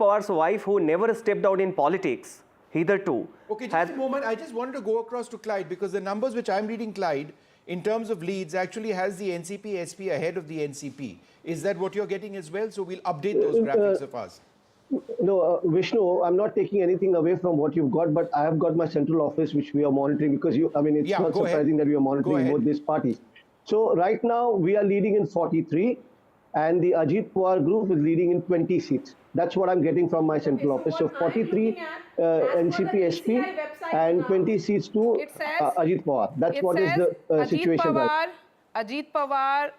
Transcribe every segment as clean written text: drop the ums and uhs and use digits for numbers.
Pawar's wife, who never stepped out in politics hitherto. Okay, just a moment. I just wanted to go across to Clyde because the numbers which I'm reading, Clyde, in terms of leads, actually has the NCP SP ahead of the NCP. Is that what you're getting as well? So we'll update those graphics of us. No, Vishnu, I'm not taking anything away from what you've got, but I have got my central office, which we are monitoring because it's not surprising that we are monitoring both these parties. So right now we are leading in 43 and the Ajit Pawar group is leading in 20 seats. That's what I'm getting from my central office. So 43 NCP SP and 20 seats to Ajit Pawar. That's what is the situation right now. Ajit Pawar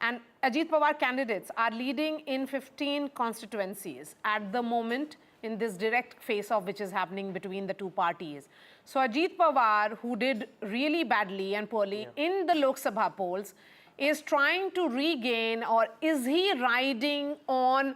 and Ajit Pawar candidates are leading in 15 constituencies at the moment in this direct face-off which is happening between the two parties. So Ajit Pawar, who did really badly and poorly in the Lok Sabha polls, is trying to regain, or is he riding on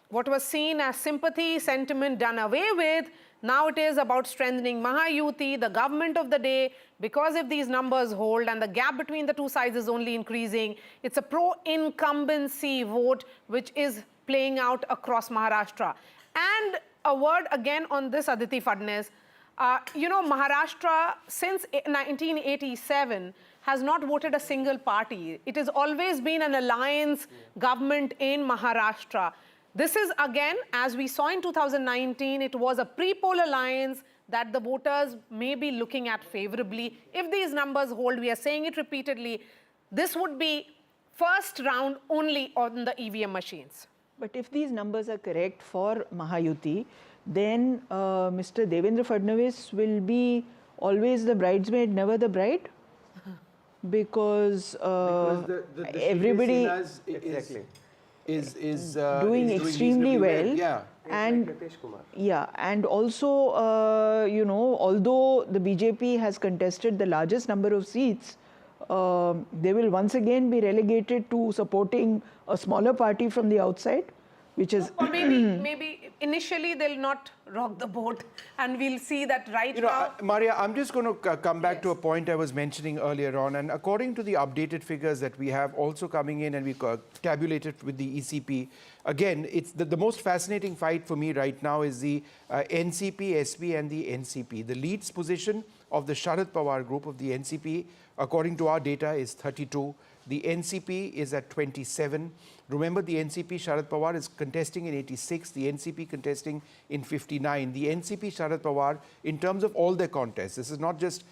what was seen as sympathy, sentiment done away with? Now it is about strengthening Mahayuti, the government of the day, because if these numbers hold and the gap between the two sides is only increasing, it's a pro-incumbency vote which is playing out across Maharashtra. And a word again on this, Aditi Fadnavis. Maharashtra since 1987 has not voted a single party. It has always been an alliance government in Maharashtra. This is again, as we saw in 2019, it was a pre-poll alliance that the voters may be looking at favorably. If these numbers hold, we are saying it repeatedly, this would be first round only on the EVM machines. But if these numbers are correct for Mahayuti, then Mr. Devendra Fadnavis will be always the bridesmaid, never the bride? Because everybody is doing extremely well. Yeah. And also, although the BJP has contested the largest number of seats, they will once again be relegated to supporting a smaller party from the outside, which is... Or maybe initially they'll not rock the boat, and we'll see that now. Maria, I'm just going to come back to a point I was mentioning earlier on, and according to the updated figures that we have also coming in and we tabulated with the ECP, again, it's the most fascinating fight for me right now is the NCP, SP and the NCP. The leads position of the Sharad Pawar group of the NCP, according to our data, is 32. The NCP is at 27. Remember, the NCP Sharad Pawar is contesting in 86, the NCP contesting in 59. The NCP Sharad Pawar, in terms of all their contests, this is not just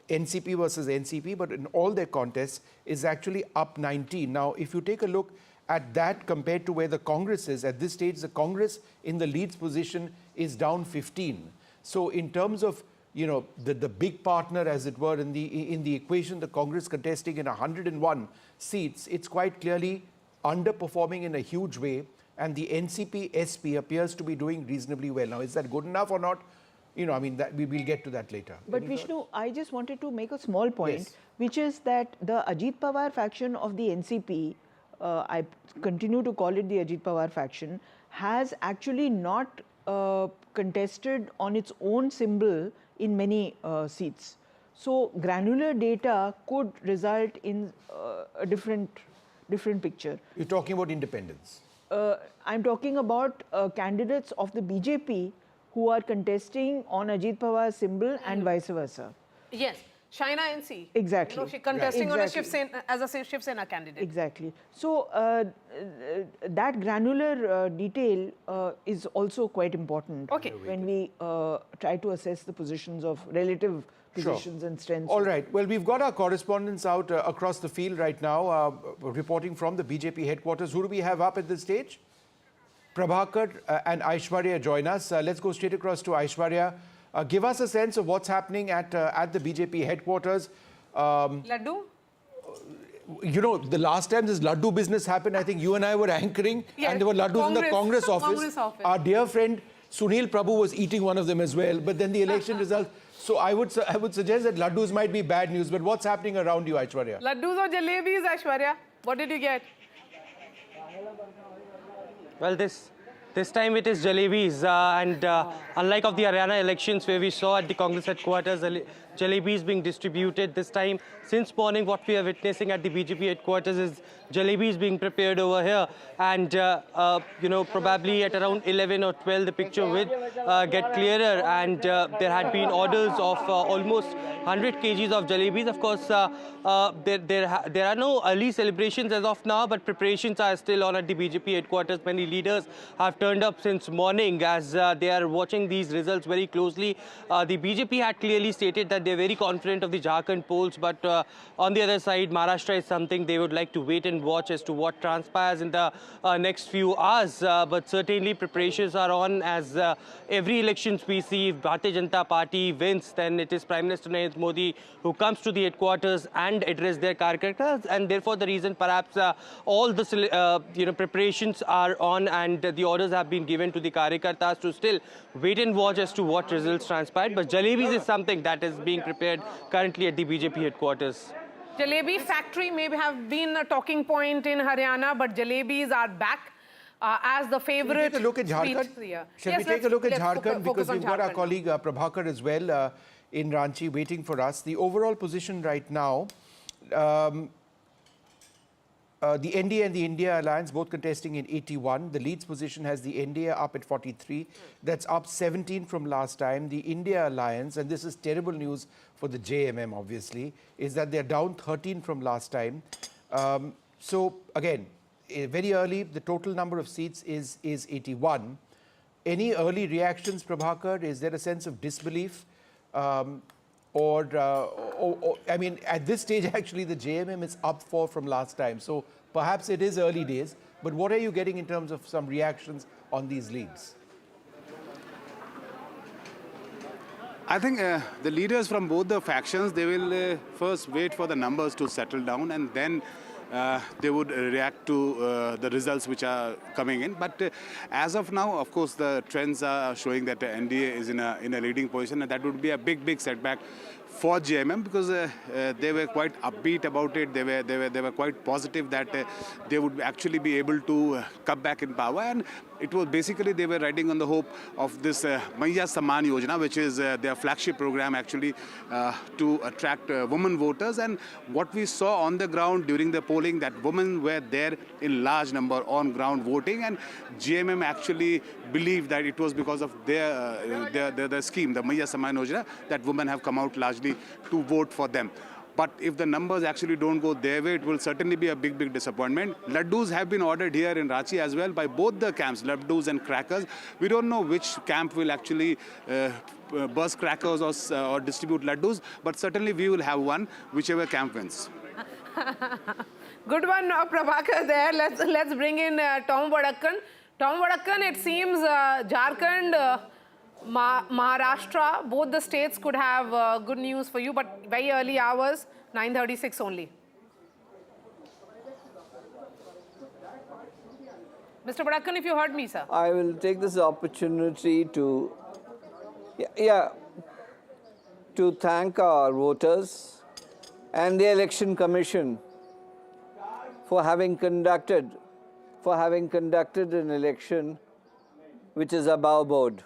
NCP versus NCP, but in all their contests, is actually up 19. Now, if you take a look at that compared to where the Congress is, at this stage, the Congress in the leads position is down 15. So in terms of the big partner, as it were, in the equation, the Congress contesting in 101 seats, it's quite clearly underperforming in a huge way, and the NCP SP appears to be doing reasonably well. Now, is that good enough or not? That we will get to that later. But Vishnu, I just wanted to make a small point, which is that the Ajit Pawar faction of the NCP, I continue to call it the Ajit Pawar faction, has actually not contested on its own symbol in many seats. So granular data could result in a different picture. You're talking about independents? I'm talking about candidates of the BJP who are contesting on Ajit Pawar's symbol and vice versa. Yes, Shaina NC. Exactly. She's contesting on a as a Shiv Sena candidate. Exactly. So that granular detail is also quite important when we try to assess the positions of relative positions and strengths. All right. Well, we've got our correspondents out across the field right now, reporting from the BJP headquarters. Who do we have up at this stage? Prabhakar and Aishwarya join us. Let's go straight across to Aishwarya. Give us a sense of what's happening at the BJP headquarters. Laddu? The last time this Laddu business happened, I think you and I were anchoring, and there were Laddus in the Congress office. Our dear friend Sunil Prabhu was eating one of them as well, but then the election results. So I would suggest that Laddus might be bad news, but what's happening around you, Aishwarya? Laddus or jalebis, Aishwarya? What did you get? Well, this This time it is jalebis, unlike of the Haryana elections where we saw at the Congress headquarters, jalebis being distributed. This time, since morning, what we are witnessing at the BJP headquarters is jalebis being prepared over here. And, you know, probably at around 11 or 12, the picture will get clearer. And there had been orders of almost 100 kgs of jalebis. Of course, there are no early celebrations as of now, but preparations are still on at the BJP headquarters. Many leaders have turned up since morning as they are watching these results very closely. The BJP had clearly stated that they're very confident of the Jharkhand polls, but on the other side, Maharashtra is something they would like to wait and watch as to what transpires in the next few hours. But certainly preparations are on, as every elections we see, if Bharatiya Janata Party wins, then it is Prime Minister Narendra Modi who comes to the headquarters and address their Karyakartas, and therefore the reason perhaps all the preparations are on, and the orders have been given to the Karyakartas to still wait and watch as to what results transpired. But jalebis is something that is being prepared currently at the BJP headquarters. Jalebi factory may have been a talking point in Haryana, but jalebis are back as the favorite. Shall we take a look at Jharkhand? Shall we take a look at Jharkhand? Because we've got our colleague Prabhakar as well in Ranchi waiting for us. The overall position right now, the NDA and the India Alliance both contesting in 81. The leads position has the NDA up at 43. That's up 17 from last time. The India Alliance, and this is terrible news for the JMM obviously, is that they're down 13 from last time. So again, very early, the total number of seats is 81. Any early reactions, Prabhakar? Is there a sense of disbelief? I mean, at this stage, actually, the JMM is up 4 from last time. So perhaps it is early days. But what are you getting in terms of some reactions on these leads? I think the leaders from both the factions, they will first wait for the numbers to settle down, and then they would react to the results which are coming in. But as of now, of course, the trends are showing that the NDA is in a leading position, and that would be a big setback for JMM, because they were quite upbeat about it. They were quite positive that they would actually be able to come back in power, and it was basically they were riding on the hope of this Maiya Samman Yojana, which is their flagship program actually to attract women voters. And what we saw on the ground during the polling, that women were there in large number on ground voting, and JMM actually believed that it was because of their scheme, the Maiya Samman Yojana, that women have come out largely to vote for them. But if the numbers actually don't go their way, it will certainly be a big disappointment. Laddus have been ordered here in Ranchi as well by both the camps, laddus and crackers. We don't know which camp will actually burst crackers or distribute laddus, but certainly we will have one, whichever camp wins. Good one, Prabhakar there. Let's bring in Tom Vadakkan. Tom Vadakkan, it seems Jharkhand, Maharashtra, both the states could have good news for you, but very early hours, 9:36 only. Mr. Vadakkan, if you heard me, sir. I will take this opportunity to thank our voters and the Election Commission for having conducted an election which is above board.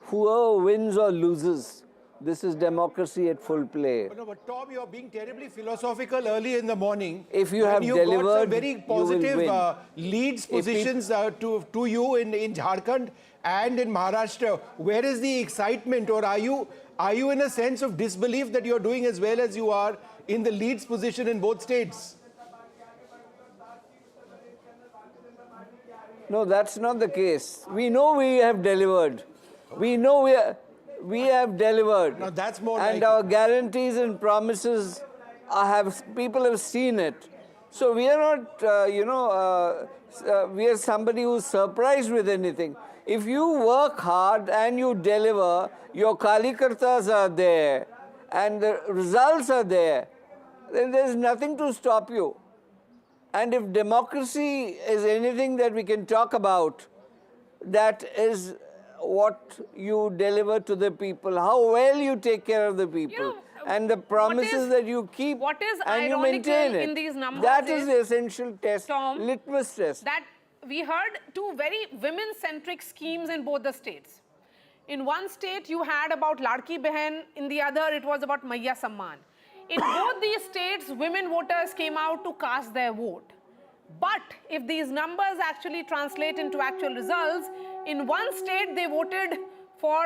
Whoever wins or loses, this is democracy at full play. But Tom, you're being terribly philosophical early in the morning. If you have delivered, got some very positive you will win. leads positions to you in Jharkhand and in Maharashtra. Where is the excitement, or are you in a sense of disbelief that you're doing as well as you are in the leads position in both states? No, that's not the case. We know we have delivered. We know we have delivered. Now that's more and like our guarantees and promises people have seen it. So we are not, we are somebody who's surprised with anything. If you work hard and you deliver, your Kalikartas are there and the results are there, then there's nothing to stop you. And if democracy is anything that we can talk about, that is what you deliver to the people, how well you take care of the people. and the promises that you keep what is and you ironical maintain it. in these numbers That is, is the essential test, Tom, litmus test. that we heard two very women-centric schemes in both the states. In one state, you had about Ladki Behan. In the other, it was about Maiya Samman. In both these states, women voters came out to cast their vote. But if these numbers actually translate into actual results, in one state, they voted for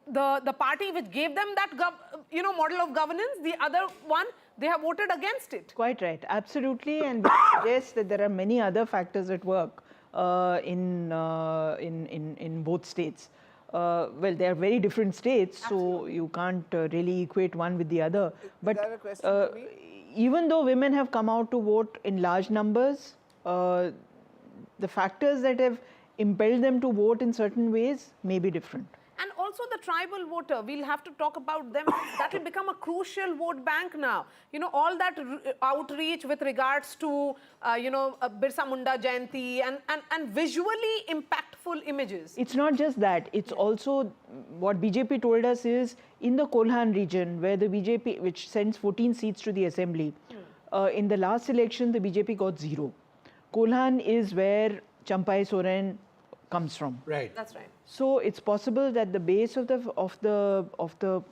the party which gave them that model of governance. The other one, they have voted against it. Quite right, absolutely, and we suggest that there are many other factors at work in both states. Well, they are very different states, so you can't really equate one with the other. But Is that a question to me? even though women have come out to vote in large numbers, the factors that have impelled them to vote in certain ways may be different. And also the tribal voter, we'll have to talk about them. That will become a crucial vote bank now. You know, all that outreach with regards to, Birsa Munda Jayanti and visually impactful images. It's not just that. It's also what BJP told us is in the Kolhan region, where the BJP, which sends 14 seats to the assembly, in the last election, the BJP got 0. Kolhan is where Champai Soren comes from. Right. That's right. So it's possible that the base of the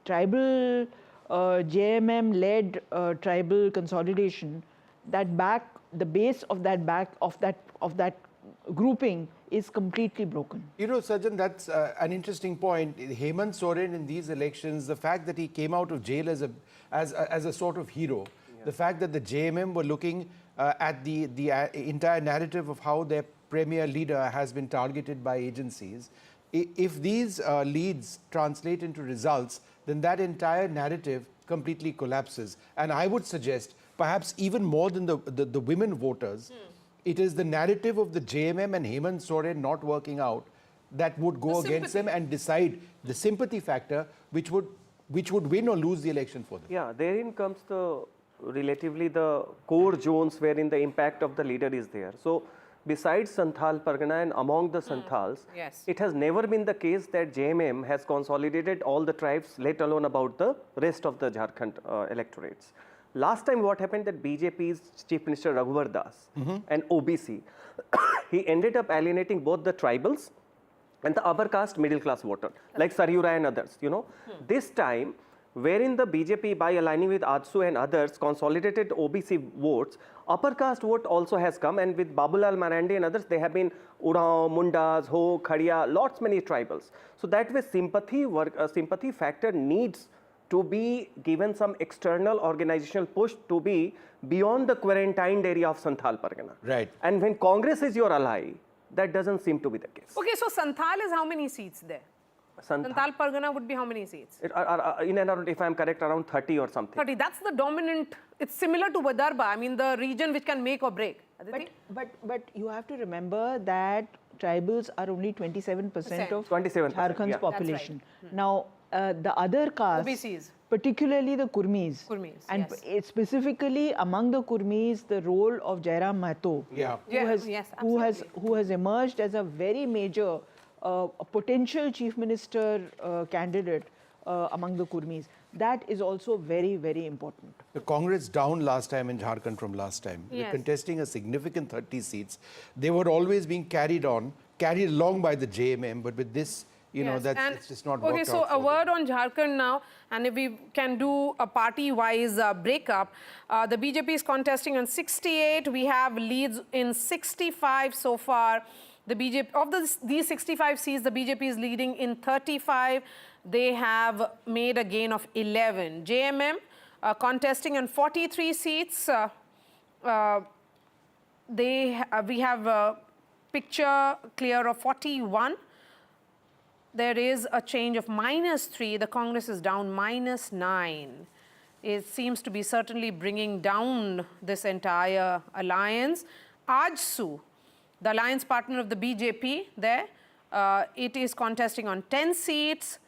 tribal JMM-led tribal consolidation, the base of that grouping is completely broken. You know, Sajjan, that's an interesting point. Hemant Soren in these elections, the fact that he came out of jail as a sort of hero, the fact that the JMM were looking at the entire narrative of how their premier leader has been targeted by agencies. If these leads translate into results, then that entire narrative completely collapses. And I would suggest, perhaps even more than the women voters, it is the narrative of the JMM and Hemant Soren not working out that would go against them and decide the sympathy factor, which would win or lose the election for them. Yeah, therein comes relatively the core zones wherein the impact of the leader is there. So besides Santhal Pargana and among the Santhals, Yes. it has never been the case that JMM has consolidated all the tribes, let alone about the rest of the Jharkhand electorates. Last time what happened that BJP's Chief Minister Raghuvar Das and OBC, he ended up alienating both the tribals and the upper caste middle class voter, like Saryura and others, This time, wherein the BJP, by aligning with AJSU and others, consolidated OBC votes, upper caste vote also has come, and with Babulal Marandi and others, they have been Urao, Mundas, Ho, Khadia, lots many tribals. So that way sympathy factor needs to be given some external organizational push to be beyond the quarantined area of Santhal Pargana. Right. And when Congress is your ally, that doesn't seem to be the case. Okay, so Santhal is how many seats there? Santhal Pargana would be how many seats? In and around, if I'm correct, around 30 or something. 30. That's the dominant. It's similar to Vidarbha. I mean, the region which can make or break. But you have to remember that tribals are only 27% of 27%, Jharkhand's yeah. population. Now, the other castes, OBCs. particularly the Kurmis, and yes. Specifically among the Kurmis, the role of Jairam Mahato, who has emerged as a very major a potential chief minister candidate among the Kurmis. That is also very, very important. The Congress down last time in Jharkhand from last time. Yes. They're contesting a significant 30 seats. They were always being carried along by the JMM, but with this, it's just not worked out. Okay, so a word on Jharkhand now, and if we can do a party-wise breakup. The BJP is contesting on 68. We have leads in 65 so far. The BJP, of these 65 seats, the BJP is leading in 35. They have made a gain of 11. JMM contesting on 43 seats. We have a picture clear of 41. There is a change of -3. The Congress is down -9. It seems to be certainly bringing down this entire alliance. AJSU, the alliance partner of the BJP there, it is contesting on 10 seats.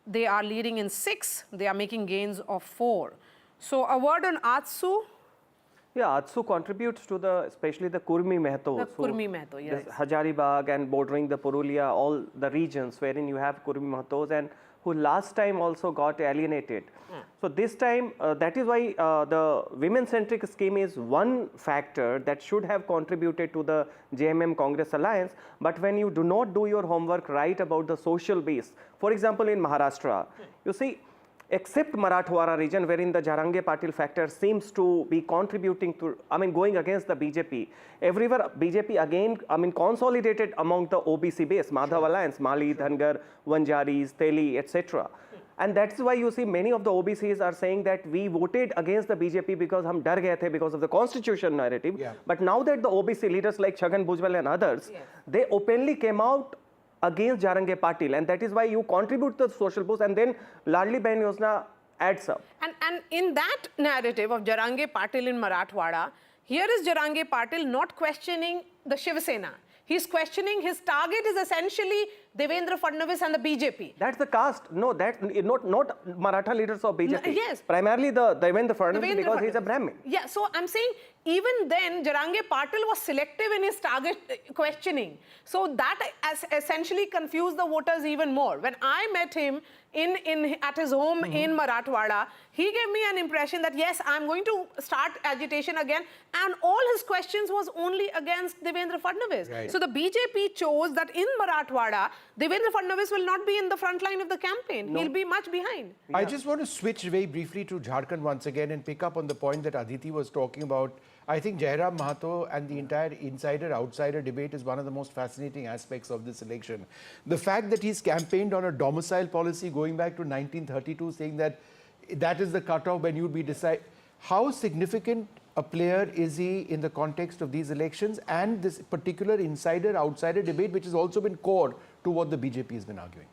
They are leading in 6. They are making gains of 4. So a word on AJSU. Yeah, AJSU contributes to especially the Kurmi Mehtos. The Kurmi Mehto, yes. Hazaribagh and bordering the Purulia, all the regions wherein you have Kurmi Mehtos, and who last time also got alienated. So this time, that is why the women-centric scheme is one factor that should have contributed to the JMM Congress alliance. But when you do not do your homework right about the social base, for example, in Maharashtra, you see, except Marathwada region, wherein the Jharkhand Patil factor seems to be contributing to, going against the BJP. Everywhere BJP again, consolidated among the OBC base, Madhav alliance, Mali, Dhangar, Vanjaris, Teli, etc. And that's why you see many of the OBCs are saying that we voted against the BJP because hum dar gaye the because of the constitution narrative. Yeah. But now that the OBC leaders like Chhagan Bhujbal and others, they openly came out against Jharkhand Patil, and that is why you contribute to the social boost, and then Ladli Bahin Yojana adds up. And in that narrative of Jharkhand Patil in Marathwada, here is Jharkhand Patil not questioning the Shiv Sena. He's questioning his target is essentially Devendra Fadnavis and the BJP. That's the caste. No, that not Maratha leaders of BJP. No, yes. Primarily the Devendra Fadnavis because he's a Brahmin. Yeah, so I'm saying even then Jharkhand Patil was selective in his target questioning. So that essentially confused the voters even more. When I met him at his home in Marathwada, he gave me an impression that yes, I'm going to start agitation again, and all his questions was only against Devendra Fadnavis. Right. So the BJP chose that in Marathwada, Devendra Fadnavis will not be in the front line of the campaign. No. He'll be much behind. I just want to switch very briefly to Jharkhand once again and pick up on the point that Aditi was talking about. I think Jairam Mahato and the entire insider-outsider debate is one of the most fascinating aspects of this election. The fact that he's campaigned on a domicile policy going back to 1932, saying that that is the cutoff when you'd be decide. How significant a player is he in the context of these elections and this particular insider-outsider debate, which has also been core to what the BJP has been arguing?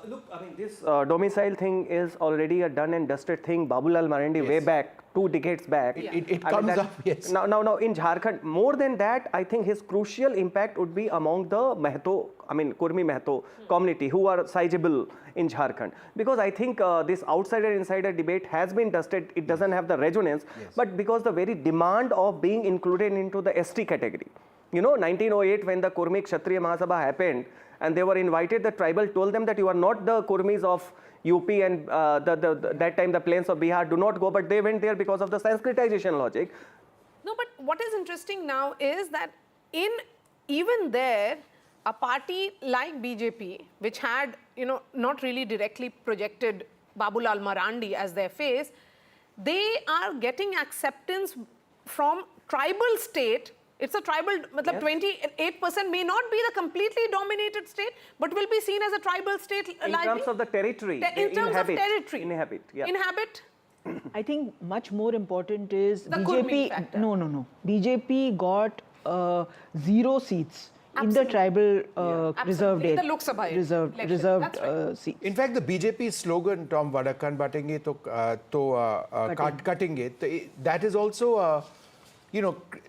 Look, this domicile thing is already a done and dusted thing. Babulal Marandi way back, 2 decades back. It comes up, yes. Now in Jharkhand, more than that, I think his crucial impact would be among the Mehato, Kurmi Mehato community who are sizable in Jharkhand. Because I think this outsider-insider debate has been dusted. It doesn't have the resonance, but because the very demand of being included into the ST category. 1908 when the Kurmi Kshatriya Mahasabha happened, and they were invited, the tribal told them that you are not the Kurmis of UP and that time the plains of Bihar, do not go, but they went there because of the Sanskritization logic. No, but what is interesting now is that even there, a party like BJP, which had, not really directly projected Babulal Marandi as their face, they are getting acceptance from tribal state. It's a tribal, 28% may not be the completely dominated state, but will be seen as a tribal state. In terms of the territory, in terms of territory. Inhabit. I think much more important is the BJP. No. BJP got 0 seats. Absolutely. In the tribal reserved area. The Lok Sabha reserved seats. In fact, the BJP slogan, Tom Vadakan batenge to cutenge, that is also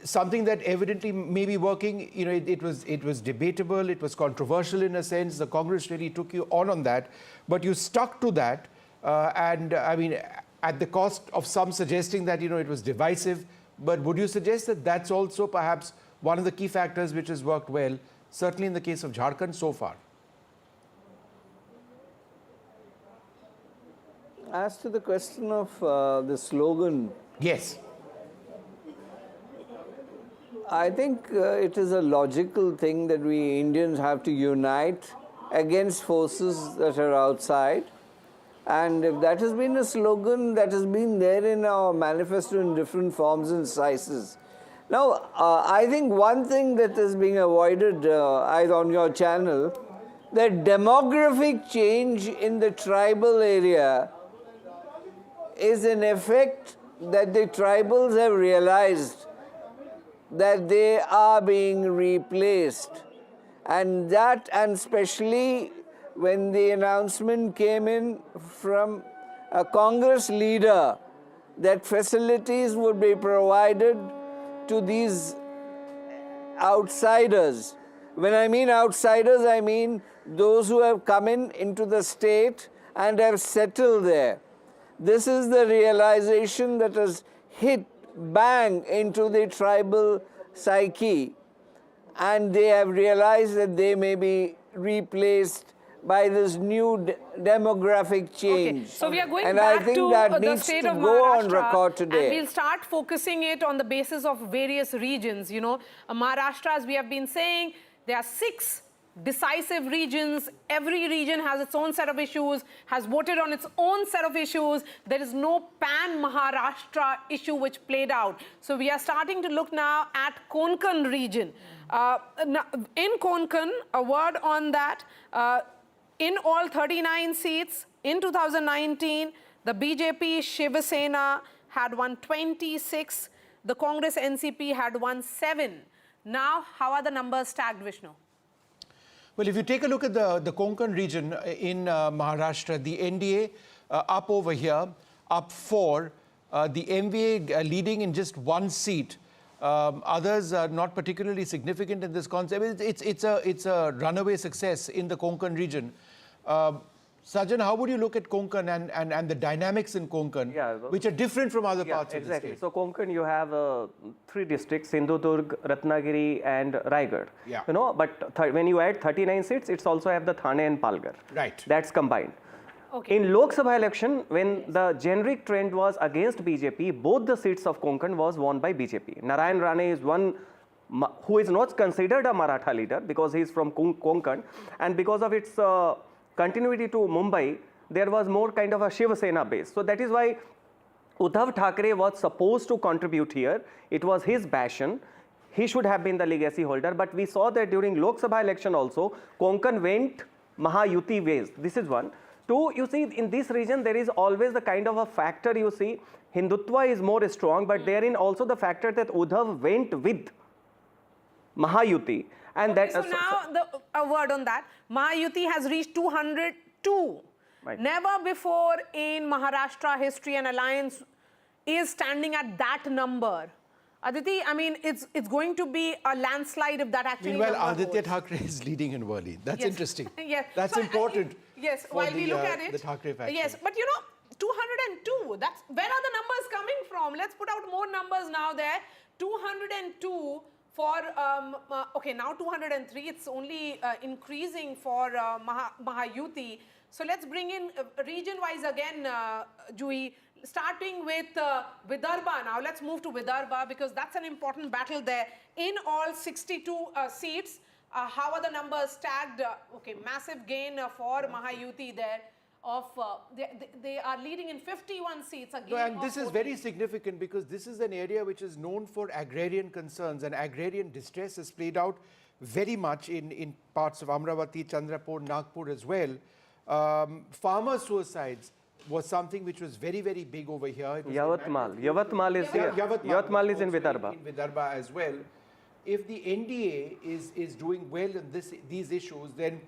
something that evidently may be working. It was debatable, it was controversial in a sense. The Congress really took you on that, but you stuck to that, and at the cost of some suggesting that it was divisive. But would you suggest that that's also perhaps one of the key factors which has worked well, certainly in the case of Jharkhand so far? As to the question of the slogan, yes. I think it is a logical thing that we Indians have to unite against forces that are outside. And if that has been a slogan that has been there in our manifesto in different forms and sizes. Now, I think one thing that is being avoided on your channel, that demographic change in the tribal area is an effect that the tribals have realized that they are being replaced. And especially when the announcement came in from a Congress leader that facilities would be provided to these outsiders. When I mean outsiders, I mean those who have come into the state and have settled there. This is the realization that has hit bang into the tribal psyche, and they have realized that they may be replaced by this new demographic change. Okay. So we are going and back I think to that the needs state to of go on Maharashtra, record today. and we'll start focusing it on the basis of various regions. You know, Maharashtra, as we have been saying, there are 6 decisive regions. Every region has its own set of issues, has voted on its own set of issues. There is no pan-Maharashtra issue which played out. So we are starting to look now at Konkan region. In Konkan, a word on that, in all 39 seats in 2019, the BJP Shiv Sena had won 26. The Congress NCP had won 7. Now, how are the numbers stacked, Vishnu? Well, if you take a look at the Konkan region in Maharashtra, the NDA up over here, up 4. The MVA leading in just 1 seat. Others are not particularly significant in this concept. It's a runaway success in the Konkan region. Sajan, how would you look at Konkan and the dynamics in Konkan, which are different from other parts of the state? So Konkan, you have 3 districts, Sindhudurg, Ratnagiri and Raigad. Yeah. You know, but when you add 39 seats, it's also have the Thane and Palghar. Right. That's combined. Okay. In Lok Sabha election, when the generic trend was against BJP, both the seats of Konkan was won by BJP. Narayan Rane is one who is not considered a Maratha leader because he is from Konkan, and because of its continuity to Mumbai, there was more kind of a Shiv Sena base. So that is why Uddhav Thackeray was supposed to contribute here. It was his passion. He should have been the legacy holder. But we saw that during Lok Sabha election also, Konkan went Mahayuti ways. This is one. 2, you see, in this region, there is always the kind of a factor, you see, Hindutva is more strong, but therein also the factor that Uddhav went with Mahayuti. And okay, so now, a word on that. Mahayuti has reached 202. Right. Never before in Maharashtra history an alliance is standing at that number. Aditi, I mean, it's going to be a landslide if that actually Meanwhile, Aditya Thackeray is leading in Worli. That's interesting. Yes. That's so, important. Yes, while we look at it. The Thackeray faction. Yes, but you know, 202, that's, where are the numbers coming from? Let's put out more numbers now there. 202 for, okay, now 203, it's only increasing for Mahayuti. So let's bring in region-wise again, Jui, starting with Vidarbha now. Let's move to Vidarbha because that's an important battle there. In all 62 seats, how are the numbers stacked? Okay, massive gain for Mahayuti there. They are leading in 51 seats again. No, and this is very significant because this is an area which is known for agrarian concerns, and agrarian distress has played out very much in parts of Amravati, Chandrapur, Nagpur as well. Farmer suicides was something which was very, very big over here. Yavatmal is here. Yavatmal is in Vidarbha. In Vidarbha as well. If the NDA is doing well in these issues, then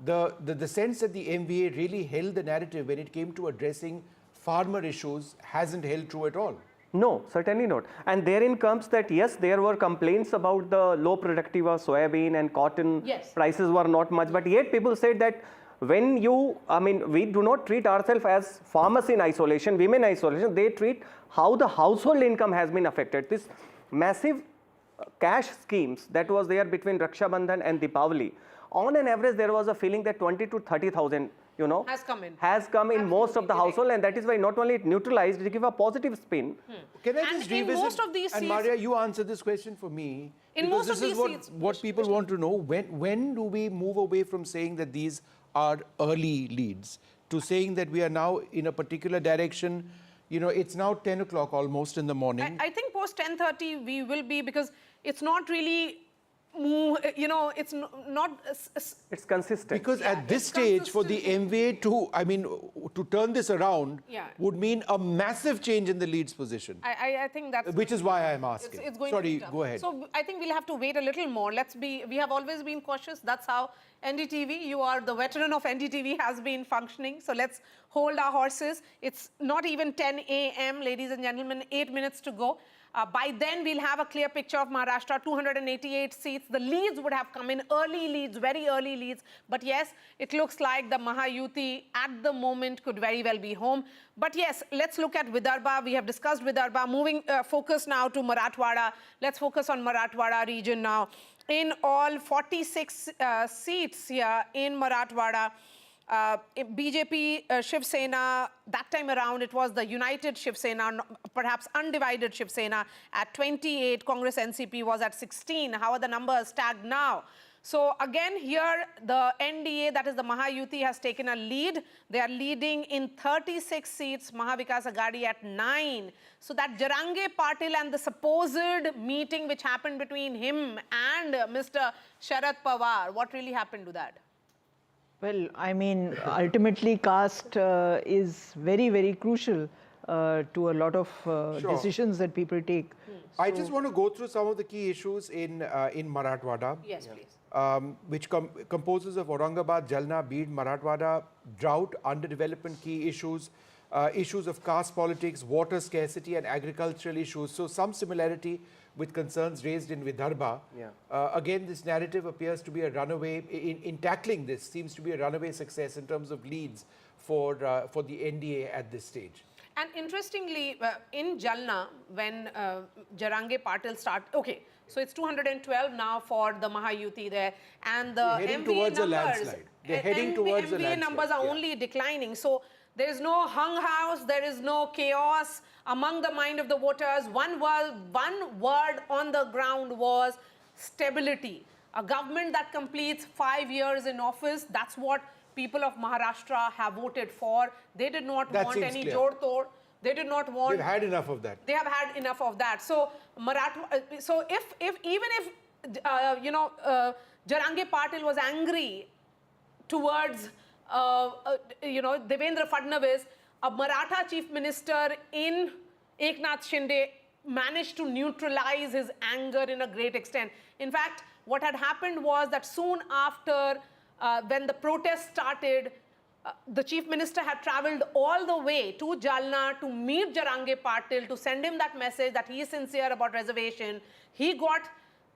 the sense that the MVA really held the narrative when it came to addressing farmer issues hasn't held true at all. No, certainly not. And therein comes that, yes, there were complaints about the low productive of soybean and cotton. Yes. Prices were not much. But yet people said that when you, I mean, we do not treat ourselves as farmers in isolation, women in isolation. They treat how the household income has been affected. This massive cash schemes that was there between Raksha Bandhan and Deepavali. On an average, there was a feeling that 20 to 30,000, you know, has come in Absolutely most of the household, and that is why not only it neutralized, it gave a positive spin. Can I just revisit? Most of these and seats, Maria, you answer this question for me. In most of these seats, what people want to know. When do we move away from saying that these are early leads to saying that we are now in a particular direction? You know, it's now 10 o'clock almost in the morning. I think post 10:30 we will be, because it's not really, you know, it's not. It's consistent. Because at this stage, for the MVA to turn this around would mean a massive change in the lead's position. I think that's... Which is why I'm asking. It's going Sorry, to go ahead. So I think we'll have to wait a little more. We have always been cautious. That's how NDTV, you are the veteran of NDTV, has been functioning. So let's hold our horses. It's not even 10 a.m., ladies and gentlemen, 8 minutes to go. By then, we'll have a clear picture of Maharashtra, 288 seats. The leads would have come in, early leads, very early leads. But yes, it looks like the Mahayuti at the moment could very well be home. But yes, let's look at Vidarbha. We have discussed Vidarbha. Moving focus now to Marathwada. Let's focus on Marathwada region now. in all 46 seats here in Marathwada. BJP Shiv Sena, that time around it was the united Shiv Sena, perhaps undivided Shiv Sena at 28, Congress NCP was at 16. How are the numbers tagged now? So again here the NDA, that is the Mahayuti, has taken a lead. They are leading in 36 seats, Mahavikas Aghadi at 9. So that Jarange Patil and the supposed meeting which happened between him and Mr. Sharad Pawar, what really happened to that? Well, I mean, ultimately caste is very, very crucial to a lot of decisions that people take. I just want to go through some of the key issues in Marathwada. Yes, please. Which composes of Aurangabad, Jalna, Beed, Marathwada, drought, underdevelopment key issues, issues of caste politics, water scarcity and agricultural issues. So some similarity with concerns raised in Vidarbha. Again, this narrative appears to be a runaway, in tackling this, seems to be a runaway success in terms of leads for the NDA at this stage. And interestingly, in Jalna, when Jarange Patil okay, so it's 212 now for the Mahayuti there, and the MVA numbers, MVA numbers are only declining. So there is no hung house, there is no chaos among the mind of the voters. One word on the ground was stability. A government that completes 5 years in office, that's what people of Maharashtra have voted for. They did not want any jod-tod. They did not want. They've had enough of that. They have had enough of that. So so even if Jarange Patil was angry towards Devendra Fadnavis, a Maratha chief minister in Eknath Shinde managed to neutralize his anger in a great extent. In fact, what had happened was that soon after when the protest started, the chief minister had travelled all the way to Jalna to meet Jarange Patil, to send him that message that he is sincere about reservation. He got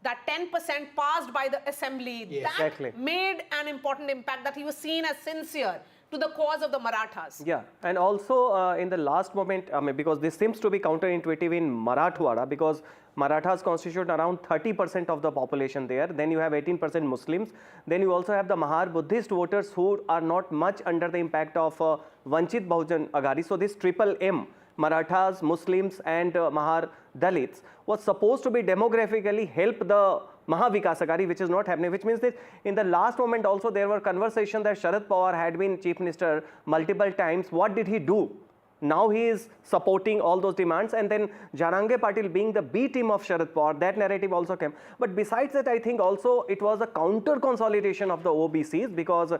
that 10% passed by the assembly. Yes, that exactly. made an important impact, that he was seen as sincere to the cause of the Marathas. Yeah, and also in the last moment, because this seems to be counterintuitive in Marathwada, because Marathas constitute around 30% of the population there. Then you have 18% Muslims. Then you also have the Mahar Buddhist voters who are not much under the impact of Vanchit Bahujan Aghadi. So this triple M, Marathas, Muslims and Mahar Dalits, was supposed to be demographically help the Mahavikas Aghadi, which is not happening, which means that in the last moment also there were conversations that Sharad Pawar had been chief minister multiple times. What did he do? Now he is supporting all those demands, and then Jarange Patil being the B team of Sharad Pawar, that narrative also came. But besides that, I think also it was a counter consolidation of the OBCs, because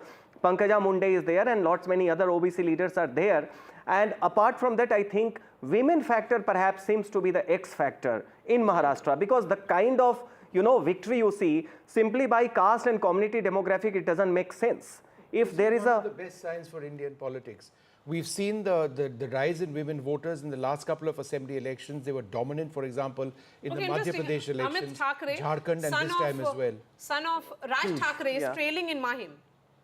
Pankaja Munde is there and lots many other OBC leaders are there. And apart from that, I think women factor perhaps seems to be the X factor in Maharashtra, because the kind of victory you see simply by caste and community demographic, it doesn't make sense. If there is one of the best signs for Indian politics. We've seen the rise in women voters in the last couple of assembly elections. They were dominant, for example, in the Madhya Pradesh elections, Jharkhand, and this time as well. Son of Raj Thackeray is trailing in Mahim.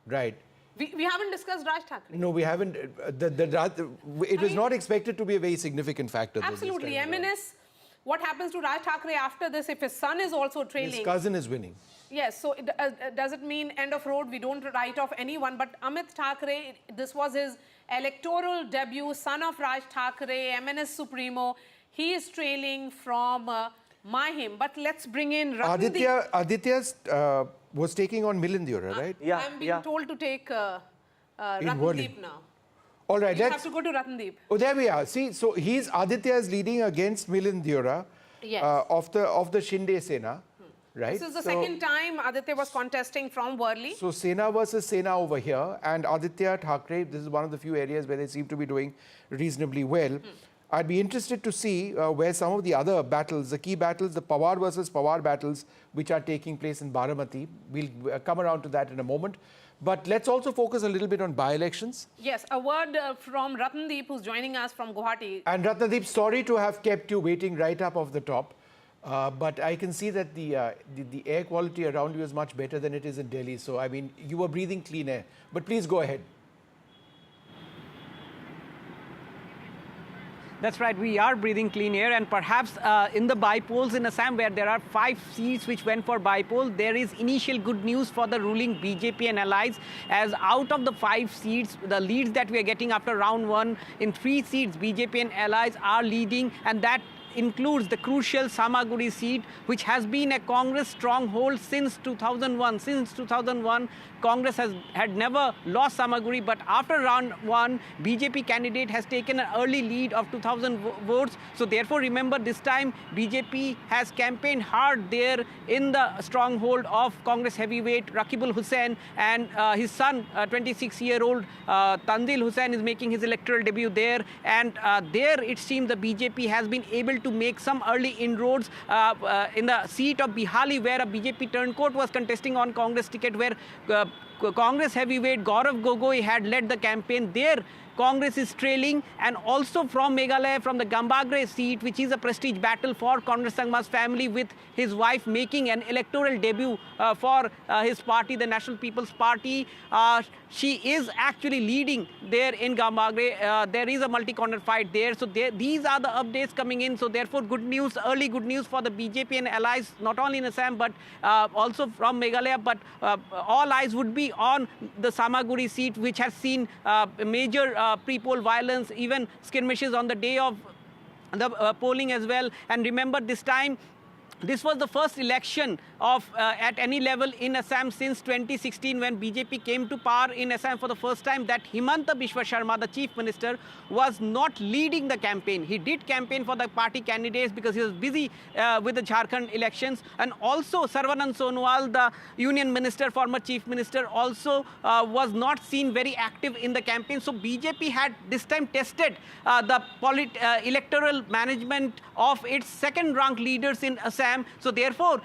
Right. We haven't discussed Raj Thackeray. No, we haven't. It was not expected to be a very significant factor. Absolutely. MNS, what happens to Raj Thackeray after this if his son is also trailing? His cousin is winning. Yes, so does it mean end of road? We don't write off anyone, but Amit Thackeray, this was his electoral debut, son of Raj Thackeray, MNS Supremo. He is trailing from Mahim. But let's bring in Ratndeep. Aditya was taking on Milind Deora, right? Yeah, I'm being told to take Ratndeep now. All right, let's have to go to Ratndeep. Oh, there we are. See, so Aditya is leading against Milind Deora of the Shinde Sena. Right. This is the second time Aditya was contesting from Worli. So Sena versus Sena over here, and Aditya Thackeray, this is one of the few areas where they seem to be doing reasonably well. I'd be interested to see where some of the other battles, the key battles, the Pawar versus Pawar battles, which are taking place in Baramati. We'll come around to that in a moment. But let's also focus a little bit on by-elections. Yes, a word from Ratndeep, who's joining us from Guwahati. And Ratndeep, sorry to have kept you waiting right up off the top. But I can see that the air quality around you is much better than it is in Delhi. So, I mean, you were breathing clean air. But please go ahead. That's right, we are breathing clean air, and perhaps in the bypolls in Assam, where there are 5 seats which went for bypoll, there is initial good news for the ruling BJP and allies, as out of the 5 seats, the leads that we are getting after round 1, in 3 seats, BJP and allies are leading, and that includes the crucial Samaguri seat, which has been a Congress stronghold since 2001. Since 2001, Congress had never lost Samaguri, but after round 1, BJP candidate has taken an early lead of 2,000 votes. So therefore, remember, this time BJP has campaigned hard there in the stronghold of Congress heavyweight Rakibul Hussain, and his son, 26-year-old Tanzil Hussain, is making his electoral debut there. And there it seems the BJP has been able to make some early inroads in the seat of Bihali, where a BJP turncoat was contesting on Congress ticket, where Congress heavyweight Gaurav Gogoi had led the campaign. There Congress is trailing, and also from Meghalaya, from the Gambagre seat, which is a prestige battle for Congress Sangma's family, with his wife making an electoral debut for his party, the National People's Party. She is actually leading there in Gambagre. There is a multi-corner fight there. So these are the updates coming in. So therefore, good news, early good news for the BJP and allies, not only in Assam, but also from Meghalaya. But all eyes would be on the Samaguri seat, which has seen major pre-poll violence, even skirmishes on the day of the polling as well. And remember, this time, this was the first election of at any level in Assam since 2016, when BJP came to power in Assam for the first time, that Himanta Biswa Sharma, the chief minister, was not leading the campaign. He did campaign for the party candidates because he was busy with the Jharkhand elections. And also Sarvanand Sonowal, the union minister, former chief minister, also was not seen very active in the campaign. So BJP had this time tested the electoral management of its second-ranked leaders in Assam. So therefore,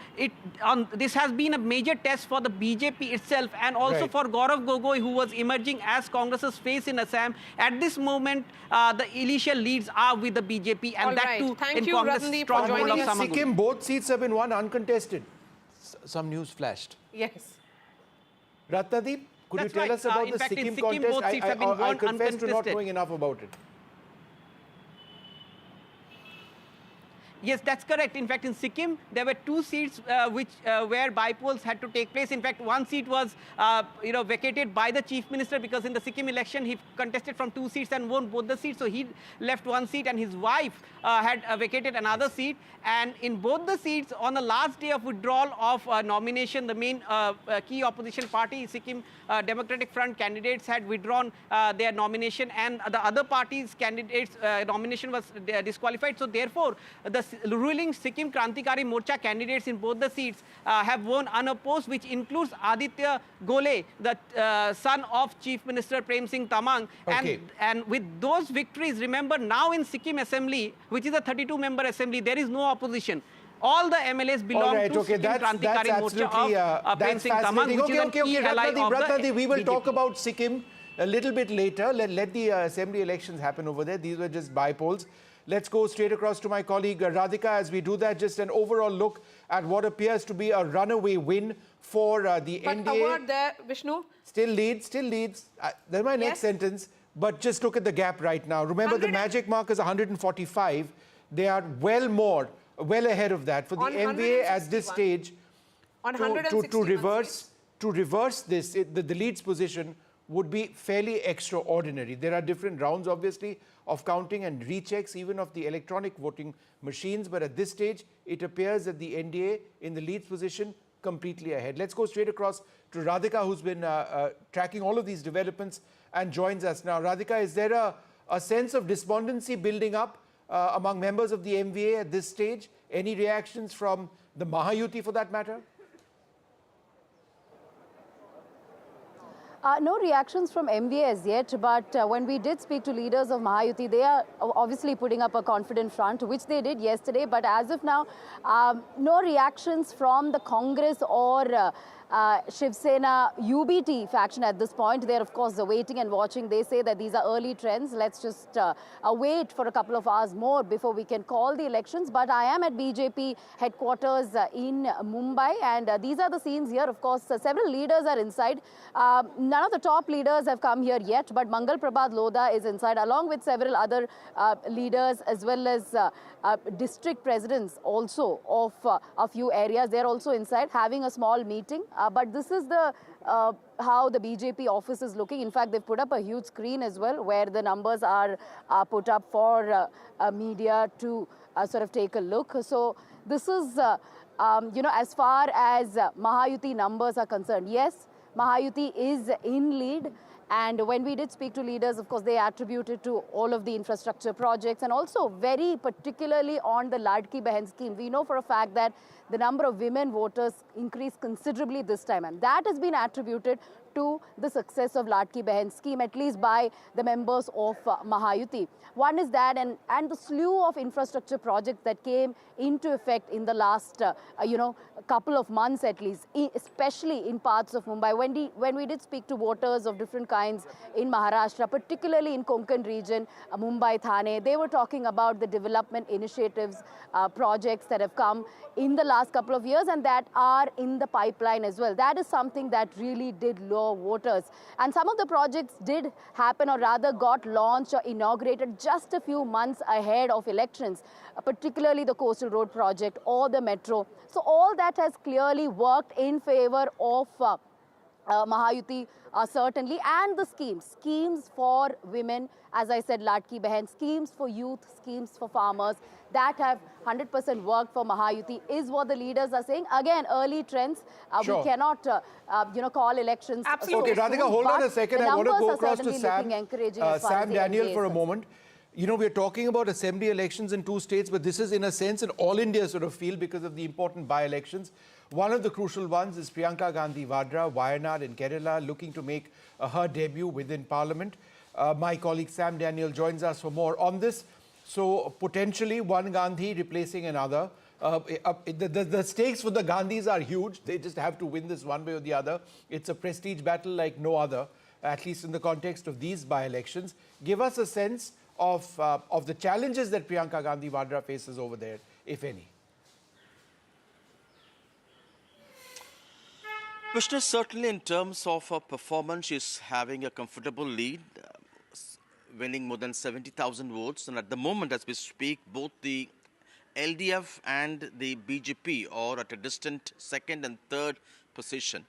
this has been a major test for the BJP itself, and also for Gaurav Gogoi, who was emerging as Congress's face in Assam. At this moment, the initial leads are with the BJP, and that too in Congress stronghold of Samaguri. Sikkim, both seats have been won uncontested. Some news flashed. Yes. Ratnadeep, could you tell us about the Sikkim contest? Both seats have been won I confess to not uncontested. knowing enough about it. Yes, that's correct. In fact, in Sikkim, there were 2 seats where bypolls had to take place. In fact, 1 seat was vacated by the chief minister, because in the Sikkim election he contested from 2 seats and won both the seats. So he left 1 seat, and his wife had vacated another seat. And in both the seats, on the last day of withdrawal of nomination, the main key opposition party, Sikkim Democratic Front candidates, had withdrawn their nomination, and the other parties' candidates' nomination was disqualified. So therefore, the ruling Sikkim Krantikari Morcha candidates in both the seats have won unopposed, which includes Aditya Gole, the son of Chief Minister Prem Singh Tamang. And with those victories, remember, now in Sikkim Assembly, which is a 32-member assembly, there is no opposition. All the MLAs belong to Sikkim Krantikari Morcha of Prem Singh Tamang, which is a key ally of the we will BJP. talk about Sikkim a little bit later. Let the assembly elections happen over there. These were just bypolls. Let's go straight across to my colleague Radhika. As we do that, just an overall look at what appears to be a runaway win for the NDA. But a word there, Vishnu. Still leads. That's my next sentence. But just look at the gap right now. Remember, the magic mark is 145. They are well ahead of that. For the NVA at this stage, to reverse this, the leads position would be fairly extraordinary. There are different rounds, obviously, of counting and rechecks, even of the electronic voting machines. But at this stage, it appears that the NDA in the leads position completely ahead. Let's go straight across to Radhika, who's been tracking all of these developments and joins us now. Radhika, is there a sense of despondency building up among members of the MVA at this stage? Any reactions from the Mahayuti for that matter? No reactions from MVA as yet, but when we did speak to leaders of Mahayuti, they are obviously putting up a confident front, which they did yesterday. But as of now, no reactions from the Congress or Shiv Sena UBT faction at this point. They're, of course, waiting and watching. They say that these are early trends. Let's just wait for a couple of hours more before we can call the elections. But I am at BJP headquarters in Mumbai, and these are the scenes here. Of course, several leaders are inside. None of the top leaders have come here yet, but Mangal Prabhat Lodha is inside, along with several other leaders, as well as district presidents also of a few areas. They're also inside having a small meeting. But this is the how the BJP office is looking. In fact, they've put up a huge screen as well, where the numbers are put up for media to sort of take a look. So this is, you know, as far as Mahayuti numbers are concerned, yes, Mahayuti is in lead. And when we did speak to leaders, of course, they attributed to all of the infrastructure projects, and also very particularly on the Ladki Behan scheme. We know for a fact that the number of women voters increased considerably this time, and that has been attributed to the success of Ladki Behan scheme, at least by the members of Mahayuti. One is that, and the slew of infrastructure projects that came into effect in the last, you know, couple of months at least, especially in parts of Mumbai. When we did speak to voters of different kinds in Maharashtra, particularly in Konkan region, Mumbai, Thane, they were talking about the development initiatives, projects that have come in the last couple of years and that are in the pipeline as well. That is something that really did lure voters. And some of the projects did happen, or rather got launched or inaugurated just a few months ahead of elections, particularly the Coastal Road project or the metro. So all that has clearly worked in favor of Mahayuti, certainly, and the schemes for women, as I said, Ladki Behan, schemes for youth, schemes for farmers, that have 100% worked for Mahayuti, is what the leaders are saying. Again, early trends. Sure. We cannot, you know, call elections. Absolutely. Okay, Radhika, hold on a second. I want to go across to Sam Daniel for a moment. You know, we're talking about assembly elections in 2 states, but this is, in a sense, an all-India sort of feel because of the important by-elections. One of the crucial ones is Priyanka Gandhi Vadra, Wayanad in Kerala, looking to make her debut within Parliament. My colleague Sam Daniel joins us for more on this. So, potentially, one Gandhi replacing another. The stakes for the Gandhis are huge. They just have to win this one way or the other. It's a prestige battle like no other, at least in the context of these by-elections. Give us a sense of the challenges that Priyanka Gandhi Vadra faces over there, if any. Vishnu, certainly in terms of her performance, she's having a comfortable lead, winning more than 70,000 votes. And at the moment, as we speak, both the LDF and the BJP are at a distant second and third position.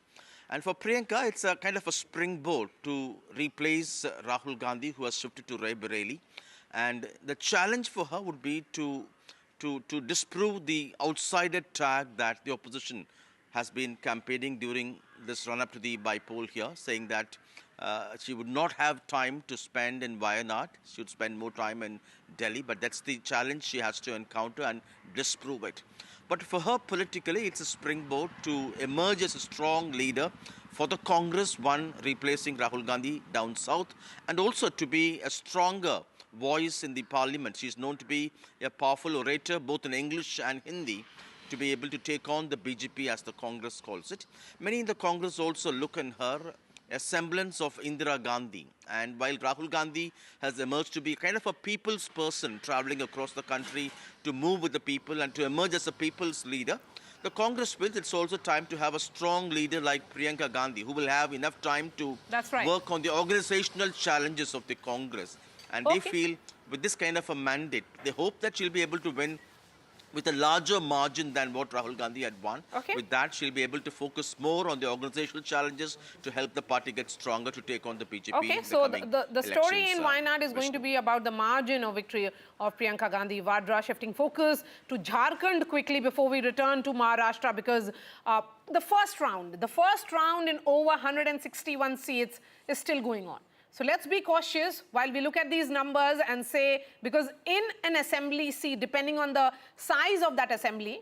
And for Priyanka, it's a kind of a springboard to replace Rahul Gandhi, who has shifted to Rai Bareli. And the challenge for her would be to disprove the outsider tag that the opposition has been campaigning during this run-up to the Bypoll here, saying that she would not have time to spend in Wayanad. She would spend more time in Delhi, but that's the challenge she has to encounter and disprove it. But for her politically, it's a springboard to emerge as a strong leader for the Congress, one replacing Rahul Gandhi down south, and also to be a stronger voice in the parliament. She's known to be a powerful orator, both in English and Hindi, to be able to take on the BJP, as the Congress calls it. Many in the Congress also look in her a semblance of Indira Gandhi. And while Rahul Gandhi has emerged to be kind of a people's person, traveling across the country to move with the people and to emerge as a people's leader, the Congress feels it's also time to have a strong leader like Priyanka Gandhi, who will have enough time to work on the organizational challenges of the Congress. And they feel with this kind of a mandate, they hope that she'll be able to win with a larger margin than what Rahul Gandhi had won. With that, she'll be able to focus more on the organizational challenges to help the party get stronger to take on the BJP. Okay, so the story in Wayanad is going to be about the margin of victory of Priyanka Gandhi Vadra, shifting focus to Jharkhand quickly before we return to Maharashtra, because the first round in over 161 seats is still going on. So let's be cautious while we look at these numbers and say, because in an assembly seat, depending on the size of that assembly,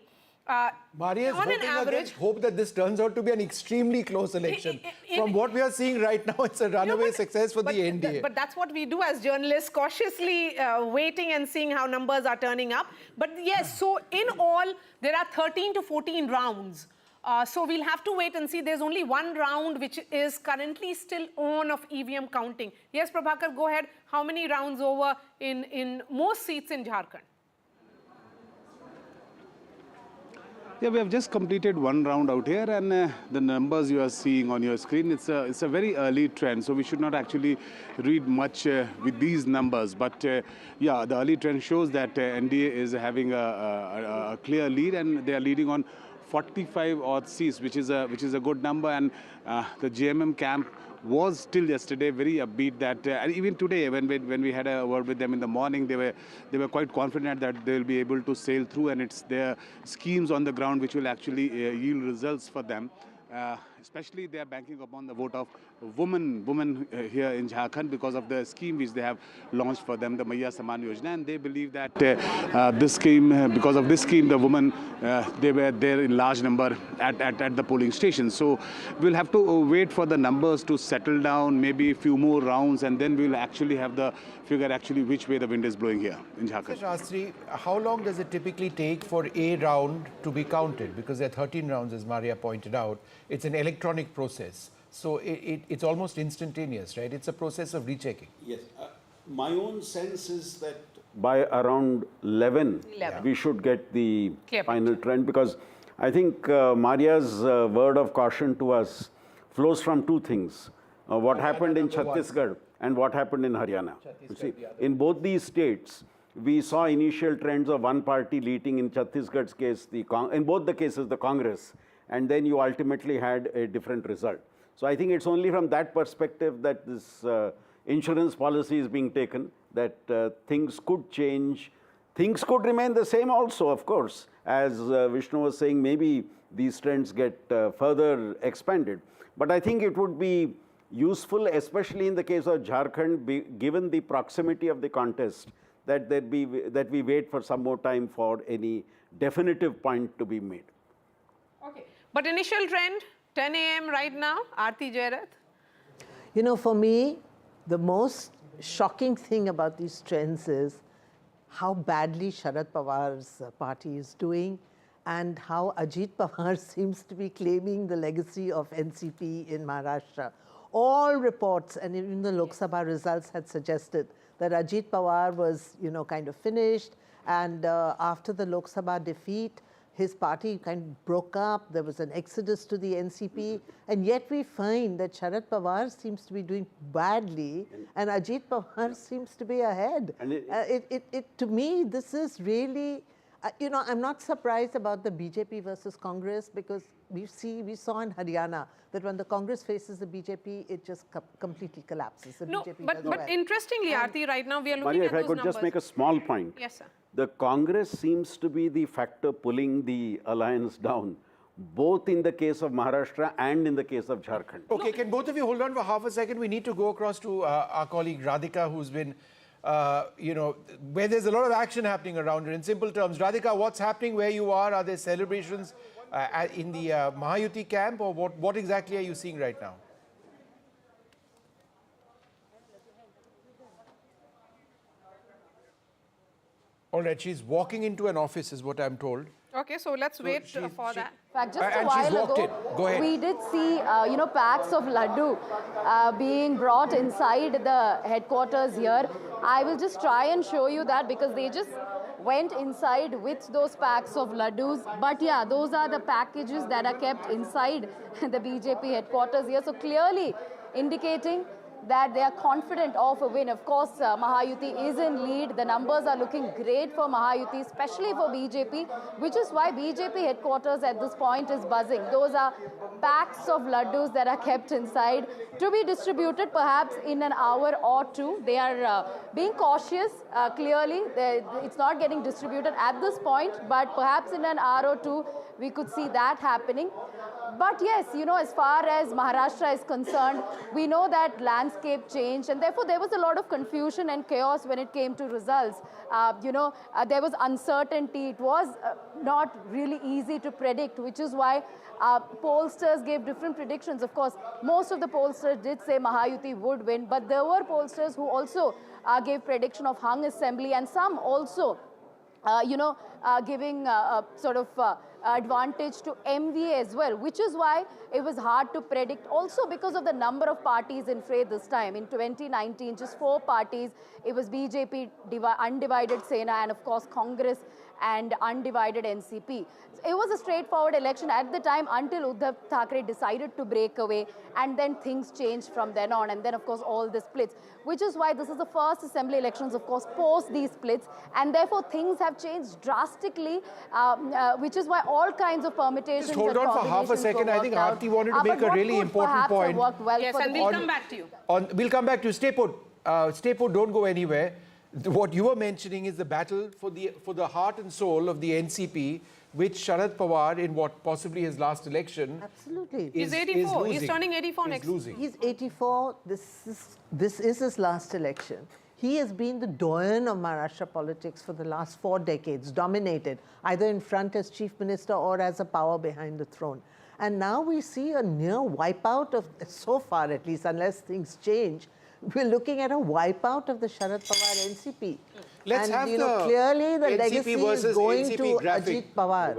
Maria is hoping average, hope that this turns out to be an extremely close election. From what we are seeing right now, it's a runaway success for the NDA. But that's what we do as journalists, cautiously waiting and seeing how numbers are turning up. But yes, so in all, there are 13 to 14 rounds So we'll have to wait and see. There's only one round which is currently still on of EVM counting. Yes, Prabhakar, go ahead. How many rounds over in most seats in Jharkhand? Yeah, we have just completed one round out here, and the numbers you are seeing on your screen, it's a very early trend, so we should not actually read much with these numbers. But yeah, the early trend shows that NDA is having a clear lead, and they are leading on 45 odd seats, which is a good number. And the JMM camp was till yesterday very upbeat that, and even today when we had a word with them in the morning, they were quite confident that they will be able to sail through, and it's their schemes on the ground which will actually yield results for them. Especially they are banking upon the vote of women here in Jharkhand because of the scheme which they have launched for them, the Maiya Saman Yojana, and they believe that this scheme, because of this scheme, the women, they were there in large number at the polling stations. So we'll have to wait for the numbers to settle down, maybe a few more rounds, and then we'll actually have the figure actually which way the wind is blowing here in Jharkhand. Shastri, how long does it typically take for a round to be counted? Because there are 13 rounds, as Maria pointed out. It's an electronic process. So it's almost instantaneous, right? It's a process of rechecking. Yes. My own sense is that by around 11. We should get the final trend, because I think Maria's word of caution to us flows from two things. What happened in Chhattisgarh and what happened in Haryana. You see, in both these states, we saw initial trends of one party leading. In Chhattisgarh's case, in both the cases, the Congress, and then you ultimately had a different result. So I think it's only from that perspective that this insurance policy is being taken, that things could change. Things could remain the same also, of course. As Vishnu was saying, maybe these trends get further expanded. But I think it would be useful, especially in the case of Jharkhand, given the proximity of the contest, that we wait for some more time for any definitive point to be made. Okay. But initial trend, 10 a.m. right now, Aarti Jairath? You know, for me, the most shocking thing about these trends is how badly Sharad Pawar's party is doing, and how Ajit Pawar seems to be claiming the legacy of NCP in Maharashtra. All reports, and even the Lok Sabha results had suggested that Ajit Pawar was, you know, kind of finished, and after the Lok Sabha defeat, his party kind of broke up. There was an exodus to the NCP, and yet we find that Sharad Pawar seems to be doing badly, and Ajit Pawar seems to be ahead. And to me, this is really, you know, I'm not surprised about the BJP versus Congress, because we saw in Haryana that when the Congress faces the BJP, it just completely collapses. The BJP does well. But interestingly, Aarti, right now we are looking Maria, at those if I could just make a small point. Yes, sir. The Congress seems to be the factor pulling the alliance down, both in the case of Maharashtra and in the case of Jharkhand. Okay, can both of you hold on for half a second? We need to go across to our colleague Radhika, who's been, you know, where there's a lot of action happening around it. In simple terms, Radhika, what's happening where you are? Are there celebrations in the Mahayuti camp, or what exactly are you seeing right now? All right, she's walking into an office is what I'm told. Okay, so let's wait for that. In fact, just a while ago, we did see, you know, packs of laddu being brought inside the headquarters here. I will just try and show you that, because they just went inside with those packs of laddus. But yeah, those are the packages that are kept inside the BJP headquarters here. So clearly indicating that they are confident of a win. Of course, Mahayuti is in lead. The numbers are looking great for Mahayuti, especially for BJP, which is why BJP headquarters at this point is buzzing. Those are packs of laddus that are kept inside to be distributed perhaps in an hour or two. They are being cautious, clearly. It's not getting distributed at this point, but perhaps in an hour or two, we could see that happening. But yes, you know, as far as Maharashtra is concerned, we know that landscape changed, and therefore there was a lot of confusion and chaos when it came to results. You know, there was uncertainty. It was not really easy to predict, which is why pollsters gave different predictions. Of course, most of the pollsters did say Mahayuti would win, but there were pollsters who also gave prediction of hung assembly, and some also giving sort of advantage to MVA as well, which is why it was hard to predict. Also because of the number of parties in fray this time. In 2019, just 4 parties. It was BJP, Undivided Sena, and of course Congress and Undivided NCP. It was a straightforward election at the time until Uddhav Thackeray decided to break away, and then things changed from then on, and then of course all the splits, which is why this is the first assembly elections, of course, post these splits, and therefore things have changed drastically, which is why all kinds of permutations. Just hold on for half a second. I think Aarti wanted to make a really important point. Yes, and we'll come back to you. We'll come back to you. Stay put. Stay put, don't go anywhere. What you were mentioning is the battle for the heart and soul of the NCP, which Sharad Pawar, in what possibly his last election, absolutely, he's 84. He's turning 84 next. He's 84. This is his last election. He has been the doyen of Maharashtra politics for the last 4 decades, dominated either in front as chief minister or as a power behind the throne. And now we see a near wipeout of, so far at least, unless things change, we're looking at a wipeout of the Sharad Pawar NCP. Let's have clearly the NCP legacy is going NCP to graphic. Ajit Pawar.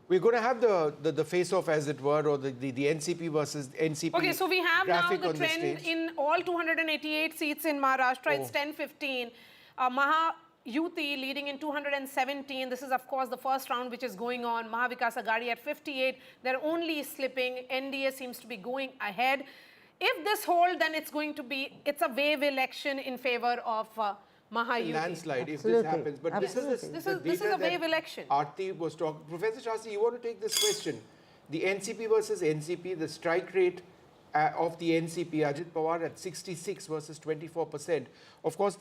We're going to have the face-off, as it were, or the NCP versus NCP. Okay, so we have now graphic the on trend in all 288 seats in Maharashtra. It's 10-15. Yuti leading in 217. This is, of course, the first round which is going on. Mahavikas Aghadi at 58. They're only slipping. NDA seems to be going ahead. If this holds, then it's a wave election in favor of Mahayuti. Landslide, if this happens. But this is a wave election. Aarti was talking. Professor Shastri, you want to take this question? The NCP versus NCP, the strike rate of the NCP, Ajit Pawar at 66 versus 24%. Of course,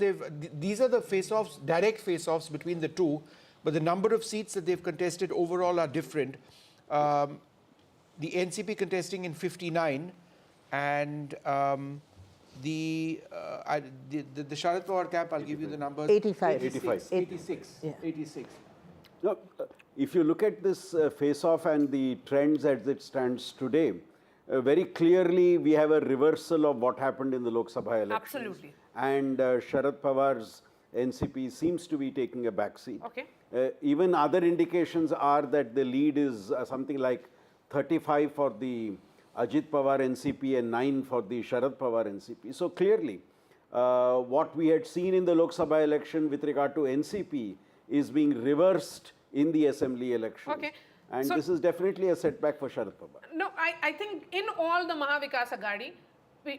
these are the face-offs, direct face-offs between the two, but the number of seats that they've contested overall are different. The NCP contesting in 59, and the Sharad Pawar cap, I'll give you the numbers. 86. Yeah. 86. No, if you look at this face-off and the trends as it stands today, very clearly we have a reversal of what happened in the Lok Sabha elections. Absolutely. And Sharad Pawar's NCP seems to be taking a backseat. Okay. Even other indications are that the lead is something like 35 for the Ajit Pawar NCP and 9 for the Sharad Pawar NCP. So clearly, what we had seen in the Lok Sabha election with regard to NCP is being reversed in the assembly election. Okay. And so this is definitely a setback for Sharad Pawar. No, I think in all the Mahavikas Aghadi,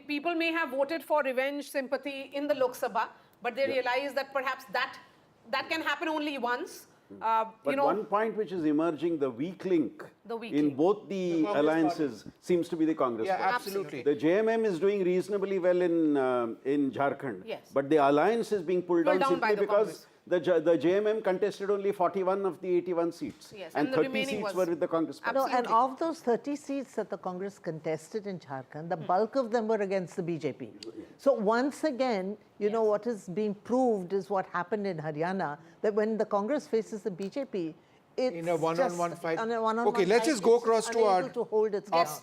people may have voted for revenge sympathy in the Lok Sabha, but they realize that perhaps that can happen only once. But one point which is emerging, the weak link in both the alliances seems to be the Congress party. Absolutely. The JMM is doing reasonably well in Jharkhand, but the alliance is being pulled down simply because the JMM contested only 41 of the 81 seats, and 30 seats were with the Congress party. No, and of those 30 seats that the Congress contested in Jharkhand, the bulk of them were against the BJP. So once again, you know, what is being proved is what happened in Haryana, that when the Congress faces the BJP, it's in a one-on-one fight. Okay, let's just go across to our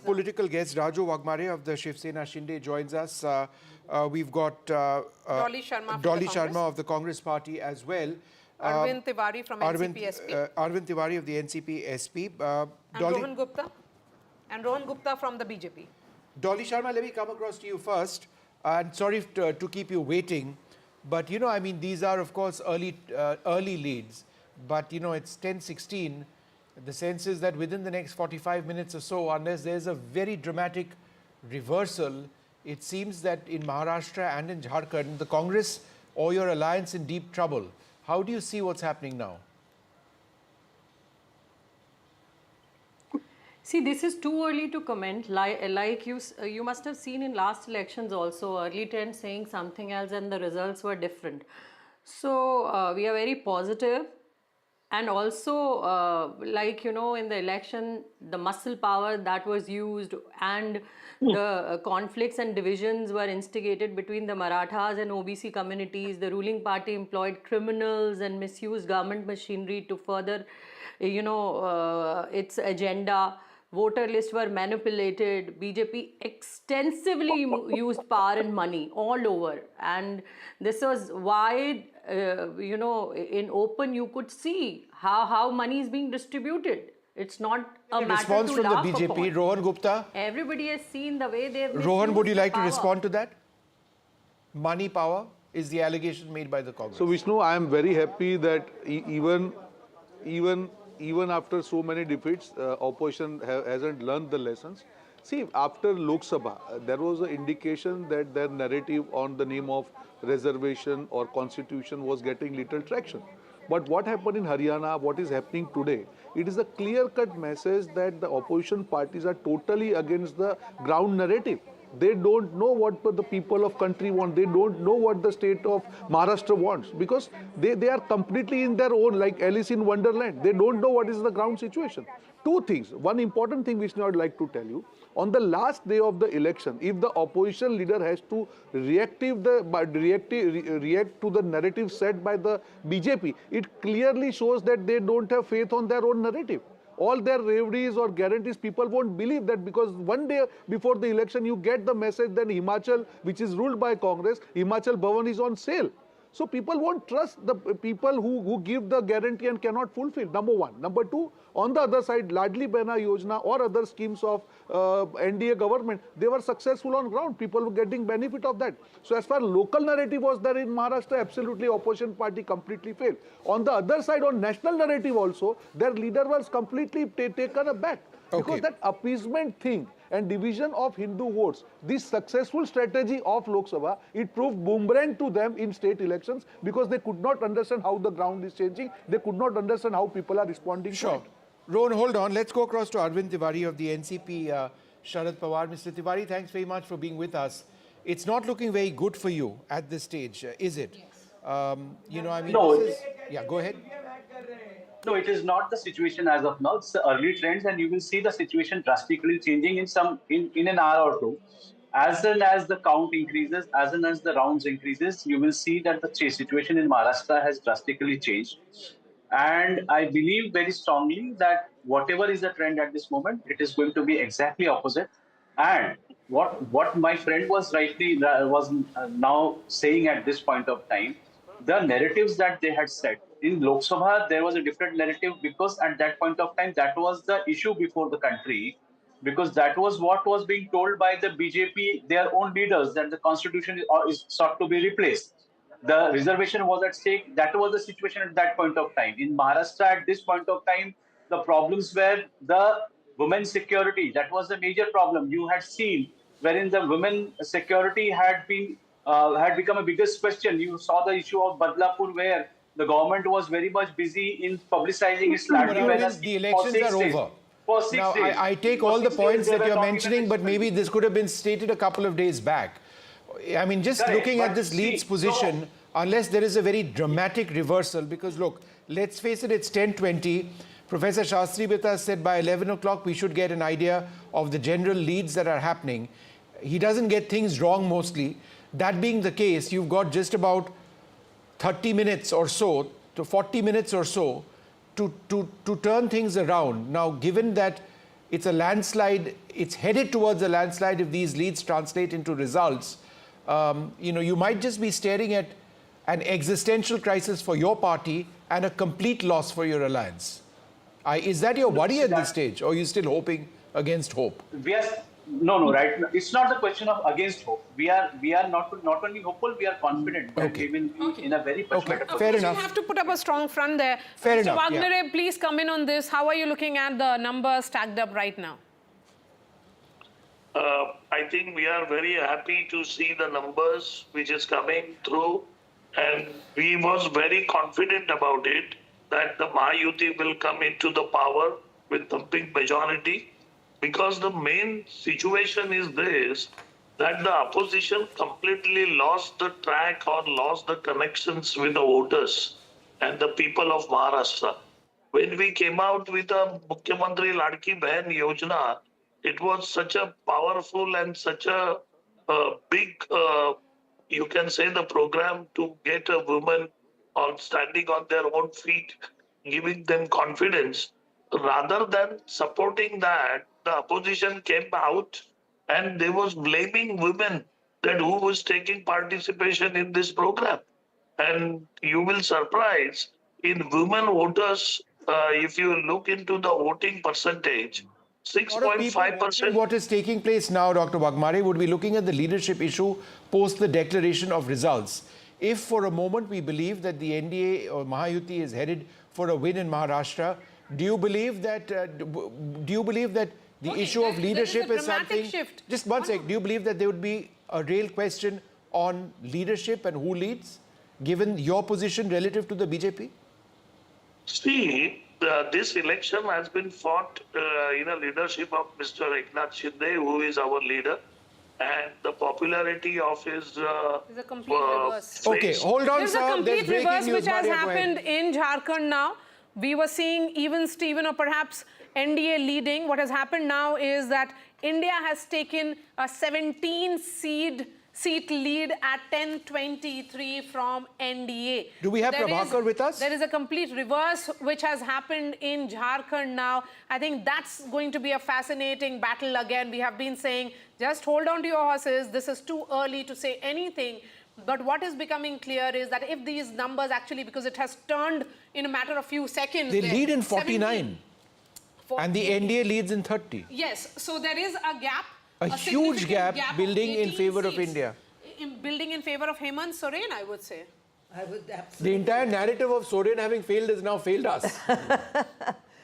political guest. Raju Wagmare of the Shiv Sena Shinde joins us. We've got Dolly Sharma of the Congress party as well. Arvind Tiwari from NCP SP. Arvind Tiwari of the NCP SP. And Rohan Gupta from the BJP. Dolly Sharma, let me come across to you first. And sorry to keep you waiting, but you know, I mean, these are of course early leads. But you know, it's 10:16. The sense is that within the next 45 minutes or so, unless there's a very dramatic reversal, it seems that in Maharashtra and in Jharkhand, the Congress or your alliance in deep trouble. How do you see what's happening now? See, this is too early to comment. Like you must have seen in last elections also, early trends saying something else and the results were different. So we are very positive. And also, like, you know, in the election, the muscle power that was used and the conflicts and divisions were instigated between the Marathas and OBC communities. The ruling party employed criminals and misused government machinery to further, you know, its agenda. Voter lists were manipulated. BJP extensively used power and money all over. And this was why you know, in open you could see how money is being distributed. It's not a matter response to from the laugh BJP. upon. Rohan Gupta. Everybody has seen the way they've Rohan, would you misused the like to power. respond to that? Money power is the allegation made by the Congress. So Vishnu, I am very happy that even after so many defeats, opposition hasn't learned the lessons. See, after Lok Sabha, there was an indication that their narrative on the name of reservation or constitution was getting little traction. But what happened in Haryana, what is happening today, it is a clear-cut message that the opposition parties are totally against the ground narrative. They don't know what the people of country want. They don't know what the state of Maharashtra wants, because they are completely in their own, like Alice in Wonderland. They don't know what is the ground situation. Two things. One important thing which I would like to tell you. On the last day of the election, if the opposition leader has to react to the narrative set by the BJP, it clearly shows that they don't have faith on their own narrative. All their reveries or guarantees, people won't believe that, because one day before the election, you get the message that Himachal, which is ruled by Congress, Himachal Bhavan is on sale. So people won't trust the people who give the guarantee and cannot fulfill, number one. Number two, on the other side, Ladli Behna Yojana or other schemes of NDA government, they were successful on ground. People were getting benefit of that. So as far as local narrative was there in Maharashtra, absolutely opposition party completely failed. On the other side, on national narrative also, their leader was completely taken aback. Because that appeasement thing and division of Hindu votes, this successful strategy of Lok Sabha, it proved boomerang to them in state elections, because they could not understand how the ground is changing. They could not understand how people are responding to it. Rohan, hold on. Let's go across to Arvind Tiwari of the NCP Sharad Pawar. Mr. Tiwari, thanks very much for being with us. It's not looking very good for you at this stage, is it? Yes. You know, I mean, no, yeah, go ahead. No, it is not the situation as of now. It's the early trends, and you will see the situation drastically changing in an hour or two. As soon as the count increases, as soon as the rounds increases, you will see that the situation in Maharashtra has drastically changed. And I believe very strongly that whatever is the trend at this moment, it is going to be exactly opposite. And what my friend was now saying at this point of time, the narratives that they had set in Lok Sabha, there was a different narrative, because at that point of time, that was the issue before the country, because that was what was being told by the BJP, their own leaders, that the constitution is sought to be replaced. The reservation was at stake. That was the situation at that point of time. In Maharashtra, at this point of time, the problems were the women's security. That was the major problem. You had seen wherein the women security had become a biggest question. You saw the issue of Badlapur, where the government was very much busy in publicizing its The elections are over. Now, I take all the points that you're mentioning, but maybe this could have been stated a couple of days back. I mean, just looking at this lead's position, unless there is a very dramatic reversal, because look, let's face it, it's 10:20. Professor Shastri Bita said by 11 o'clock we should get an idea of the general leads that are happening. He doesn't get things wrong mostly. That being the case, you've got just about 30 minutes or so to 40 minutes or so to turn things around. Now, given that it's a landslide, it's headed towards a landslide if these leads translate into results, you know, you might just be staring at an existential crisis for your party and a complete loss for your alliance. Is that your worry at this stage, or are you still hoping against hope? No, right. It's not the question of against hope. We are not only hopeful, we are confident that we will be in a very much better position. Fair enough. You have to put up a strong front there. Fair Mr. enough. Wagner, please come in on this. How are you looking at the numbers stacked up right now? I think we are very happy to see the numbers which is coming through, and we was very confident about it that the Mahayuti will come into the power with the big majority, because the main situation is this, that the opposition completely lost the track or lost the connections with the voters and the people of Maharashtra. When we came out with the Mukhyamantri Ladki Behan Yojana, it was such a powerful and such a big, you can say, the program to get a woman on standing on their own feet, giving them confidence. Rather than supporting that, the opposition came out and they was blaming women that who was taking participation in this program. And you will surprise in women voters, if you look into the voting percentage, A lot of people watching 6.5%. what is taking place now, Dr. Wagmare, would be looking at the leadership issue post the declaration of results. If for a moment we believe that the NDA or Mahayuti is headed for a win in Maharashtra, do you believe that the issue of leadership is something? Shift. Just one sec. Do you believe that there would be a real question on leadership and who leads, given your position relative to the BJP? See, this election has been fought in a leadership of Mr. Eknath Shinde, who is our leader, and the popularity of his There's a complete reverse. Okay, hold on, There's sir. a complete reverse news. which has Maria, go ahead. happened in Jharkhand now. We were seeing even Stephen or perhaps NDA leading. What has happened now is that India has taken a 17-seat lead at 10-23 from NDA. Do we have Prabhakar with us? There is a complete reverse which has happened in Jharkhand now. I think that's going to be a fascinating battle again. We have been saying, just hold on to your horses. This is too early to say anything. But what is becoming clear is that if these numbers actually, because it has turned in a matter of few seconds. They lead in 49. And the NDA leads in 30. Yes, so there is a gap. A huge gap building in favor of India. Building in favor of Hemant Soren, I would say. I would absolutely. The entire narrative of Soren having failed has now failed us.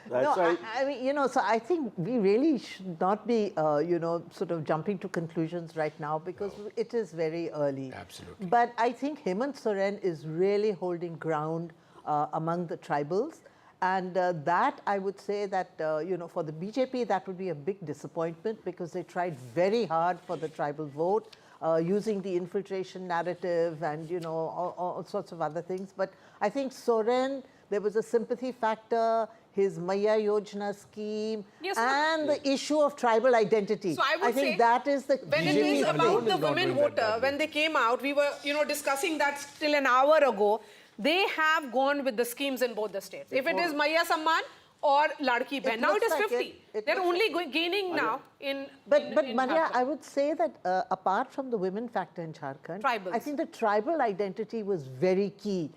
No, I mean, so I think we really should not be, sort of jumping to conclusions right now because it is very early. Absolutely. But I think Hemant Soren is really holding ground among the tribals. And that, I would say that, for the BJP, that would be a big disappointment because they tried very hard for the tribal vote, using the infiltration narrative and, all sorts of other things. But I think Soren, there was a sympathy factor, his Maya Yojana scheme, and the issue of tribal identity. So I think say that is the when it is about the women voter, when they came out, we were, discussing that still an hour ago. They have gone with the schemes in both the states. If it is Maya Samman or Ladki Behan, now it is 50. They're only gaining now in But Maria, I would say that apart from the women factor in Jharkhand, I think the tribal identity was very key,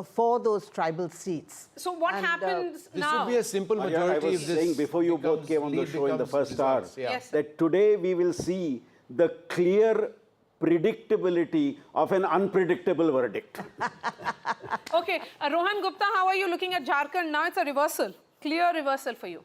for those tribal seats. So what happens now? This would be a simple majority. I was saying before you both came on the show in the first hour, that today we will see the clear predictability of an unpredictable verdict. Okay, Rohan Gupta, how are you looking at Jharkhand? Now it's a reversal, clear reversal for you.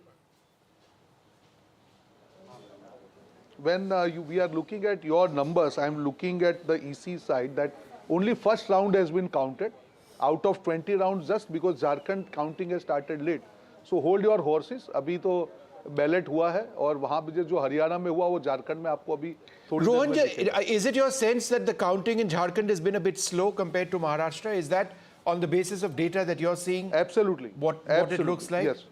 When we are looking at your numbers, I'm looking at the EC side that only first round has been counted out of 20 rounds just because Jharkhand counting has started late. So hold your horses. Abhi to ballot हुआ है और वहां पे जो हरियाणा में हुआ वो झारखंड में आपको अभी थोड़ी Rohan, is it your sense that the counting in Jharkhand has been a bit slow compared to Maharashtra? Is that on the basis of data that you're seeing? Absolutely. What it looks like? Yes.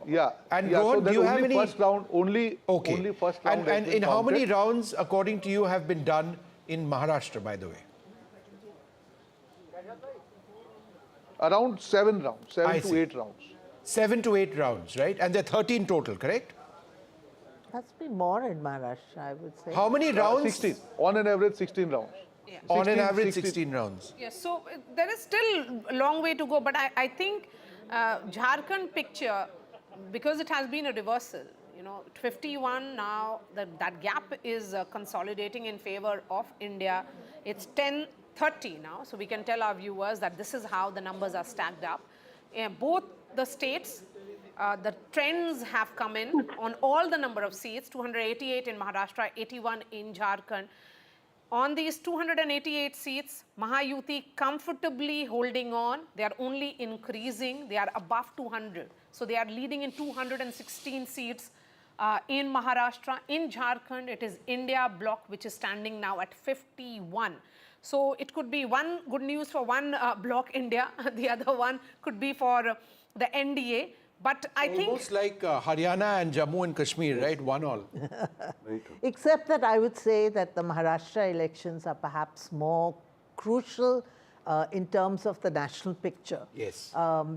Yeah. And so Rohan, do you have any first round only first round and in how many rounds according to you have been done in Maharashtra, by the way? Around 7 rounds, 7 to 8 rounds. 7 to 8 rounds, right? And there are 13 total, correct? That's been more in Maharashtra, I would say. How many rounds? 16. On an average, 16 rounds. Yeah. On an average, 16 rounds. Yes, so there is still a long way to go, but I think Jharkhand picture, because it has been a reversal, 51 now, that gap is consolidating in favor of India. It's 10-30 now, so we can tell our viewers that this is how the numbers are stacked up. Both the states, the trends have come in on all the number of seats, 288 in Maharashtra, 81 in Jharkhand. On these 288 seats, Mahayuti comfortably holding on. They are only increasing. They are above 200. So they are leading in 216 seats in Maharashtra. In Jharkhand, it is India bloc, which is standing now at 51. So it could be one good news for one bloc, India. The other one could be for the NDA. But I think... Almost like Haryana and Jammu and Kashmir, right? One all. Except that I would say that the Maharashtra elections are perhaps more crucial in terms of the national picture. Yes.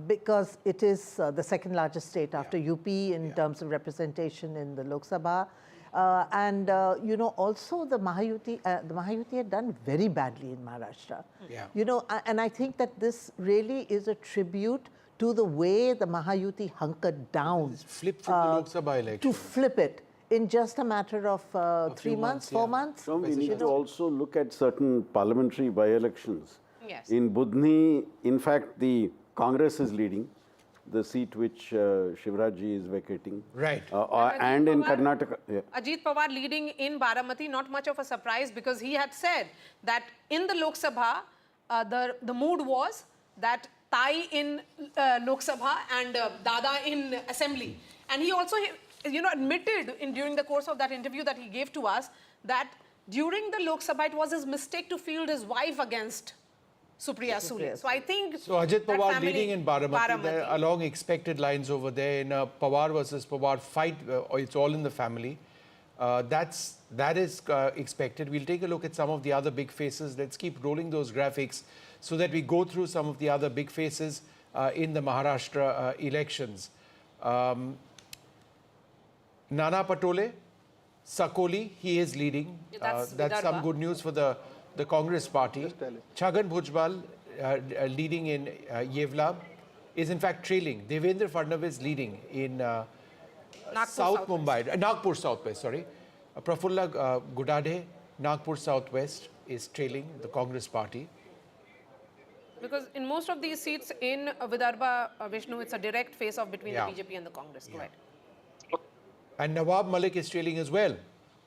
Because it is the second largest state after UP in terms of representation in the Lok Sabha. Also the Mahayuti had done very badly in Maharashtra. Yeah. And I think that this really is a tribute to the way the Mahayuti hunkered down. Flip from the Lok Sabha election. To flip it in just a matter of 3 months, 4 months. So we need to also look at certain parliamentary by-elections. Yes. In Budni, in fact, the Congress is leading, the seat which Shivrajji is vacating. Right. And in Karnataka. Yeah. Ajit Pawar leading in Baramati, not much of a surprise because he had said that in the Lok Sabha, the mood was that Tai in Lok Sabha and Dada in Assembly. And he also, admitted during the course of that interview that he gave to us that during the Lok Sabha, it was his mistake to field his wife against Supriya Sule. So I think so Ajit Pawar leading in Baramati. There are along expected lines over there in a Pawar versus Pawar fight. It's all in the family. That is expected. We'll take a look at some of the other big faces. Let's keep rolling those graphics so that we go through some of the other big faces in the Maharashtra elections. Nana Patole, Sakoli, he is leading. That's some good news for the Congress party. Chhagan Bhujbal leading in Yevla is in fact trailing. Devendra Fadnavis leading in South Mumbai, Nagpur Southwest, sorry. Prafulla Gudade, Nagpur Southwest is trailing the Congress party. Because in most of these seats in Vidarbha, Vishnu, it's a direct face-off between the BJP and the Congress. Go ahead. And Nawab Malik is trailing as well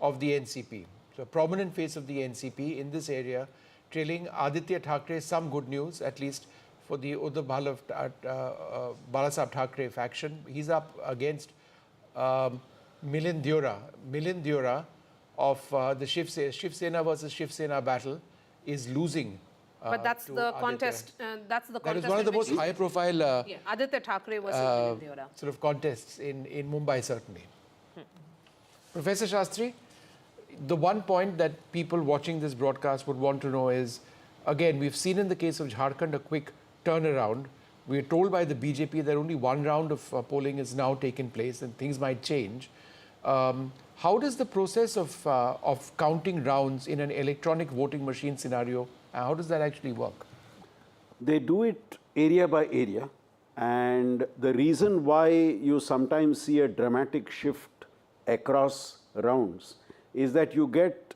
of the NCP. So a prominent face of the NCP in this area, trailing Aditya Thackeray. Some good news, at least for the Uddhav Balasaheb Thackeray faction. He's up against Milind Deora of the Shiv Sena versus Shiv Sena battle is losing. But that's the contest. That's the contest. That is one of the most high-profile Aditya Thackeray versus Milind Deora. Sort of contests in Mumbai, certainly. Professor Shastri, the one point that people watching this broadcast would want to know is, again, we've seen in the case of Jharkhand a quick turnaround. We're told by the BJP that only one round of polling is now taken place and things might change. How does the process of counting rounds in an electronic voting machine scenario, how does that actually work? They do it area by area. And the reason why you sometimes see a dramatic shift across rounds is that you get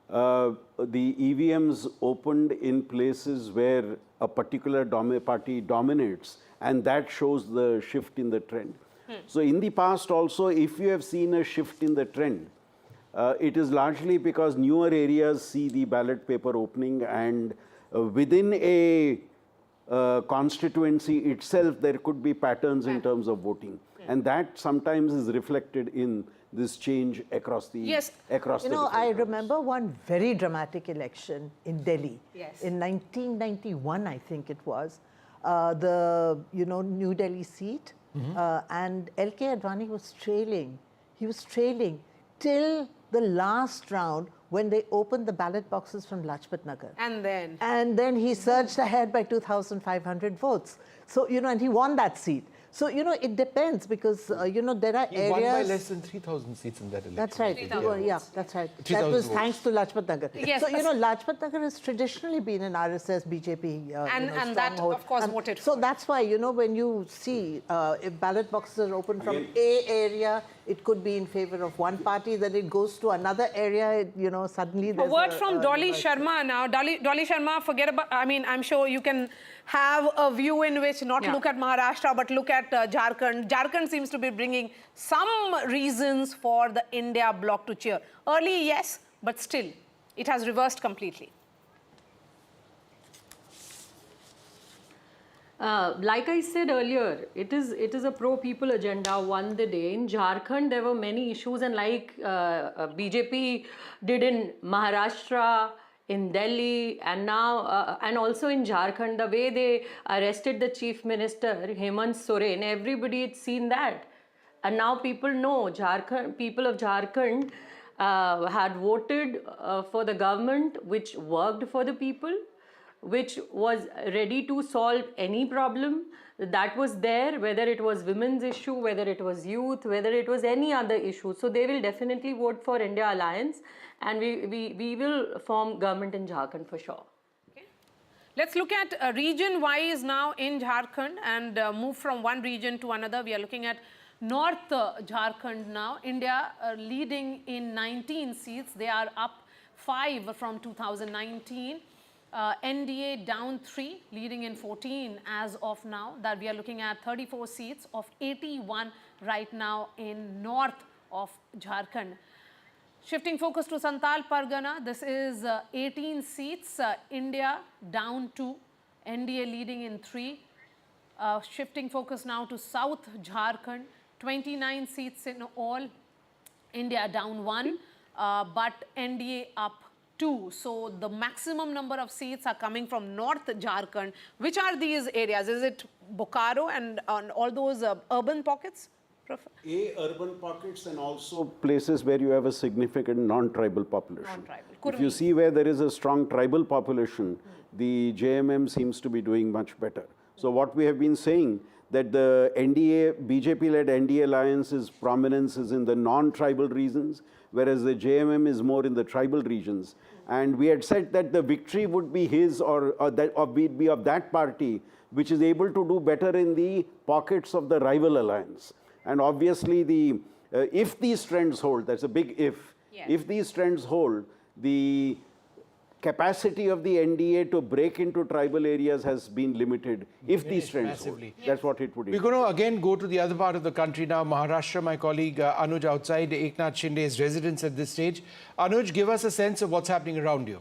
the EVMs opened in places where a particular party dominates, and that shows the shift in the trend. So in the past also, if you have seen a shift in the trend, it is largely because newer areas see the ballot paper opening, and within a constituency itself, there could be patterns in terms of voting. And that sometimes is reflected in this change across the I remember one very dramatic election in Delhi. Yes. In 1991, I think it was, the New Delhi seat, and L.K. Advani was trailing. He was trailing till the last round when they opened the ballot boxes from Lajpat Nagar. And then he surged ahead by 2,500 votes. So, and he won that seat. So, it depends because, there are areas... He won by less than 3,000 seats in that election. That's right. Yeah, that's right. That was thanks to Lajpat Nagar. Yes, so, Lajpat Nagar has traditionally been an RSS, BJP and that, of course, voted for. So, that's why, when you see if ballot boxes are open from A area, it could be in favor of one party, then it goes to another area, suddenly there's a word from Dolly Sharma now. Dolly Sharma, forget about, I'm sure you can have a view in which not look at Maharashtra, but look at Jharkhand. Jharkhand seems to be bringing some reasons for the India bloc to cheer. Early, yes, but still, it has reversed completely. Like I said earlier, it is a pro-people agenda won the day. In Jharkhand, there were many issues, and like BJP did in Maharashtra, in Delhi, and now, and also in Jharkhand, the way they arrested the Chief Minister, Hemant Soren, everybody had seen that. And now people know, people of Jharkhand had voted for the government which worked for the people. which was ready to solve any problem that was there, whether it was women's issue, whether it was youth, whether it was any other issue. So they will definitely vote for India Alliance, and we will form government in Jharkhand for sure. Let's look at region-wise now in Jharkhand and move from one region to another. We are looking at North Jharkhand now. India leading in 19 seats. They are up 5 from 2019. NDA down 3, leading in 14 as of now. That we are looking at 34 seats of 81 right now in north of Jharkhand. Shifting focus to Santal Pargana, this is 18 seats, India down 2, NDA leading in 3. Shifting focus now to South Jharkhand, 29 seats in all, India down 1, but NDA up 2. So the maximum number of seats are coming from North Jharkhand. Which are these areas? Is it Bokaro and all those urban pockets? Urban pockets and also places where you have a significant non-tribal population. If you see where there is a strong tribal population, the JMM seems to be doing much better. So what we have been saying, that the NDA, BJP-led NDA alliance's prominence is in the non-tribal regions, whereas the JMM is more in the tribal regions. And we had said that the victory would be his or be of that party, which is able to do better in the pockets of the rival alliance. And obviously, if these trends hold, that's a big if, if these trends hold, the capacity of the NDA to break into tribal areas has been limited. If these trends hold, that's what it would be. We're going to again go to the other part of the country now, Maharashtra. My colleague Anuj outside Eknath Shinde's residence at this stage. Anuj, give us a sense of what's happening around you.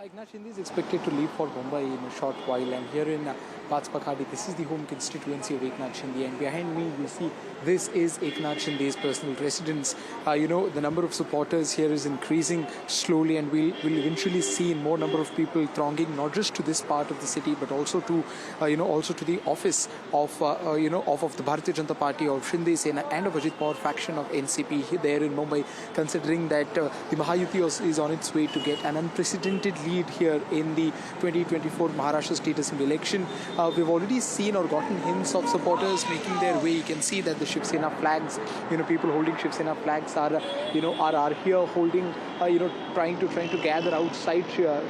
Eknath Shinde is expected to leave for Mumbai in a short while, and here in Pakhadi, this is the home constituency of Eknath Shinde, and behind me you see this is Eknath Shinde's personal residence. The number of supporters here is increasing slowly, and we'll eventually see more number of people thronging not just to this part of the city but also to also to the office of the Bharatiya Janata Party of Shinde Sena and of Ajit Pawar faction of NCP there in Mumbai, considering that the Mahayuti is on its way to get an unprecedented lead here in the 2024 Maharashtra State Assembly election. We've already seen or gotten hints of supporters making their way. You can see that the Shiv Sena flags, people holding Shiv Sena flags are here holding, trying to gather outside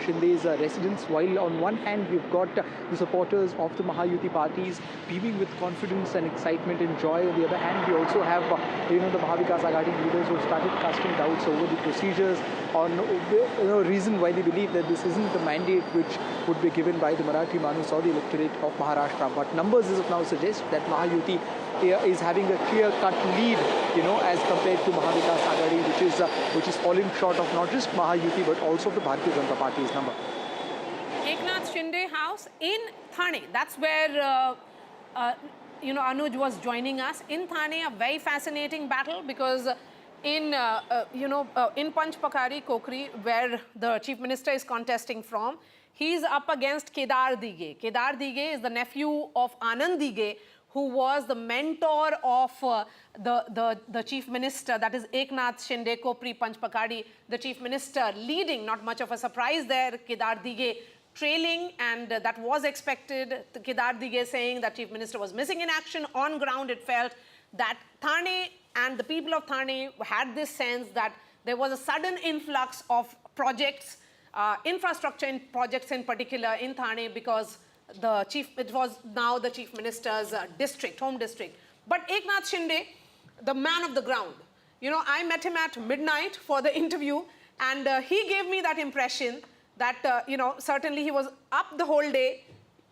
Shinde's residence. While on one hand we've got the supporters of the Mahayuti parties beaming with confidence and excitement and joy. On the other hand, we also have the Mahavikas Aghadi leaders who have started casting doubts over the procedures on reason why they believe that this isn't the mandate which would be given by the Marathi Manus or the electorate of Maharashtra. But numbers as of now suggest that Mahayuti is having a clear-cut lead, as compared to Mahavikas Aghadi, which is falling short of not just Mahayuti but also the Bharatiya Janata Party's number. Eknath Shinde house in Thane. That's where Anuj was joining us. In Thane, a very fascinating battle because in Panchpakari, Kokri, where the Chief Minister is contesting from, he's up against Kedar Dige. Kedar Dige is the nephew of Anand Dige, who was the mentor of the Chief Minister, that is Eknath Shinde, Kopri, Panchpakari, the Chief Minister leading. Not much of a surprise there, Kedar Dige trailing, and that was expected. Kedar Dige saying that Chief Minister was missing in action. On ground, it felt that Thane and the people of Thane had this sense that there was a sudden influx of projects, infrastructure projects in particular in Thane, because it was now the Chief Minister's district, home district. But Eknath Shinde, the man of the ground, I met him at midnight for the interview, and he gave me that impression that, certainly he was up the whole day,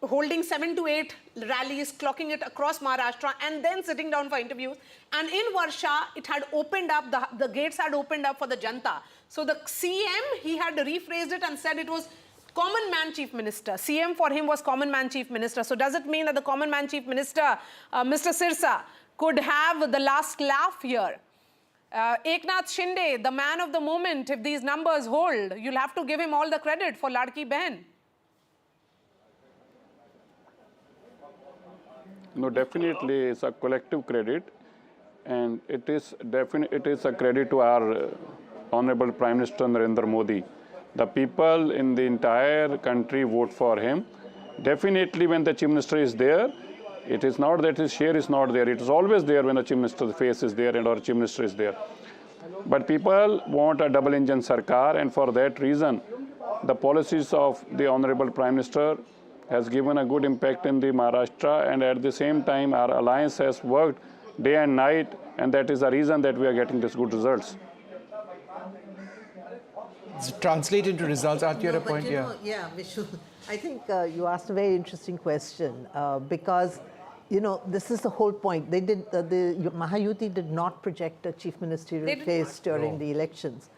holding 7 to 8 rallies, clocking it across Maharashtra, and then sitting down for interviews. And in Varsha, it had opened up, the gates had opened up for the Janta. So the CM, he had rephrased it and said it was common man Chief Minister. CM for him was common man Chief Minister. So does it mean that the common man Chief Minister, Mr. Sirsa, could have the last laugh here? Eknath Shinde, the man of the moment, if these numbers hold, you'll have to give him all the credit for Ladki Behan. No, definitely it's a collective credit, and it is a credit to our Honorable Prime Minister Narendra Modi. The people in the entire country vote for him. Definitely when the Chief Minister is there, it is not that his share is not there. It is always there when the Chief Minister's face is there and our Chief Minister is there. But people want a double-engine Sarkar, and for that reason, the policies of the Honorable Prime Minister has given a good impact in the Maharashtra, and at the same time our alliance has worked day and night, and that is the reason that we are getting these good results. Translate into results. Aren't you at a point? Yeah, Vishnu, I think you asked a very interesting question because, this is the whole point. They did the Mahayuti did not project a chief ministerial face during the elections.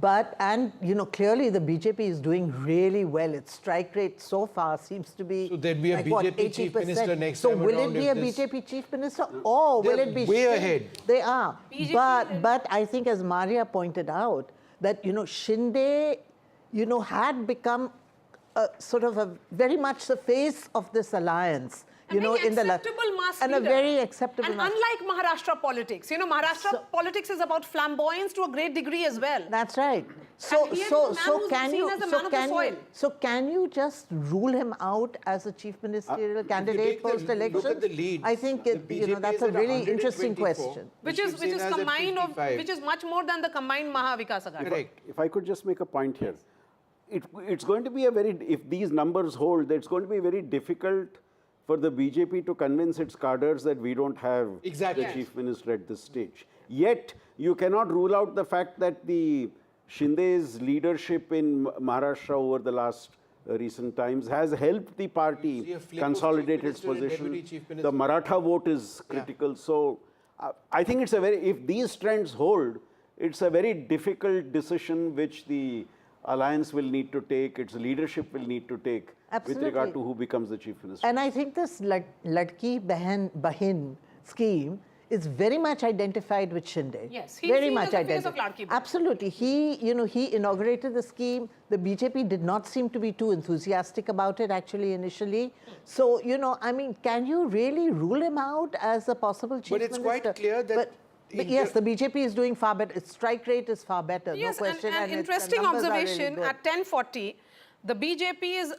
But, clearly the BJP is doing really well. Its strike rate so far seems to be, so there'd be a BJP chief minister next time. So will it be a BJP chief minister or will it be way ahead? They are. But I think, as Maria pointed out, that, Shinde, had become sort of a very much the face of this alliance. In the mass and leader. A very acceptable. And unlike Maharashtra politics, Maharashtra politics is about flamboyance to a great degree as well. That's right. So can you just rule him out as a chief ministerial candidate post-election? Look at the lead. I think that's a really interesting question. Which is much more than the combined Mahavikas Aghadi. Correct. If I could just make a point here, it's going to be if these numbers hold, it's going to be very difficult for the BJP to convince its cadres that we don't have the chief minister at this stage. Yet, you cannot rule out the fact that the Shinde's leadership in Maharashtra over the last recent times has helped the party consolidate its position. The Maratha vote is critical. So, I think it's if these trends hold, it's a very difficult decision which the alliance will need to take, its leadership will need to take. Absolutely. With regard to who becomes the chief minister. And I think this Ladki Bahin scheme is very much identified with Shinde. Yes, he's very much identified. Absolutely. He inaugurated the scheme. The BJP did not seem to be too enthusiastic about it actually initially. So, can you really rule him out as a possible chief minister? But it's quite clear that But yes, the BJP is doing far better. Its strike rate is far better, yes, no question. And interesting observation, really at 1040, the BJP's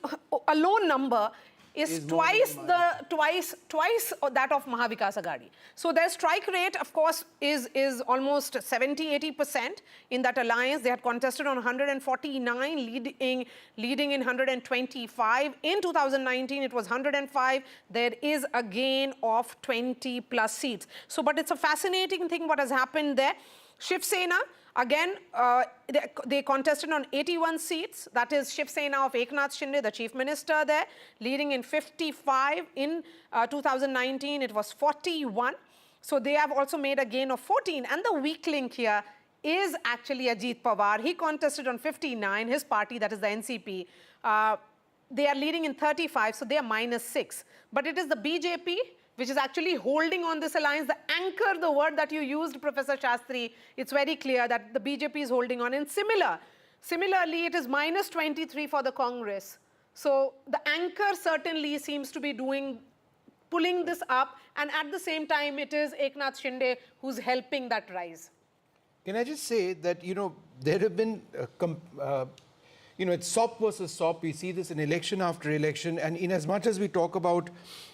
alone number is twice that of Mahavikas Aghadi. So their strike rate, of course, is almost 70-80% in that alliance. They had contested on 149, leading in 125. In 2019, it was 105. There is a gain of 20 plus seats. So, but it's a fascinating thing what has happened there. Shiv Sena, again, they contested on 81 seats. That is Shiv Sena of Eknath Shinde, the chief minister there, leading in 55. In 2019, it was 41. So they have also made a gain of 14. And the weak link here is actually Ajit Pawar. He contested on 59. His party, that is the NCP, they are leading in 35, so they are -6. But it is the BJP which is actually holding on this alliance. The anchor, the word that you used, Professor Shastri, it's very clear that the BJP is holding on. And similarly, it is -23 for the Congress. So the anchor certainly seems to be pulling this up. And at the same time, it is Eknath Shinde who's helping that rise. Can I just say that, there have been, it's SOP versus SOP. We see this in election after election. And in as much as we talk about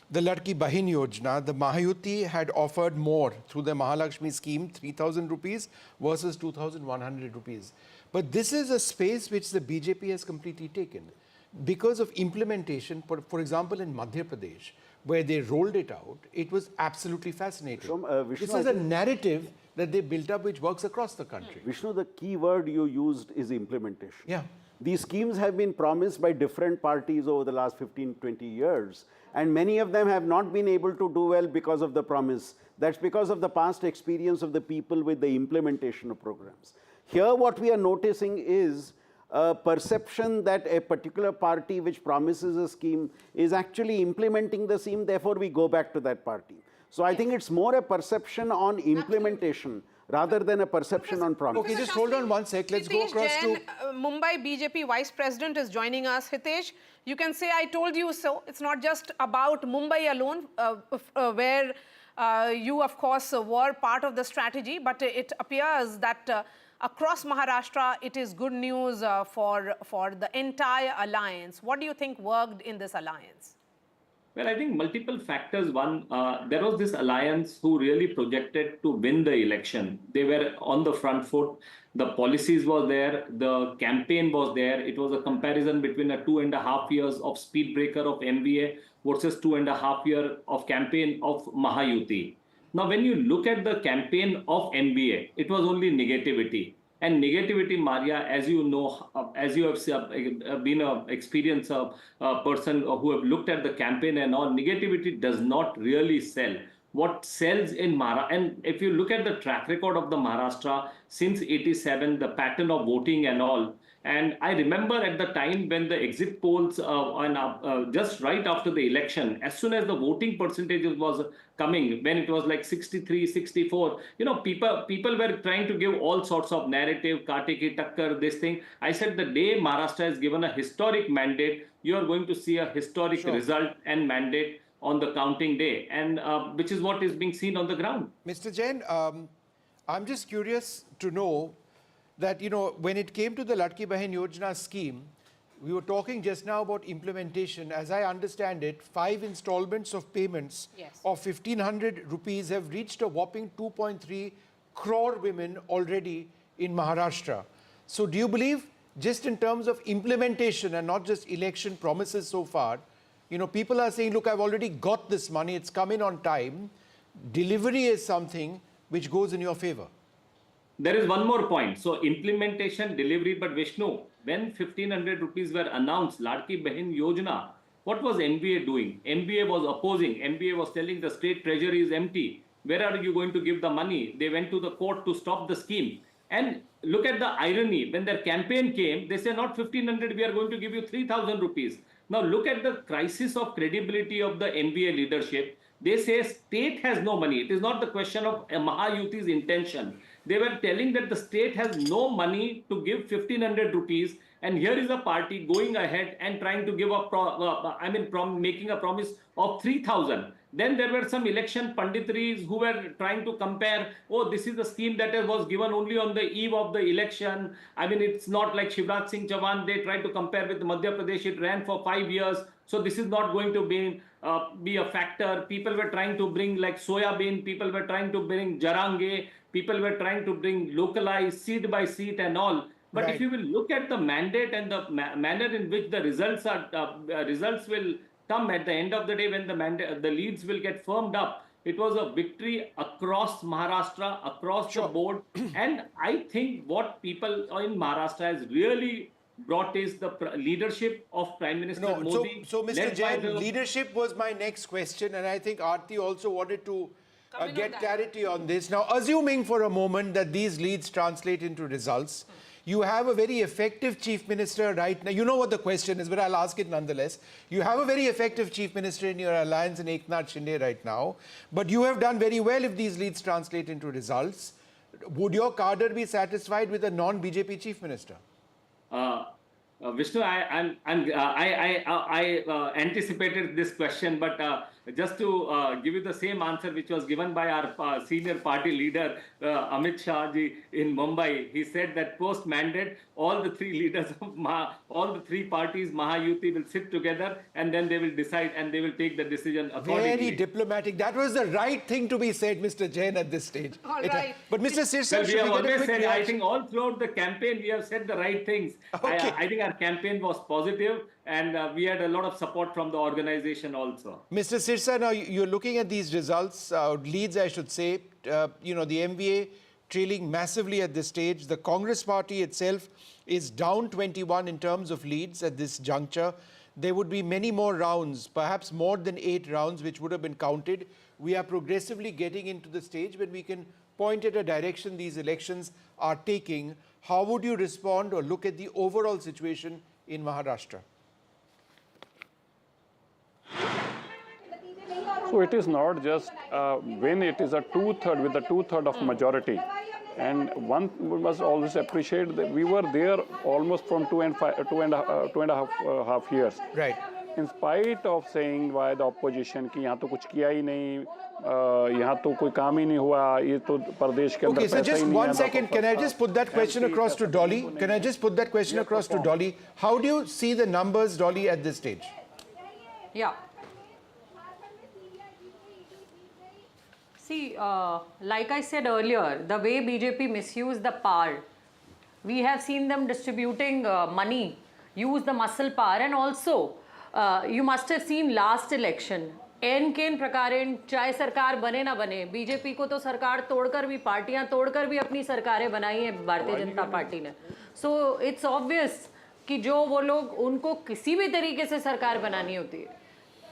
the Ladki Bahin Yojana, the Mahayuti had offered more through the Mahalakshmi scheme, 3,000 rupees versus 2,100 rupees. But this is a space which the BJP has completely taken. Because of implementation, for example, in Madhya Pradesh, where they rolled it out, it was absolutely fascinating. This is a narrative that they built up which works across the country. Vishnu, the key word you used is implementation. Yeah. These schemes have been promised by different parties over the last 15-20 years, and many of them have not been able to do well because of the promise. That's because of the past experience of the people with the implementation of programs. Here what we are noticing is a perception that a particular party which promises a scheme is actually implementing the scheme, therefore we go back to that party. So I think it's more a perception on implementation rather than a perception on promise. Okay, just hold on one sec. Let's go across to Mumbai BJP Vice President is joining us. Hitesh, you can say I told you so. It's not just about Mumbai alone, where you, of course, were part of the strategy, but it appears that across Maharashtra, it is good news for the entire alliance. What do you think worked in this alliance? Well, I think multiple factors. One, there was this alliance who really projected to win the election. They were on the front foot. The policies was there. The campaign was there. It was a comparison between a 2.5 years of speed breaker of MBA versus 2.5 years of campaign of Mahayuti. Now, when you look at the campaign of MBA, it was only negativity. And negativity, Maria, as you know, as you have been an experienced person who have looked at the campaign and all, negativity does not really sell. What sells in Maharashtra, and if you look at the track record of the Maharashtra since 87, the pattern of voting and all, and I remember at the time when the exit polls, just right after the election, as soon as the voting percentages was coming, when it was like 63, 64, people were trying to give all sorts of narrative, kaate ki takkar, this thing. I said the day Maharashtra is given a historic mandate, you are going to see a historic result and mandate on the counting day, and which is what is being seen on the ground. Mr. Jain, I'm just curious to know that, when it came to the Ladki Bahin Yojana scheme, we were talking just now about implementation. As I understand it, 5 installments of payments of 1,500 rupees have reached a whopping 2.3 crore women already in Maharashtra. So do you believe, just in terms of implementation and not just election promises so far, people are saying, look, I've already got this money, it's come in on time. Delivery is something which goes in your favor. There is one more point. So implementation, delivery, but Vishnu, when 1,500 rupees were announced, Ladki Bahin Yojana, what was MBA doing? MBA was opposing. MBA was telling the state treasury is empty. Where are you going to give the money? They went to the court to stop the scheme. And look at the irony. When their campaign came, they said not 1,500, we are going to give you 3,000 rupees. Now look at the crisis of credibility of the MBA leadership. They say state has no money. It is not the question of Mahayuti's intention. They were telling that the state has no money to give 1,500 rupees, and here is a party going ahead and trying to give making a promise of 3,000. Then there were some election panditris who were trying to compare, oh, this is a scheme that was given only on the eve of the election. It's not like Shivraj Singh Chauhan. They tried to compare with Madhya Pradesh. It ran for 5 years. So this is not going to be a factor. People were trying to bring like soya bean. People were trying to bring jarange. People were trying to bring localized seat by seat and all. But if you will look at the mandate and the manner in which the results will come at the end of the day, when the leads will get firmed up, it was a victory across Maharashtra, across the board. And I think what people in Maharashtra has really brought is the leadership of Prime Minister Modi. So Mr. Jain, leadership was my next question, and I think Aarti also wanted to get clarity on this. Now, assuming for a moment that these leads translate into results, you have a very effective chief minister right now. You know what the question is, but I'll ask it nonetheless. You have a very effective chief minister in your alliance in Eknath Shinde right now, but you have done very well if these leads translate into results. Would your cadre be satisfied with a non-BJP chief minister? Vishnu, I anticipated this question, but just to give you the same answer which was given by our senior party leader, Amit Shah ji in Mumbai. He said that post-mandate, all the three leaders of all the three parties, Mahayuti, will sit together and then they will decide and they will take the decision accordingly. Very diplomatic. That was the right thing to be said, Mr. Jain, at this stage. All right. But Mr. Sirsa, we have always said, I think all throughout the campaign, we have said the right things. Okay. I think our campaign was positive and we had a lot of support from the organization also. Mr. Sirsa, now you're looking at these results, leads I should say, the MVA trailing massively at this stage. The Congress party itself is down 21 in terms of leads at this juncture. There would be many more rounds, perhaps more than 8 rounds, which would have been counted. We are progressively getting into the stage when we can point at a direction these elections are taking. How would you respond or look at the overall situation in Maharashtra? So it is not just when it is a two-third with a two-third of majority. And one must always appreciate that we were there almost from two and a half years. Right. in spite of saying by the opposition कि यहाँ तो कुछ किया ही नहीं, यहाँ तो कोई काम ही नहीं हुआ, ये तो प्रदेश के अंदर Okay, so पैसा ही just नहीं one है, second. Can I just put that question across to Dolly? Can I just put that question across to Dolly? How do you see the numbers, Dolly, at this stage? Yeah. See, like I said earlier, the way BJP misused the power, we have seen them distributing money, use the muscle power, and also you must have seen last election. केन प्रकारेण चाहे सरकार बने ना बने, BJP को तो सरकार तोड़कर भी, पार्टियां तोड़कर भी अपनी सरकारें बनाई हैं भारतीय जनता पार्टी ने. सो इट्स ऑब्वियस कि जो वो लोग, उनको किसी भी तरीके से सरकार बनानी होती है.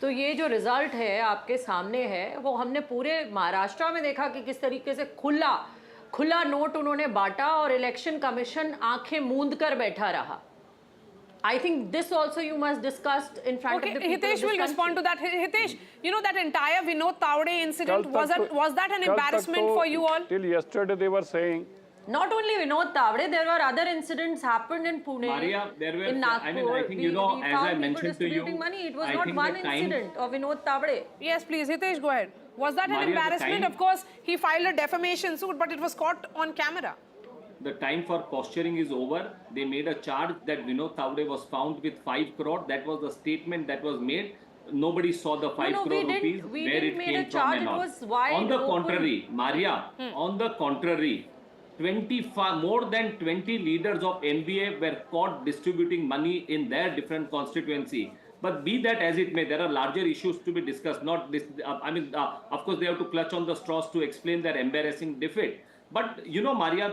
तो ये जो रिजल्ट है आपके सामने है, वो हमने पूरे महाराष्ट्र में देखा कि किस तरीके से खुला नोट उन्होंने बांटा और इलेक्शन कमीशन आंखें मूंद कर बैठा रहा. I think this also you must discuss in front of the people. Hitesh will respond to that. Hitesh, you know that entire Vinod Tawde incident, was that an embarrassment for you all? Till yesterday they were saying. Not only Vinod Tawde, there were other incidents happened in Pune, Maria, there were, in Nagpur. I mean, I think, you know, as I mentioned to you, money. It was not one incident of Vinod Tawde. Yes, please, Hitesh, go ahead. Was that an embarrassment? Of course, he filed a defamation suit, but it was caught on camera. The time for posturing is over. They made a charge that Vinod Tawde was found with 5 crore. That was the statement that was made. Nobody saw the 5 crore rupees, where it came from and all. On the contrary, Maria, on the contrary, more than 20 leaders of NBA were caught distributing money in their different constituency. But be that as it may, there are larger issues to be discussed. Not this. Of course, they have to clutch on the straws to explain their embarrassing defeat. But you know, Maria,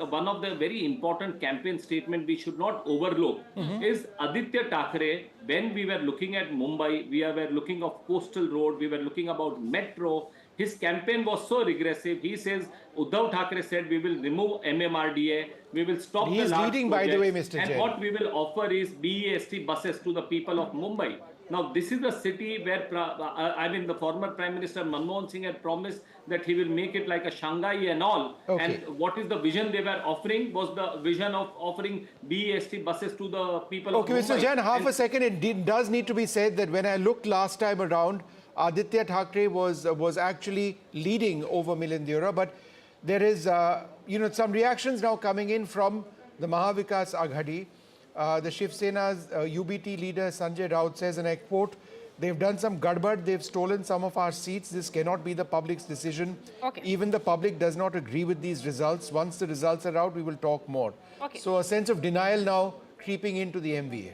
one of the very important campaign statement we should not overlook is Aditya Thackeray. When we were looking at Mumbai, we were looking of coastal road, we were looking about metro. His campaign was so regressive. He says, Uddhav Thackeray said, we will remove MMRDA, we will stop the large leading, by the way, Mr. And Jain. what we will offer is BEST buses to the people of Mumbai. Now, this is the city where, the former Prime Minister Manmohan Singh had promised that he will make it like a Shanghai and all. Okay. And what is the vision they were offering was the vision of offering BEST buses to the people of Mumbai. Okay, Mr. Jain, half a second. It does need to be said that when I looked last time around, Aditya Thackeray was actually leading over Milind Deora, but there is, some reactions now coming in from the Mahavikas Aghadi. The Shiv Sena's UBT leader Sanjay Raut says, and I quote, they've done some gadbad, they've stolen some of our seats. This cannot be the public's decision. Okay. Even the public does not agree with these results. Once the results are out, we will talk more. Okay. So a sense of denial now creeping into the MVA.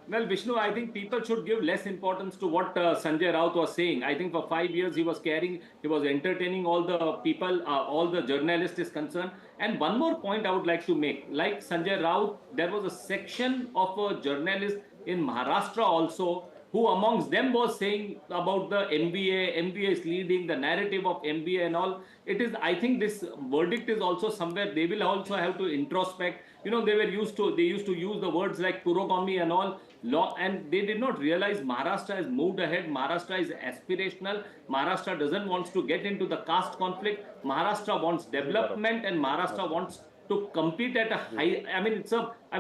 Well, Vishnu, I think people should give less importance to what Sanjay Raut was saying. I think for 5 years he was entertaining all the people, all the journalists is concerned. And one more point I would like to make. Like Sanjay Raut, there was a section of a journalist in Maharashtra also who amongst them was saying about the MBA is leading, the narrative of MBA and all. It is, I think this verdict is also somewhere, they will also have to introspect. You know, they used to use the words like Kurogami and all, and they did not realize Maharashtra has moved ahead. Maharashtra is aspirational. Maharashtra doesn't want to get into the caste conflict. Maharashtra wants development and Maharashtra wants to compete at a high,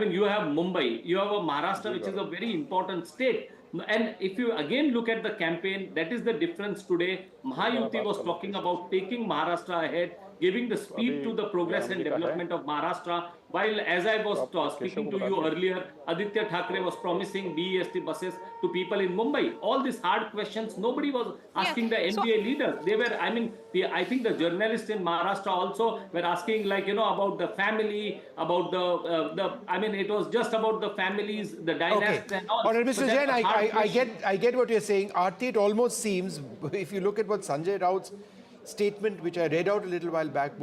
you have Mumbai, you have a Maharashtra, which is a very important state. And if you again look at the campaign, that is the difference today. Mahayuti was talking about taking Maharashtra ahead, giving the speed to the progress and development of Maharashtra. While as I was speaking to you earlier, Aditya Thackeray was promising BEST buses to people in Mumbai. All these hard questions, nobody was asking the NBA leaders. They were, I think the journalists in Maharashtra also were asking about the family, about it was just about the families, the dynasts and all. All right, Mr. Jain, I get what you're saying. Aarti, it almost seems, if you look at what Sanjay Raut's statement, which I read out a little while back,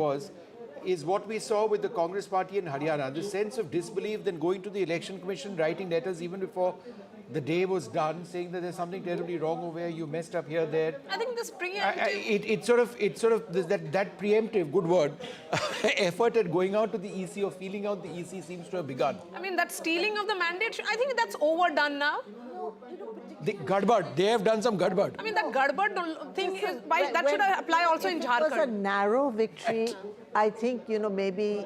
is what we saw with the Congress party in Haryana, the sense of disbelief, then going to the election commission, writing letters even before the day was done, saying that there's something terribly wrong over here, you messed up here, there. I think this preemptive... It's sort of that preemptive, good word, effort at going out to the EC or feeling out the EC seems to have begun. that stealing of the mandate, I think that's overdone now. The gadbad, they have done some gadbad. That gadbad thing is, that should apply also in Jharkhand. It was a narrow victory. I think, maybe,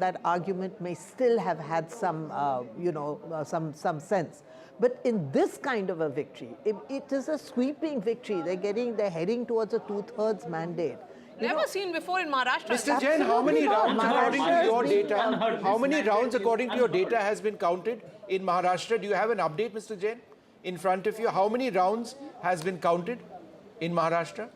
that argument may still have had some, some sense. But in this kind of a victory, it is a sweeping victory. They're heading towards a 2/3 mandate. Never seen before in Maharashtra. Mr. Jain, how many rounds according to your data? How many rounds according to your data has been counted in Maharashtra? Do you have an update, Mr. Jain, in front of you? How many rounds has been counted in Maharashtra?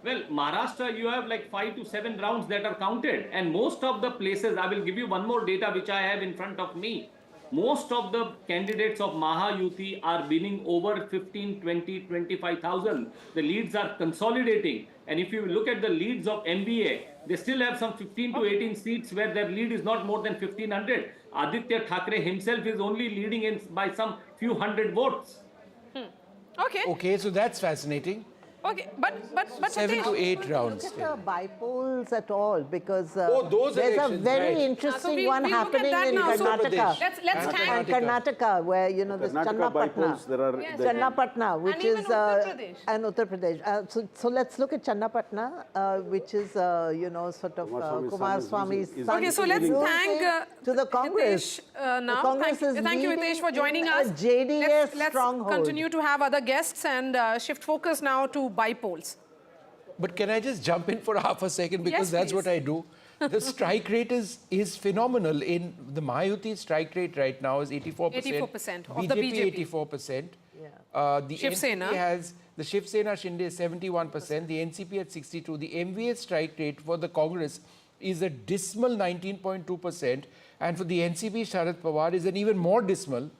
Well, Maharashtra, you have like 5 to 7 rounds that are counted, and most of the places, I will give you one more data which I have in front of me. Most of the candidates of Mahayuti are winning over 15, 20, 25,000. The leads are consolidating. And if you look at the leads of MBA, they still have some 15 to 18 seats where their lead is not more than 1,500. Aditya Thackeray himself is only leading in by some few hundred votes. Okay. Okay, so that's fascinating. Okay, but 7 to 8 rounds. Look at the Bypolls at all, because those there's a elections, very right. interesting one happening in Karnataka. Let's And Karnataka, where, you know, this Bypolls, there are Channapatna, which and even is Uttar Pradesh. and Uttar Pradesh. So let's look at Channapatna, which is you know, sort of Kumar Swami's son. Okay, so let's thank to the Congress. now. Congress is Thank you, Hitesh, for joining leading us. a JDS Let's stronghold. continue to have other guests and shift focus now to Bypolls. But can I just jump in for half a second, because Yes, that's please. what I do. The strike rate is phenomenal. In the Mahayuti strike rate right now is 84%. 84% of the BJP. 84%. The Shiv NCP Sena. has the Shiv Sena Shinde is 71%. The NCP at 62%. The MVA strike rate for the Congress is a dismal 19.2%, and for the NCP Sharad Pawar is an even more dismal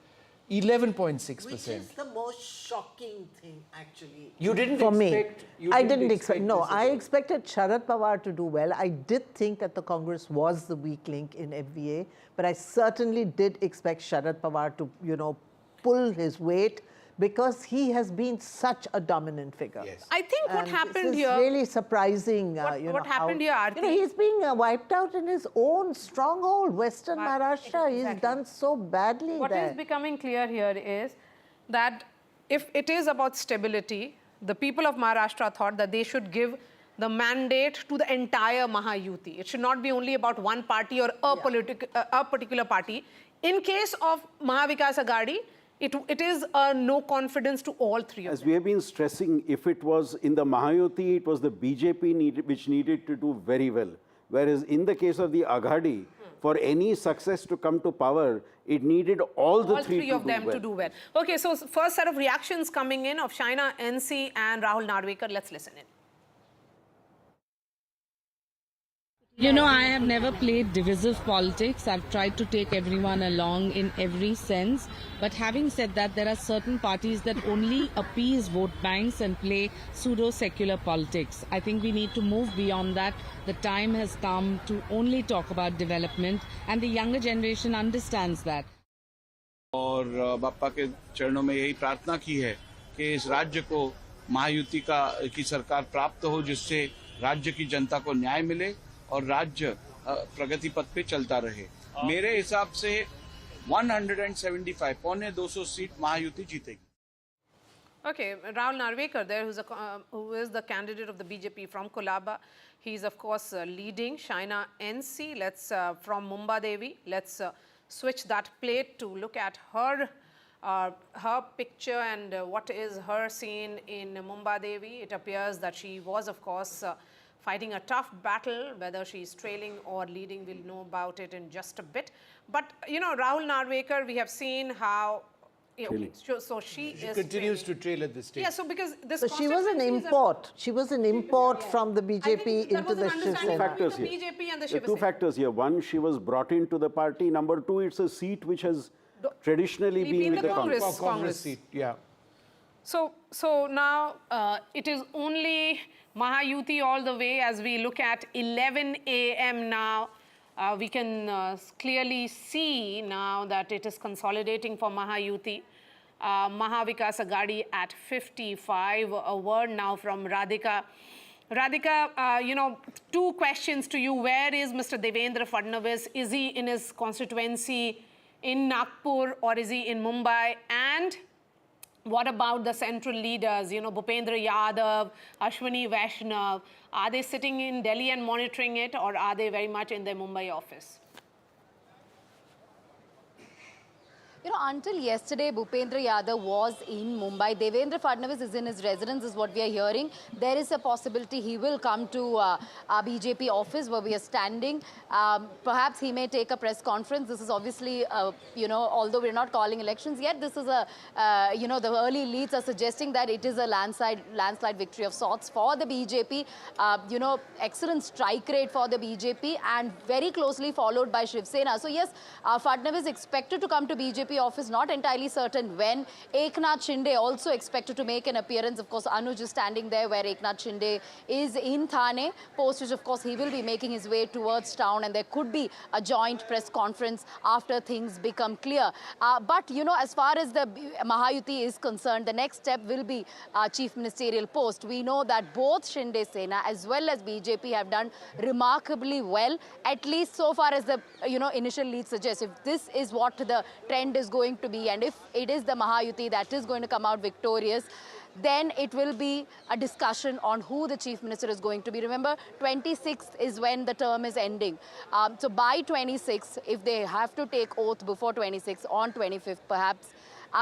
11.6%. Which is the most shocking thing, actually. You didn't For expect. me, you I didn't expect. this No, at I all. expected Sharad Pawar to do well. I did think that the Congress was the weak link in MVA, but I certainly did expect Sharad Pawar to, you know, pull his weight, because he has been such a dominant figure. Yes. I think what And happened this is here. really surprising. What happened here, Aarti? You know, he's being wiped out in his own stronghold, Western Maharashtra. He's Exactly. done so badly What there. is becoming clear here is that if it is about stability, the people of Maharashtra thought that they should give the mandate to the entire Mahayuti. It should not be only about one party or a particular party. In case of Mahavikas Aghadi, it is a no confidence to all three of As them. we have been stressing, if it was in the Mahayuti, it was the BJP which needed to do very well. Whereas in the case of the Aghadi, for any success to come to power, it needed all the three of them to do well. Okay, so first set of reactions coming in of Shaina, NC and Rahul Narvekar. Let's listen in. You know, I have never played divisive politics. I've tried to take everyone along in every sense. But having said that, there are certain parties that only appease vote banks and play pseudo-secular politics. I think we need to move beyond that. The time has come to only talk about development, and the younger generation understands that. और बापा के चरणों में यही प्रार्थना की है कि इस राज्य को महायुति की सरकार प्राप्त हो, जिससे राज्य की जनता को न्याय मिले और राज्य प्रगति पथ पे चलता रहे। मेरे हिसाब से 175 पौने 200 सीट महायुति जीतेगी। Okay, Rahul Narvekar there, who is the candidate of the BJP from Kolaba. He's of course leading. Shaina NC, from Mumba Devi. Let's switch that plate to look at her picture and what is her scene in Mumba Devi. It appears that she was of course fighting a tough battle. Whether she's trailing or leading, we'll know about it in just a bit. But you know, Rahul Narvekar, we have seen how. Okay, so she continues to trail at this stage. Yeah, so because this. So she was an import. She was an import from the BJP into the Shiv Sena. Factors here. BJP and the There are two factors here. One, she was brought into the party. Number two, it's a seat which has traditionally been with the Congress seat. Yeah. So now it is only Mahayuti all the way. As we look at 11 a.m. now, we can clearly see now that it is consolidating for Mahayuti. Mahavikas Aghadi at 55. A word now from Radhika. Radhika, you know, two questions to you. Where is Mr. Devendra Fadnavis? Is he in his constituency in Nagpur or is he in Mumbai? And what about the central leaders, you know, Bhupendra Yadav, Ashwini Vaishnav? Are they sitting in Delhi and monitoring it, or are they very much in their Mumbai office? You know, until yesterday, Bhupendra Yadav was in Mumbai. Devendra Fadnavis is in his residence, is what we are hearing. There is a possibility he will come to our BJP office where we are standing. Perhaps he may take a press conference. This is obviously, you know, although we're not calling elections yet, this is a, you know, the early leads are suggesting that it is a landslide victory of sorts for the BJP. You know, excellent strike rate for the BJP and very closely followed by Shiv Sena. So yes, Fadnavis expected to come to BJP office, not entirely certain when. Eknath Shinde also expected to make an appearance. Of course, Anuj is standing there where Eknath Shinde is in Thane, post which of course he will be making his way towards town, and there could be a joint press conference after things become clear. But you know, as far as the Mahayuti is concerned, the next step will be chief ministerial post. We know that both Shinde Sena as well as BJP have done remarkably well, at least so far as the initial lead suggests. If this is what the trend is going to be, and if it is the Mahayuti that is going to come out victorious, then it will be a discussion on who the chief minister is going to be. Remember, 26th is when the term is ending. So by 26th, if they have to take oath before 26th, on 25th perhaps,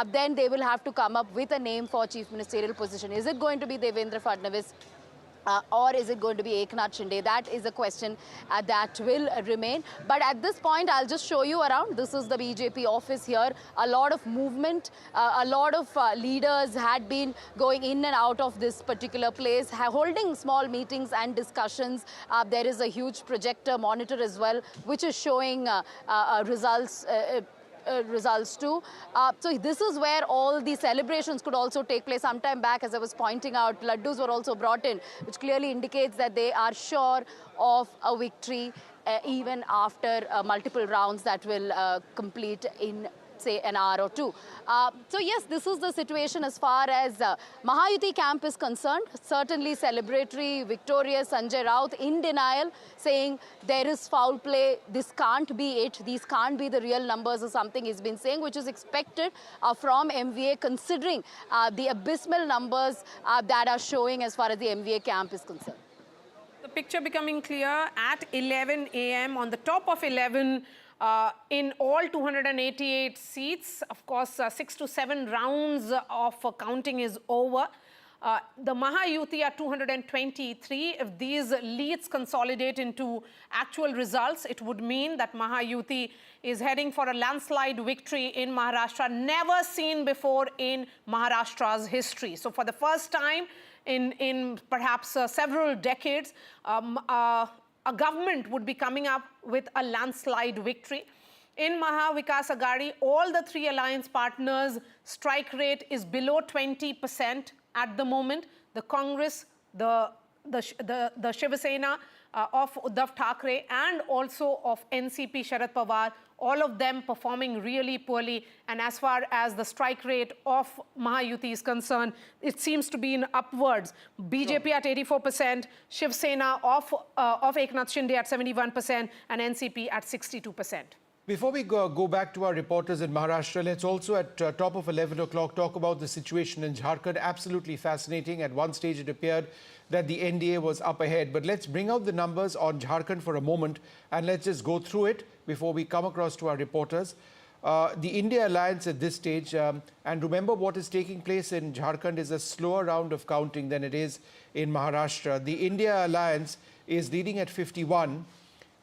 then they will have to come up with a name for chief ministerial position. Is it going to be Devendra Fadnavis? Or is it going to be Eknath Shinde? That is a question that will remain. But at this point, I'll just show you around. This is the BJP office here. A lot of movement, a lot of leaders had been going in and out of this particular place, holding small meetings and discussions. There is a huge projector monitor as well, which is showing results too. So this is where all the celebrations could also take place. Some time back, as I was pointing out, laddus were also brought in, which clearly indicates that they are sure of a victory even after multiple rounds that will complete in, say, an hour or two. So yes, this is the situation as far as Mahayuti camp is concerned. Certainly celebratory, victorious. Sanjay Raut in denial, saying there is foul play, this can't be it, these can't be the real numbers, or something he's been saying, which is expected from MVA, considering the abysmal numbers that are showing as far as the MVA camp is concerned. The picture becoming clear at 11 a.m. on the top of 11. In all 288 seats, of course, 6 to 7 rounds of counting is over. The Mahayuti are 223. If these leads consolidate into actual results, it would mean that Mahayuti is heading for a landslide victory in Maharashtra, never seen before in Maharashtra's history. So for the first time in perhaps several decades, a government would be coming up with a landslide victory. In Maha Vikas Aghadi, all the three alliance partners' strike rate is below 20% at the moment. The Congress, the Shiv Sena of Uddhav Thackeray, and also of NCP Sharad Pawar, all of them performing really poorly. And as far as the strike rate of Mahayuti is concerned, it seems to be in upwards. BJP at 84%, Shiv Sena of Eknath Shinde at 71%, and NCP at 62%. Before we go back to our reporters in Maharashtra, let's also at top of 11 o'clock talk about the situation in Jharkhand. Absolutely fascinating. At one stage, it appeared that the NDA was up ahead. But let's bring out the numbers on Jharkhand for a moment, and let's just go through it before we come across to our reporters. The India Alliance at this stage, and remember what is taking place in Jharkhand is a slower round of counting than it is in Maharashtra. The India Alliance is leading at 51.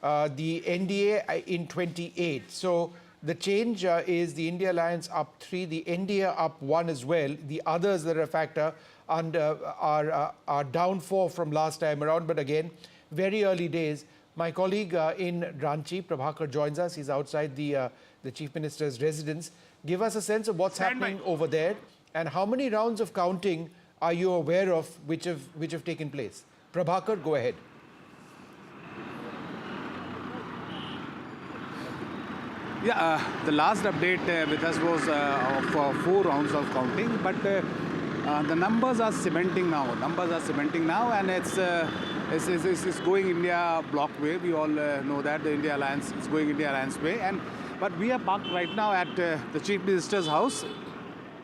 The NDA in 28. So the change is the India Alliance up 3, the NDA up 1 as well. The others that are a factor are down 4 from last time around. But again, very early days. My colleague in Ranchi, Prabhakar, joins us. He's outside the Chief Minister's residence. Give us a sense of what's happening over there, and how many rounds of counting are you aware of which have taken place? Prabhakar, go ahead. Yeah, the last update with us was of 4 rounds of counting, but the numbers are cementing now. And it's going India block way. We all know that the India Alliance is going India Alliance way. But we are parked right now at the Chief Minister's house.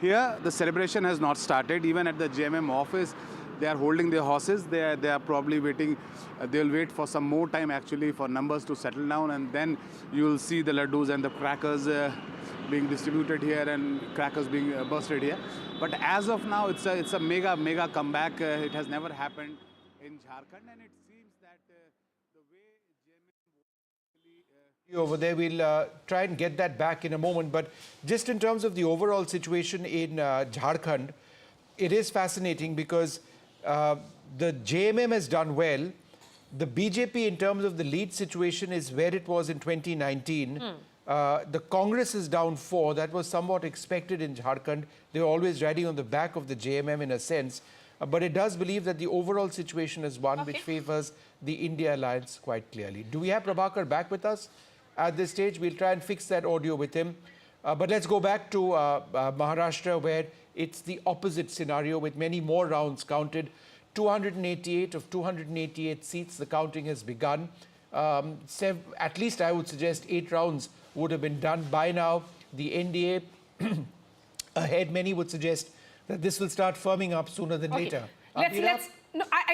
Here, the celebration has not started. Even at the JMM office, they are holding their horses. They are probably waiting. They'll wait for some more time actually for numbers to settle down, and then you will see the laddus and the crackers being distributed here and crackers being bursted here. But as of now, it's a mega comeback. It has never happened in Jharkhand, and it seems that the way over there, we'll try and get that back in a moment. But just in terms of the overall situation in Jharkhand, it is fascinating because the JMM has done well. The BJP, in terms of the lead situation, is where it was in 2019. The Congress is down 4. That was somewhat expected in Jharkhand. They were always riding on the back of the JMM in a sense. But it does believe that the overall situation is one which favors the India alliance quite clearly. Do we have Prabhakar back with us at this stage? We'll try and fix that audio with him. But let's go back to Maharashtra, where it's the opposite scenario with many more rounds counted. 288 of 288 seats, the counting has begun. At least I would suggest 8 rounds would have been done by now. The NDA ahead, many would suggest that this will start firming up sooner than later. I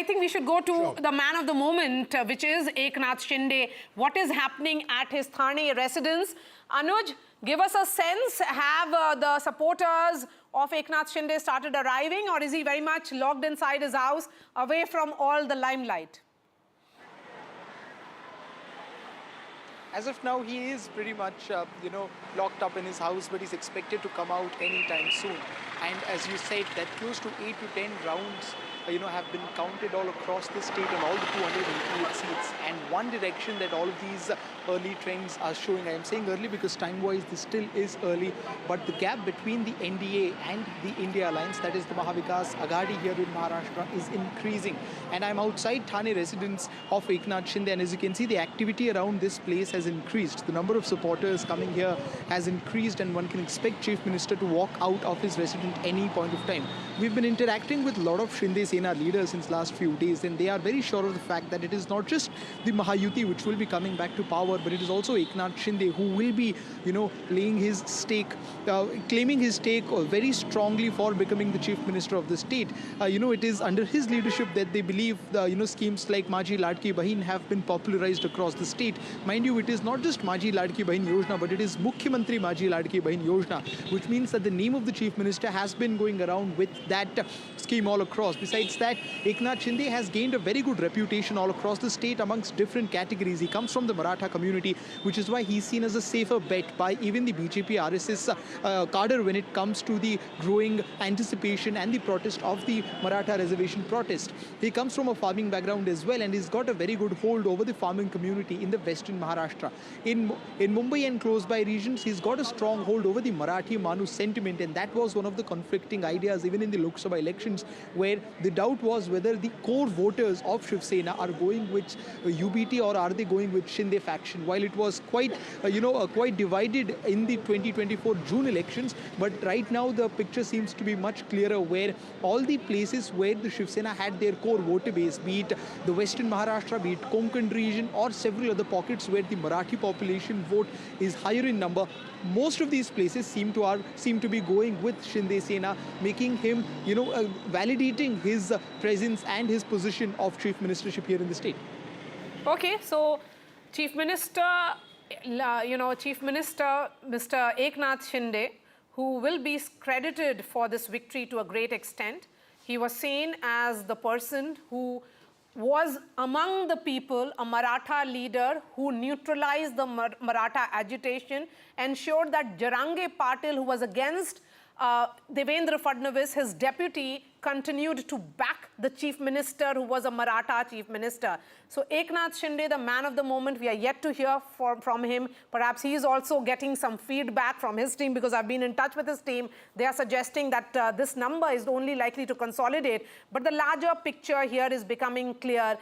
think we should go to the man of the moment, which is Eknath Shinde. What is happening at his Thane residence? Anuj, give us a sense. Have the supporters of Eknath Shinde started arriving, or is he very much locked inside his house, away from all the limelight? As of now, he is pretty much, locked up in his house, but he's expected to come out anytime soon. And as you said, that close to 8 to 10 rounds, have been counted all across the state on all the 288 seats. And one direction that all of these early trends are showing, I am saying early because time-wise this still is early, but the gap between the NDA and the India Alliance, that is the Mahavikas Aghadi here in Maharashtra, is increasing. And I'm outside Thane residence of Eknath Shinde, and as you can see, the activity around this place has increased. The number of supporters coming here has increased, and one can expect Chief Minister to walk out of his residence any point of time. We've been interacting with a lot of Shinde Sena leaders since last few days, and they are very sure of the fact that it is not just the Mahayuti which will be coming back to power, but it is also Eknath Shinde who will be, laying his stake, claiming his stake very strongly for becoming the Chief Minister of the state. It is under his leadership that they believe, schemes like Maji Ladki Bahin have been popularized across the state. Mind you, it is not just Maji Ladki Bahin Yojana, but it is Mukhyamantri Maji Ladki Bahin Yojana, which means that the name of the Chief Minister has been going around with that scheme all across. Besides that, Eknath Shinde has gained a very good reputation all across the state amongst different categories. He comes from the Maratha community, which is why he's seen as a safer bet by even the BJP RSS cadre when it comes to the growing anticipation and the protest of the Maratha reservation protest. He comes from a farming background as well, and he's got a very good hold over the farming community in the western Maharashtra. In Mumbai and close by regions, he's got a strong hold over the Marathi Manu sentiment, and that was one of the conflicting ideas even in the Lok Sabha elections, where the doubt was whether the core voters of Shiv Sena are going with UBT or are they going with Shinde faction. While it was quite, quite divided in the 2024 June elections, but right now the picture seems to be much clearer, where all the places where the Shiv Sena had their core voter base, be it the western Maharashtra, be it Konkan region, or several other pockets where the Marathi population vote is higher in number, most of these places seem to be going with Shinde Sena, making him, validating his presence and his position of chief ministership here in the state. Okay, so Chief Minister, Chief Minister, Mr. Eknath Shinde, who will be credited for this victory to a great extent. He was seen as the person who was among the people, a Maratha leader who neutralized the Maratha agitation, ensured that Jarange Patil, who was against Devendra Fadnavis, his deputy, continued to back the chief minister, who was a Maratha chief minister. So Eknath Shinde, the man of the moment, we are yet to hear from him. Perhaps he is also getting some feedback from his team, because I've been in touch with his team. They are suggesting that this number is only likely to consolidate. But the larger picture here is becoming clear.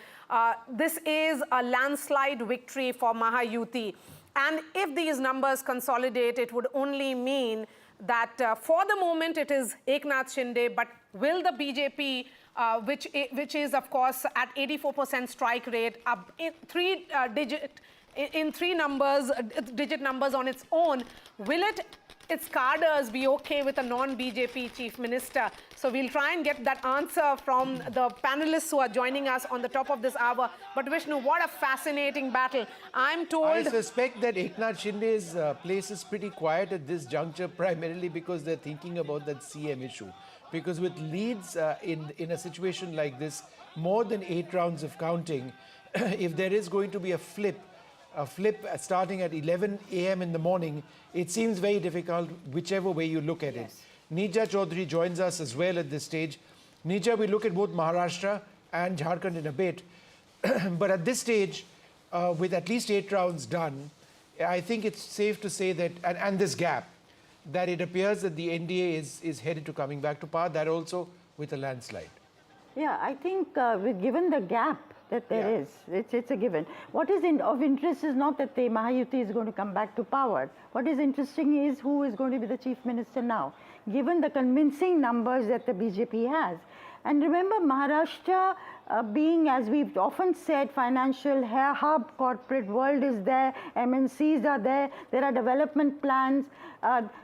This is a landslide victory for Mahayuti. And if these numbers consolidate, it would only mean that for the moment it is Eknath Shinde, but will the BJP, which is of course at 84% strike rate, a 3-digit in three numbers, digit numbers on its own, will its cadres be okay with a non-BJP chief minister? So we'll try and get that answer from the panelists who are joining us on the top of this hour. But Vishnu, what a fascinating battle. I'm told... I suspect that Eknath Shinde's place is pretty quiet at this juncture, primarily because they're thinking about that CM issue. Because with leads in a situation like this, more than 8 rounds of counting, if there is going to be a flip starting at 11 a.m. in the morning, it seems very difficult whichever way you look at it. Neeja Chaudhary joins us as well at this stage. Neeja, we look at both Maharashtra and Jharkhand in a bit. But at this stage, with at least 8 rounds done, I think it's safe to say that, and this gap, that it appears that the NDA is headed to coming back to power, that also with a landslide. Yeah, I think given the gap that there is, it's a given. What is of interest is not that the Mahayuti is going to come back to power. What is interesting is who is going to be the chief minister now, given the convincing numbers that the BJP has. And remember, Maharashtra being, as we've often said, financial hub, corporate world is there, MNCs are there are development plans.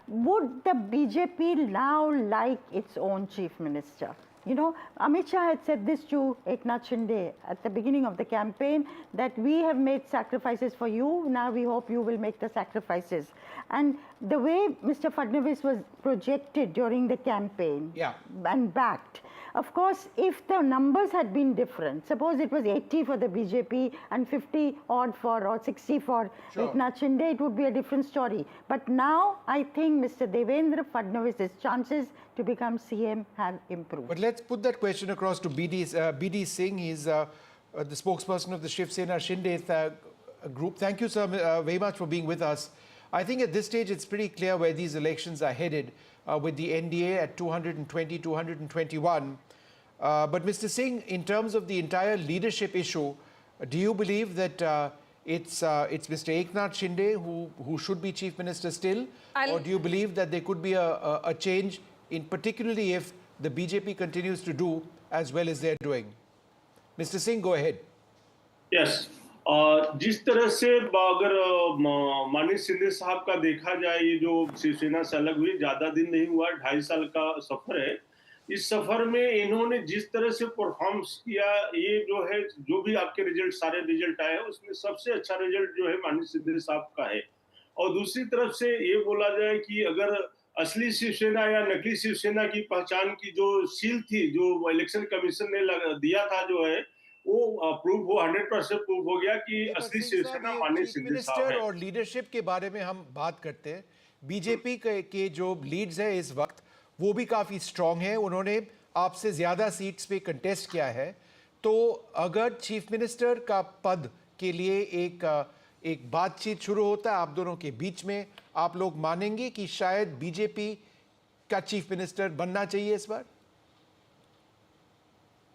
Would the BJP now like its own chief minister? You know, Amit Shah had said this to Eknath Shinde at the beginning of the campaign, that we have made sacrifices for you, now we hope you will make the sacrifices. And the way Mr. Fadnavis was projected during the campaign and backed, of course, if the numbers had been different, suppose it was 80 for the BJP and 50 odd or 60 for Eknath Shinde, it would be a different story. But now, I think Mr. Devendra Fadnavis' chances to become CM have improved. But let's put that question across to BD Singh. He's the spokesperson of the Shiv Sena Shinde group. Thank you, sir, very much for being with us. I think at this stage, it's pretty clear where these elections are headed with the NDA at 220, 221. But Mr. Singh, in terms of the entire leadership issue, do you believe that it's Mr. Eknath Shinde who should be chief minister still? Or do you believe that there could be a change, in particularly if the BJP continues to do as well as they're doing? Mr. Singh, go ahead. Yes. जिस तरह से अगर माननीय शिंदे साहब का देखा जाए, ये जो शिवसेना से अलग हुई ज्यादा दिन नहीं हुआ, 2.5 साल का सफर है। इस सफर में इन्होंने जिस तरह से परफॉर्मेंस किया, ये जो है, जो भी आपके रिजल्ट सारे रिजल्ट आए हैं, उसमें सबसे अच्छा रिजल्ट जो है माननीय शिंदे साहब का है। और दूसरी तरफ से ये बोला जाए कि अगर असली शिवसेना या नकली शिवसेना की पहचान की जो सील थी, जो इलेक्शन कमीशन ने दिया था, जो है वो प्रूव हो 100% प्रूव हो गया कि असली शिवसेना माननीय शिंदे साहब है। और लीडरशिप के बारे में हम बात करते हैं, बीजेपी के जो लीड्स है इस वक्त वो भी काफी स्ट्रांग है, उन्होंने आपसे ज्यादा सीट्स पे कंटेस्ट किया है। तो अगर चीफ मिनिस्टर का पद के लिए एक बातचीत शुरू होता है आप दोनों के बीच में, आप लोग मानेंगे कि शायद बीजेपी का चीफ मिनिस्टर बनना चाहिए इस बार?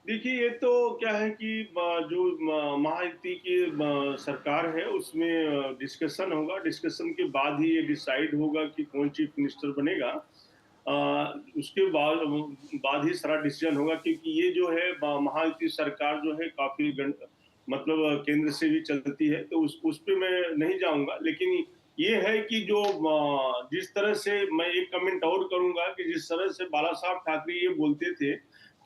देखिए, ये तो क्या है कि जो महायुति की सरकार है उसमें डिस्कशन होगा, डिस्कशन के बाद ही ये डिसाइड होगा कि कौन चीफ मिनिस्टर बनेगा। उसके बाद ही सारा डिसीजन होगा, क्योंकि ये जो है महायुति सरकार जो है काफी मतलब केंद्र से भी चलती है, तो उस पे मैं नहीं जाऊंगा। लेकिन ये है कि जो जिस तरह से मैं एक कमेंट और करूंगा कि जिस तरह से बाला साहब ठाकरे ये बोलते थे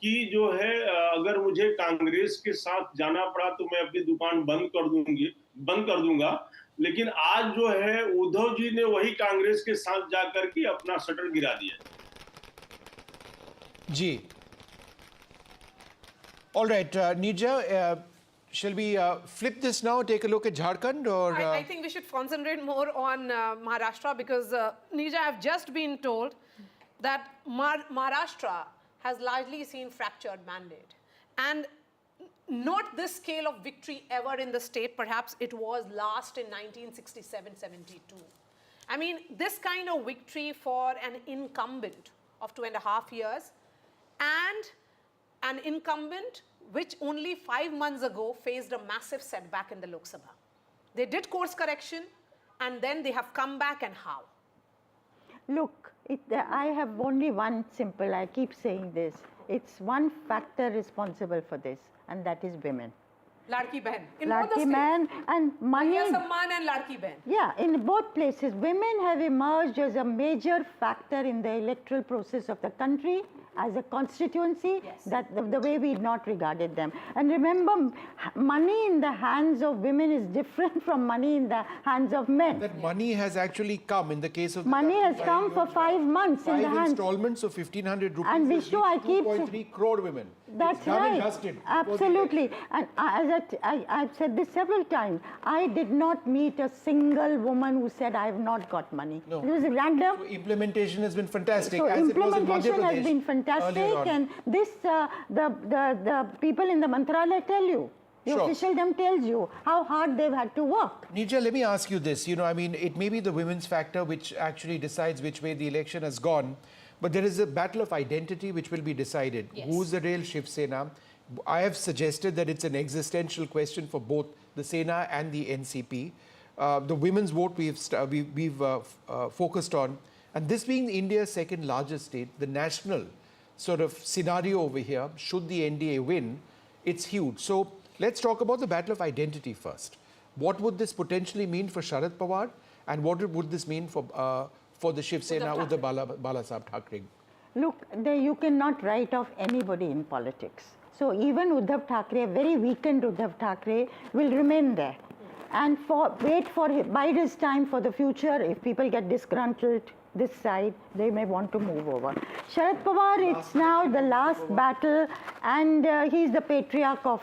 कि जो है अगर मुझे कांग्रेस के साथ जाना पड़ा तो मैं अपनी दुकान बंद कर दूंगा, लेकिन आज जो है उद्धव जी ने वही कांग्रेस के साथ जाकर के अपना शटर गिरा दिया। जी, all right, Neeja, shall we flip this now, take a look at Jharkhand? Or I think we should concentrate more on Maharashtra, because Neeja, I've just been told that Maharashtra has largely seen fractured mandate, and not this scale of victory ever in the state. Perhaps it was last in 1967-72. I mean, this kind of victory for an incumbent of 2.5 years, and an incumbent which only 5 months ago faced a massive setback in the Lok Sabha. They did course correction, and then they have come back, and how? Look, I have only one simple, I keep saying this, it's one factor responsible for this, and that is women. Ladki Behan. In Ladki both the states. Behan and money. Mahila Samman and Ladki Behan. Yeah, in both places, women have emerged as a major factor in the electoral process of the country, as a constituency, that the way we not regarded them. And remember, money in the hands of women is different from money in the hands of men. That money has actually come in the case of... Money has come for 5 months in the Five hands. installments of 1,500 rupees. And Vishnu, I keep... 2.3 crore women. That's It's done and right. dusted. Absolutely. And I've said this several times. I did not meet a single woman who said, I have not got money. No. It was random. So implementation has been fantastic. So as it was in implementation Madhya has Pradesh been fantastic, earlier on. and this the people in the Mantralaya tell you. The Sure. officialdom tells you how hard they've had to work. Nija, let me ask you this. You know, I mean, it may be the women's factor which actually decides which way the election has gone, but there is a battle of identity which will be decided. Yes. Who's the real Shiv Sena? I have suggested that it's an existential question for both the Sena and the NCP. The women's vote we've focused on, and this being India's second largest state, the national sort of scenario over here, should the NDA win, it's huge. So let's talk about the battle of identity first. What would this potentially mean for Sharad Pawar, and what would this mean for the Shiv Sena with the Balasaheb Thackeray? Look, you cannot write off anybody in politics. So even Uddhav Thackeray, a very weakened Uddhav Thackeray, will remain there. And bide his time for the future. If people get disgruntled this side, they may want to move over. Sharad Pawar, it's now the last battle, and he's the patriarch of,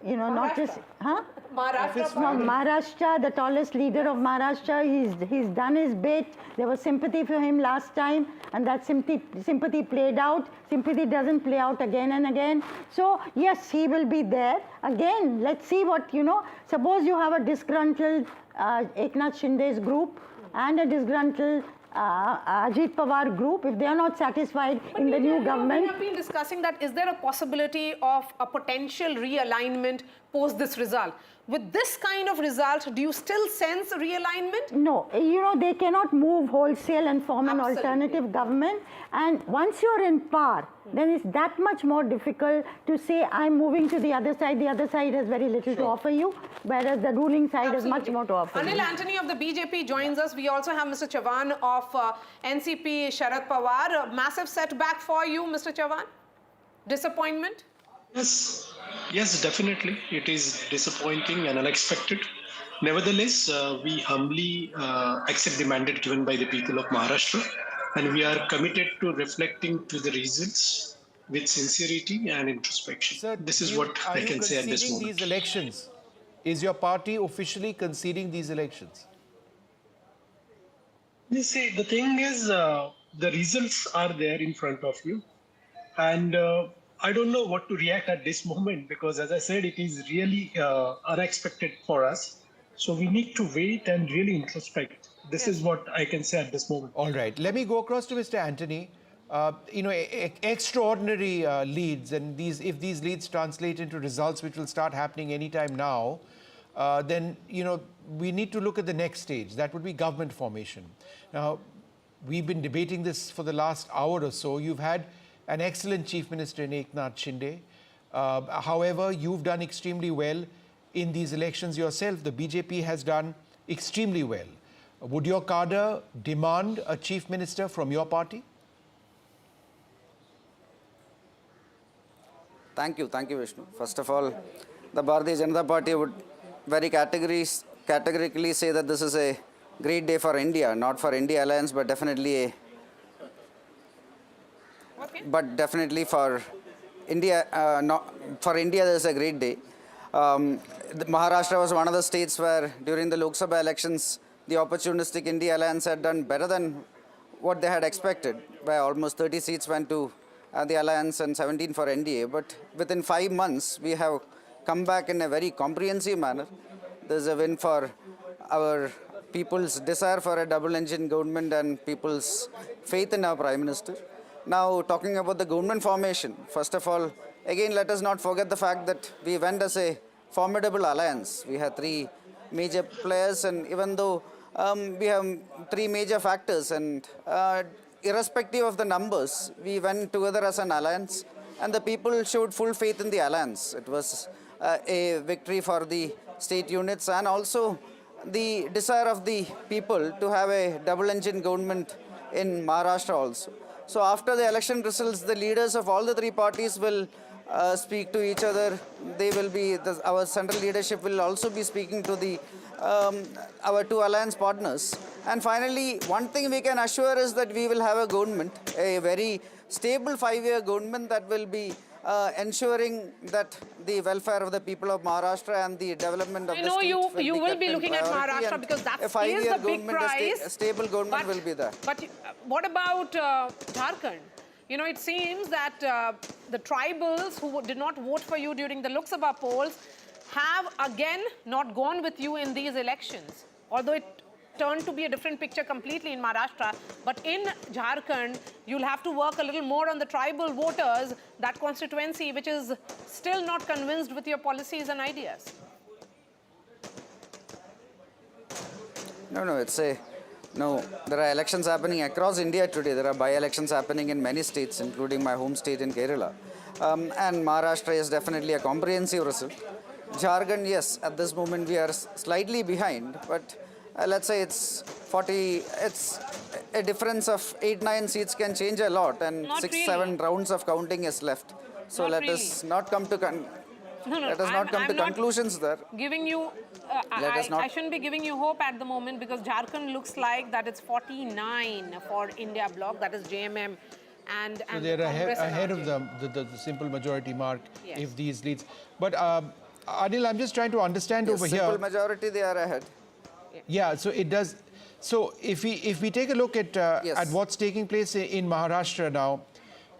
you know, not just... Huh? Maharashtra, the tallest leader of Maharashtra. He's done his bit. There was sympathy for him last time, and that sympathy played out. Sympathy doesn't play out again and again. So yes, he will be there. Again, let's see what, you know, suppose you have a disgruntled Eknath Shinde's group and a disgruntled Ajit Pawar group. If they are not satisfied in the new government... We have been discussing that. Is there a possibility of a potential realignment post this result? With this kind of result, do you still sense realignment? No, you know, they cannot move wholesale and form an alternative government. And once you're in power, then it's that much more difficult to say, I'm moving to the other side. The other side has very little to offer you, whereas the ruling side has much more to offer you. Anil Antony of the BJP joins us. We also have Mr. Chavan of NCP Sharad Pawar. A massive setback for you, Mr. Chavan? Disappointment? Yes, definitely. It is disappointing and unexpected. Nevertheless, we humbly accept the mandate given by the people of Maharashtra, and we are committed to reflecting to the results with sincerity and introspection. Sir, this is what I can say at this moment. These elections? Is your party officially conceding these elections? You see, the thing is, the results are there in front of you, and I don't know what to react at this moment, because as I said, it is really unexpected for us. So we need to wait and really introspect. This is what I can say at this moment. All right. Let me go across to Mr. Antony. You know, extraordinary leads, and if these leads translate into results which will start happening anytime now, then, you know, we need to look at the next stage. That would be government formation. Now, we've been debating this for the last hour or so. You've had an excellent Chief Minister in Eknath Shinde. However, you've done extremely well in these elections yourself. The BJP has done extremely well. Would your cadre demand a Chief Minister from your party? Thank you, Vishnu. First of all, the Bharatiya Janata Party would very categorically say that this is a great day for India, not for India Alliance, but definitely for India. For India, this is a great day. Maharashtra was one of the states where during the Lok Sabha elections, the opportunistic India Alliance had done better than what they had expected, where almost 30 seats went to the Alliance and 17 for NDA. But within 5 months, we have come back in a very comprehensive manner. There's a win for our people's desire for a double-engine government and people's faith in our Prime Minister. Now, talking about the government formation, first of all, again, let us not forget the fact that we went as a formidable alliance. We had 3 major players, and even though we have 3 major factors, and irrespective of the numbers, we went together as an alliance, and the people showed full faith in the alliance. It was a victory for the state units and also the desire of the people to have a double-engine government in Maharashtra also. So after the election results, the leaders of all the three parties will speak to each other. They will be, our central leadership will also be speaking to the our two alliance partners. And finally, one thing we can assure is that we will have a government, a very stable 5-year government that will be ensuring that the welfare of the people of Maharashtra and the development of the state you will be kept in looking at priority, Maharashtra and because that a is 5-year the big government, prize. a stable government will be there. But what about Jharkhand? You know, it seems that the tribals who did not vote for you during the Lok Sabha polls have again not gone with you in these elections. Although it turned to be a different picture completely in Maharashtra. But in Jharkhand, you'll have to work a little more on the tribal voters, that constituency which is still not convinced with your policies and ideas. No, there are elections happening across India today. There are by-elections happening in many states, including my home state in Kerala. And Maharashtra is definitely a comprehensive result. Jharkhand, yes, at this moment we are slightly behind, but let's say it's a difference of 8-9 seats can change a lot, and 6-7 rounds of counting is left. So let us not come to conclusions there. Giving you, I shouldn't be giving you hope at the moment because Jharkhand looks like that it's 49 for India bloc, that is JMM. And so they're ahead of the simple majority mark if these leads. But Anil, I'm just trying to understand over here. Simple majority, they are ahead. Yeah, so it does. So if we take a look at what's taking place in Maharashtra now,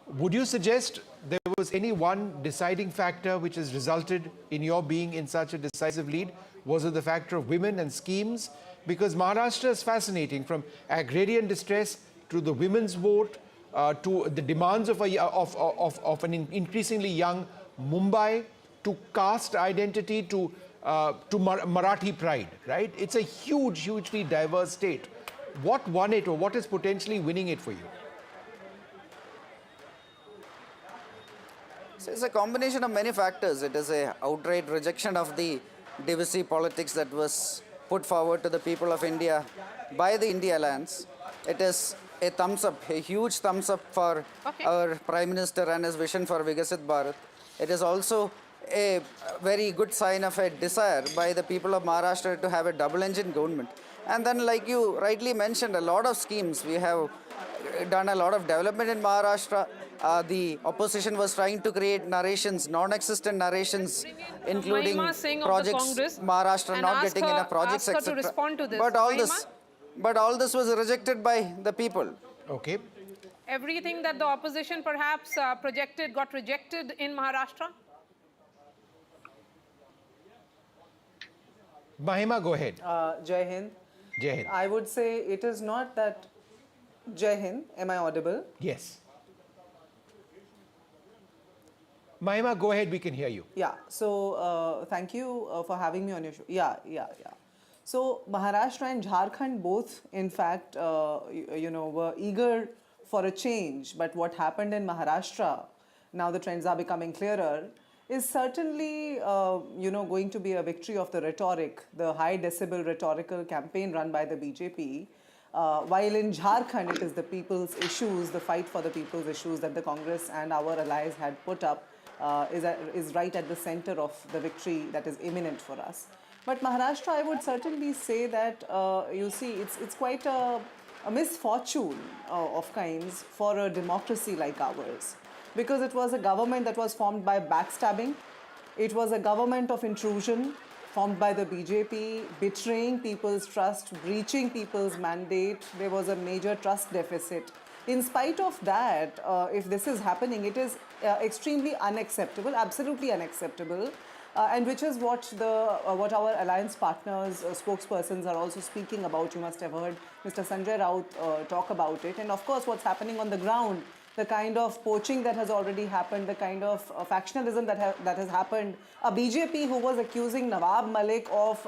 would you suggest there was any one deciding factor which has resulted in your being in such a decisive lead? Was it the factor of women and schemes? Because Maharashtra is fascinating, from agrarian distress to the women's vote to the demands of an increasingly young Mumbai, to caste identity, to Marathi pride, right? It's a hugely diverse state. What won it, or what is potentially winning it for you? So it's a combination of many factors. It is an outright rejection of the divisive politics that was put forward to the people of India by the India Alliance. It is a thumbs up, a huge thumbs up for our Prime Minister and his vision for Vikasit Bharat. It is also a very good sign of a desire by the people of Maharashtra to have a double-engine government. And then, like you rightly mentioned, a lot of schemes. We have done a lot of development in Maharashtra. The opposition was trying to create narrations, non-existent narrations, including projects, Maharashtra not getting enough projects, etc. But all this was rejected by the people. Okay. Everything that the opposition perhaps projected got rejected in Maharashtra? Mahima, go ahead. Jai Hind. Jai Hind. I would say it is not that. Jai Hind, am I audible? Yes. Mahima, go ahead, we can hear you. Yeah, so thank you for having me on your show. Yeah. So Maharashtra and Jharkhand both, in fact, were eager for a change. But what happened in Maharashtra, now the trends are becoming clearer, is certainly, going to be a victory of the rhetoric, the high decibel rhetorical campaign run by the BJP. While in Jharkhand, it is the people's issues, the fight for the people's issues that the Congress and our allies had put up is right at the center of the victory that is imminent for us. But Maharashtra, I would certainly say that, it's quite a misfortune of kinds for a democracy like ours. Because it was a government that was formed by backstabbing. It was a government of intrusion formed by the BJP, betraying people's trust, breaching people's mandate. There was a major trust deficit. In spite of that, if this is happening, it is extremely unacceptable, absolutely unacceptable. And which is what our alliance partners, spokespersons are also speaking about. You must have heard Mr. Sanjay Raut talk about it. And of course, what's happening on the ground, the kind of poaching that has already happened, the kind of factionalism that has happened. A BJP who was accusing Nawab Malik of,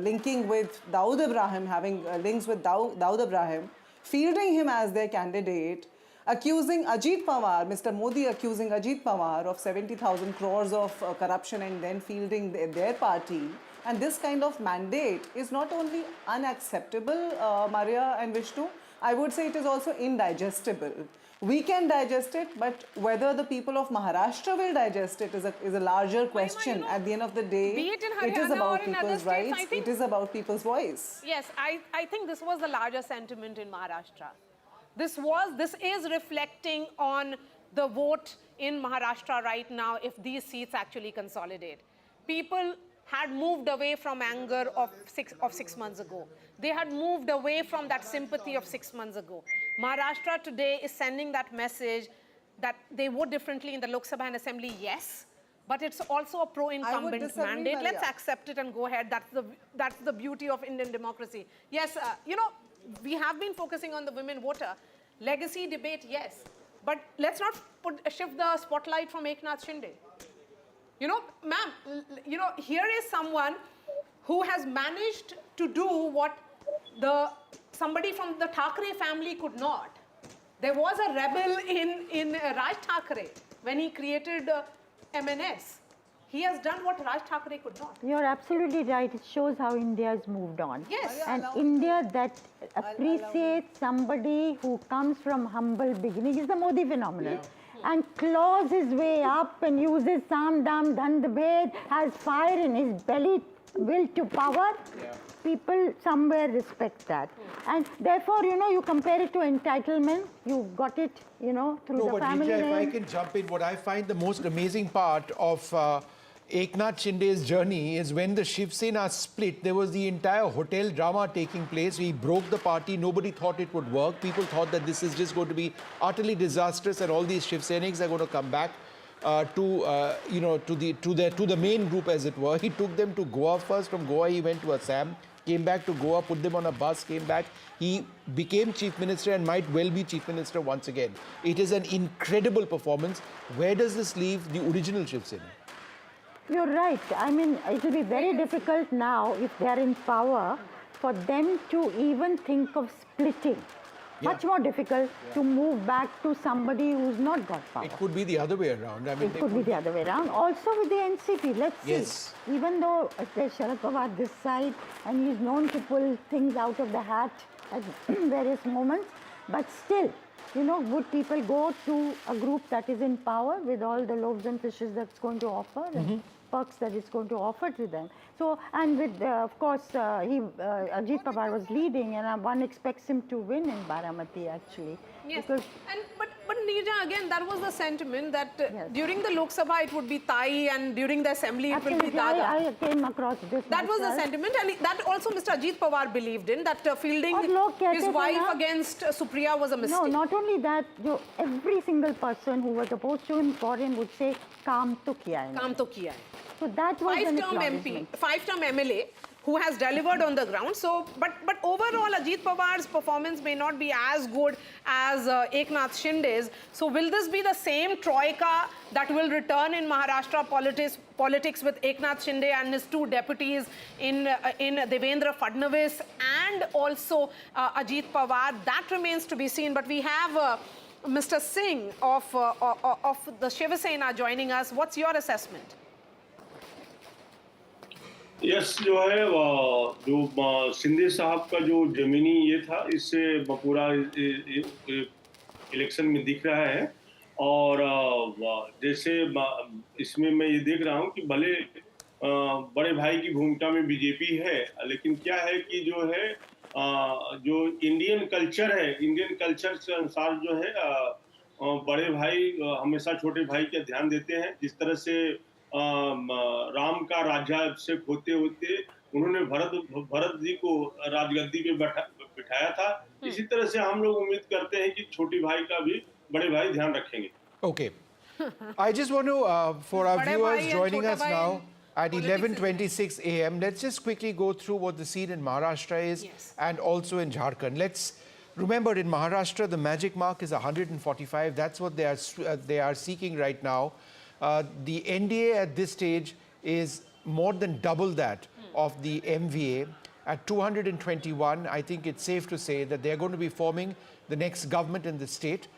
linking with Dawood Ibrahim, having links with Dawood Ibrahim, fielding him as their candidate, accusing Ajit Pawar, Mr. Modi accusing Ajit Pawar of 70,000 crores of corruption and then fielding their party. And this kind of mandate is not only unacceptable, Maria and Vishnu, I would say it is also indigestible. We can digest it, but whether the people of Maharashtra will digest it is a larger question. At the end of the day, Be it in it is Haryana about or in other people's states, rights, I think- it is about people's voice. Yes, I think this was the larger sentiment in Maharashtra. This is reflecting on the vote in Maharashtra right now if these seats actually consolidate. People had moved away from anger of six months ago. They had moved away from that sympathy of 6 months ago. Maharashtra today is sending that message that they vote differently in the Lok Sabha and Assembly, yes, but it's also a pro-incumbent disagree, mandate. Maria. Let's accept it and go ahead. That's the beauty of Indian democracy. Yes, we have been focusing on the women voter. Legacy debate, yes, but let's not shift the spotlight from Eknath Shinde. Ma'am, here is someone who has managed to do what somebody from the Thackeray family could not. There was a rebel in Raj Thackeray when he created MNS. He has done what Raj Thackeray could not. You're absolutely right. It shows how India has moved on. Yes. And India that appreciates somebody who comes from humble beginning is the Modi phenomenon. And claws his way up and uses Sam Dam Dhand Bhed, has fire in his belly, will to power. People somewhere respect that. And therefore, you compare it to entitlement. You got it, through the family Rija, name. if I can jump in, what I find the most amazing part of Eknath Shinde's journey is when the Shiv Sena split, there was the entire hotel drama taking place. He broke the party. Nobody thought it would work. People thought that this is just going to be utterly disastrous and all these Shiv Seniks are going to come back to the main group, as it were. He took them to Goa first. From Goa, he went to Assam, came back to Goa, put them on a bus, came back. He became chief minister and might well be chief minister once again. It is an incredible performance. Where does this leave the original Shiv Sena? You're right. I mean, it will be very difficult now, if they are in power, for them to even think of splitting. Much more difficult to move back to somebody who's not got power. It could be the other way around. I mean, It could be the other way around. Also with the NCP, let's Yes. see. Even though there's Sharad Pawar this side, and he's known to pull things out of the hat at various moments, but still, would people go to a group that is in power with all the loaves and fishes that's going to offer and perks that it's going to offer to them? So, and with, of course, Ajit Pawar was leading, and one expects him to win in Baramati, actually. Yes, Because but Neerja, again, that was the sentiment that during the Lok Sabha it would be Tai and during the Assembly it will be absolutely, Dada. I came across this That was the myself. sentiment, and that also Mr. Ajit Pawar believed in, that fielding और लोग कहते his थे wife ना- against Supriya was a mistake. No, not only that, every single person who was opposed to him for him would say, "Kaam to kiya hai." Kaam to kiya hai. So that was an Five-term acknowledgement. MP, five-term MLA who has delivered on the ground. So, but overall, Ajit Pawar's performance may not be as good as Eknath Shinde's. So, will this be the same troika that will return in Maharashtra politics with Eknath Shinde and his two deputies in Devendra Fadnavis and also Ajit Pawar? That remains to be seen. But we have Mr. Singh of the Shiv Sena joining us. What's your assessment? Yes जो है जो शिंदे साहब का जो जमीनी ये था इससे पूरा इलेक्शन में दिख रहा है और जैसे इसमें मैं ये देख रहा हूँ कि भले बड़े भाई की भूमिका में बीजेपी है लेकिन क्या है कि जो है जो इंडियन कल्चर है इंडियन कल्चर के अनुसार जो है बड़े भाई हमेशा छोटे भाई का ध्यान देते हैं जिस तरह से राम का राज्याभिषेक होते होते उन्होंने भरत जी को राजगद्दी पे बिठाया था इसी तरह से हम लोग उम्मीद करते हैं कि छोटी भाई का भी बड़े भाई ध्यान रखेंगे Okay. I just want to, for our viewers joining us now at 11:26 a.m., let's just quickly go through what the scene in Maharashtra is and also in Jharkhand. Let's remember in Maharashtra, the magic mark is 145. That's what they are seeking right now. The NDA at this stage is more than double that of the MVA. At 221, I think it's safe to say that they're going to be forming the next government in the state.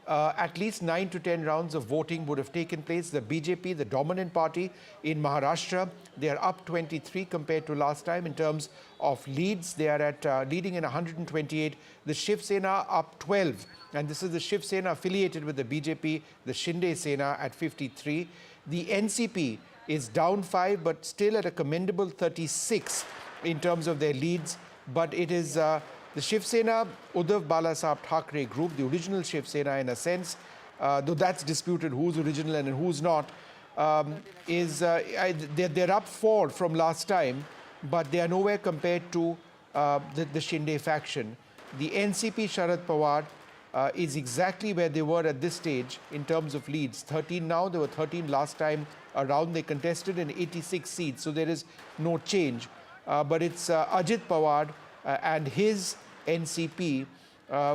at least 9 to 10 rounds of voting would have taken place. The BJP, the dominant party in Maharashtra, they are up 23 compared to last time in terms of leads. They are at leading in 128. The Shiv Sena up 12. And this is the Shiv Sena affiliated with the BJP, the Shinde Sena at 53. The NCP is down 5, but still at a commendable 36 in terms of their leads. But it is the Shiv Sena, Uddhav Balasaheb Thackeray group, the original Shiv Sena in a sense, though that's disputed who's original and who's not, they're up 4 from last time, but they are nowhere compared to the Shinde faction. The NCP Sharad Pawar is exactly where they were at this stage in terms of leads. 13 now, there were 13 last time around. They contested in 86 seats, so there is no change. But it's Ajit Pawar and his NCP,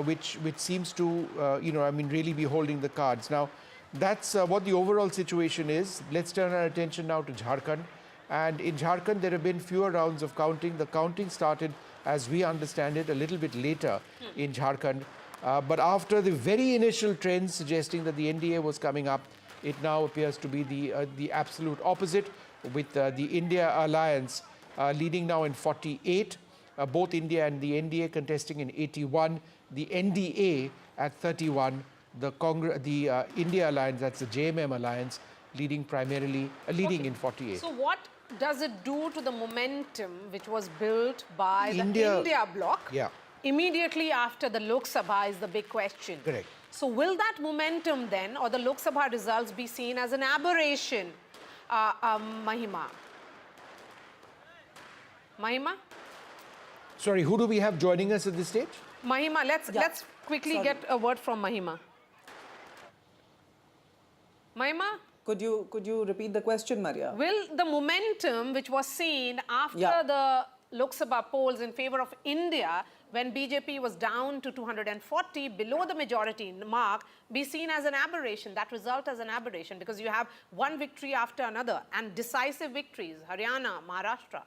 which seems to, really be holding the cards. Now, that's what the overall situation is. Let's turn our attention now to Jharkhand. And in Jharkhand, there have been fewer rounds of counting. The counting started, as we understand it, a little bit later in Jharkhand. But after the very initial trends suggesting that the NDA was coming up, it now appears to be the absolute opposite, with the India Alliance leading now in 48. Both India and the NDA contesting in 81, the NDA at 31, the India Alliance, that's the JMM Alliance, leading in 48. So what does it do to the momentum which was built by the India bloc? Yeah. Immediately after the Lok Sabha is the big question. Correct. So will that momentum then, or the Lok Sabha results, be seen as an aberration, Mahima? Mahima? Sorry, who do we have joining us at this stage? Mahima, let's quickly get a word from Mahima. Mahima? Could you repeat the question, Maria? Will the momentum which was seen after the Lok Sabha polls in favor of India, when BJP was down to 240, below the majority mark, be seen as an aberration, that result as an aberration, because you have one victory after another and decisive victories, Haryana, Maharashtra?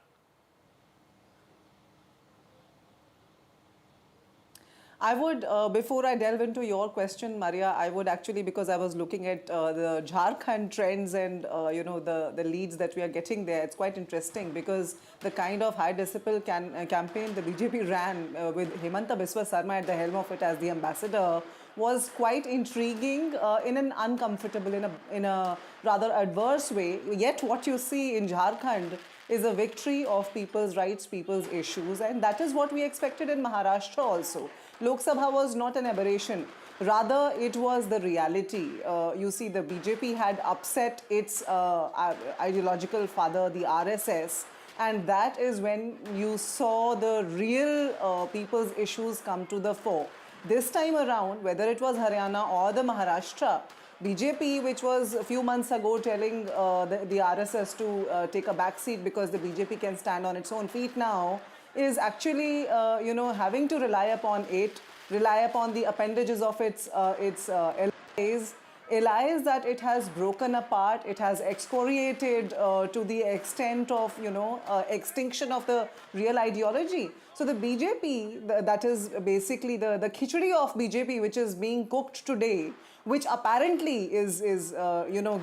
I would, before I delve into your question, Maria, I would actually, because I was looking at the Jharkhand trends and, the leads that we are getting there, it's quite interesting because the kind of high decibel campaign the BJP ran with Hemanta Biswa Sarma at the helm of it as the ambassador was quite intriguing in an uncomfortable, in a rather adverse way. Yet what you see in Jharkhand is a victory of people's rights, people's issues, and that is what we expected in Maharashtra also. Lok Sabha was not an aberration. Rather, it was the reality. You see, the BJP had upset its ideological father, the RSS, and that is when you saw the real people's issues come to the fore. This time around, whether it was Haryana or the Maharashtra, BJP, which was a few months ago telling the RSS to take a back seat because the BJP can stand on its own feet now, is actually, having to rely upon the appendages of its allies that it has broken apart, it has excoriated to the extent of, extinction of the real ideology. So the BJP, that is basically the khichdi of BJP, which is being cooked today, which apparently is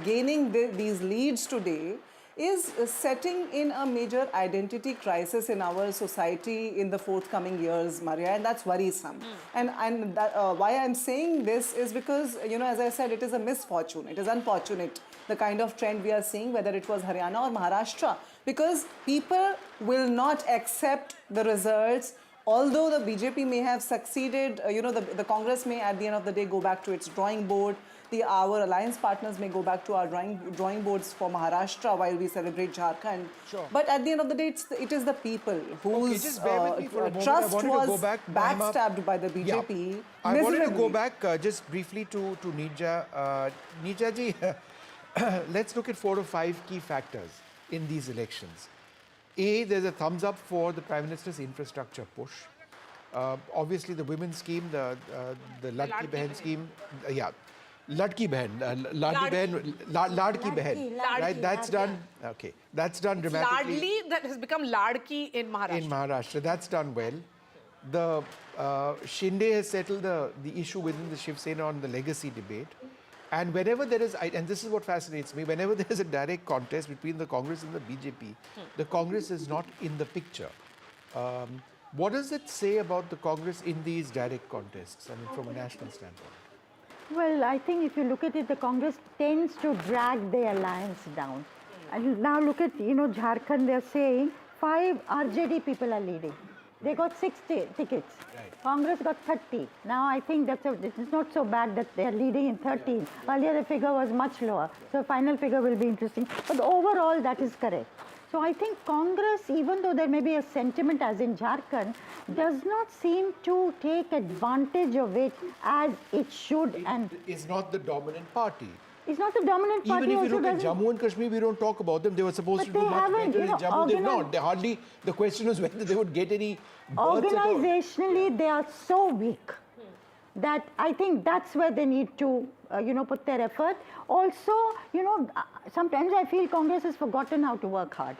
gaining these leads today, is setting in a major identity crisis in our society in the forthcoming years, Maria, and that's worrisome. And why I'm saying this is because, as I said, it is a misfortune. It is unfortunate, the kind of trend we are seeing, whether it was Haryana or Maharashtra, because people will not accept the results. Although the BJP may have succeeded, the Congress may at the end of the day go back to its drawing board. Our alliance partners may go back to our drawing boards for Maharashtra while we celebrate Jharkhand. Sure. But at the end of the day, it is the people whose trust was backstabbed by the BJP. Yeah. I wanted to go back just briefly to Nija. Nija ji, let's look at 4 or 5 key factors in these elections. A, there's a thumbs up for the Prime Minister's infrastructure push. Obviously, the women's scheme, the Ladki Behan scheme, Ladki Behan, Ladki Behan, right? That's done. Okay, that's done dramatically. Ladli, that has become Ladki in Maharashtra. In Maharashtra, that's done well. Shinde has settled the issue within the Shiv Sena on the legacy debate. And whenever there is, and this is what fascinates me, whenever there is a direct contest between the Congress and the BJP, the Congress is not in the picture. What does it say about the Congress in these direct contests, I mean, from a national standpoint? Well, I think if you look at it, the Congress tends to drag the alliance down. And now look at, Jharkhand, they're saying 5 RJD people are leading. They got 60 tickets. Right. Congress got 30. Now I think it's not so bad that they're leading in 13. Earlier the figure was much lower. So final figure will be interesting. But overall that is correct. So I think Congress, even though there may be a sentiment as in Jharkhand, does not seem to take advantage of it as it should. And is not the dominant party. It's not the dominant party. Even if you look at Jammu and Kashmir, we don't talk about them. They were supposed to do much better in Jammu. They've not. They hardly. The question was whether they would get any births at all. Organizationally, they are so weak that I think that's where they need to, put their effort. Also, sometimes I feel Congress has forgotten how to work hard.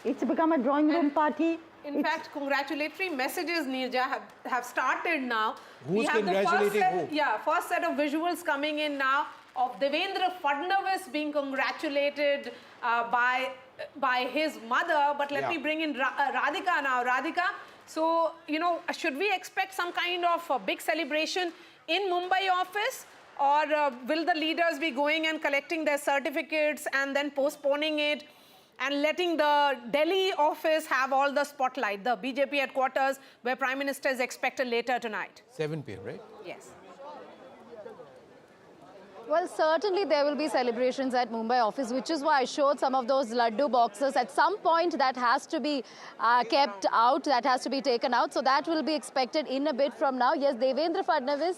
It's become a drawing room party. In fact, congratulatory messages, Neerja, have started now. Who's congratulating who? Yeah, first set of visuals coming in now of Devendra Fadnavis being congratulated by his mother. But let me bring in Radhika now. Radhika, so, should we expect some kind of a big celebration in Mumbai office? Or will the leaders be going and collecting their certificates and then postponing it and letting the Delhi office have all the spotlight, the BJP headquarters where Prime Minister is expected later tonight? 7 p.m., right? Yes. Well, certainly there will be celebrations at Mumbai office, which is why I showed some of those laddu boxes. At some point, that has to be kept out, that has to be taken out. So that will be expected in a bit from now. Yes, Devendra Fadnavis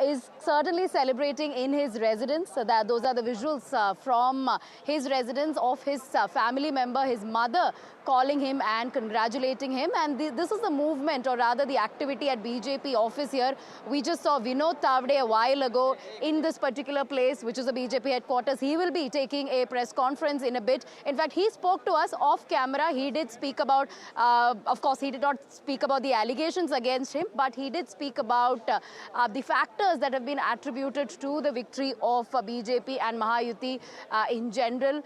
is certainly celebrating in his residence. So those are the visuals from his residence of his family member, his mother, calling him and congratulating him. And this is the movement, or rather the activity at BJP office here. We just saw Vinod Tavde a while ago in this particular place, which is a BJP headquarters. He will be taking a press conference in a bit. In fact, he spoke to us off camera. He did speak about, of course, he did not speak about the allegations against him, but he did speak about the factors that have been attributed to the victory of BJP and Mahayuti in general.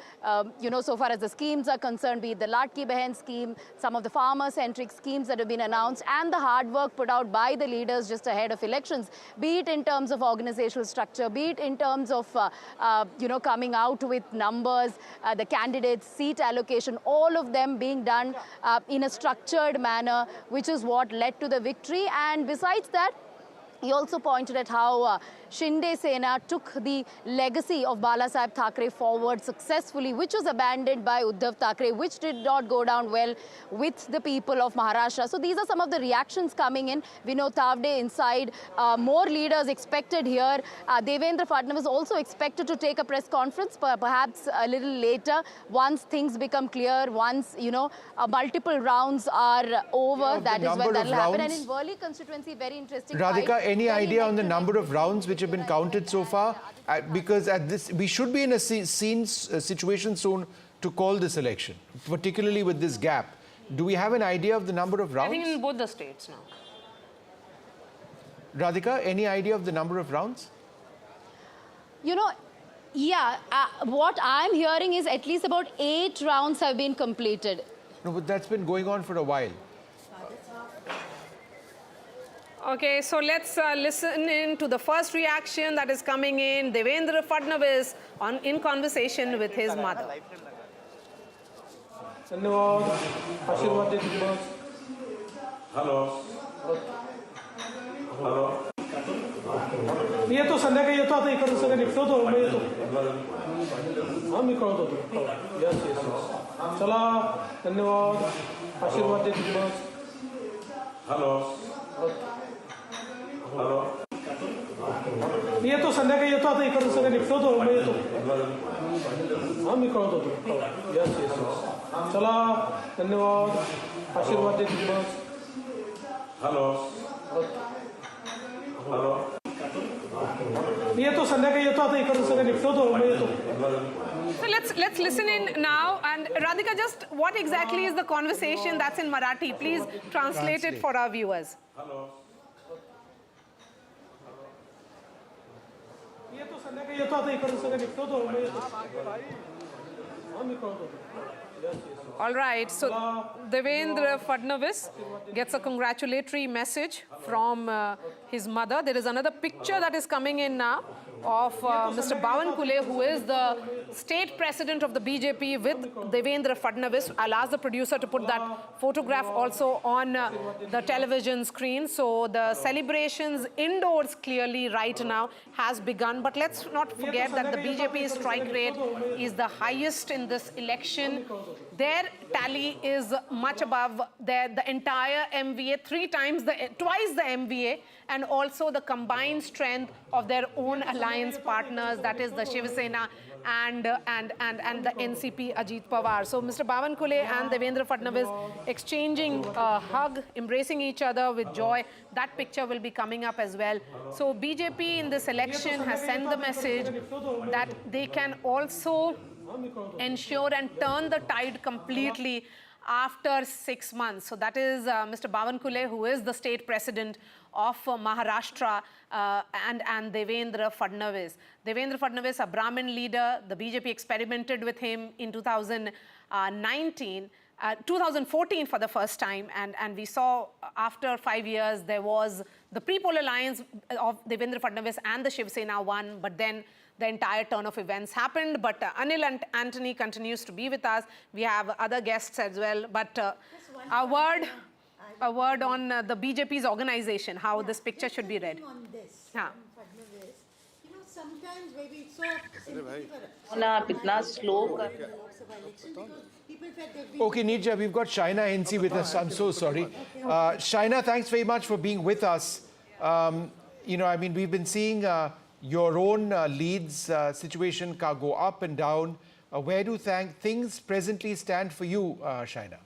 So far as the schemes are concerned, be it the Ladki Behan scheme, some of the farmer-centric schemes that have been announced, and the hard work put out by the leaders just ahead of elections, be it in terms of organizational structure, be it in terms of, coming out with numbers, the candidates, seat allocation, all of them being done in a structured manner, which is what led to the victory. And besides that, he also pointed at how Shinde Sena took the legacy of Balasaheb Thackeray forward successfully, which was abandoned by Uddhav Thackeray, which did not go down well with the people of Maharashtra. So these are some of the reactions coming in. Vinod Tavde inside, more leaders expected here. Devendra Fadnavis also expected to take a press conference, perhaps a little later, once things become clear, once, multiple rounds are over. That is when that will happen. And in Worli constituency, very interesting. Radhika, any idea on the number of rounds which have been counted so far? Because at this, we should be in a situation soon to call this election, particularly with this gap. Do we have an idea of the number of rounds? I think in both the states now. Radhika, any idea of the number of rounds? What I'm hearing is at least about 8 rounds have been completed. No, but that's been going on for a while. Okay, so let's listen in to the first reaction that is coming in. Devendra Fadnavis in conversation with his mother. Hello. मी येतो संध्याकाळी येतो आता इकडून सगळं निपटवतो मी येतो हा मी कळवतो तुला यस चला धन्यवाद आशीर्वाद दे तुझे हॅलो हॅलो मी येतो संध्याकाळी येतो आता इकडून सगळं निपटवतो मी येतो हा मी कळवतो तुला यस चला धन्यवाद आशीर्वाद दे तुझे हॅलो हॅलो मी येतो संध्याकाळी येतो आता इकडून सगळं निपटवतो मी येतो So let's listen in now, and And Radhika, just what exactly is the conversation that's in Marathi? Please translate it for our viewers. All right, so Devendra Fadnavis gets a congratulatory message from his mother. There is another picture that is coming in now of Mr. Bawankule, who is the state president of the BJP, with Devendra Fadnavis. I'll ask the producer to put that photograph also on the television screen. So the celebrations indoors clearly right now has begun. But let's not forget that the BJP strike rate is the highest in this election. Their tally is much above the entire MVA, twice the MVA, and also the combined strength of their own alliance partners, that is the Shiv Sena and the NCP Ajit Pawar. So Mr. Bawankule and Devendra Fadnavis exchanging a hug, embracing each other with joy. That picture will be coming up as well. So BJP in this election has sent the message that they can also ensure and turn the tide completely after 6 months. So that is Mr. Bawankule, who is the state president of Maharashtra, and Devendra Fadnavis. Devendra Fadnavis, a Brahmin leader, the BJP experimented with him in 2014 for the first time, and we saw after 5 years there was the pre-poll alliance of Devendra Fadnavis and the Shiv Sena won, but then the entire turn of events happened. But Anil and Anthony continues to be with us. We have other guests as well. But a word on the BJP's organization, how this picture should be read. On this, Fadnavis, you know, sometimes maybe it's so Okay, Nirja, we've got Shaina NC with us. I'm so sorry. Shaina, thanks very much for being with us. You know, I mean, we've been seeing your own leads situation go up and down. Where do things presently stand for you, Shaina?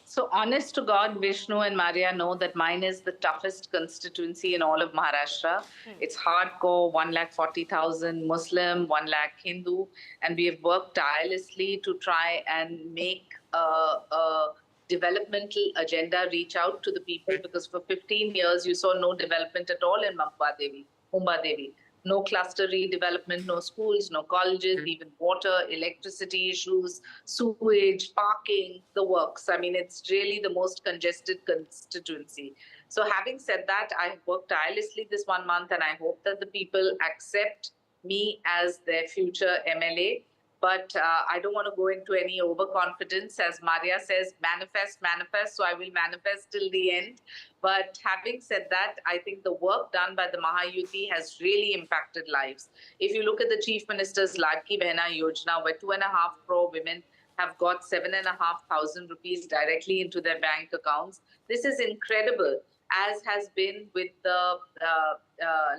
So honest to God, Vishnu and Maria know that mine is the toughest constituency in all of Maharashtra. It's hardcore, 140,000 Muslim, 1 lakh Hindu, and we have worked tirelessly to try and make a developmental agenda reach out to the people, because for 15 years you saw no development at all in Mumbai. No cluster redevelopment, no schools, no colleges, even water, electricity issues, sewage, parking, the works. I mean, it's really the most congested constituency. So having said that, I have worked tirelessly this 1 month, and I hope that the people accept me as their future MLA. But I don't want to go into any overconfidence. As Maria says, manifest, manifest. So I will manifest till the end. But having said that, I think the work done by the Mahayuti has really impacted lives. If you look at the Chief Minister's Ladki Behna Yojana, where 2.5 crore women have got 7,500 rupees directly into their bank accounts, this is incredible, as has been with the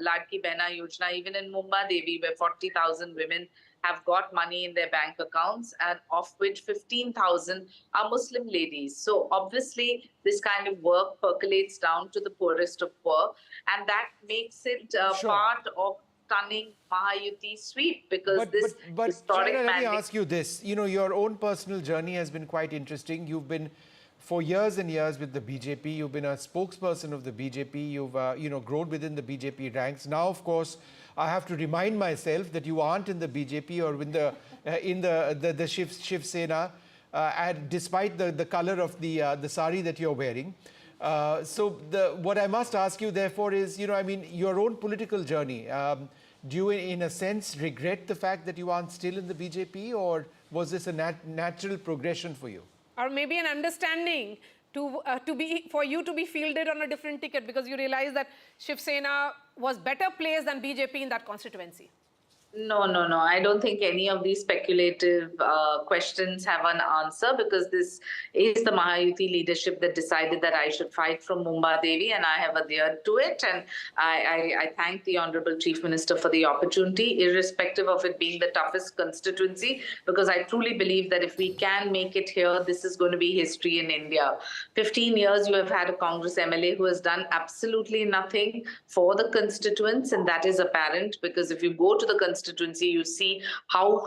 Ladki Behna Yojana, even in Mumbai Devi, where 40,000 women have got money in their bank accounts, and of which 15,000 are Muslim ladies. So obviously, this kind of work percolates down to the poorest of poor, and that makes it part of stunning Mahayuti sweep, because but historic Shaina, let me mandate. ask you this. You know, your own personal journey has been quite interesting. You've been for years and years with the BJP. You've been a spokesperson of the BJP. You've grown within the BJP ranks. Now, of course, I have to remind myself that you aren't in the BJP or in the Shiv Sena, and despite the color of the sari that you're wearing. So what I must ask you, therefore, is, I mean, your own political journey. Do you, in a sense, regret the fact that you aren't still in the BJP, or was this a natural progression for you? Or maybe an understanding for you to be fielded on a different ticket, because you realize that Shiv Sena was better placed than BJP in that constituency? No. I don't think any of these speculative questions have an answer, because this is the Mahayuti leadership that decided that I should fight from Mumbai Devi, and I have adhered to it. And I thank the Honorable Chief Minister for the opportunity, irrespective of it being the toughest constituency, because I truly believe that if we can make it here, this is going to be history in India. 15 years you have had a Congress MLA who has done absolutely nothing for the constituents, and that is apparent, because if you go to the constituency, you see how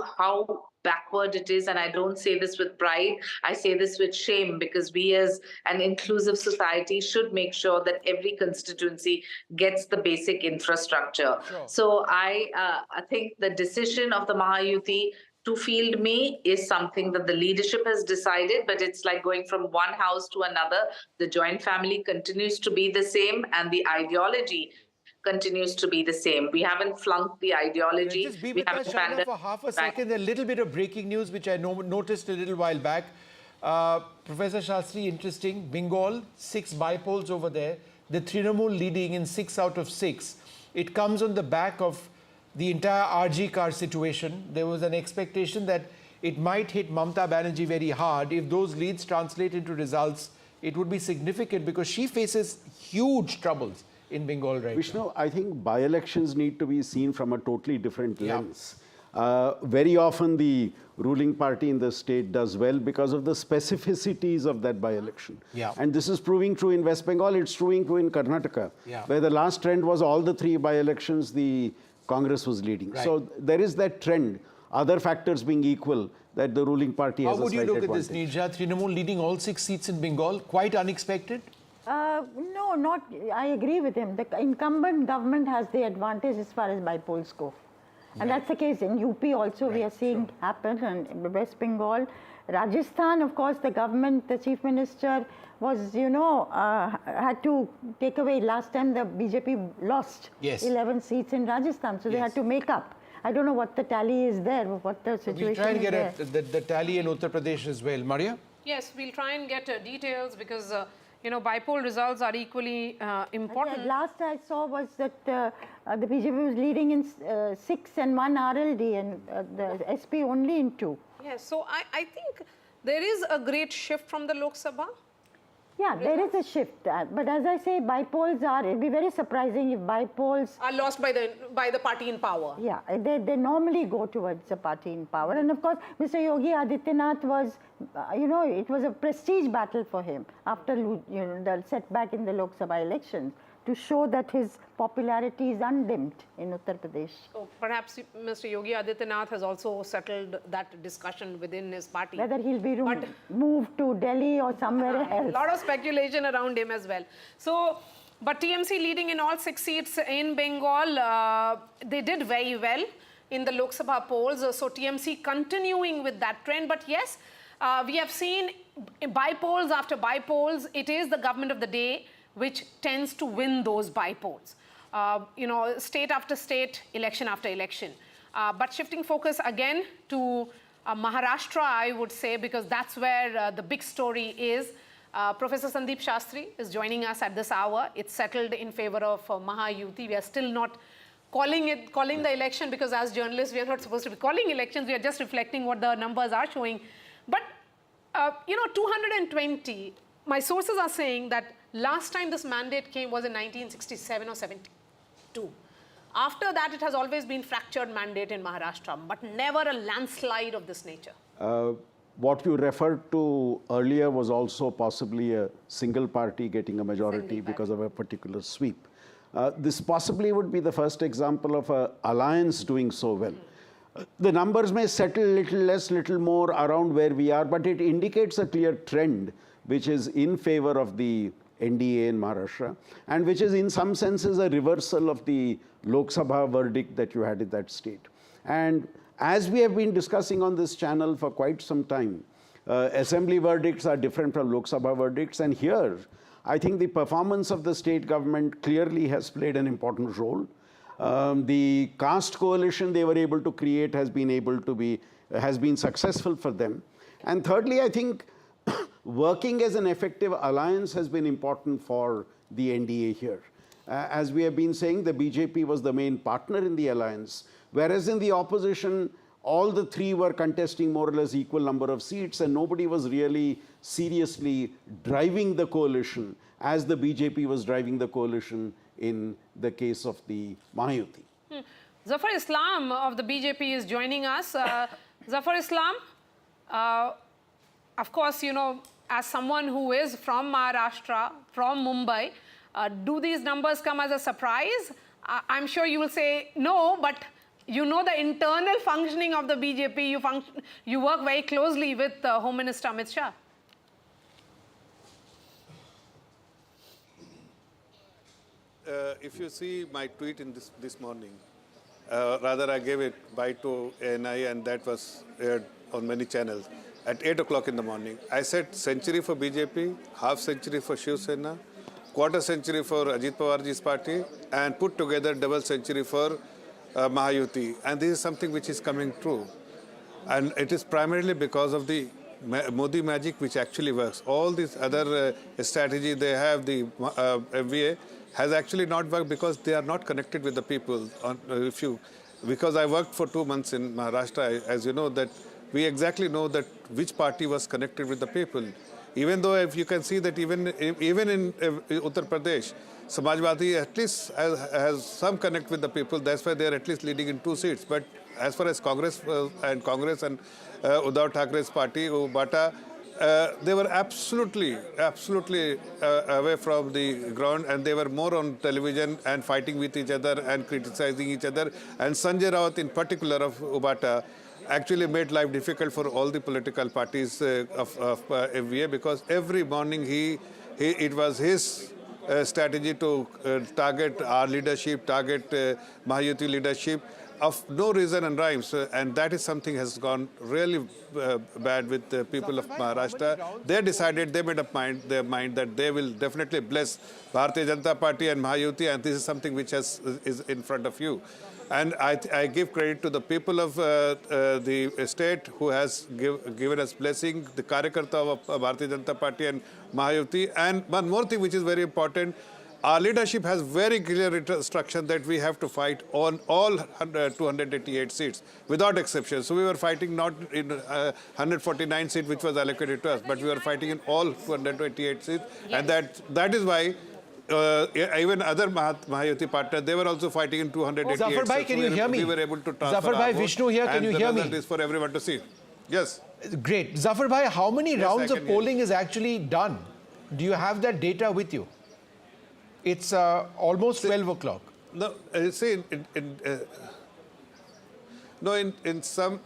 backward it is. And I don't say this with pride, I say this with shame, because we as an inclusive society should make sure that every constituency gets the basic infrastructure. Sure. So I think the decision of the Mahayuti to field me is something that the leadership has decided, but it's like going from one house to another. The joint family continues to be the same, and the ideology continues to be the same. We haven't flunked the ideology. Just be We with us, haven't Shaina, abandoned for half a second. A little bit of breaking news, which I noticed a little while back. Professor Shastri, interesting. Bengal, 6 bypolls over there. The Trinamool leading in 6 out of 6. It comes on the back of the entire RG car situation. There was an expectation that it might hit Mamata Banerjee very hard. If those leads translate into results, it would be significant because she faces huge troubles in Bengal right Vishnu, I think by-elections need to be seen from a totally different lens. Very often the ruling party in the state does well because of the specificities of that by-election. And this is proving true in West Bengal, it's proving true in Karnataka, where the last trend was all the 3 by-elections the Congress was leading. So there is that trend, other factors being equal, that the ruling party has a slight advantage. How would you look at this, Neerja? Trinamool leading all 6 seats in Bengal, quite unexpected? No, not. I agree with him. The incumbent government has the advantage as far as bypolls go. And that's the case in UP also. We are seeing happen, and in West Bengal. Rajasthan, of course, the government, the chief minister was, had to take away. Last time the BJP lost 11 seats in Rajasthan, so they had to make up. I don't know what the tally is there, what the situation We'll try and is get the tally in Uttar Pradesh as well. Maria? Yes, we'll try and get details because, bypoll results are equally important. Last I saw was that the BJP was leading in 6 and 1 RLD and the SP only in 2. Yes, so I think there is a great shift from the Lok Sabha. Yeah, there is a shift. But as I say, bypolls it'll be very surprising if bypolls are lost by the party in power. Yeah, they normally go towards the party in power. And of course, Mr. Yogi Adityanath was, it was a prestige battle for him after, the setback in the Lok Sabha elections to show that his popularity is undimmed in Uttar Pradesh. So perhaps Mr. Yogi Adityanath has also settled that discussion within his party. Whether he'll be moved to Delhi or somewhere else. A lot of speculation around him as well. So, but TMC leading in all 6 seats in Bengal, they did very well in the Lok Sabha polls. So TMC continuing with that trend. But yes, we have seen bypolls after bypolls, it is the government of the day which tends to win those bypolls. State after state, election after election. But shifting focus again to Maharashtra, I would say, because that's where the big story is. Professor Sandeep Shastri is joining us at this hour. It's settled in favor of Mahayuti. We are still not calling the election because as journalists, we are not supposed to be calling elections. We are just reflecting what the numbers are showing. But, 220, my sources are saying that last time this mandate came was in 1967 or 72. After that, it has always been fractured mandate in Maharashtra, but never a landslide of this nature. What you referred to earlier was also possibly a single party getting a majority because of a particular sweep. This possibly would be the first example of an alliance doing so well. The numbers may settle little less, little more around where we are, but it indicates a clear trend which is in favor of the NDA in Maharashtra, and which is in some senses a reversal of the Lok Sabha verdict that you had in that state. And as we have been discussing on this channel for quite some time, assembly verdicts are different from Lok Sabha verdicts, and here I think the performance of the state government clearly has played an important role. The caste coalition they were able to create has been successful for them. And thirdly, I think working as an effective alliance has been important for the NDA here. As we have been saying, the BJP was the main partner in the alliance, whereas in the opposition, all the 3 were contesting more or less equal number of seats, and nobody was really seriously driving the coalition as the BJP was driving the coalition in the case of the Mahayuti. Zafar Islam of the BJP is joining us. Zafar Islam, of course, as someone who is from Maharashtra, from Mumbai, do these numbers come as a surprise? I'm sure you will say no, but You know the internal functioning of the BJP. You work very closely with Home Minister Amit Shah. If you see my tweet in this morning, rather I gave it by to ANI and that was aired on many channels. At 8 o'clock in the morning, I said century for BJP, half century for Shiv Sena, quarter century for Ajit Pawarji's party, and put together double century for Mahayuti. And this is something which is coming true. And it is primarily because of the Modi magic which actually works. All these other strategy they have, the MVA, has actually not worked because they are not connected with the people. Because I worked for 2 months in Maharashtra, as you know, that we exactly know that which party was connected with the people. Even though if you can see that even in Uttar Pradesh, Samajwadi at least has some connect with the people. That's why they are at least leading in 2 seats. But as far as Congress and Uddhav Thackeray's party, Bata, they were absolutely away from the ground, and they were more on television and fighting with each other and criticizing each other. And Sanjay Raut in particular of Ubata actually made life difficult for all the political parties of FVA, because every morning it was his strategy to target our leadership, target Mahayuti leadership of no reason and rhymes, and that is something has gone really bad with the people of Maharashtra. They decided, they made up their mind that they will definitely bless Bharatiya Janata Party and Mahayuti, and this is something which is in front of you. And I give credit to the people of the state who has given us blessing, the Karyakarta of Bharatiya Janata Party and Mahayuti. And one more thing which is very important, our leadership has very clear instruction that we have to fight on all 288 seats without exception. So we were fighting not in 149 seats which was allocated to us, but we were fighting in all 228 seats. Yes. And that is why even other Mahayuti partners, they were also fighting in 288. Zafar Bhai, can you hear me? We were able to transfer Zafar Bhai, Vishnu here, can you hear me? And the result is for everyone to see. Yes. Great. Zafar Bhai, how many rounds of polling is actually done? Do you have that data with you? It's almost 12 o'clock. No, see, in some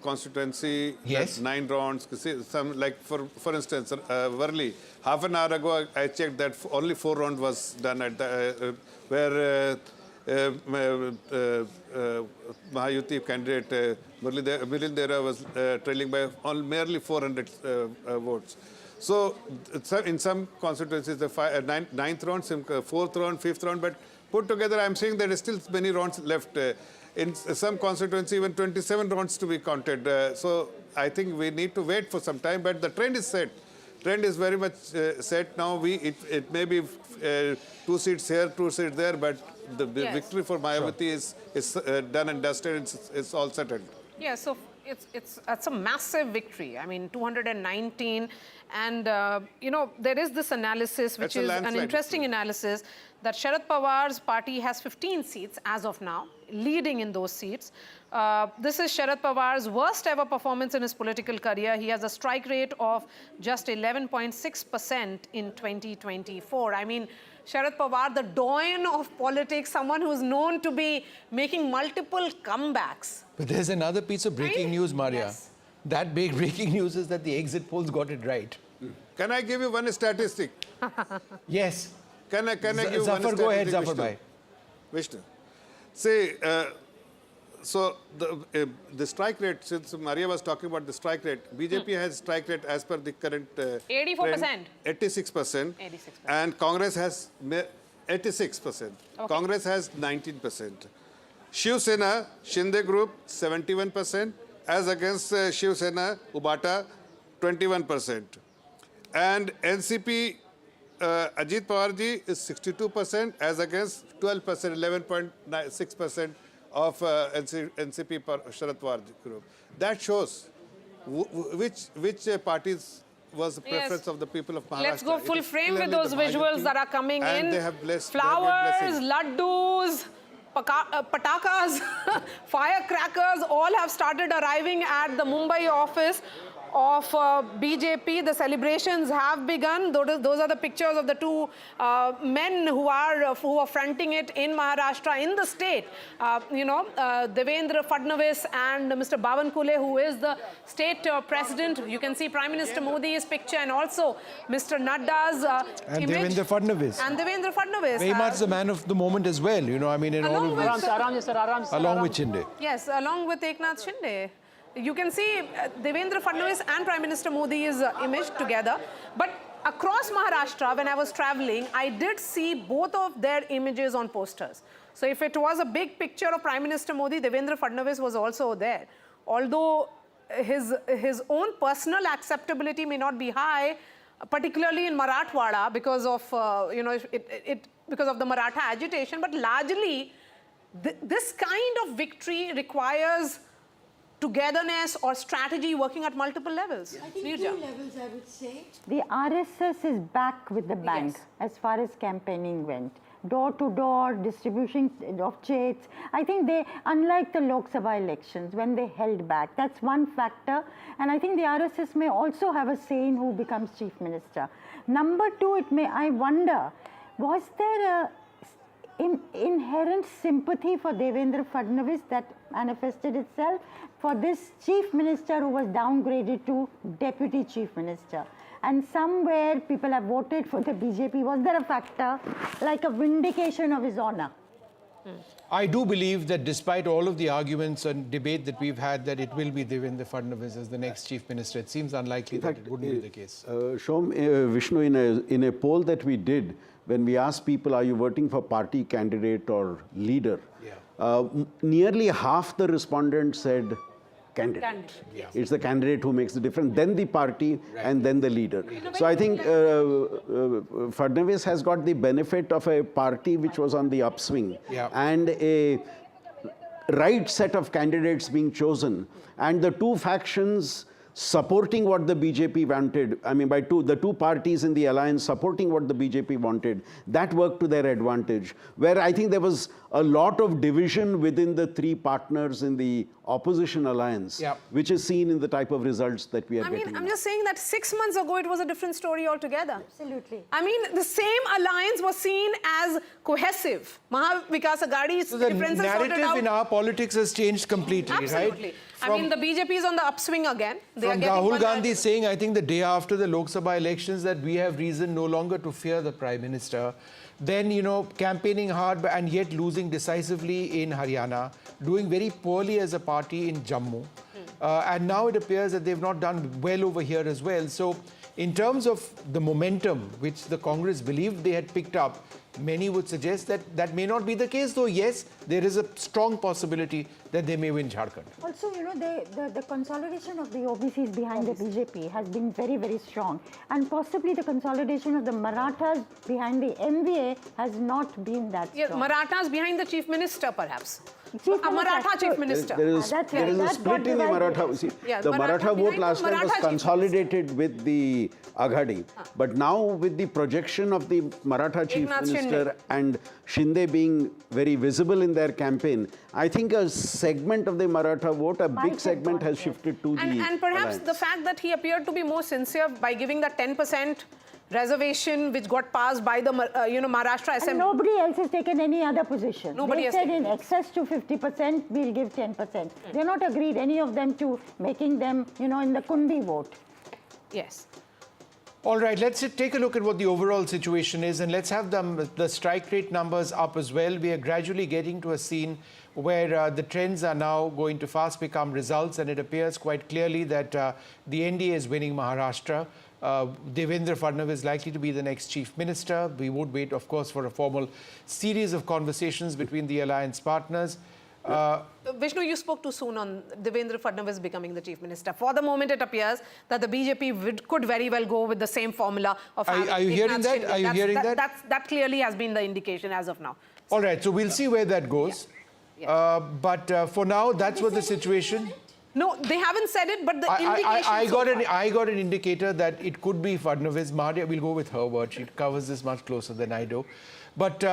constituency, yes, 9 rounds. See, some like for instance, Worli. Half an hour ago, I checked that only 4 rounds was done at the where Mahayuti candidate Milil Dera was trailing by merely 400 votes. So in some constituencies, the 9th round, 4th round, 5th round, but put together, I'm saying there is still many rounds left. In some constituencies, even 27 rounds to be counted. So I think we need to wait for some time, but the trend is set. Trend is very much set now. It may be 2 seats here, 2 seats there, but the victory for Mayawati is done and dusted. It's all settled. Yeah, so it's a massive victory. I mean, 219, and there is this analysis, which is an interesting analysis, that Sharad Pawar's party has 15 seats as of now, leading in those seats. This is Sharad Pawar's worst ever performance in his political career. He has a strike rate of just 11.6% in 2024. I mean, Sharad Pawar, the doyen of politics, someone who's known to be making multiple comebacks. But there's another piece of breaking news, Maria. Yes. That big breaking news is that the exit polls got it right. Can I give you one statistic? Yes. Can I give you one statistic? Go ahead, Zafar Bhai. Vishnu. See, so the strike rate, since Maria was talking about the strike rate, BJP has strike rate as per the current 84%. 86%. And Congress has 86%. Okay. Congress has 19%. Shiv Sena, Shinde group, 71%, as against Shiv Sena, Ubata, 21%. And NCP, Ajit Pawarji is 62%, as against 12%, 11.6% of NCP Sharad Pawar group. That shows which parties was the preference of the people of Maharashtra. Let's go full frame with those visuals that are coming in. They have blessed, flowers, laddus, patakas, firecrackers, all have started arriving at the Mumbai office of BJP. The celebrations have begun. Those are the pictures of the two men who are fronting it in Maharashtra, in the state. Devendra Fadnavis and Mr. Bawankule, who is the state president. You can see Prime Minister Modi's picture and also Mr. Nadda's and image. Devendra Fadnavis. And Devendra Fadnavis. Very much the man of the moment as well, in all of this. Along with Shinde. Yes, along with Eknath Shinde. You can see Devendra Fadnavis and Prime Minister Modi's image together. But across Maharashtra, when I was traveling, I did see both of their images on posters. So if it was a big picture of Prime Minister Modi, Devendra Fadnavis was also there. Although his own personal acceptability may not be high, particularly in Marathwada because of because of the Maratha agitation, but largely this kind of victory requires togetherness or strategy working at multiple levels. I think two levels, I would say. The RSS is back with the bank as far as campaigning went. Door-to-door distribution of checks. I think they, unlike the Lok Sabha elections, when they held back, that's one factor. And I think the RSS may also have a say in who becomes chief minister. Number two, I wonder, was there an inherent sympathy for Devendra Fadnavis that manifested itself for this chief minister who was downgraded to deputy chief minister? And somewhere people have voted for the BJP. Was there a factor like a vindication of his honor? I do believe that despite all of the arguments and debate that we've had, that it will be Devendra Fadnavis as the next chief minister. It seems unlikely that it wouldn't be the case. Vishnu, in a poll that we did, when we asked people, are you voting for party candidate or leader? Nearly half the respondents said candidate. It's the candidate who makes the difference, then the party, and then the leader. So I think Fadnavis has got the benefit of a party which was on the upswing and a right set of candidates being chosen, and the two factions supporting what the BJP wanted. I mean, the two parties in the alliance supporting what the BJP wanted, that worked to their advantage. Where I think there was a lot of division within the three partners in the opposition alliance, which is seen in the type of results that we are getting. I'm just saying that 6 months ago, it was a different story altogether. Absolutely. I mean, the same alliance was seen as cohesive. Maha Vikas Aghadi's differences sorted out. The narrative in our politics has changed completely, Absolutely. right? I mean, the BJP is on the upswing again. From Rahul Gandhi saying, I think the day after the Lok Sabha elections, that we have reason no longer to fear the Prime Minister. Then, campaigning hard and yet losing decisively in Haryana, doing very poorly as a party in Jammu. And now it appears that they've not done well over here as well. So in terms of the momentum which the Congress believed they had picked up, many would suggest that that may not be the case, though yes, there is a strong possibility that they may win Jharkhand. Also, the consolidation of the OBCs behind the BJP has been very, very strong. And possibly the consolidation of the Marathas behind the MVA has not been that strong. Marathas behind the chief minister, perhaps. Maratha chief minister. There is a split in the Maratha. See, the Maratha vote last time was consolidated with the Aghadi. But now with the projection of the Maratha chief minister and Shinde being very visible in their campaign, I think a segment of the Maratha vote, a big segment has shifted to the And perhaps alliance. the fact that he appeared to be more sincere by giving that 10% reservation which got passed by the Maharashtra Assembly. And nobody else has taken any other position. Nobody they said in excess to 50%, we'll give 10%. They're not agreed, any of them, to making them, in the Kundi vote. Yes. All right, let's take a look at what the overall situation is, and let's have the strike rate numbers up as well. We are gradually getting to a scene where the trends are now going to fast become results, and it appears quite clearly that the NDA is winning Maharashtra. Devendra Fadnavis is likely to be the next chief minister. We would wait, of course, for a formal series of conversations between the alliance partners. Vishnu, you spoke too soon on Devendra Fadnavis becoming the chief minister. For the moment, it appears that the BJP could very well go with the same formula of having Are you hearing that? Are you hearing that? That clearly has been the indication as of now. All right, so we'll see where that goes. But for now, that's what the situation. No, they haven't said it, but the indication. I got an indicator that it could be Fadnavis. Maria, we'll go with her word. She covers this much closer than I do. But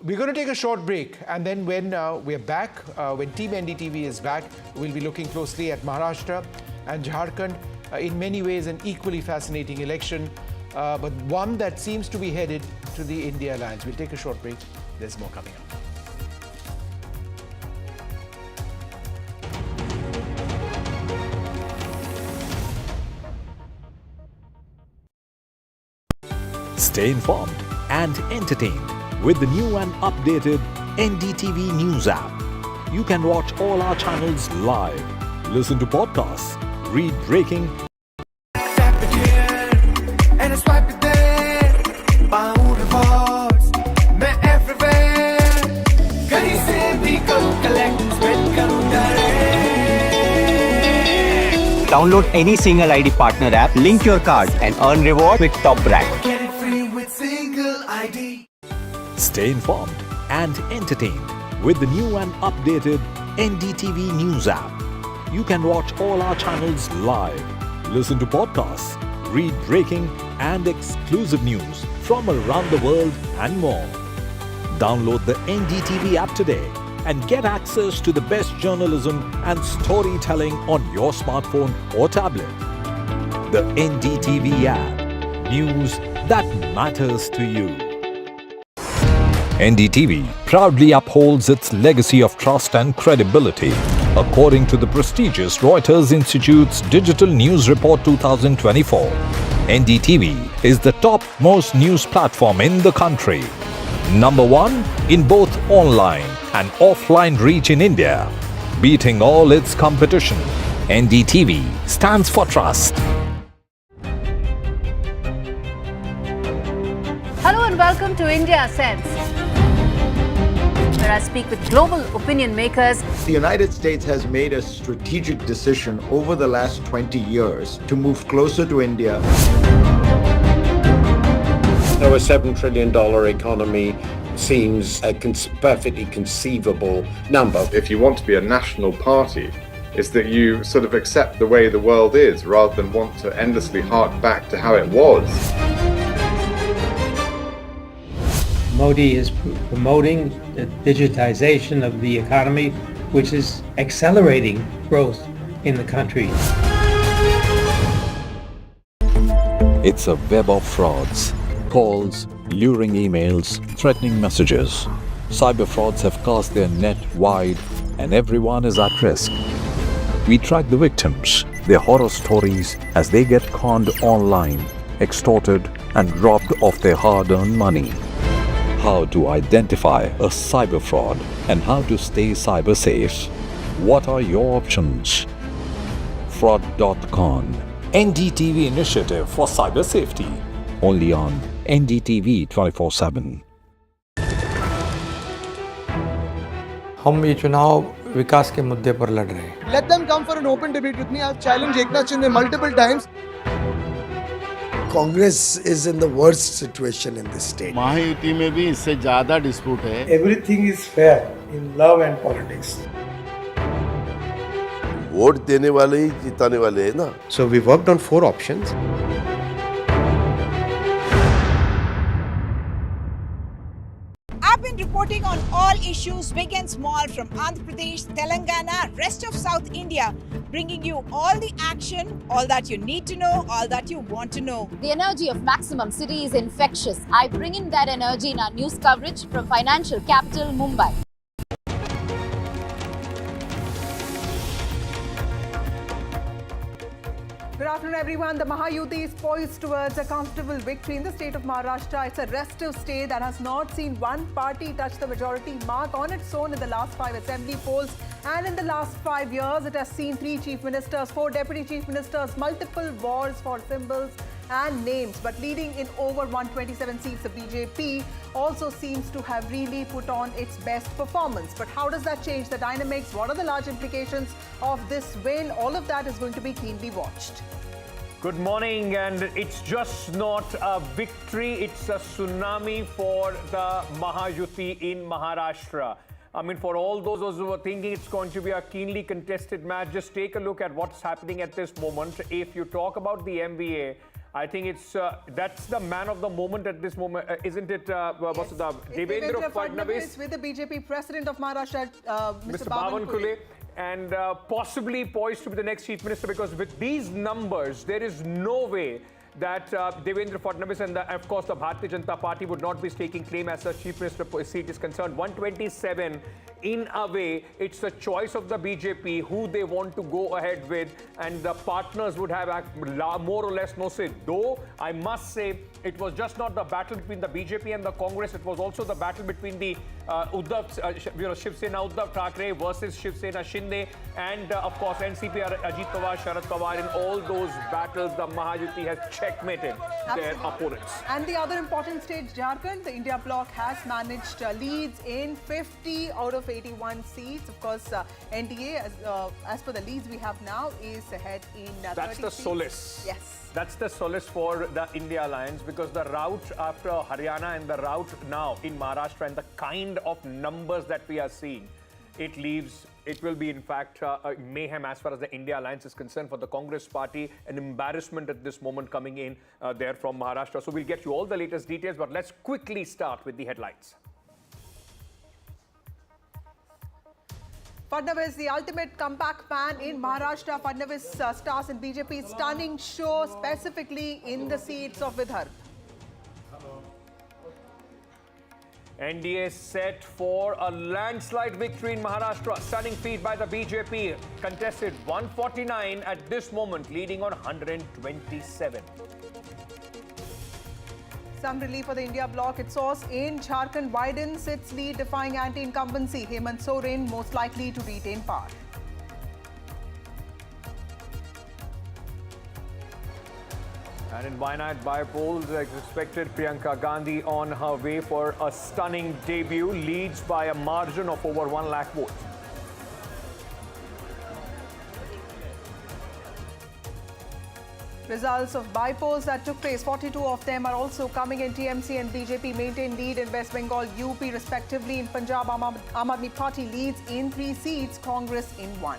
we're going to take a short break, and then when we're back, when Team NDTV is back, we'll be looking closely at Maharashtra and Jharkhand. in many ways an equally fascinating election, but one that seems to be headed to the India alliance. We'll take a short break. There's more coming up. Stay informed and entertained with the new and updated NDTV News app. You can watch all our channels live, listen to podcasts, read breaking, and I swipe it there. पाऊँ rewards, मैं everywhere. कहीं से भी करूँ collect, spend करूँ direct. Download any single ID partner app, link your card and earn reward with top brand. Get it free with single ID. stay informed and entertained with the new and updated NDTV News app. You can watch all our channels live, listen to podcasts, read breaking and exclusive news from around the world and more. Download the NDTV app today and get access to the best journalism and storytelling on your smartphone or tablet. The NDTV app. News that matters to you. NDTV proudly upholds its legacy of trust and credibility. According to the prestigious Reuters Institute's Digital News Report 2024, NDTV is the top-most news platform in the country. Number 1 in both online and offline reach in India. Beating all its competition, NDTV stands for trust. Hello and welcome to India Sense, where I speak with global opinion makers. The United States has made a strategic decision over the last 20 years to move closer to India. Our $7 trillion economy seems a perfectly conceivable number. If you want to be a national party, it's that you sort of accept the way the world is rather than want to endlessly hark back to how it was. Modi is promoting the digitization of the economy, which is accelerating growth in the country. It's a web of frauds, calls, luring emails, threatening messages. Cyber frauds have cast their net wide and everyone is at risk. We track the victims, their horror stories as they get conned online, extorted and robbed of their hard-earned money. How to identify a cyber fraud and how to stay cyber safe. What are your options? Fraud.con, NDTV initiative for cyber safety. Only on NDTV 24/7. हम ये चुनाव विकास के मुद्दे पर लड़ रहे हैं. Let them come for an open debate with me. I've challenged Eknath Shinde multiple times. Congress is in the worst situation in this state. Mahayuti में भी इससे ज़्यादा dispute है. Everything is fair in love and politics. Vote देने वाले ही जिताने वाले हैं ना. So we worked on 4 options. I've been reporting on all issues, big and small, from Andhra Pradesh, Telangana, rest of South India, bringing you all the action, all that you need to know, all that you want to know. The energy of Maximum City is infectious. I bring in that energy in our news coverage from financial capital, Mumbai. Good afternoon, everyone. The Mahayuti is poised towards a comfortable victory in the state of Maharashtra. It's a restive state that has not seen one party touch the majority mark on its own in the last 5 assembly polls. And in the last 5 years, it has seen 3 chief ministers, 4 deputy chief ministers, multiple wars for symbols and names. But leading in over 127 seats, the BJP also seems to have really put on its best performance. But how does that change the dynamics? What are the large implications of this win? All of that is going to be keenly watched. Good morning, and it's just not a victory, it's a tsunami for the Mahayuti in Maharashtra. I mean, for all those who were thinking it's going to be a keenly contested match, just take a look at what's happening at this moment. If you talk about the MVA, I think it's that's the man of the moment at this moment, isn't it? What's the Devendra Fadnavis with the BJP president of Maharashtra, Mr. Bavan Khule. and possibly poised to be the next chief minister, because with these numbers, there is no way that Devendra Fadnavis and, of course, the Bharatiya Janata Party would not be staking claim as the chief minister seat is concerned. 127, in a way, it's the choice of the BJP who they want to go ahead with, and the partners would have more or less no say. Though, I must say, it was just not the battle between the BJP and the Congress, it was also the battle between the Shiv Sena Uddhav Thackeray versus Shiv Sena Shinde, and of course NCP Ajit Pawar, Sharad Pawar. In all those battles, the Mahayuti has checkmated their opponents. And the other important state, Jharkhand, the India bloc has managed leads in 50 out of 81 seats. Of course, NDA, as per the leads we have now, is ahead in 30 That's the seats. solace. Yes. That's the solace for the India Alliance, because the route after Haryana and the route now in Maharashtra and the kind of numbers that we are seeing, it will be in fact a mayhem as far as the India Alliance is concerned for the Congress party, an embarrassment at this moment coming in there from Maharashtra. So we'll get you all the latest details, but let's quickly start with the headlines. Fadnavis, the ultimate comeback man in Maharashtra. Fadnavis stars in BJP's stunning show, specifically in the seats of Vidarbha. NDA set for a landslide victory in Maharashtra. Stunning feat by the BJP. Contested 149 at this moment, leading on 127. Some relief for the India bloc. Its source in Jharkhand widens its lead, defying anti-incumbency. Hemant Soren most likely to retain power. And in Wayanad Bypolls, as expected, Priyanka Gandhi on her way for a stunning debut, leads by a margin of over 1 lakh votes. Results of bypolls that took place, 42 of them are also coming in. TMC and BJP maintain lead in West Bengal, UP respectively. In Punjab, Aam Aadmi Party leads in 3 seats, Congress in 1.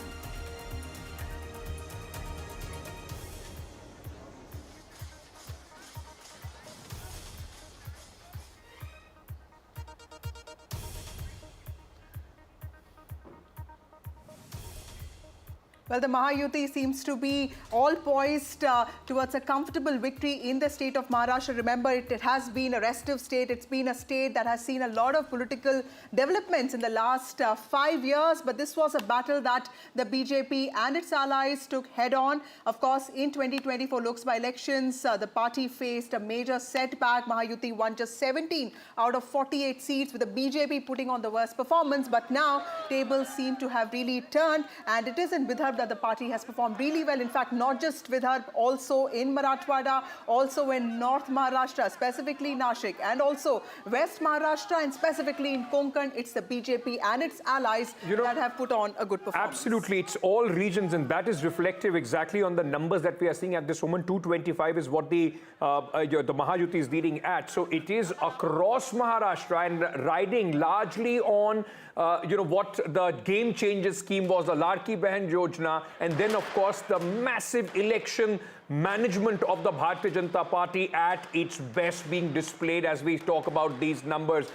Well, the Mahayuti seems to be all poised towards a comfortable victory in the state of Maharashtra. Remember, it has been a restive state. It's been a state that has seen a lot of political developments in the last 5 years. But this was a battle that the BJP and its allies took head on. Of course, in 2024 Lok Sabha elections, the party faced a major setback. Mahayuti won just 17 out of 48 seats, with the BJP putting on the worst performance. But now, tables seem to have really turned, and it is in Vidarbha that the party has performed really well. In fact, not just Vidarbha, also in Marathwada, also in North Maharashtra, specifically Nashik, and also West Maharashtra, and specifically in Konkan. It's the BJP and its allies that have put on a good performance. Absolutely. It's all regions, and that is reflective exactly on the numbers that we are seeing at this moment. 225 is what the Mahayuti is leading at. So it is across Maharashtra and riding largely on what the game changer scheme was, the Ladki Bahan Yojana, and then of course the massive election management of the Bharatiya Janata Party at its best being displayed as we talk about these numbers.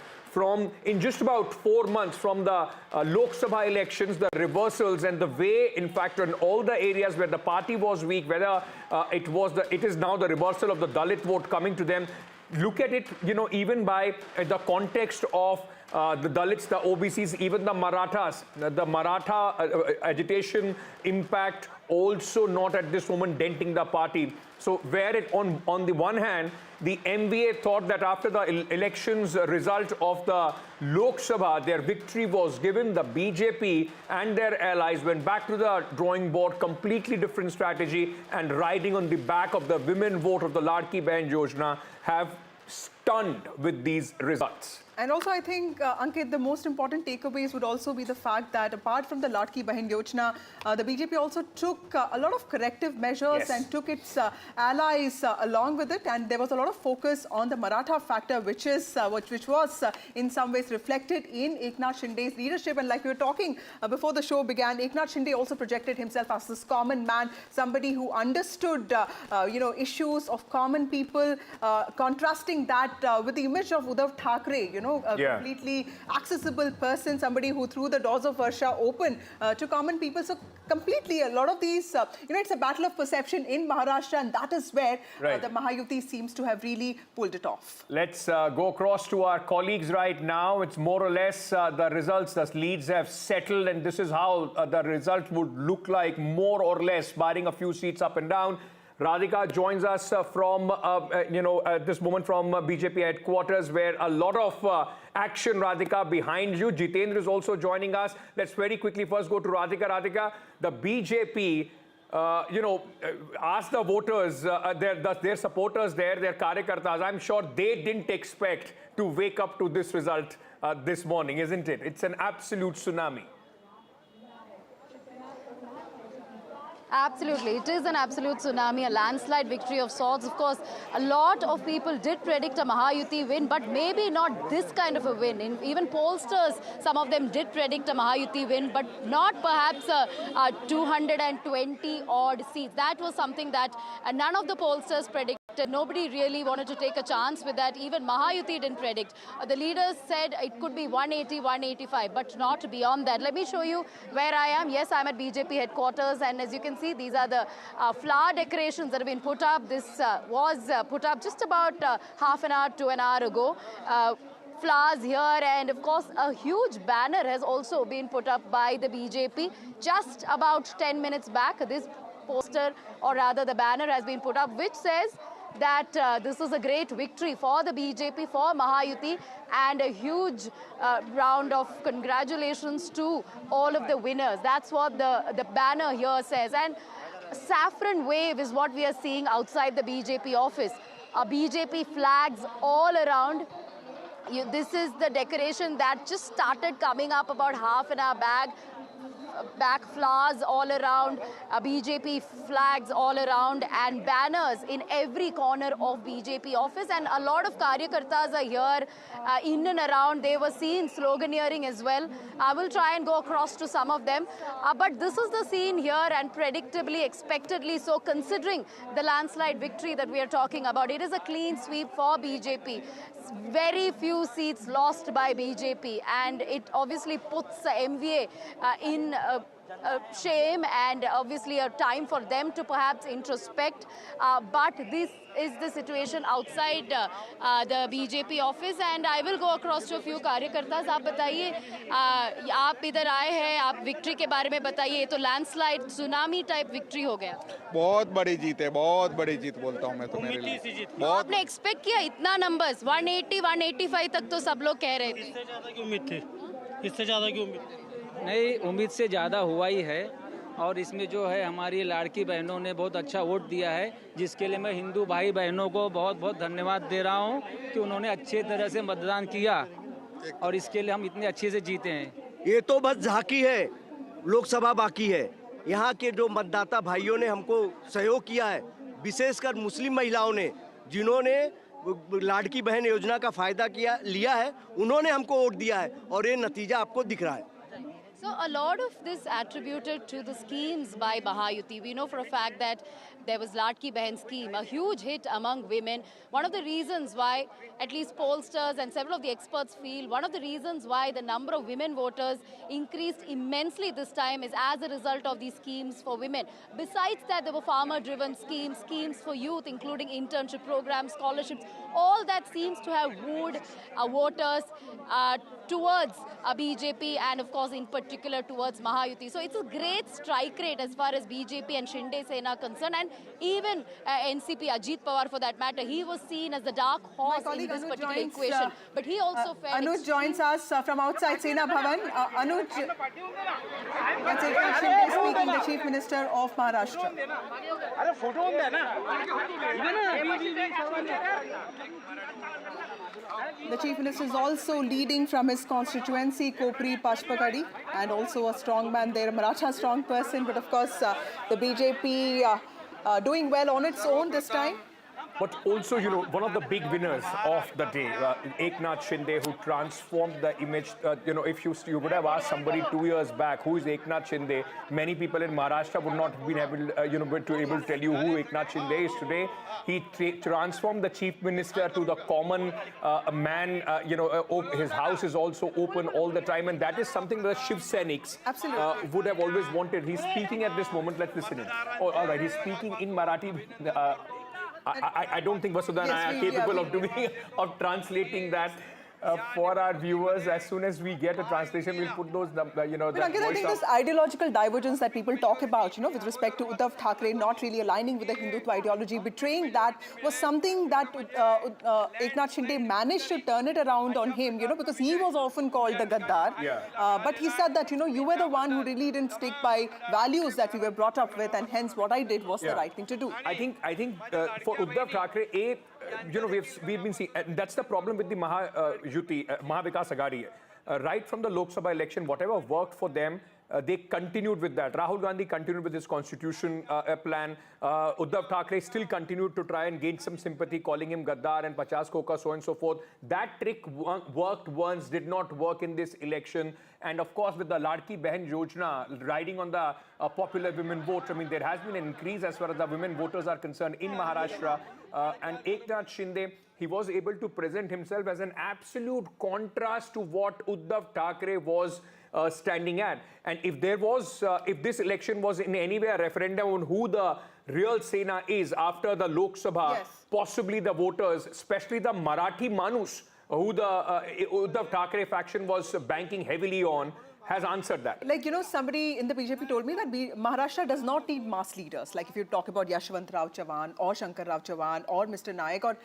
In just about 4 months from the Lok Sabha elections, the reversals, and the way, in fact, in all the areas where the party was weak, whether it is now the reversal of the Dalit vote coming to them. Look at it, even by the context of the Dalits, the OBCs, even the Marathas, the Maratha agitation impact also not at this moment denting the party. So where on the one hand, the MVA thought that after the elections result of the Lok Sabha, their victory was given. The BJP and their allies went back to the drawing board, completely different strategy, and riding on the back of the women vote of the Ladki Bahan Yojana have stunned with these results. And also, I think, Ankit, the most important takeaways would also be the fact that apart from the Ladki Bahan Yojana, the BJP also took a lot of corrective measures and took its allies along with it. And there was a lot of focus on the Maratha factor, which was in some ways reflected in Eknath Shinde's leadership. And like we were talking before the show began, Eknath Shinde also projected himself as this common man, somebody who understood, issues of common people, contrasting that with the image of Uddhav Thackeray, completely accessible person, somebody who threw the doors of Varsha open to common people. So completely, a lot of these, it's a battle of perception in Maharashtra, and that is where the Mahayuti seems to have really pulled it off. Let's go across to our colleagues right now. It's more or less the results, the leads have settled, and this is how the result would look like, more or less, barring a few seats up and down. Radhika joins us from, this moment from BJP headquarters, where a lot of action, Radhika, behind you. Jitendra is also joining us. Let's very quickly first go to Radhika. Radhika, the BJP, asked the voters, their supporters there, their karyakartas, I'm sure they didn't expect to wake up to this result this morning, isn't it? It's an absolute tsunami. Absolutely. It is an absolute tsunami, a landslide victory of sorts. Of course, a lot of people did predict a Mahayuti win, but maybe not this kind of a win. Even pollsters, some of them did predict a Mahayuti win, but not perhaps a 220 odd seats. That was something that none of the pollsters predicted. Nobody really wanted to take a chance with that. Even Mahayuti didn't predict. The leaders said it could be 180, 185, but not beyond that. Let me show you where I am. Yes, I'm at BJP headquarters, and as you can see, these are the flower decorations that have been put up. This was put up just about half an hour to an hour ago. Flowers here, and of course a huge banner has also been put up by the BJP just about 10 minutes back. This poster, or rather the banner, has been put up, which says that this is a great victory for the BJP, for Mahayuti, and a huge round of congratulations to all of the winners. That's what the banner here says. And saffron wave is what we are seeing outside the BJP office. BJP flags all around. This is the decoration that just started coming up about half an hour back. Flowers all around, BJP flags all around, and banners in every corner of BJP office. And a lot of karyakartas are here in and around. They were seen sloganeering as well. I will try and go across to some of them. But this is the scene here, and predictably, expectedly so, considering the landslide victory that we are talking about. It is a clean sweep for BJP. Very few seats lost by BJP, and it obviously puts the MVA in shame, and obviously a time for them to perhaps introspect. But this is the situation outside the BJP office, and I will go across to a few कार्यकर्तास. आप बताइए, आप इधर आए हैं, आप victory के बारे में बताइए. तो लैंडस्लाइड सुनामी टाइप विक्ट्री हो गया. बहुत बड़ी जीत है, बहुत बड़ी जीत बोलता हूँ मैं तो मेरे लिए. आपने एक्सपेक्ट किया इतना नंबर्स? 180, 185 तक तो सब लोग कह रहे थे. इससे ज़्यादा की उम्मीद थी, इससे ज़्यादा की उम्मीद थी. नहीं, उम्मीद से ज़्यादा हुआ ही है, और इसमें जो है हमारी लाड़की बहनों ने बहुत अच्छा वोट दिया है, जिसके लिए मैं हिंदू भाई बहनों को बहुत बहुत धन्यवाद दे रहा हूं कि उन्होंने अच्छे तरह से मतदान किया, और इसके लिए हम इतने अच्छे से जीते हैं. ये तो बस झांकी है, लोकसभा बाकी है. यहाँ के जो मतदाता भाइयों ने हमको सहयोग किया है, विशेषकर मुस्लिम महिलाओं ने, जिन्होंने लाड़की बहन योजना का फायदा लिया है, उन्होंने हमको वोट दिया है, और ये नतीजा आपको दिख रहा है. So a lot of this attributed to the schemes by Mahayuti. We know for a fact that there was Ladki Behan scheme, a huge hit among women. One of the reasons why, at least pollsters and several of the experts feel, one of the reasons why the number of women voters increased immensely this time is as a result of these schemes for women. Besides that, there were farmer-driven schemes, schemes for youth, including internship programs, scholarships. All that seems to have wooed voters towards BJP, and of course in particular towards Mahayuti. So it's a great strike rate as far as BJP and Shinde Sena are concerned, and even NCP, Ajit Pawar for that matter, he was seen as the dark horse in this particular equation. But he also felt... Anuj joins us from outside Sena Bhavan. Anuj, that's Eknath Shinde speaking, the Chief Minister of Maharashtra. The Chief Minister is also leading from his constituency, Kopri Pashpakadi, and also a strong man there, a Maratha strong person. But of course, the BJP doing well on its own this time. But also, you know, one of the big winners of the day, Eknath Shinde, who transformed the image. You know, if you would have asked somebody 2 years back, who is Eknath Shinde, many people in Maharashtra would not have been able, able to tell you who Eknath Shinde is today. He transformed the chief minister to the common man. His house is also open all the time, and that is something that Shiv Sainiks would have always wanted. He's speaking at this moment. Let's listen in. Oh, all right, he's speaking in Marathi. I don't think Vasudha and I are capable of translating that for our viewers. As soon as we get a translation, we'll put those, But again, I think this ideological divergence that people talk about, with respect to Uddhav Thackeray not really aligning with the Hindutva ideology, betraying that, was something that Eknath Shinde managed to turn it around on him, because he was often called the Gaddar. But he said that, you were the one who really didn't stick by values that we were brought up with, and hence what I did was the right thing to do. I think for Uddhav Thackeray, we've been seeing, and that's the problem with the Mahavikas Aghadi. Right from the Lok Sabha election, whatever worked for them, they continued with that. Rahul Gandhi continued with his constitution plan. Uddhav Thackeray still continued to try and gain some sympathy, calling him Gaddar and Pachas Koka, so on and so forth. That trick worked once, did not work in this election. And of course, with the Ladki Behan Yojana riding on the popular women vote, I mean, there has been an increase as far as the women voters are concerned in Maharashtra. And Eknath Shinde, he was able to present himself as an absolute contrast to what Uddhav Thackeray was standing at. And if this election was in any way a referendum on who the real Sena is after the Lok Sabha, possibly the voters, especially the Marathi Manus, who the Uddhav Thackeray faction was banking heavily on, has answered that. Like, somebody in the BJP told me that Maharashtra does not need mass leaders. Like, if you talk about Yashwant Rao Chavan or Shankar Rao Chavan or Mr. Nayak or...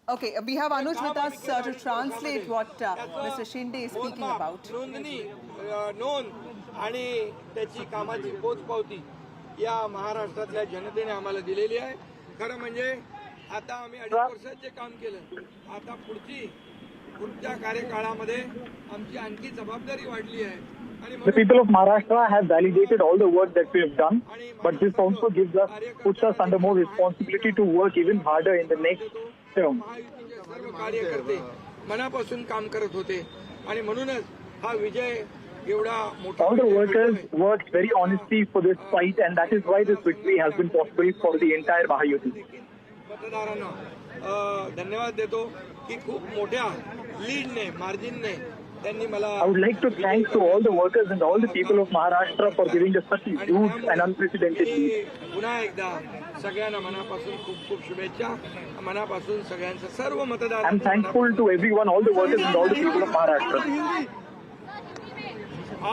Okay, we have Anuj with us to translate what Mr. Shinde is speaking about. नोंद आणि त्याची कामाची पोचपावती या महाराष्ट्रातल्या जनतेने आम्हाला दिलेली आहे. खरं म्हणजे आता आम्ही 2.5 वर्षात जे काम केलं, आता पुढच्या कार्यकाळामध्ये आमची आणखी जबाबदारी वाढली आहे. The people of Maharashtra have validated all the work that we have done, but this also puts us under more responsibility to work even harder in the next term. सर्व कार्यकर्ते मनापासून काम करत होते आणि म्हणूनच हा विजय एवढा मोठा. All the workers worked very honestly for this fight, and that is why this victory has been possible for the entire Mahayuti. मतदारांना धन्यवाद देतो की खूप मोठ्या लीडने, मार्जिनने त्यांनी मला. I would like to thank to all the workers and all the people of Maharashtra for giving us such a huge and unprecedented lead. पुन्हा एकदा सगळ्यांना मनापासून खूप खूप शुभेच्छा. मनापासून सगळ्यांचं सर्व मतदार. I'm thankful to everyone, all the workers and all the people of Maharashtra.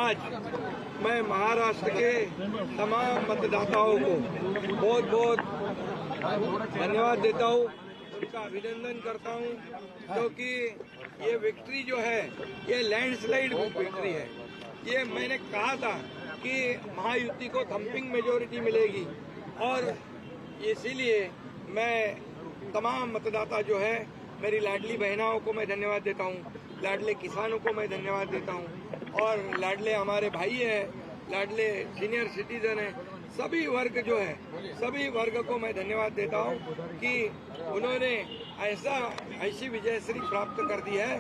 आज मैं महाराष्ट्र के तमाम मतदाताओं को बहुत बहुत धन्यवाद देता हूँ, उनका अभिनंदन करता हूँ, क्योंकि ये विक्ट्री जो है ये लैंडस्लाइड विक्ट्री है. ये मैंने कहा था कि महायुति को थम्पिंग मेजोरिटी मिलेगी, और इसीलिए मैं तमाम मतदाता जो है, मेरी लाडली बहनाओं को मैं धन्यवाद देता हूँ, लाडले किसानों को मैं धन्यवाद देता हूँ, और लाडले हमारे भाई हैं, लाडले सीनियर सिटीजन हैं, सभी वर्ग जो है, सभी वर्ग को मैं धन्यवाद देता हूँ कि उन्होंने ऐसी विजयश्री प्राप्त कर दी है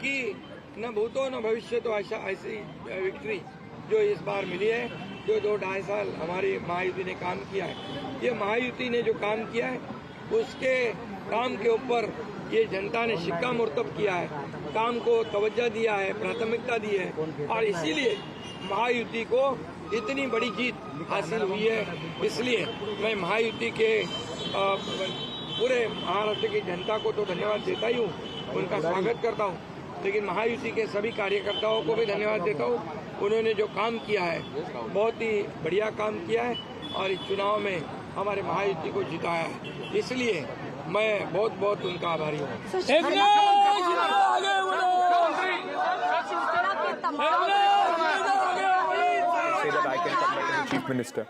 कि न भूतो न भविष्य तो ऐसी विक्ट्री जो इस बार मिली है, जो 2-2.5 साल हमारी महायुति ने काम किया है. ये महायुति ने जो काम किया है, उसके काम के ऊपर ये जनता ने शिक्कामोर्तब किया है, काम को तवज्जो दिया है, प्राथमिकता दी है, और इसीलिए महायुति को इतनी बड़ी जीत हासिल हुई है. इसलिए मैं महायुति के पूरे महाराष्ट्र की जनता को तो धन्यवाद देता ही हूँ, उनका स्वागत करता हूँ, लेकिन महायुति के सभी कार्यकर्ताओं को भी धन्यवाद देता हूँ. उन्होंने जो काम किया है, बहुत ही बढ़िया काम किया है, और इस चुनाव में हमारे महायुति को जिताया है. इसलिए मैं बहुत बहुत उनका आभारी हूँ. Say that I can come back as the Chief Minister.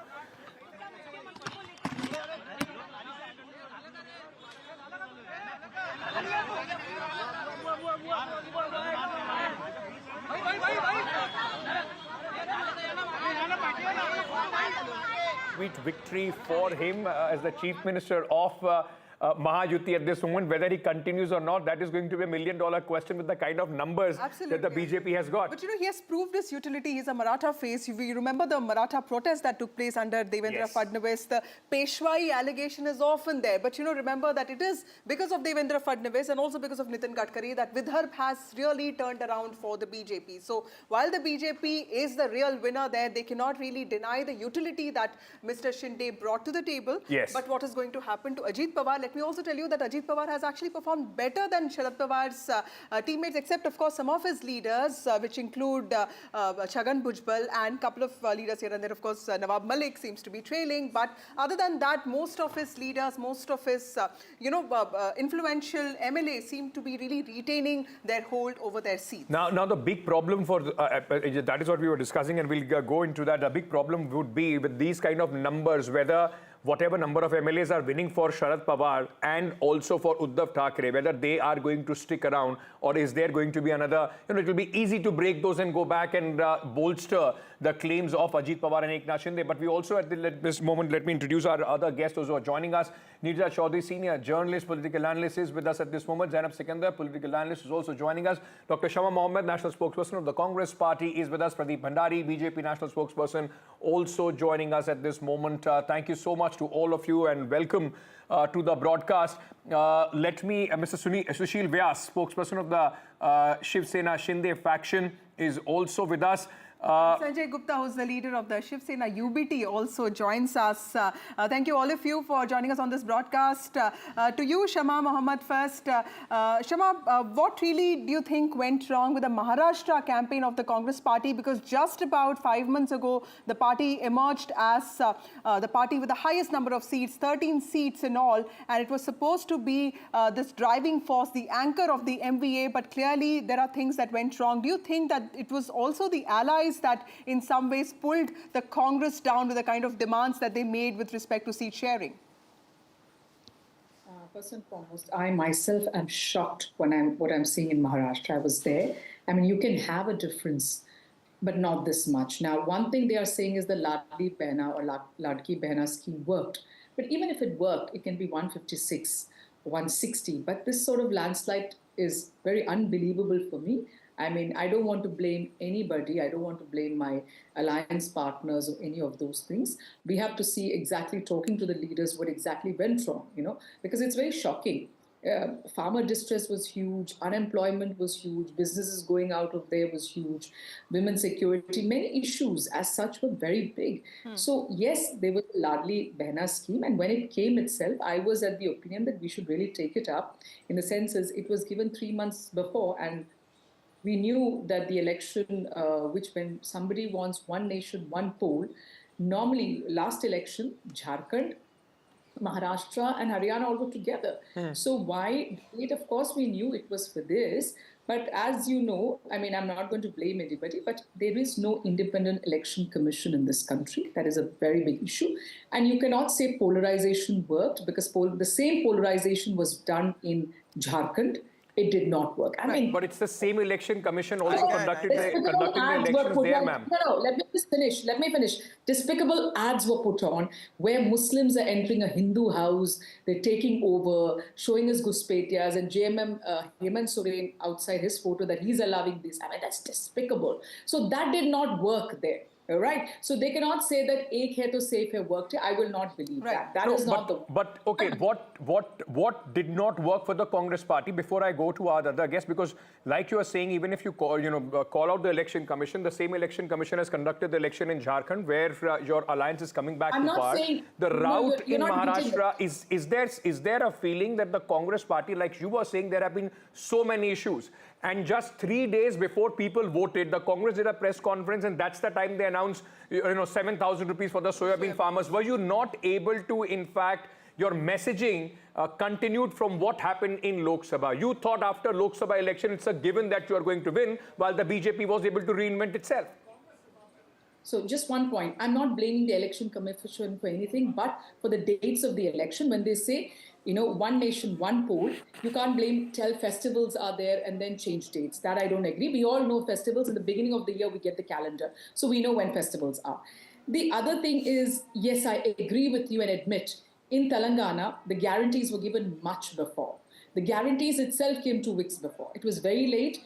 Sweet victory for him as the Chief Minister of Mahayuti at this moment. Whether he continues or not, that is going to be $1 million question with the kind of numbers that the BJP has got. But you know, he has proved his utility. He's a Maratha face. You remember the Maratha protest that took place under Devendra Fadnavis. The Peshwai allegation is often there. But you know, remember that it is because of Devendra Fadnavis and also because of Nitin Gadkari that Vidarbha has really turned around for the BJP. So while the BJP is the real winner there, they cannot really deny the utility that Mr. Shinde brought to the table. Yes. But what is going to happen to Ajit Pawar? Let me also tell you that Ajit Pawar has actually performed better than Sharad Pawar's teammates, except of course some of his leaders, which include Chhagan Bhujbal and a couple of leaders here and there. Of course, Nawab Malik seems to be trailing. But other than that, most of his leaders, most of his influential MLAs seem to be really retaining their hold over their seats. Now the big problem for that is what we were discussing, and we'll go into that. The big problem would be with these kind of numbers, whether whatever number of MLAs are winning for Sharad Pawar and also for Uddhav Thackeray, whether they are going to stick around, or is there going to be another, it will be easy to break those and go back and bolster the claims of Ajit Pawar and Eknath Shinde. But we also at this moment, let me introduce our other guests, those who are joining us. Neerja Chaudhary, senior journalist, political analyst, is with us at this moment. Zainab Sikandar, political analyst, is also joining us. Dr. Shama Mohammed, national spokesperson of the Congress Party, is with us. Pradeep Bhandari, BJP national spokesperson, also joining us at this moment. Thank you so much to all of you and welcome to the broadcast. Let me, Mr. Sushil Vyas, spokesperson of the Shiv Sena Shinde faction, is also with us. Sanjay Gupta, who's the leader of the Shiv Sena UBT, also joins us. Thank you all of you for joining us on this broadcast. To you, Shama Mohammed, first. Shama, what really do you think went wrong with the Maharashtra campaign of the Congress Party? Because just about 5 months ago, the party emerged as the party with the highest number of seats, 13 seats in all, and it was supposed to be this driving force, the anchor of the MVA, but clearly there are things that went wrong. Do you think that it was also the allies that in some ways pulled the Congress down with the kind of demands that they made with respect to seat sharing? First and foremost, I myself am shocked when what I'm seeing in Maharashtra. I was there. I mean, you can have a difference, but not this much. Now, one thing they are saying is the Ladli Behna or Ladki Behna scheme worked. But even if it worked, it can be 156, 160. But this sort of landslide is very unbelievable for me. I mean, I don't want to blame anybody. I don't want to blame my alliance partners or any of those things. We have to see exactly, talking to the leaders, what exactly went wrong, because it's very shocking. Farmer distress was huge, unemployment was huge, businesses going out of there was huge, women's security, many issues as such were very big. So yes, there was a Ladli Behna scheme, and when it came itself, I was at the opinion that we should really take it up, in the sense as it was given 3 months before, and we knew that the election, which when somebody wants one nation, one poll, normally last election, Jharkhand, Maharashtra and Haryana all go together. So why it? Of course, we knew it was for this. But as you know, I mean, I'm not going to blame anybody, but there is no independent election commission in this country. That is a very big issue. And you cannot say polarization worked, because the same polarization was done in Jharkhand. It did not work. I mean, but it's the same election commission also conducting the elections there, ma'am. No, let me just finish. Let me finish. Despicable ads were put on where Muslims are entering a Hindu house, they're taking over, showing us Guspetias, and JMM Hemant Soren outside his photo that he's allowing this. I mean, that's despicable. So that did not work there. All right. So they cannot say that ek hai to safe hai worked. I will not believe that. That is not the. But okay, what did not work for the Congress Party? Before I go to our other guests, because like you are saying, even if you call out the election commission, the same election commission has conducted the election in Jharkhand, where your alliance is coming back to power. The route in Maharashtra is there a feeling that the Congress Party, like you were saying, there have been so many issues. And just 3 days before people voted, the Congress did a press conference, and that's the time they announced, 7,000 rupees for the soybean farmers. Were you not able to, in fact, your messaging continued from what happened in Lok Sabha? You thought after Lok Sabha election, it's a given that you are going to win, while the BJP was able to reinvent itself. So just one point. I'm not blaming the election commission for anything, but for the dates of the election, when they say, one nation, one poll, you can't tell festivals are there and then change dates. That I don't agree. We all know festivals. In the beginning of the year, we get the calendar. So we know when festivals are. The other thing is, yes, I agree with you and admit, in Telangana, the guarantees were given much before. The guarantees itself came 2 weeks before. It was very late.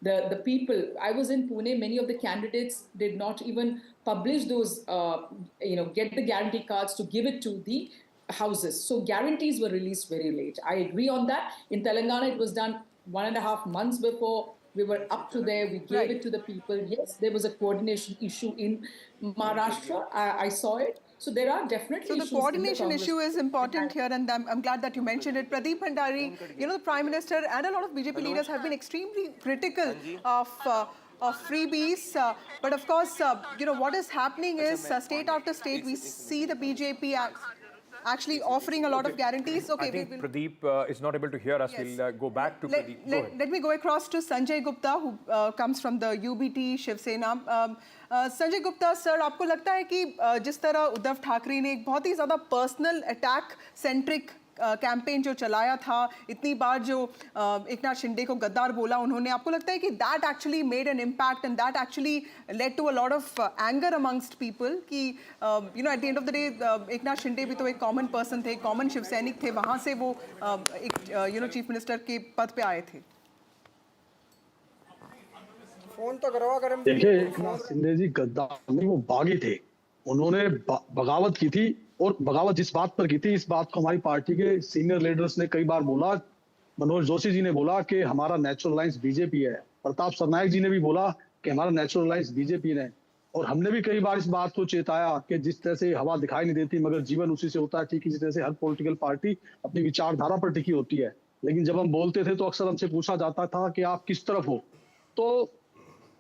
The people, I was in Pune, many of the candidates did not even publish those, get the guarantee cards to give it to the houses. So guarantees were released very late. I agree on that. In Telangana, it was done 1.5 months before. We were up to there. We gave it to the people. Yes, there was a coordination issue in Maharashtra. I saw it. So there are definitely issues. So the coordination issue is important here, and I'm glad that you mentioned it. Pradeep Bhandari, the Prime Minister and a lot of BJP leaders have been extremely critical of freebies. But of course, what is happening is state after state, we see the BJP actually offering a lot of guarantees. Okay, I think Pradeep is not able to hear us. Yes. We'll go back to Pradeep. Let me go across to Sanjay Gupta, who comes from the UBT Shiv Sena. Sanjay Gupta sir, आपको लगता है कि जिस तरह उद्धव ठाकरे ने एक बहुत ही ज़्यादा पर्सनल अटैक सेंट्रिक कैंपेन जो चलाया था, इतनी बार जो एकनाथ शिंदे को गद्दार बोला उन्होंने, आपको लगता है कि that actually made an impact and that actually led to a lot of anger amongst people कि at the end of the day Eknath Shinde भी तो एक कॉमन पर्सन थे, कॉमन शिव सैनिक थे, वहाँ से वो एक चीफ मिनिस्टर के पद पे आए थे. देखिए, एकनाथ शिंदे जी गद्दार नहीं, वो बागी थे. उन्होंने बगावत की थी, और बगावत जिस बात पर की थी, इस बात को हमारी पार्टी के सीनियर लीडर्स ने कई बार बोला. मनोज जोशी जी ने बोला कि हमारा नेचुरल अलायंस बीजेपी है. प्रताप सरनायक जी ने भी बोला कि हमारा नेचुरल अलायंस बीजेपी है. और हमने भी कई बार इस बात को चेताया कि जिस तरह से हवा दिखाई नहीं देती मगर जीवन उसी से होता है, ठीक इसी तरह से हर पॉलिटिकल पार्टी अपनी विचारधारा पर टिकी होती है. लेकिन जब हम बोलते थे तो अक्सर हमसे पूछा जाता था कि आप किस तरफ हो. तो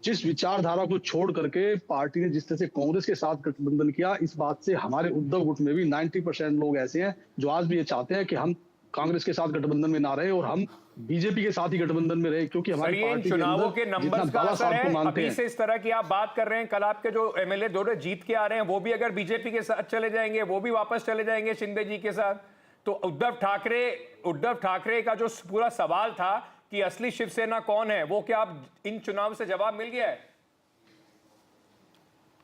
जिस विचारधारा को छोड़ करके पार्टी ने जिस तरह से कांग्रेस के साथ गठबंधन किया, इस बात से हमारे उद्धव गुट में भी 90% लोग ऐसे हैं जो आज भी ये चाहते हैं कि हम कांग्रेस के साथ गठबंधन में ना रहे और हम बीजेपी के साथ ही गठबंधन में रहे, क्योंकि हमारी पार्टी चुनावों के नंबर्स का असर है. अभी से इस तरह की आप बात कर रहे हैं, कल आपके जो एमएलए दोनों जीत के आ रहे हैं वो भी अगर बीजेपी के साथ चले जाएंगे, वो भी वापस चले जाएंगे शिंदे जी के साथ. तो उद्धव ठाकरे का जो पूरा सवाल था कि असली शिवसेना कौन है, वो क्या आप इन चुनाव से जवाब मिल गया है?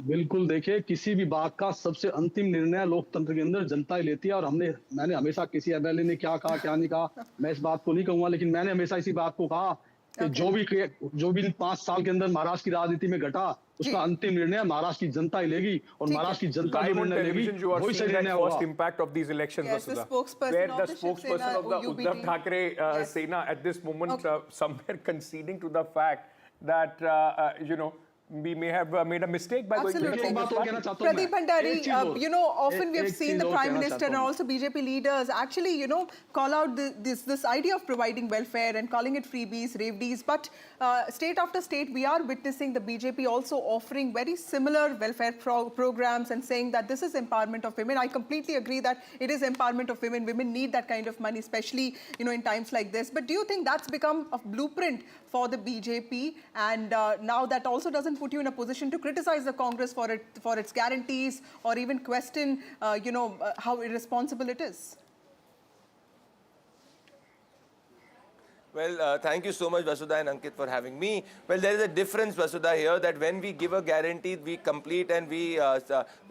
बिल्कुल. देखिए, किसी भी बात का सबसे अंतिम निर्णय लोकतंत्र के अंदर जनता ही लेती है. और मैंने हमेशा किसी एमएलए ने क्या कहा क्या नहीं कहा मैं इस बात को नहीं कहूंगा, लेकिन मैंने हमेशा इसी बात को कहा कि जो भी 5 साल के अंदर महाराष्ट्र की राजनीति में घटा, उसका अंतिम निर्णय महाराष्ट्र की जनता ही लेगी. और महाराष्ट्र की जनता जो निर्णय लेगी वही सही निर्णय होगा. First impact of these elections, Vasudha, where the spokesperson of the Uddhav Thackeray Sena at this moment somewhere conceding to the fact that we may have made a mistake by going to the Congress party. Pradeep Bhandari, often we have seen the Prime Minister and also BJP leaders actually, call out this idea of providing welfare and calling it freebies, ravedees. But state after state, we are witnessing the BJP also offering very similar welfare programs and saying that this is empowerment of women. I completely agree that it is empowerment of women. Women need that kind of money, especially, in times like this. But do you think that's become a blueprint for the BJP? And now that also doesn't put you in a position to criticize the Congress for its guarantees or even question, how irresponsible it is? Well, thank you so much, Vasudha and Ankit, for having me. Well, there is a difference, Vasudha, here that when we give a guarantee, we complete and we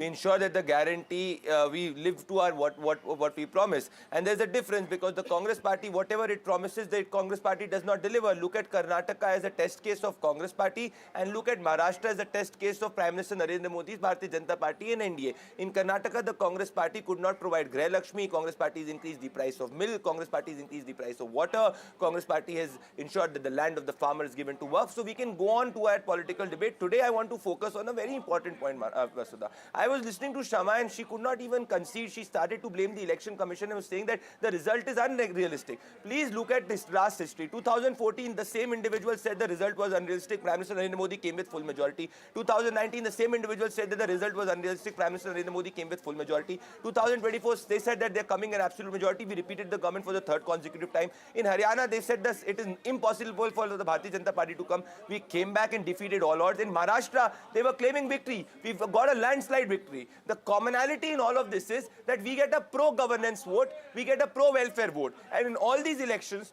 ensure that the guarantee, we live to our what we promise. And there's a difference because the Congress party, whatever it promises, the Congress party does not deliver. Look at Karnataka as a test case of Congress party and look at Maharashtra as a test case of Prime Minister Narendra Modi's Bharatiya Janata Party and NDA. In Karnataka, the Congress party could not provide Griha Lakshmi. Congress party has increased the price of milk. Congress party has increased the price of water. Congress party has ensured that the land of the farmer is given to work. So we can go on to our political debate. Today I want to focus on a very important point, Vasudha. I was listening to Shama and she could not even concede. She started to blame the election commission and was saying that the result is unrealistic. Please look at this last history. 2014, the same individual said the result was unrealistic. Prime Minister Narendra Modi came with full majority. 2019, the same individual said that the result was unrealistic. Prime Minister Narendra Modi came with full majority. 2024, they said that they're coming in absolute majority. We repeated the government for the 3rd consecutive time. In Haryana, they said that it is impossible for the Bharatiya Janata Party to come. We came back and defeated all odds. In Maharashtra, they were claiming victory. We've got a landslide victory. The commonality in all of this is that we get a pro-governance vote, we get a pro-welfare vote. And in all these elections,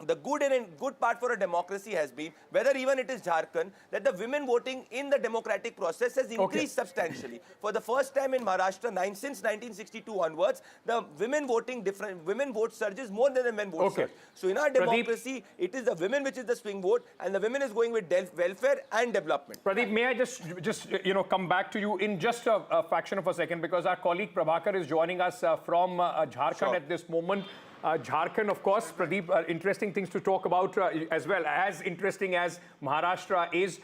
the good part for a democracy has been, whether even it is Jharkhand, that the women voting in the democratic process has increased substantially. For the first time in Maharashtra, since 1962 onwards, the women vote surges more than the men vote surge. So in our democracy, it is the women which is the swing vote, and the women is going with welfare and development. Pradeep, may I just come back to you in just a fraction of a second, because our colleague Prabhakar is joining us from Jharkhand at this moment. Jharkhand, of course, Pradeep, interesting things to talk about as well. As interesting as Maharashtra is,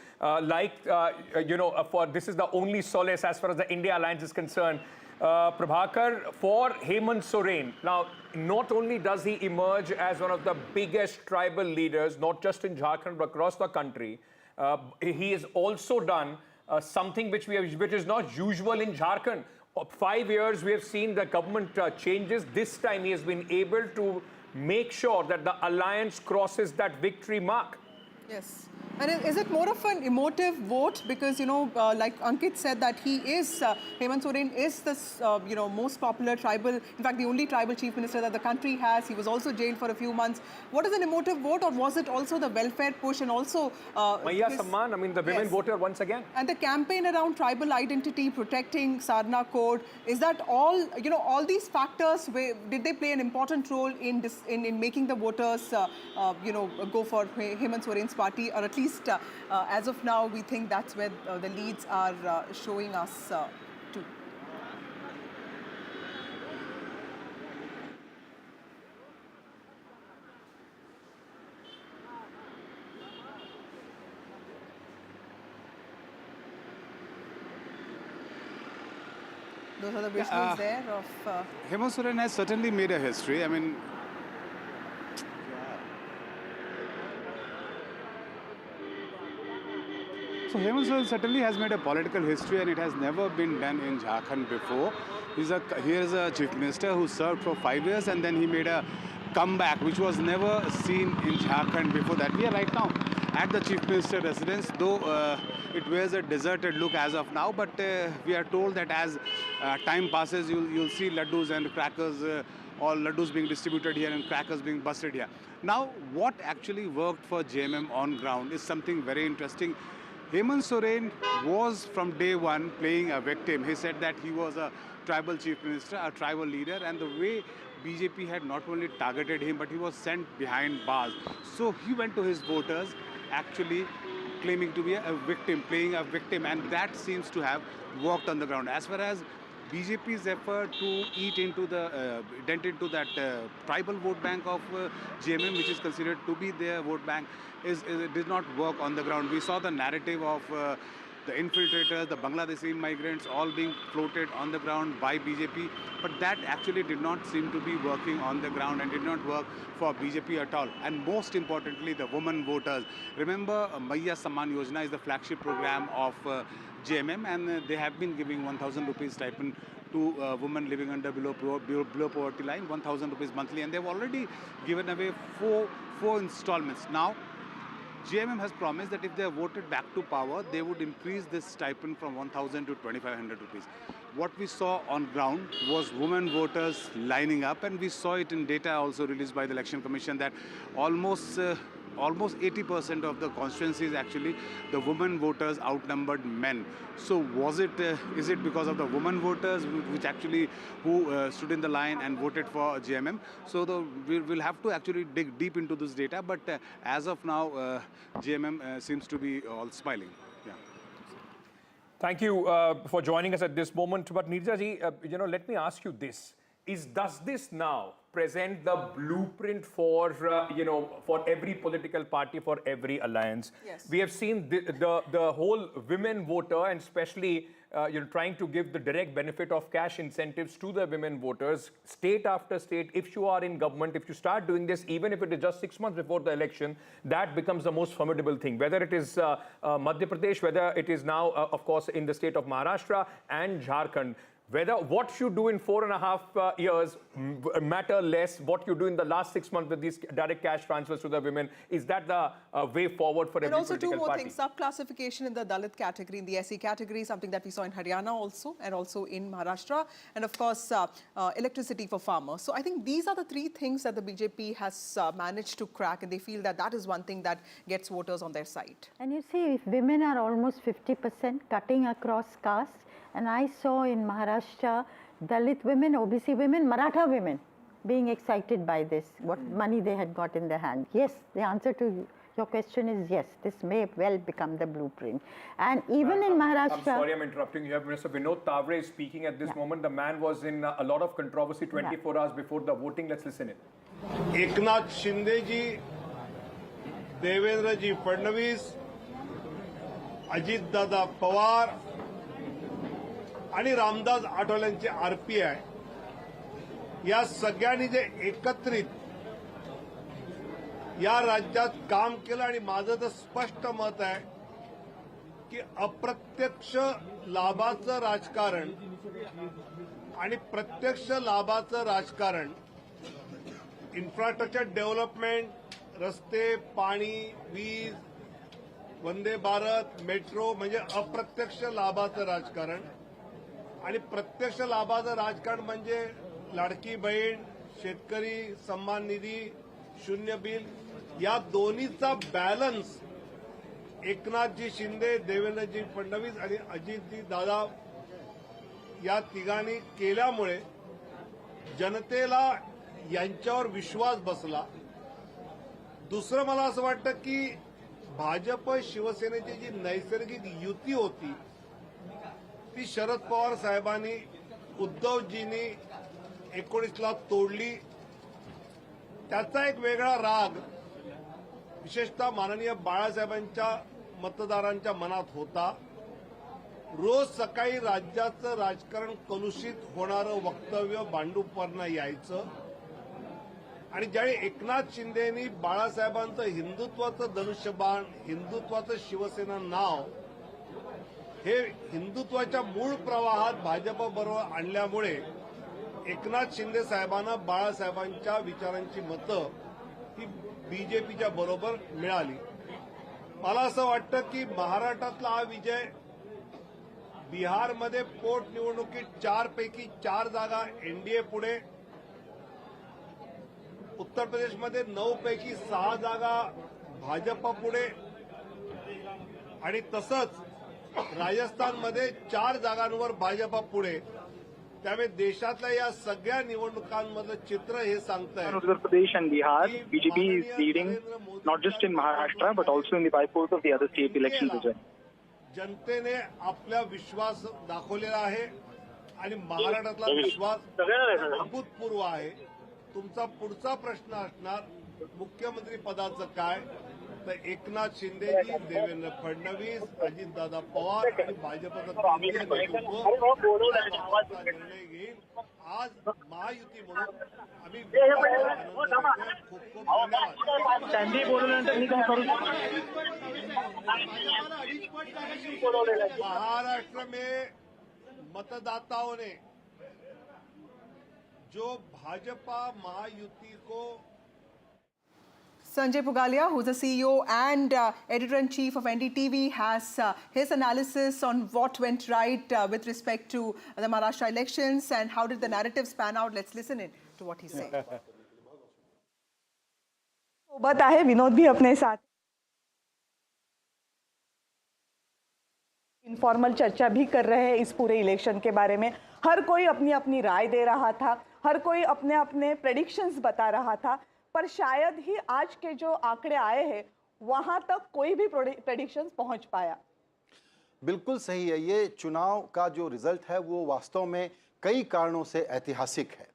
this is the only solace as far as the India Alliance is concerned. Prabhakar, for Hemant Soren, now, not only does he emerge as one of the biggest tribal leaders, not just in Jharkhand, but across the country, he has also done something which is not usual in Jharkhand. 5 years, we have seen the government changes. This time, he has been able to make sure that the alliance crosses that victory mark. Yes. And is it more of an emotive vote? Because, like Ankit said, that he is, Hemant Soren is the, most popular tribal, in fact, the only tribal chief minister that the country has. He was also jailed for a few months. What is an emotive vote, or was it also the welfare push and also... Maya Samman, I mean, the women voter once again. And the campaign around tribal identity, protecting Sarna Code, is that all, all these factors, did they play an important role in this, in making the voters, go for Hemant Soren's party, or at least as of now, we think that's where the leads are showing us to. Those are the visuals there of... Hemant Soren has certainly made a history. I mean, so Hemant Soren certainly has made a political history, and it has never been done in Jharkhand before. He is a chief minister who served for 5 years, and then he made a comeback, which was never seen in Jharkhand before that. We are right now at the chief minister residence, though it wears a deserted look as of now, but we are told that as time passes, you'll see laddus and crackers, all laddus being distributed here and crackers being busted here. Now, what actually worked for JMM on ground is something very interesting. Hemant Soren was from day one playing a victim. He said that he was a tribal chief minister, a tribal leader, and the way BJP had not only targeted him, but he was sent behind bars. So he went to his voters actually claiming to be a victim, playing a victim, and that seems to have worked on the ground. As far as BJP's effort to dent into that tribal vote bank of JMM, which is considered to be their vote bank, it did not work on the ground. We saw the narrative of the infiltrators, the Bangladeshi migrants, all being floated on the ground by BJP, but that actually did not seem to be working on the ground and did not work for BJP at all. And most importantly, the women voters. Remember, Maya Samman Yojana is the flagship program of JMM, and they have been giving 1,000 rupees stipend to women living below poverty line, 1,000 rupees monthly, and they've already given away four installments. Now, JMM has promised that if they are voted back to power, they would increase this stipend from 1,000 to 2,500 rupees. What we saw on ground was women voters lining up, and we saw it in data also released by the Election Commission that almost 80% of the constituencies, actually, the women voters outnumbered men. So is it because of the women voters who stood in the line and voted for JMM? So we'll have to actually dig deep into this data, but as of now, JMM seems to be all smiling. Yeah. Thank you for joining us at this moment. But Neerja ji, let me ask you this. Does this now present the blueprint for, for every political party, for every alliance? Yes. We have seen the whole women voter, and especially trying to give the direct benefit of cash incentives to the women voters, state after state. If you are in government, if you start doing this, even if it is just 6 months before the election, that becomes the most formidable thing. Whether it is Madhya Pradesh, whether it is now, of course, in the state of Maharashtra and Jharkhand. whether what you do in 4.5 years matter less, what you do in the last 6 months with these direct cash transfers to the women, is that the way forward for every political party? And also two more things, sub-classification in the Dalit category, in the SC category, something that we saw in Haryana also, and also in Maharashtra, and of course, electricity for farmers. So I think these are the three things that the BJP has managed to crack, and they feel that that is one thing that gets voters on their side. And you see, if women are almost 50% cutting across caste, and I saw in Maharashtra, Dalit women, OBC women, Maratha women being excited by this, what money they had got in their hand. Yes, the answer to your question is yes, this may well become the blueprint. And even in Maharashtra... I'm sorry I'm interrupting you. Mr. Vinod Tavre is speaking at this moment. The man was in a lot of controversy 24 hours before the voting. Let's listen in. Eknath Shinde जी, देवेंद्र जी फडणवीस, अजित दादा पवार आणि Ramdas आठवलेंचे RPI या सगळ्यांनी जे एकत्रित या राज्यात काम केलं आणि माझं तर स्पष्ट मत आहे की अप्रत्यक्ष लाभाचं राजकारण आणि प्रत्यक्ष लाभाचं राजकारण, इन्फ्रास्ट्रक्चर डेव्हलपमेंट, रस्ते, पाणी, वीज, वंदे भारत, मेट्रो म्हणजे अप्रत्यक्ष लाभाचं राजकारण, आणि प्रत्यक्ष लाभाचं राजकारण म्हणजे लाडकी बहीण, शेतकरी सन्मान निधी, शून्य बिल, या दोन्हीचा बॅलन्स एकनाथजी शिंदे, देवेंद्रजी फडणवीस आणि अजितजी दादा या तिघांनी केल्यामुळे जनतेला यांच्यावर विश्वास बसला. दुसरं मला असं वाटतं की भाजप शिवसेनेची जी नैसर्गिक युती होती ती शरद पवार साहेबांनी, उद्धवजींनी 19ला तोडली. त्याचा एक वेगळा राग विशेषतः माननीय बाळासाहेबांच्या मतदारांच्या मनात होता. रोज सकाळी राज्याचं राजकारण कलुषित होणारं वक्तव्य भांडूपवरनं यायचं, आणि ज्यावेळी एकनाथ शिंदेनी बाळासाहेबांचं हिंदुत्वाचं धनुष्यबाण, हिंदुत्वाचं शिवसेना नाव हे हिंदुत्वाच्या मूळ प्रवाहात भाजपबरोबर आणल्यामुळे एकनाथ शिंदे साहेबांना बाळासाहेबांच्या विचारांची मतं ही बीजेपीच्या बरोबर मिळाली. मला असं वाटतं की महाराष्ट्रातला हा विजय, बिहारमध्ये पोटनिवडणुकीत 4 पैकी 4 जागा एनडीए पुढे, उत्तर प्रदेशमध्ये 9 पैकी 6 जागा भाजप पुढे, आणि तसंच राजस्थानमध्ये 4 जागांवर भाजप पुढे. त्यामुळे देशातल्या या सगळ्या निवडणुकांमधलं चित्र हे सांगतंय. Uttar Pradesh and Bihar, BJP is leading not just in Maharashtra but also in the bypolls of the other state elections as well. जनतेने आपला विश्वास दाखवलेला आहे आणि महाराष्ट्रातला विश्वास अभूतपूर्व आहे. तुमचा पुढचा प्रश्न असणार मुख्यमंत्री पदाचं काय, तर एकनाथ शिंदेजी, देवेंद्र फडणवीस, अजितदादा पवार आणि भाजपचा केंद्रीय नेतृत्व निर्णय घेईल. आज महायुती म्हणून आम्ही खूप खूप धन्यवाद. महाराष्ट्र में मतदाताओं ने जो भाजपा महायुति को Sanjay Pugalia, who's the CEO and editor-in-chief of NDTV, has his analysis on what went right with respect to the Maharashtra elections and how did the narratives pan out. Let's listen in to what he said. सोबत आहे विनोद भी अपने साथ. Informal चर्चा भी कर रहे हैं इस पूरे इलेक्शन के बारे में. हर कोई अपनी अपनी राय दे रहा था, हर कोई अपने अपने प्रेडिक्शंस बता रहा था, पर शायद ही आज के जो आंकड़े आए हैं वहां तक कोई भी प्रेडिक्शंस पहुंच पाया. बिल्कुल सही है. ये चुनाव का जो रिजल्ट है वो वास्तव में कई कारणों से ऐतिहासिक है.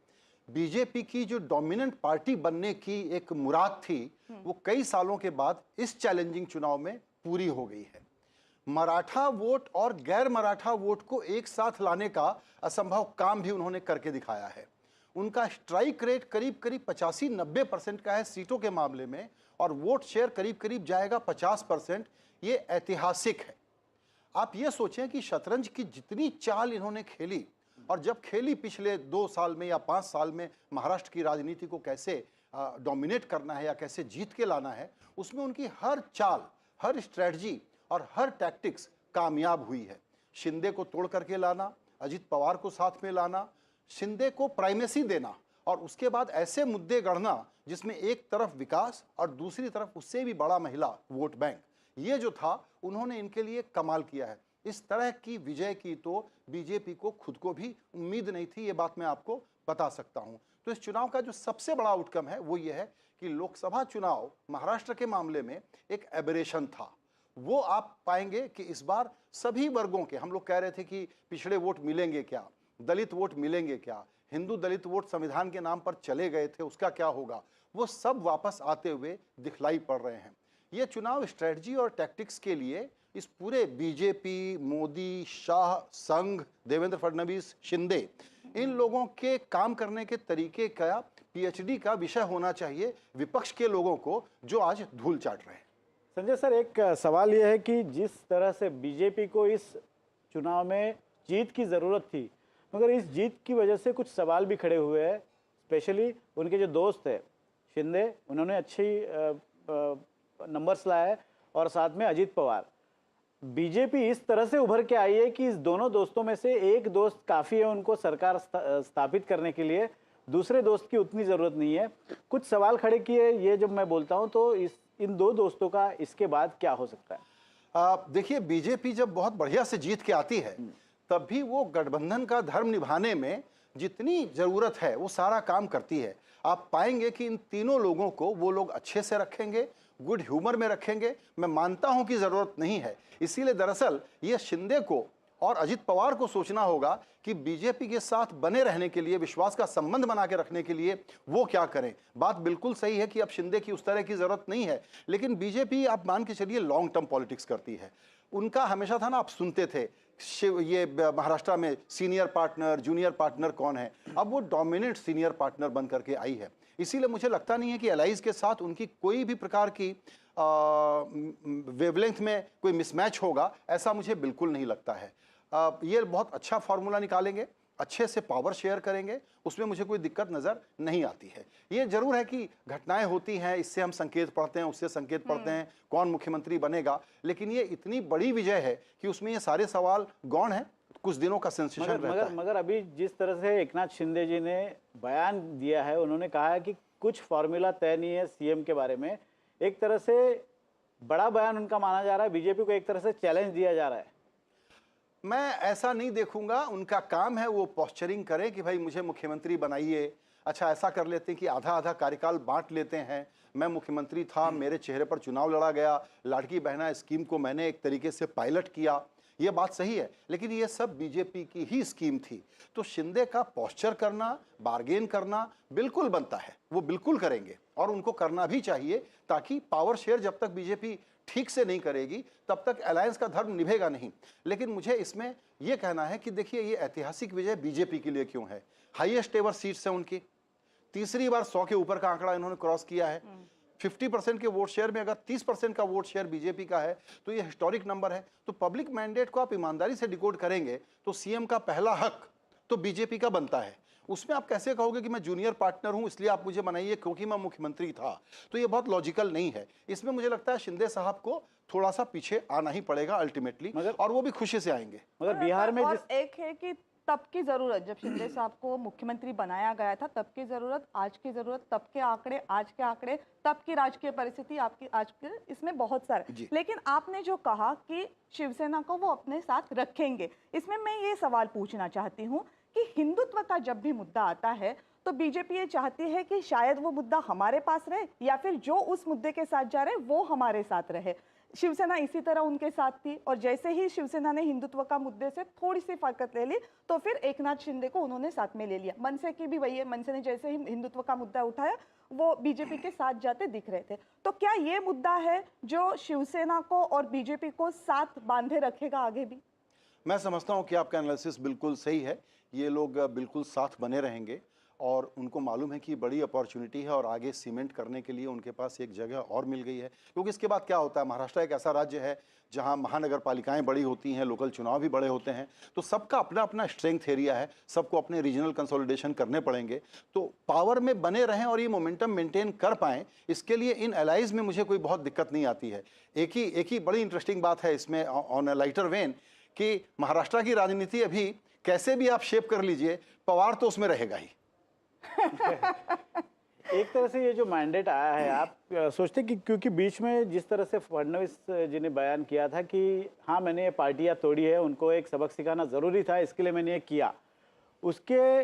बीजेपी की जो डोमिनेंट पार्टी बनने की एक मुराद थी वो कई सालों के बाद इस चैलेंजिंग चुनाव में पूरी हो गई है. मराठा वोट और गैर मराठा वोट को एक साथ लाने का असंभव काम भी उन्होंने करके दिखाया है. उनका स्ट्राइक रेट करीब करीब 85-90% का है सीटों के मामले में, और वोट शेयर करीब करीब जाएगा 50%. ये ऐतिहासिक है. आप ये सोचें कि शतरंज की जितनी चाल इन्होंने खेली और जब खेली पिछले 2 साल में या 5 साल में महाराष्ट्र की राजनीति को कैसे डोमिनेट करना है या कैसे जीत के लाना है, उसमें उनकी हर चाल, हर स्ट्रेटजी और हर टैक्टिक्स कामयाब हुई है। शिंदे को तोड़ करके लाना, अजित पवार को साथ में लाना, शिंदे को प्राइमेसी देना और उसके बाद ऐसे मुद्दे गढ़ना जिसमें एक तरफ विकास और दूसरी तरफ उससे भी बड़ा महिला वोट बैंक, ये जो था उन्होंने इनके लिए कमाल किया है। इस तरह की विजय की तो बीजेपी को खुद को भी उम्मीद नहीं थी, ये बात मैं आपको बता सकता हूं। तो इस चुनाव का जो सबसे बड़ा आउटकम है वो ये है कि लोकसभा चुनाव महाराष्ट्र के मामले में एक एबरेशन था। वो आप पाएंगे कि इस बार सभी वर्गों के, हम लोग कह रहे थे कि पिछड़े वोट मिलेंगे क्या, दलित वोट मिलेंगे क्या, हिंदू दलित वोट संविधान के नाम पर चले गए थे उसका क्या होगा, वो सब वापस आते हुए दिखलाई पड़ रहे हैं। ये चुनाव स्ट्रेटजी और टैक्टिक्स के लिए इस पूरे बीजेपी, मोदी, शाह, संघ, देवेंद्र फडणवीस, शिंदे, इन लोगों के काम करने के तरीके का पीएचडी का विषय होना चाहिए विपक्ष के लोगों को जो आज धूल चाट रहे हैं। संजय सर, एक सवाल यह है कि जिस तरह से बीजेपी को इस चुनाव में जीत की ज़रूरत थी, मगर इस जीत की वजह से कुछ सवाल भी खड़े हुए हैं। स्पेशली उनके जो दोस्त है शिंदे, उन्होंने अच्छी नंबर्स लाए हैं और साथ में अजित पवार। बीजेपी इस तरह से उभर के आई है कि इस दोनों दोस्तों में से एक दोस्त काफ़ी है उनको सरकार स्थापित करने के लिए, दूसरे दोस्त की उतनी ज़रूरत नहीं है। कुछ सवाल खड़े किए, ये जब मैं बोलता हूँ तो इन दो दोस्तों का इसके बाद क्या हो सकता है? देखिए, बीजेपी जब बहुत बढ़िया से जीत के आती है तब भी वो गठबंधन का धर्म निभाने में जितनी ज़रूरत है वो सारा काम करती है। आप पाएंगे कि इन तीनों लोगों को वो लोग अच्छे से रखेंगे, गुड ह्यूमर में रखेंगे। मैं मानता हूं कि ज़रूरत नहीं है, इसीलिए दरअसल ये शिंदे को और अजित पवार को सोचना होगा कि बीजेपी के साथ बने रहने के लिए, विश्वास का संबंध बना के रखने के लिए वो क्या करें। बात बिल्कुल सही है कि अब शिंदे की उस तरह की ज़रूरत नहीं है, लेकिन बीजेपी आप मान के चलिए लॉन्ग टर्म पॉलिटिक्स करती है। उनका हमेशा था ना, आप सुनते थे ये महाराष्ट्र में सीनियर पार्टनर, जूनियर पार्टनर कौन है, अब वो डोमिनेंट सीनियर पार्टनर बन करके आई है। इसीलिए मुझे लगता नहीं है कि एलाइज के साथ उनकी कोई भी प्रकार की वेवलेंथ में कोई मिसमैच होगा, ऐसा मुझे बिल्कुल नहीं लगता है। ये बहुत अच्छा फार्मूला निकालेंगे, अच्छे से पावर शेयर करेंगे, उसमें मुझे कोई दिक्कत नज़र नहीं आती है। ये जरूर है कि घटनाएं होती हैं, इससे हम संकेत पढ़ते हैं, उससे संकेत पढ़ते हैं कौन मुख्यमंत्री बनेगा, लेकिन ये इतनी बड़ी विजय है कि उसमें ये सारे सवाल गौण हैं, कुछ दिनों का सेंसेशन रहता है। मगर अभी जिस तरह से एकनाथ शिंदे जी ने बयान दिया है, उन्होंने कहा है कि कुछ फॉर्मूला तय नहीं है सीएम के बारे में। एक तरह से बड़ा बयान उनका माना जा रहा है, बीजेपी को एक तरह से चैलेंज दिया जा रहा है। मैं ऐसा नहीं देखूंगा, उनका काम है वो पोस्चरिंग करें कि भाई मुझे मुख्यमंत्री बनाइए। अच्छा, ऐसा कर लेते हैं कि आधा आधा कार्यकाल बांट लेते हैं, मैं मुख्यमंत्री था, मेरे चेहरे पर चुनाव लड़ा गया, लाड़की बहना स्कीम को मैंने एक तरीके से पायलट किया, ये बात सही है, लेकिन ये सब बीजेपी की ही स्कीम थी। तो शिंदे का पोस्चर करना, बार्गेन करना बिल्कुल बनता है, वो बिल्कुल करेंगे और उनको करना भी चाहिए, ताकि पावर शेयर जब तक बीजेपी ठीक से नहीं करेगी तब तक अलायंस का धर्म निभेगा नहीं। लेकिन मुझे इसमें यह कहना है कि देखिए, ये ऐतिहासिक विजय बीजेपी के लिए क्यों है। हाईएस्ट एवर सीट्स है उनकी, तीसरी बार 100 के ऊपर का आंकड़ा इन्होंने क्रॉस किया है। 50% के वोट शेयर में अगर 30% का वोट शेयर बीजेपी का है तो ये हिस्टोरिक नंबर है। तो पब्लिक मैंडेट को आप ईमानदारी से डिकोड करेंगे तो सीएम का पहला हक तो बीजेपी का बनता है। उसमें आप कैसे कहोगे कि मैं जूनियर पार्टनर हूं इसलिए आप मुझे बनाइए क्योंकि मैं मुख्यमंत्री था, तो ये बहुत लॉजिकल नहीं है। इसमें मुझे लगता है शिंदे साहब को थोड़ा सा पीछे आना ही पड़ेगा अल्टीमेटली, और वो भी खुशी से आएंगे। मगर बिहार में एक है कि तब की जरूरत, जब शिंदे साहब को मुख्यमंत्री बनाया गया था तब की जरूरत, आज की जरूरत, तब के आंकड़े, आज के आंकड़े, तब की राजकीय परिस्थिति, आपकी आज के, इसमें बहुत सारे। लेकिन आपने जो कहा कि शिवसेना को वो अपने साथ रखेंगे, इसमें मैं ये सवाल पूछना चाहती हूँ कि हिंदुत्व का जब भी मुद्दा आता है तो बीजेपी ये चाहती है कि शायद वो मुद्दा हमारे पास रहे या फिर जो उस मुद्दे के साथ जा रहे वो हमारे साथ रहे। शिवसेना इसी तरह उनके साथ थी और जैसे ही शिवसेना ने हिंदुत्व का मुद्दे से थोड़ी सी फरकत ले ली तो फिर एकनाथ शिंदे को उन्होंने साथ में ले लिया। मनसे की भी वही है, मनसे ने जैसे ही हिंदुत्व का मुद्दा उठाया वो बीजेपी के साथ जाते दिख रहे थे। तो क्या ये मुद्दा है जो शिवसेना को और बीजेपी को साथ बांधे रखेगा आगे भी? मैं समझता हूं कि आपका एनालिसिस बिल्कुल सही है, ये लोग बिल्कुल साथ बने रहेंगे और उनको मालूम है कि बड़ी अपॉर्चुनिटी है और आगे सीमेंट करने के लिए उनके पास एक जगह और मिल गई है। क्योंकि इसके बाद क्या होता है, महाराष्ट्र एक ऐसा राज्य है जहां महानगर पालिकाएं बड़ी होती हैं, लोकल चुनाव भी बड़े होते हैं, तो सबका अपना अपना स्ट्रेंथ एरिया है, सबको अपने रीजनल कंसोलिडेशन करने पड़ेंगे। तो पावर में बने रहें और ये मोमेंटम मेंटेन कर पाएं, इसके लिए इन एलाइज में मुझे कोई बहुत दिक्कत नहीं आती है। एक ही बड़ी इंटरेस्टिंग बात है इसमें ऑन अ लाइटर वेन कि महाराष्ट्र की राजनीति अभी कैसे भी आप शेप कर लीजिए, पवार तो उसमें रहेगा ही। एक तरह से ये जो मैंडेट आया है, आप सोचते कि क्योंकि बीच में जिस तरह से फडणवीस जी ने बयान किया था कि हाँ मैंने ये पार्टियां तोड़ी है, उनको एक सबक सिखाना ज़रूरी था, इसके लिए मैंने ये किया, उसके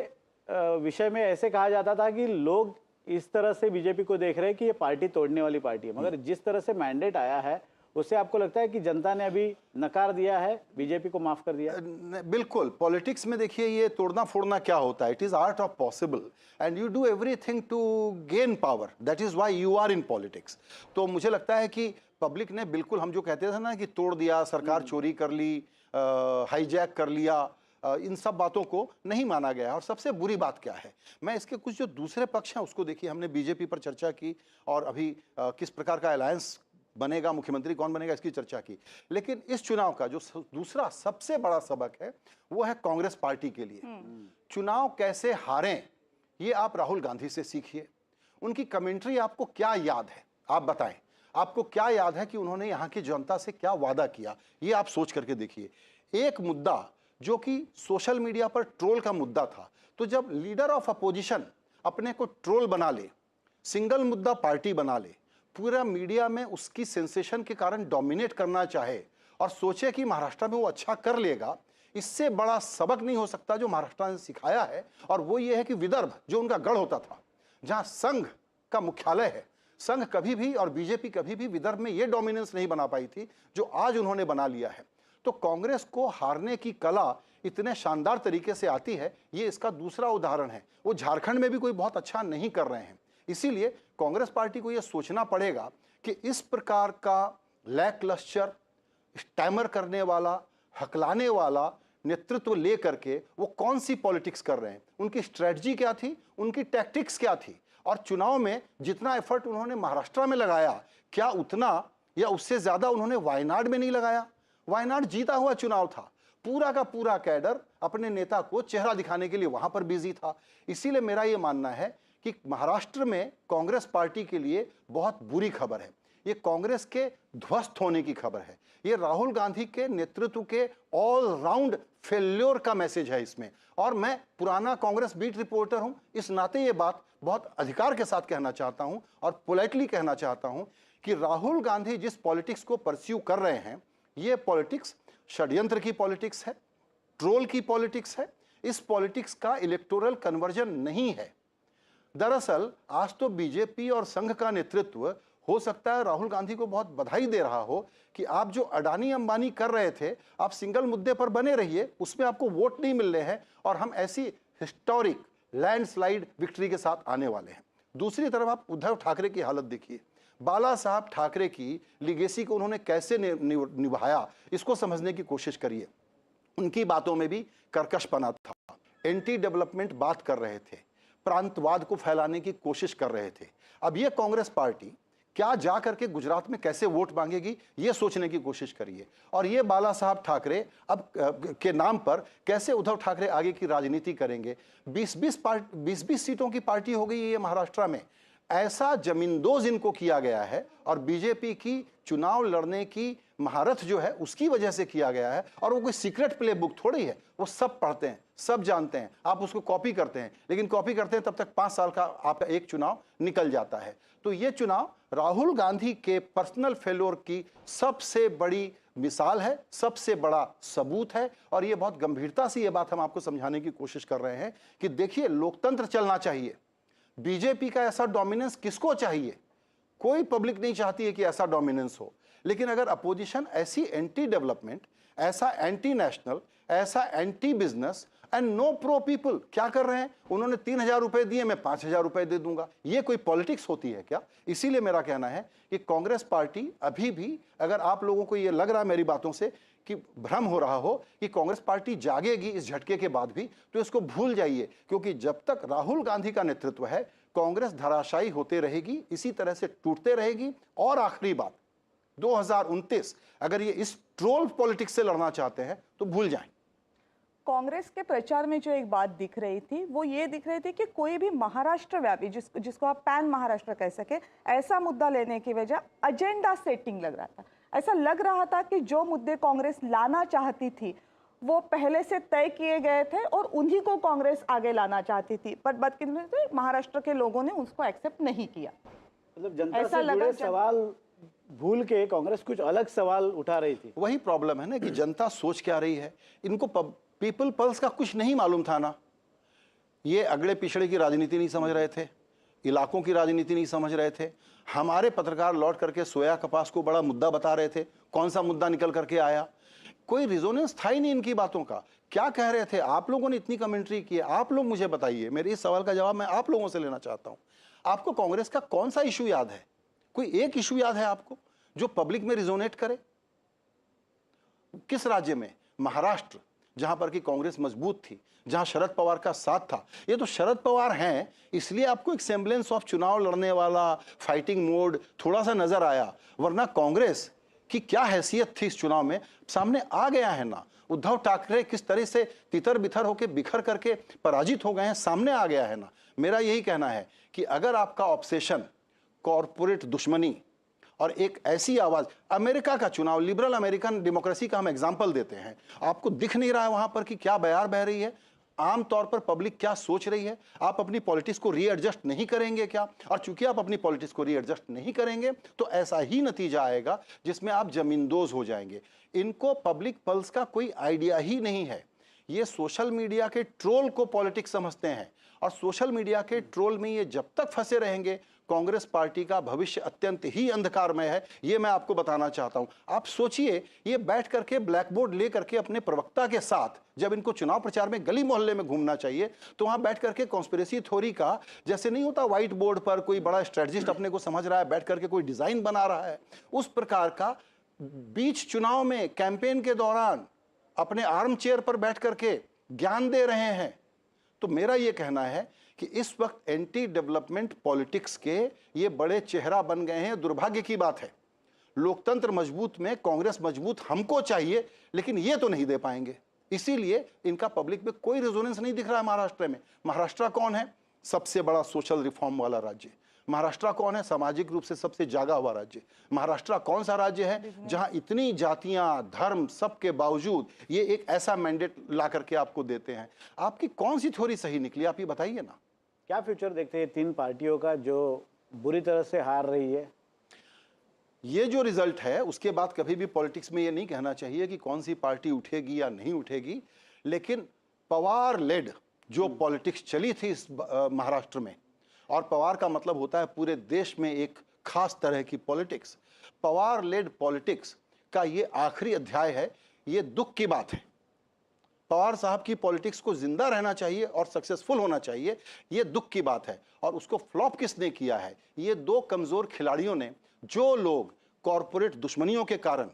विषय में ऐसे कहा जाता था कि लोग इस तरह से बीजेपी को देख रहे हैं कि ये पार्टी तोड़ने वाली पार्टी है। मगर जिस तरह से मैंडेट आया है उससे आपको लगता है कि जनता ने अभी नकार दिया है, बीजेपी को माफ कर दिया? बिल्कुल। पॉलिटिक्स में देखिए ये तोड़ना फोड़ना क्या होता है, it is art of possible and you do everything to gain power, that is why you are in politics. तो मुझे लगता है कि पब्लिक ने बिल्कुल, हम जो कहते थे ना कि तोड़ दिया, सरकार चोरी कर ली, हाईजैक कर लिया, इन सब बातों को नहीं माना गया। और सबसे बुरी बात क्या है, मैं इसके कुछ जो दूसरे पक्ष हैं उसको देखिए, हमने बीजेपी पर चर्चा की और अभी किस प्रकार का अलायंस बनेगा, मुख्यमंत्री कौन बनेगा, इसकी चर्चा की। लेकिन इस चुनाव का जो दूसरा सबसे बड़ा सबक है वो है कांग्रेस पार्टी के लिए। चुनाव कैसे हारें ये आप राहुल गांधी से सीखिए। उनकी कमेंट्री आपको क्या याद है, आप बताएं, आपको क्या याद है कि उन्होंने यहाँ की जनता से क्या वादा किया, ये आप सोच करके देखिए। एक मुद्दा जो कि सोशल मीडिया पर ट्रोल का मुद्दा था, तो जब लीडर ऑफ अपोजिशन अपने को ट्रोल बना ले, सिंगल मुद्दा पार्टी बना ले, पूरा मीडिया में उसकी सेंसेशन के कारण डोमिनेट करना चाहे और सोचे कि महाराष्ट्र में वो अच्छा कर लेगा, इससे बड़ा सबक नहीं हो सकता जो महाराष्ट्र ने सिखाया है। और वो ये है कि विदर्भ जो उनका गढ़ होता था, जहां संघ का मुख्यालय है, संघ कभी भी और बीजेपी कभी भी विदर्भ में ये डोमिनेंस नहीं बना पाई थी जो आज उन्होंने बना लिया है। तो कांग्रेस को हारने की कला इतने शानदार तरीके से आती है, ये इसका दूसरा उदाहरण है। वो झारखंड में भी कोई बहुत अच्छा नहीं कर रहे हैं, इसीलिए कांग्रेस पार्टी को यह सोचना पड़ेगा कि इस प्रकार का लैकलस्टर, स्टैमर करने वाला, हकलाने वाला नेतृत्व लेकर के वो कौन सी पॉलिटिक्स कर रहे हैं, उनकी स्ट्रेटजी क्या थी, उनकी टैक्टिक्स क्या थी, और चुनाव में जितना एफर्ट उन्होंने महाराष्ट्र में लगाया, क्या उतना या उससे ज्यादा उन्होंने वायनाड में नहीं लगाया? वायनाड जीता हुआ चुनाव था, पूरा का पूरा कैडर अपने नेता को चेहरा दिखाने के लिए वहां पर बिजी था। इसीलिए मेरा यह मानना है कि महाराष्ट्र में कांग्रेस पार्टी के लिए बहुत बुरी खबर है, ये कांग्रेस के ध्वस्त होने की खबर है, ये राहुल गांधी के नेतृत्व के ऑल राउंड फेल्योर का मैसेज है इसमें। और मैं पुराना कांग्रेस बीट रिपोर्टर हूं, इस नाते ये बात बहुत अधिकार के साथ कहना चाहता हूं और पोलाइटली कहना चाहता हूं कि राहुल गांधी जिस पॉलिटिक्स को परस्यू कर रहे हैं, ये पॉलिटिक्स षड्यंत्र की पॉलिटिक्स है, ट्रोल की पॉलिटिक्स है, इस पॉलिटिक्स का इलेक्टोरल कन्वर्जन नहीं है। दरअसल आज तो बीजेपी और संघ का नेतृत्व हो सकता है राहुल गांधी को बहुत बधाई दे रहा हो कि आप जो अडानी अंबानी कर रहे थे, आप सिंगल मुद्दे पर बने रहिए, उसमें आपको वोट नहीं मिल रहे हैं और हम ऐसी हिस्टोरिक लैंडस्लाइड विक्ट्री के साथ आने वाले हैं। दूसरी तरफ आप उद्धव ठाकरे की हालत देखिए, बाला साहब ठाकरे की लीगेसी को उन्होंने कैसे निभाया, इसको समझने की कोशिश करिए। उनकी बातों में भी कर्कशपना था, एंटी डेवलपमेंट बात कर रहे थे, प्रांतवाद को फैलाने की कोशिश कर रहे थे। अब ये कांग्रेस पार्टी क्या जा करके गुजरात में कैसे वोट मांगेगी, ये सोचने की कोशिश करिए। और ये बाला साहब ठाकरे अब के नाम पर कैसे उद्धव ठाकरे आगे की राजनीति करेंगे। 20-20 सीटों की पार्टी हो गई है ये महाराष्ट्र में, ऐसा जमींदोज इनको किया गया है और बीजेपी की चुनाव लड़ने की महारथ जो है उसकी वजह से किया गया है। और वो कोई सीक्रेट प्ले बुक थोड़ी है, वो सब पढ़ते हैं, सब जानते हैं, आप उसको कॉपी करते हैं, लेकिन कॉपी करते हैं तब तक 5 साल का आपका एक चुनाव निकल जाता है। तो ये चुनाव राहुल गांधी के पर्सनल फेल्योर की सबसे बड़ी मिसाल है, सबसे बड़ा सबूत है। और ये बहुत गंभीरता से ये बात हम आपको समझाने की कोशिश कर रहे हैं कि देखिए, लोकतंत्र चलना चाहिए, बीजेपी का ऐसा डोमिनेंस किसको चाहिए? कोई पब्लिक नहीं चाहती है कि ऐसा डोमिनेंस हो, लेकिन अगर अपोजिशन ऐसी एंटी डेवलपमेंट, ऐसा एंटी नेशनल, ऐसा anti business and no pro people क्या कर रहे हैं, उन्होंने 3,000 रुपए दिए, मैं 5,000 रुपए दे दूंगा। ये कोई पॉलिटिक्स होती है क्या? इसीलिए मेरा कहना है कि कांग्रेस पार्टी अभी भी, अगर आप लोगों को ये लग रहा है मेरी बातों से कि भ्रम हो रहा हो कि कांग्रेस पार्टी जागेगी इस झटके के बाद भी, तो इसको भूल जाइए, क्योंकि जब तक राहुल गांधी का नेतृत्व है कांग्रेस धराशायी होते रहेगी, इसी तरह से टूटते रहेगी। और आखिरी बात, 2029 अगर ये इस ट्रोल पॉलिटिक्स से लड़ना चाहते हैं तो भूल जाएं। कांग्रेस के प्रचार में जो एक बात दिख रही थी वो ये दिख रही थी कि कोई भी महाराष्ट्र व्यापी, जिसको आप पैन महाराष्ट्र कह सके, ऐसा मुद्दा लेने की वजह एजेंडा सेटिंग लग रहा था। ऐसा लग रहा था कि जो मुद्दे कांग्रेस लाना चाहती थी वो पहले से तय किए गए थे और उन्हीं को कांग्रेस आगे लाना चाहती थी, पर बदकिस्मती महाराष्ट्र के लोगों ने उसको एक्सेप्ट नहीं किया। मतलब जनता से जुड़े सवाल भूल के कांग्रेस कुछ अलग सवाल उठा रही थी। वही प्रॉब्लम है ना कि जनता सोच क्या रही है, इनको पीपल पल्स का कुछ नहीं मालूम था ना। ये अगड़े पिछड़े की राजनीति नहीं समझ रहे थे, इलाकों की राजनीति नहीं समझ रहे थे। हमारे पत्रकार लौट करके सोया कपास को बड़ा मुद्दा बता रहे थे, कौन सा मुद्दा निकल करके आया, कोई रिजोनेंस था ही नहीं इनकी बातों का। क्या कह रहे थे आप लोगों ने, इतनी कमेंट्री की, आप लोग मुझे बताइए, मेरे इस सवाल का जवाब मैं आप लोगों से लेना चाहता हूं। आपको कांग्रेस का कौन सा इशू याद है? कोई एक इशू याद है आपको जो पब्लिक में रिजोनेट करे? किस राज्य में? महाराष्ट्र, जहां पर की कांग्रेस मजबूत थी, जहां शरद पवार का साथ था। ये तो शरद पवार हैं, इसलिए आपको एक सेम्बलेंस ऑफ चुनाव लड़ने वाला फाइटिंग मोड थोड़ा सा नजर आया, वरना कांग्रेस की क्या हैसियत थी इस चुनाव में सामने आ गया है ना। उद्धव ठाकरे किस तरह से तितर बितर होकर बिखर करके पराजित हो गए हैं, सामने आ गया है ना। मेरा यही कहना है कि अगर आपका ऑब्सेशन कॉरपोरेट दुश्मनी और एक ऐसी आवाज, अमेरिका का चुनाव, लिबरल अमेरिकन डेमोक्रेसी का हम एग्जाम्पल देते हैं, आपको दिख नहीं रहा है वहां पर कि क्या बयार बह रही है, आमतौर पर पब्लिक क्या सोच रही है? आप अपनी पॉलिटिक्स को रीएडजस्ट नहीं करेंगे क्या? और चूंकि आप अपनी पॉलिटिक्स को रीएडजस्ट नहीं करेंगे तो ऐसा ही नतीजा आएगा जिसमें आप जमींदोज हो जाएंगे। इनको पब्लिक पल्स का कोई आइडिया ही नहीं है। ये सोशल मीडिया के ट्रोल को पॉलिटिक्स समझते हैं, और सोशल मीडिया के ट्रोल में ये जब तक फंसे रहेंगे कांग्रेस पार्टी का भविष्य अत्यंत ही अंधकारमय है। ये मैं आपको बताना चाहता हूं। आप सोचिए, ये बैठ करके ब्लैक बोर्ड ले करके अपने प्रवक्ता के साथ जब इनको चुनाव प्रचार में गली मोहल्ले में घूमना चाहिए तो वहां बैठ करके कॉन्स्पिरेसी थ्योरी का, जैसे नहीं होता व्हाइट बोर्ड पर कोई बड़ा स्ट्रेटजिस्ट अपने को समझ रहा है, बैठ करके कोई डिजाइन बना रहा है, उस प्रकार का बीच चुनाव में कैंपेन के दौरान अपने आर्म चेयर पर बैठ करके ज्ञान दे रहे हैं। तो मेरा यह कहना है कि इस वक्त एंटी डेवलपमेंट पॉलिटिक्स के ये बड़े चेहरा बन गए हैं। दुर्भाग्य की बात है, लोकतंत्र मजबूत में कांग्रेस मजबूत हमको चाहिए, लेकिन ये तो नहीं दे पाएंगे। इसीलिए इनका पब्लिक में कोई रेजोनेंस नहीं दिख रहा है। महाराष्ट्र में, महाराष्ट्र कौन है? सबसे बड़ा सोशल रिफॉर्म वाला राज्य। महाराष्ट्र कौन है? सामाजिक रूप से सबसे जागा हुआ राज्य। महाराष्ट्र कौन सा राज्य है जहां इतनी जातियां, धर्म, सबके बावजूद ये एक ऐसा मैंडेट ला करके आपको देते हैं? आपकी कौन सी थ्योरी सही निकली, आप ये बताइए ना। क्या फ्यूचर देखते हैं तीन पार्टियों का जो बुरी तरह से हार रही है? ये जो रिजल्ट है उसके बाद कभी भी पॉलिटिक्स में ये नहीं कहना चाहिए कि कौन सी पार्टी उठेगी या नहीं उठेगी, लेकिन पवार लेड जो पॉलिटिक्स चली थी इस महाराष्ट्र में, और पवार का मतलब होता है पूरे देश में एक खास तरह की पॉलिटिक्स, पवार लेड पॉलिटिक्स का ये आखिरी अध्याय है। ये दुख की बात है। पवार साहब की पॉलिटिक्स को जिंदा रहना चाहिए और सक्सेसफुल होना चाहिए, ये दुख की बात है। और उसको फ्लॉप किसने किया है? ये दो कमजोर खिलाड़ियों ने, जो लोग कॉरपोरेट दुश्मनियों के कारण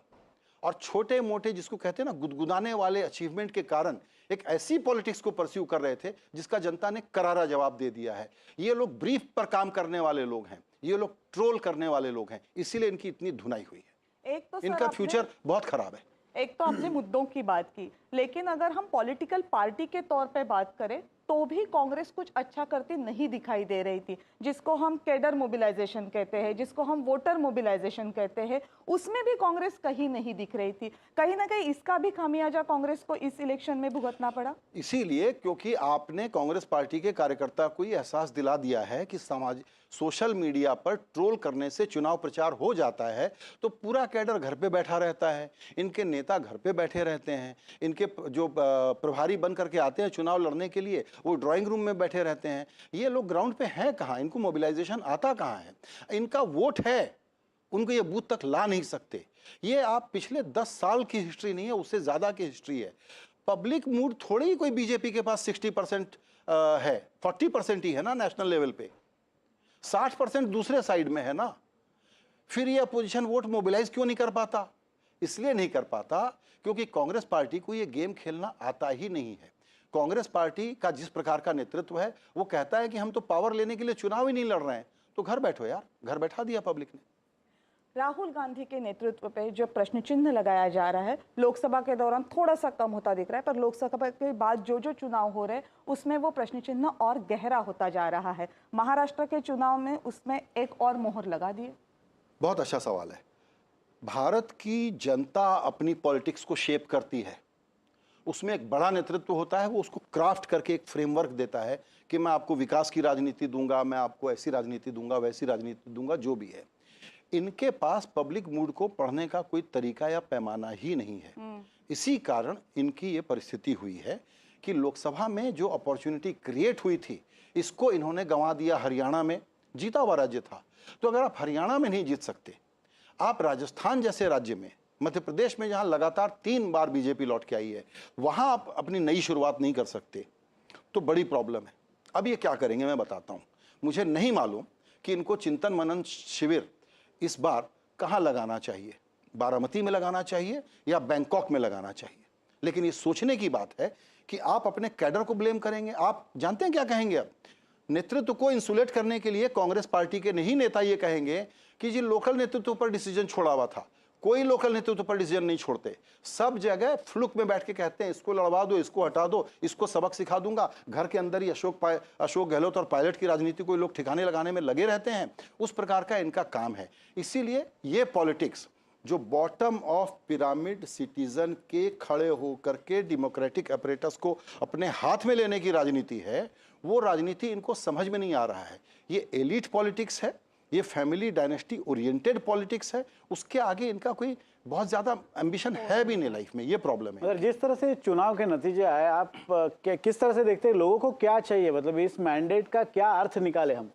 और छोटे मोटे जिसको कहते हैं ना गुदगुदाने वाले अचीवमेंट के कारण एक ऐसी पॉलिटिक्स को परस्यू कर रहे थे जिसका जनता ने करारा जवाब दे दिया है। ये लोग ब्रीफ पर काम करने वाले लोग हैं, ये लोग ट्रोल करने वाले लोग हैं, इसीलिए इनकी इतनी धुनाई हुई है। एक तो इनका फ्यूचर बहुत खराब है। एक तो आपने मुद्दों की बात की, लेकिन अगर हम पॉलिटिकल पार्टी के तौर पे बात करें तो भी कांग्रेस कुछ अच्छा करती नहीं दिखाई दे रही थी। जिसको हम कैडर मोबिलाइजेशन कहते हैं, जिसको हम वोटर मोबिलाइजेशन कहते हैं, उसमें भी कांग्रेस कहीं नहीं दिख रही थी। कहीं ना कहीं इसका भी खामियाजा कांग्रेस को इस इलेक्शन में भुगतना पड़ा। इसीलिए क्योंकि आपने कांग्रेस पार्टी के कार्यकर्ता को ये एहसास दिला दिया है कि सोशल मीडिया पर ट्रोल करने से चुनाव प्रचार हो जाता है, तो पूरा कैडर घर पे बैठा रहता है, इनके नेता घर पे बैठे रहते हैं, इनके जो प्रभारी बन करके आते हैं चुनाव लड़ने के लिए वो ड्राइंग रूम में बैठे रहते हैं। ये लोग ग्राउंड पे हैं कहाँ? इनको मोबिलाइजेशन आता कहाँ है? इनका वोट है, उनको ये बूथ तक ला नहीं सकते। ये आप पिछले 10 साल की हिस्ट्री नहीं है, उससे ज्यादा की हिस्ट्री है। पब्लिक मूड थोड़ी ही कोई बीजेपी के पास 60% है, 40% ही है ना नेशनल लेवल पे, 60% दूसरे साइड में है ना। फिर ये अपोजिशन वोट मोबिलाइज क्यों नहीं कर पाता? इसलिए नहीं कर पाता क्योंकि कांग्रेस पार्टी को ये गेम खेलना आता ही नहीं है। कांग्रेस पार्टी का जिस प्रकार का नेतृत्व है, वो कहता है कि हम तो पावर लेने के लिए चुनाव ही नहीं लड़ रहे हैं, तो घर बैठो यार, घर बैठा दिया पब्लिक ने। राहुल गांधी के नेतृत्व पे जो प्रश्न चिन्ह लगाया जा रहा है, लोकसभा के दौरान थोड़ा सा कम होता दिख रहा है, पर लोकसभा के बाद जो चुनाव हो रहे हैं उसमें वो प्रश्न चिन्ह और गहरा होता जा रहा है। महाराष्ट्र के चुनाव में उसमें एक और मोहर लगा दिए। बहुत अच्छा सवाल है। भारत की जनता अपनी पॉलिटिक्स को शेप करती है, उसमें एक बड़ा नेतृत्व होता है, वो उसको क्राफ्ट करके एक फ्रेमवर्क देता है कि मैं आपको विकास की राजनीति दूंगा, मैं आपको ऐसी राजनीति दूंगा, वैसी राजनीति दूंगा, जो भी है। इनके पास पब्लिक मूड को पढ़ने का कोई तरीका या पैमाना ही नहीं है। इसी कारण इनकी ये परिस्थिति हुई है कि लोकसभा में जो अपॉर्चुनिटी क्रिएट हुई थी, इसको इन्होंने गंवा दिया। हरियाणा में जीता हुआ राज्य था, तो अगर आप हरियाणा में नहीं जीत सकते, आप राजस्थान जैसे राज्य में, मध्य प्रदेश में जहां लगातार 3 बार बीजेपी लौट के आई है, वहां आप अपनी नई शुरुआत नहीं कर सकते, तो बड़ी प्रॉब्लम है। अब ये क्या करेंगे मैं बताता हूं। मुझे नहीं मालूम कि इनको चिंतन मनन शिविर इस बार कहां लगाना चाहिए, बारामती में लगाना चाहिए या बैंकॉक में लगाना चाहिए। लेकिन ये सोचने की बात है कि आप अपने कैडर को ब्लेम करेंगे। आप जानते हैं क्या कहेंगे? अब नेतृत्व को इंसुलेट करने के लिए कांग्रेस पार्टी के नहीं नेता ये कहेंगे कि जी लोकल नेतृत्व पर डिसीजन छोड़ा हुआ था। कोई लोकल नेतृत्व पर डिसीजन नहीं छोड़ते, सब जगह फ्लुक में बैठ के कहते हैं इसको लड़वा दो, इसको हटा दो, इसको सबक सिखा दूंगा। घर के अंदर ही अशोक गहलोत और पायलट की राजनीति को लोग ठिकाने लगाने में लगे रहते हैं। उस प्रकार का इनका काम है। इसीलिए ये पॉलिटिक्स जो बॉटम ऑफ पिरामिड सिटीजन के खड़े होकर के डेमोक्रेटिक अपरेटस को अपने हाथ में लेने की राजनीति है, वो राजनीति इनको समझ में नहीं आ रहा है। ये एलीट पॉलिटिक्स है, ये फैमिली डायनेस्टी ओरिएंटेड पॉलिटिक्स है। उसके आगे इनका कोई बहुत ज्यादा एम्बिशन है भी नहीं लाइफ में। ये प्रॉब्लम है। अगर जिस तरह से चुनाव के नतीजे आए, आप किस तरह से देखते हैं? लोगों को क्या चाहिए, मतलब इस मैंडेट का क्या अर्थ निकाले हम?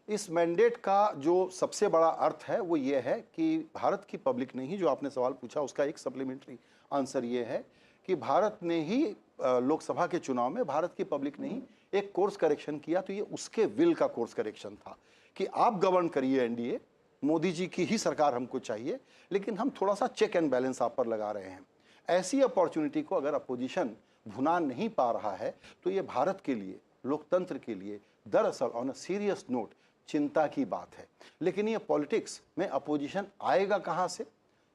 इस मैंडेट का जो सबसे बड़ा अर्थ है वो ये है कि भारत की पब्लिक ने ही, जो आपने सवाल पूछा उसका एक सप्लीमेंट्री आंसर ये है कि भारत ने ही लोकसभा के चुनाव में भारत की पब्लिक ने ही एक कोर्स करेक्शन किया। तो ये उसके विल का कोर्स करेक्शन था कि आप गवर्न करिए एनडीए, मोदी जी की ही सरकार हमको चाहिए, लेकिन हम थोड़ा सा चेक एंड बैलेंस आप पर लगा रहे हैं। ऐसी अपॉर्चुनिटी को अगर अपोजिशन भुना नहीं पा रहा है तो ये भारत के लिए, लोकतंत्र के लिए दरअसल ऑन अ सीरियस नोट चिंता की बात है। लेकिन ये पॉलिटिक्स में अपोजिशन आएगा कहां से?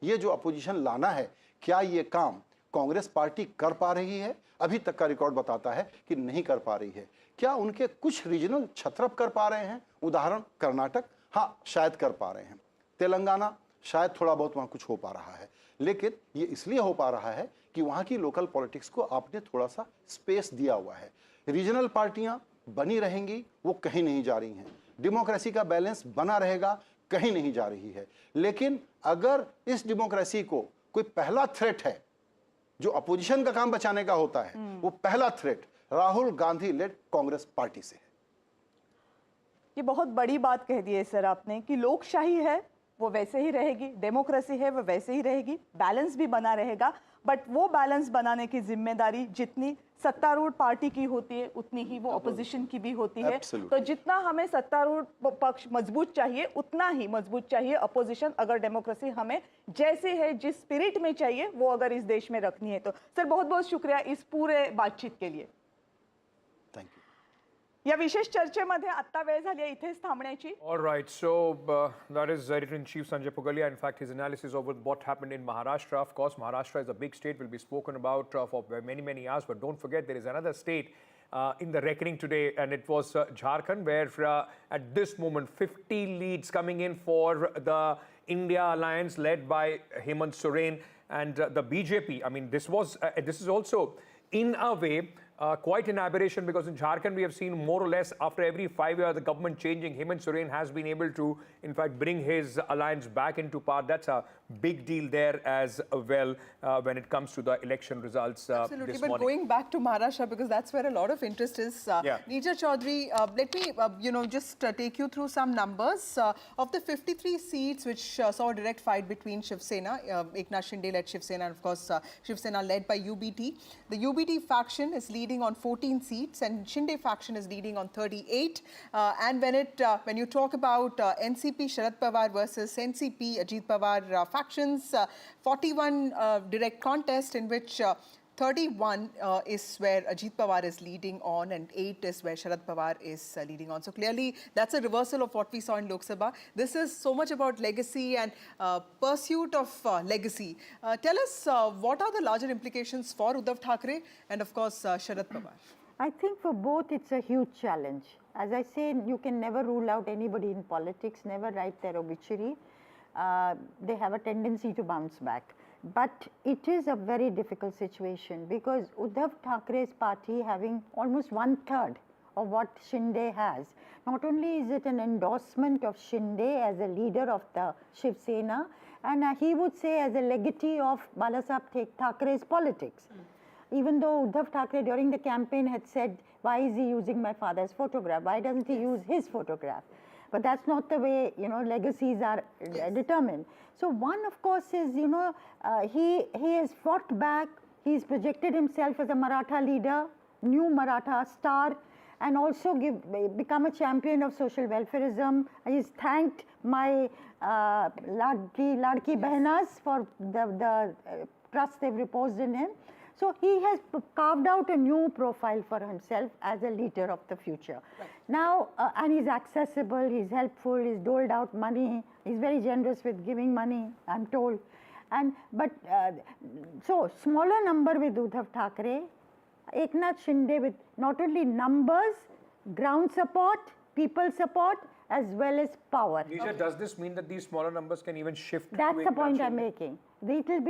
ये जो अपोजिशन लाना है, क्या ये काम कांग्रेस पार्टी कर पा रही है? अभी तक का रिकॉर्ड बताता है कि नहीं कर पा रही है। क्या उनके कुछ रीजनल छत्रप कर पा रहे हैं? उदाहरण कर्नाटक, हाँ शायद कर पा रहे हैं। तेलंगाना शायद थोड़ा बहुत वहां कुछ हो पा रहा है, लेकिन ये इसलिए हो पा रहा है कि वहां की लोकल पॉलिटिक्स को आपने थोड़ा सा स्पेस दिया हुआ है। रीजनल पार्टियां बनी रहेंगी, वो कहीं नहीं जा रही हैं। डेमोक्रेसी का बैलेंस बना रहेगा, कहीं नहीं जा रही है। लेकिन अगर इस डेमोक्रेसी को कोई पहला थ्रेट है, जो अपोजिशन का काम बचाने का होता है, वो पहला threat Rahul Gandhi led Congress party से है। ये बहुत बड़ी बात कह दी है सर आपने कि लोकशाही है वो वैसे ही रहेगी, डेमोक्रेसी है वो वैसे ही रहेगी, बैलेंस भी बना रहेगा। बट वो बैलेंस बनाने की जिम्मेदारी जितनी सत्तारूढ़ पार्टी की होती है उतनी ही वो ऑपोजिशन की भी होती है। तो जितना हमें सत्तारूढ़ पक्ष मजबूत चाहिए, उतना ही मजबूत चाहिए अपोजिशन, अगर डेमोक्रेसी हमें जैसे है, जिस स्पिरिट में चाहिए, वो अगर इस देश में रखनी है तो। सर बहुत बहुत शुक्रिया इस पूरे बातचीत के लिए। या विशेष चर्चेमध्ये आत्ता वेळ झाली आहे इथेच थांबण्याची. All right, so that is Editor-in-Chief Sanjay Pugalia. In fact, his analysis over what happened in Maharashtra. Of course, Maharashtra is a big state, will be spoken about for many hours. But don't forget, there is another state in the reckoning today, and it was Jharkhand, where at this moment 50 leads coming in for the India Alliance led by Hemant Soren and the BJP. I mean, this is also in a way quite an aberration, because in Jharkhand we have seen more or less after every 5 years the government changing, Hemant Soren has been able to in fact bring his alliance back into power. That's a big deal there as well when it comes to the election results Absolutely, this but morning. going back to Maharashtra, because that's where a lot of interest is. Neerja Chaudhary, let me just take you through some numbers. Of the 53 seats which saw a direct fight between Shiv Sena, Eknath Shinde led Shiv Sena, and of course Shiv Sena led by UBT. The UBT faction is leading on 14 seats and Shinde faction is leading on 38. And when you talk about NCP Sharad Pawar versus NCP Ajit Pawar factions, 41 direct contest in which 31 is where Ajit Pawar is leading on and 8 is where Sharad Pawar is leading on. So clearly that's a reversal of what we saw in Lok Sabha. This is so much about legacy and pursuit of legacy. Tell us what are the larger implications for Uddhav Thackeray and of course Sharad Pawar? I think for both it's a huge challenge. As I say, you can never rule out anybody in politics, never write their obituary. They have a tendency to bounce back. But it is a very difficult situation because Uddhav Thakeray's party having almost 1/3 of what Shinde has. Not only is it an endorsement of Shinde as a leader of the Shiv Sena, and he would say as a legatee of Balasaheb Thakeray's politics. Even though Uddhav Thackeray during the campaign had said, why is he using my father's photograph? Why doesn't he use his photograph? But that's not the way, legacies are determined. So one, of course, is, he has fought back. He's projected himself as a Maratha leader, new Maratha star, and also become a champion of social welfareism. He's thanked my Ladki Behnas for the trust they've reposed in him. So he has carved out a new profile for himself as a leader of the future. Right. Now, and he's accessible, he's helpful, he's doled out money, he's very generous with giving money, I'm told. So smaller number with Uddhav Thackeray, Eknath Shinde with not only numbers, ground support, people support, as well as power. Neerja, does this mean that these smaller numbers can even shift? That's the point I'm making. It'll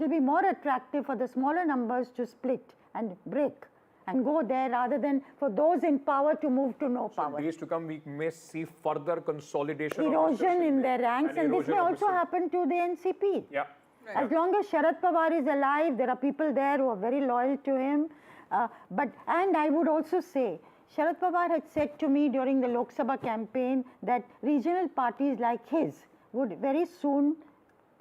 be more attractive for the smaller numbers to split and break and go there rather than for those in power to move to no power. So days to come, we may see further consolidation. Erosion in their ranks, and this may also happen to the NCP. Yeah. Right. As long as Sharad Pawar is alive, there are people there who are very loyal to him. And I would also say, Sharad Pawar had said to me during the Lok Sabha campaign that regional parties like his would very soon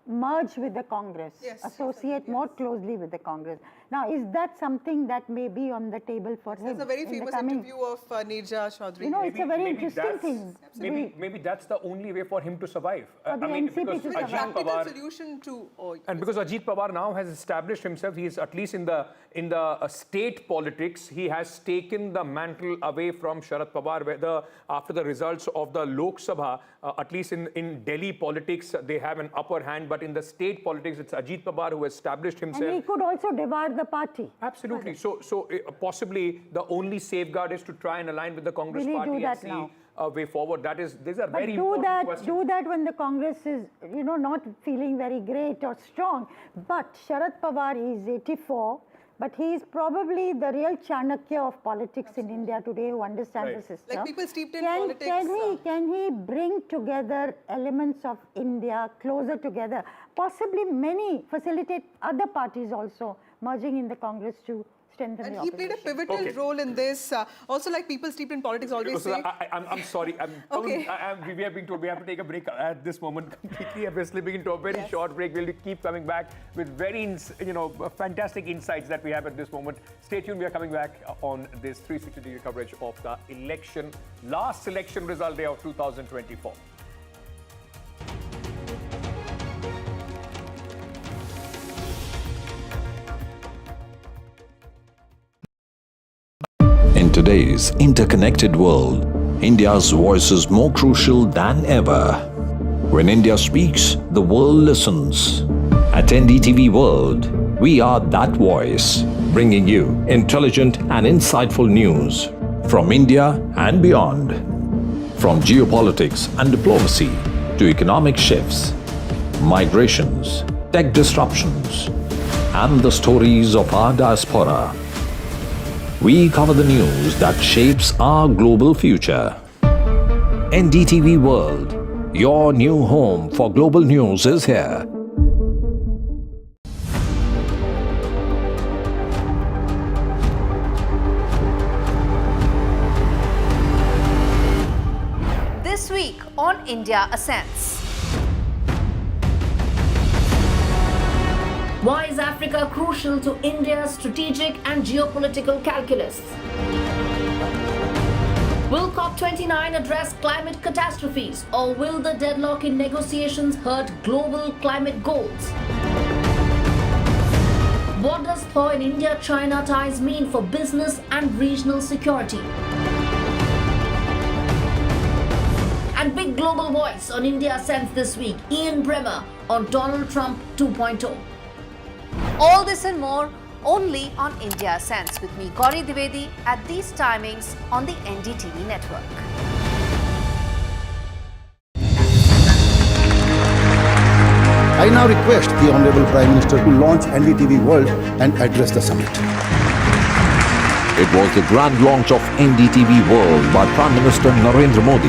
merge with the Congress, associate more closely with the Congress. Now, is that something that may be on the table for him? There's a very famous interview of Neerja Chaudhary. It's a very interesting thing. Maybe that's the only way for him to survive. For the NCP to survive. Practical solution to... And because Ajit Pawar now has established himself, he is at least in the state politics, he has taken the mantle away from Sharad Pawar, whether after the results of the Lok Sabha, at least in Delhi politics, they have an upper hand, but in the state politics, it's Ajit Pawar who established himself. And he could also devour the party. Absolutely. So possibly the only safeguard is to try and align with the Congress party and see a way forward. These are very important questions. Do that when the Congress is, not feeling very great or strong. But Sharad Pawar is 84. But he is probably the real Chanakya of politics in India today who understands the system. Like people steeped in politics. Can he bring together elements of India closer together? Possibly facilitate other parties also merging in the Congress to strengthen the opposition. And he played a pivotal role in this. Also, like people steeped in politics always say... I'm sorry. We have been told we have to take a break at this moment completely. We're slipping into a very short break. We'll keep coming back with very, fantastic insights that we have at this moment. Stay tuned. We are coming back on this 360-degree coverage of the last election result day of 2024. In today's interconnected world, India's voice is more crucial than ever. When India speaks, the world listens. At NDTV World, we are that voice, bringing you intelligent and insightful news from India and beyond. From geopolitics and diplomacy to economic shifts, migrations, tech disruptions, and the stories of our diaspora. We cover the news that shapes our global future. NDTV World, your new home for global news is here. This week on India Ascends. Why is Africa crucial to India's strategic and geopolitical calculus? Will COP29 address climate catastrophes, or will the deadlock in negotiations hurt global climate goals? What does thaw in India-China ties mean for business and regional security? And big global voice on India Ascends this week, Ian Bremmer on Donald Trump 2.0. All this and more only on India Ascends with me, Gauri Dwivedi, at these timings on the NDTV network. I now request the Honorable Prime Minister to launch NDTV World and address the summit. It was the grand launch of NDTV World by Prime Minister Narendra Modi.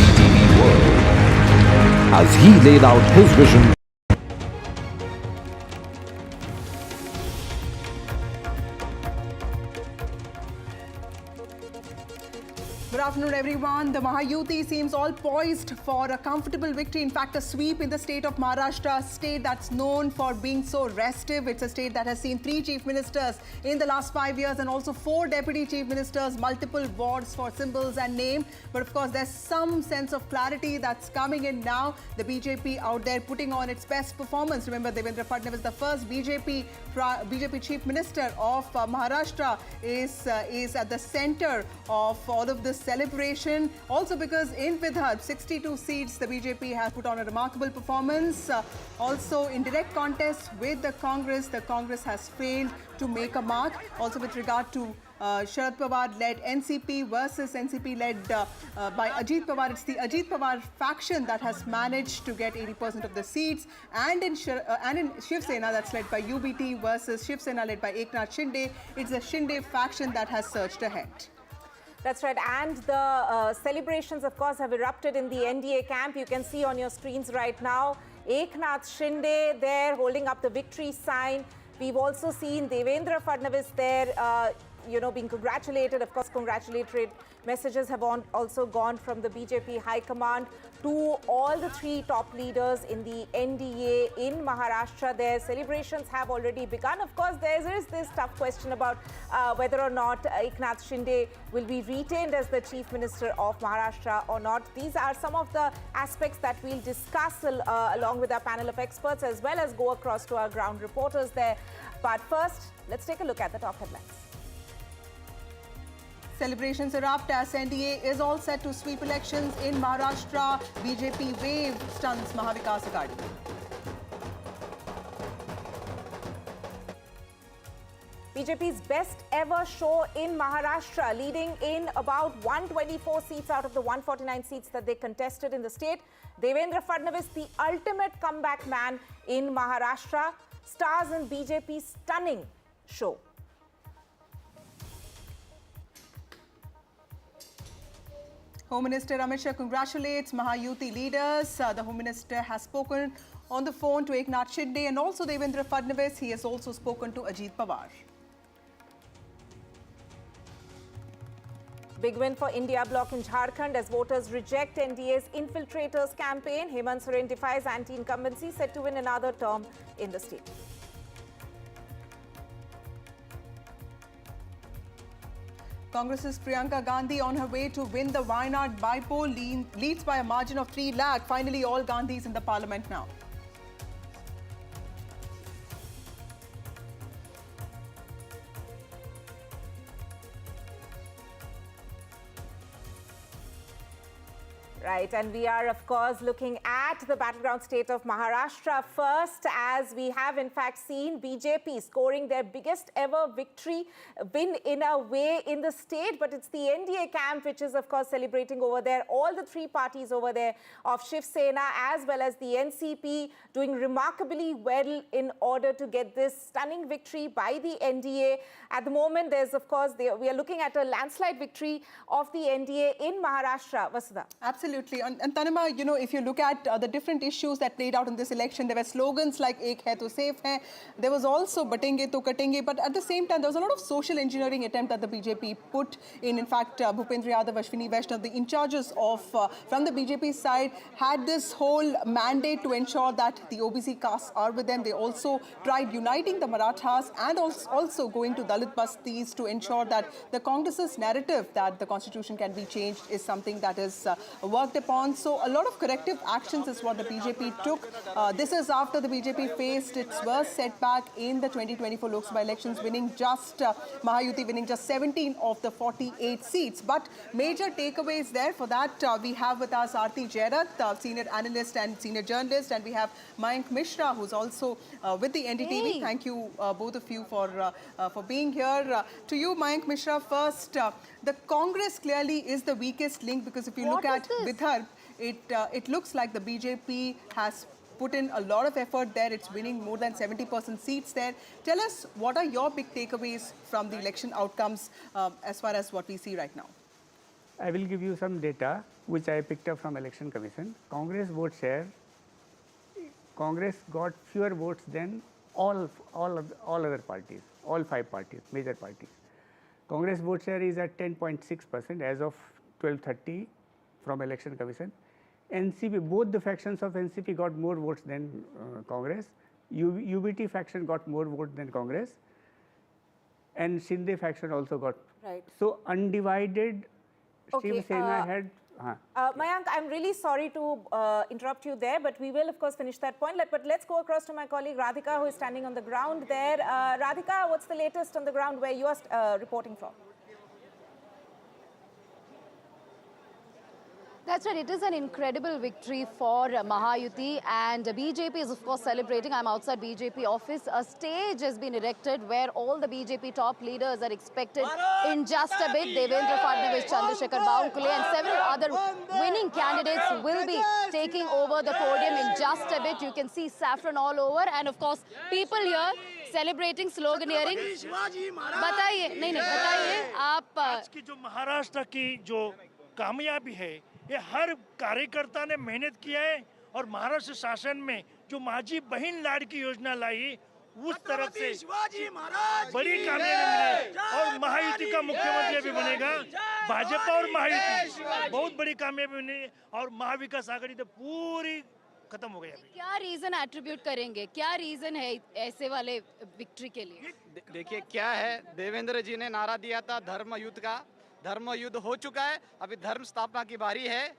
NDTV World, as he laid out his vision. Good afternoon, everyone. The Mahayuti seems all poised for a comfortable victory. In fact, a sweep in the state of Maharashtra, a state that's known for being so restive. It's a state that has seen 3 chief ministers in the last 5 years and also 4 deputy chief ministers, multiple wards for symbols and name. But of course, there's some sense of clarity that's coming in now. The BJP out there putting on its best performance. Remember, Devendra Fadnavis, the first BJP chief minister of Maharashtra, is at the center of all of this celebration. Also because in Vidarbha, 62 seats, the BJP has put on a remarkable performance. Also in direct contest with the Congress has failed to make a mark. Also with regard to Sharad Pawar-led NCP versus NCP led by Ajit Pawar. It's the Ajit Pawar faction that has managed to get 80% of the seats. And in Shiv Sena, that's led by UBT versus Shiv Sena led by Eknath Shinde, it's the Shinde faction that has surged ahead. That's right, and the celebrations, of course, have erupted in the NDA camp. You can see on your screens right now, Eknath Shinde there holding up the victory sign. We've also seen Devendra Fadnavis there, being congratulated. Of course, congratulatory messages have also gone from the BJP High Command to all the 3 top leaders in the NDA in Maharashtra. Their celebrations have already begun. Of course, there is this tough question about whether or not Eknath Shinde will be retained as the Chief Minister of Maharashtra or not. These are some of the aspects that we'll discuss along with our panel of experts, as well as go across to our ground reporters there. But first, let's take a look at the top headlines. Celebrations erupt as NDA is all set to sweep elections in Maharashtra. BJP wave stuns Mahavikas Aghadi. BJP's best ever show in Maharashtra, leading in about 124 seats out of the 149 seats that they contested in the state. Devendra Fadnavis, the ultimate comeback man in Maharashtra, stars in BJP's stunning show. Home Minister Amit Shah congratulates Mahayuti leaders. The Home Minister has spoken on the phone to Eknath Shinde and also Devendra Fadnavis. He has also spoken to Ajit Pawar. Big win for India bloc in Jharkhand as voters reject NDA's infiltrators campaign. Hemant Soren defies anti-incumbency, set to win another term in the state. Congress's Priyanka Gandhi on her way to win the Wayanad Bypoll, leads by a margin of 3 lakh. Finally, all Gandhis in the parliament now. Right, and we are, of course, looking at at the battleground state of Maharashtra first, as we have in fact seen BJP scoring their biggest ever victory win in a way in the state, but it's the NDA camp which is of course celebrating over there. All the three parties over there of Shiv Sena as well as the NCP doing remarkably well in order to get this stunning victory by the NDA. At the moment, there's of course, we are looking at a landslide victory of the NDA in Maharashtra. Vasudha. Absolutely. And Tanima, you know, if you look at the different issues that played out in this election, there were slogans like "Ek hai to safe hai." There was also "Batenge to katenge." But at the same time, there was a lot of social engineering attempt that the BJP put in. In fact, Bhupendra Yadav, Ashwini Vaishnav, the in charges of from the BJP side, had this whole mandate to ensure that the OBC castes are with them. They also tried uniting the Marathas and also going to Dalit bastis to ensure that the Congress's narrative that the constitution can be changed is something that is worked upon. So a lot of corrective actions is what the BJP took. This is after the BJP faced its worst setback in the 2024 Lok Sabha elections, winning just Mahayuti winning just 17 of the 48 seats. But major takeaways there. For that, we have with us Aarti Jairat, senior analyst and senior journalist, and we have Mayank Mishra, who's also with the NDTV. Hey. Thank you, both of you, for being here. To you, Mayank Mishra, first, the Congress clearly is the weakest link, because if you look at Vidarbha, it looks like the BJP has put in a lot of effort there. It's winning more than 70% seats there. Tell us, what are your big takeaways from the election outcomes as far as what we see right now? I will give you some data which I picked up from Election Commission. Congress vote share, Congress got fewer votes than all other parties, all 5 parties, major parties. Congress vote share is at 10.6% as of 12:30 from Election Commission. NCP, both the factions of NCP got more votes than Congress. UBT faction got more votes than Congress, and Shinde faction also got. Right. So undivided, Okay, Shiv Sena had. Mayank, I'm really sorry to interrupt you there, but we will, of course, finish that point. But let's go across to my colleague Radhika, who is standing on the ground there. Radhika, what's the latest on the ground where you are reporting from? That's right. It is an incredible victory for Mahayuti, and BJP is, of course, celebrating. I'm outside BJP office. A stage has been erected where all the BJP top leaders are expected in just a bit. Devendra Fadnavis, Chandrasekhar Baumkule, and several other winning candidates will be taking over the podium in just a bit. You can see saffron all over, and of course, people here celebrating, sloganeering. बताइए, नहीं, बताइए आप. आज की जो महाराष्ट्र की जो कामयाबी है, ये हर कार्यकर्ता ने मेहनत किया है, और महाराष्ट्र शासन में जो माझी बहन लाड़की योजना लाई, उस तरफ से बड़ी कामयाबी मिली, और महायुति का मुख्यमंत्री भी बनेगा भाजपा और महायुति, बहुत बड़ी कामयाबी मिली, और महाविकास आघाड़ी तो पूरी खत्म हो गई अभी। क्या रीजन एट्रीब्यूट करेंगे, क्या रीजन है ऐसे वाले विक्ट्री के लिए? देखिए क्या है, देवेंद्र जी ने नारा दिया था धर्म युद्ध का, धर्म युद्ध हो चुका है, अभी धर्म स्थापना की बारी है।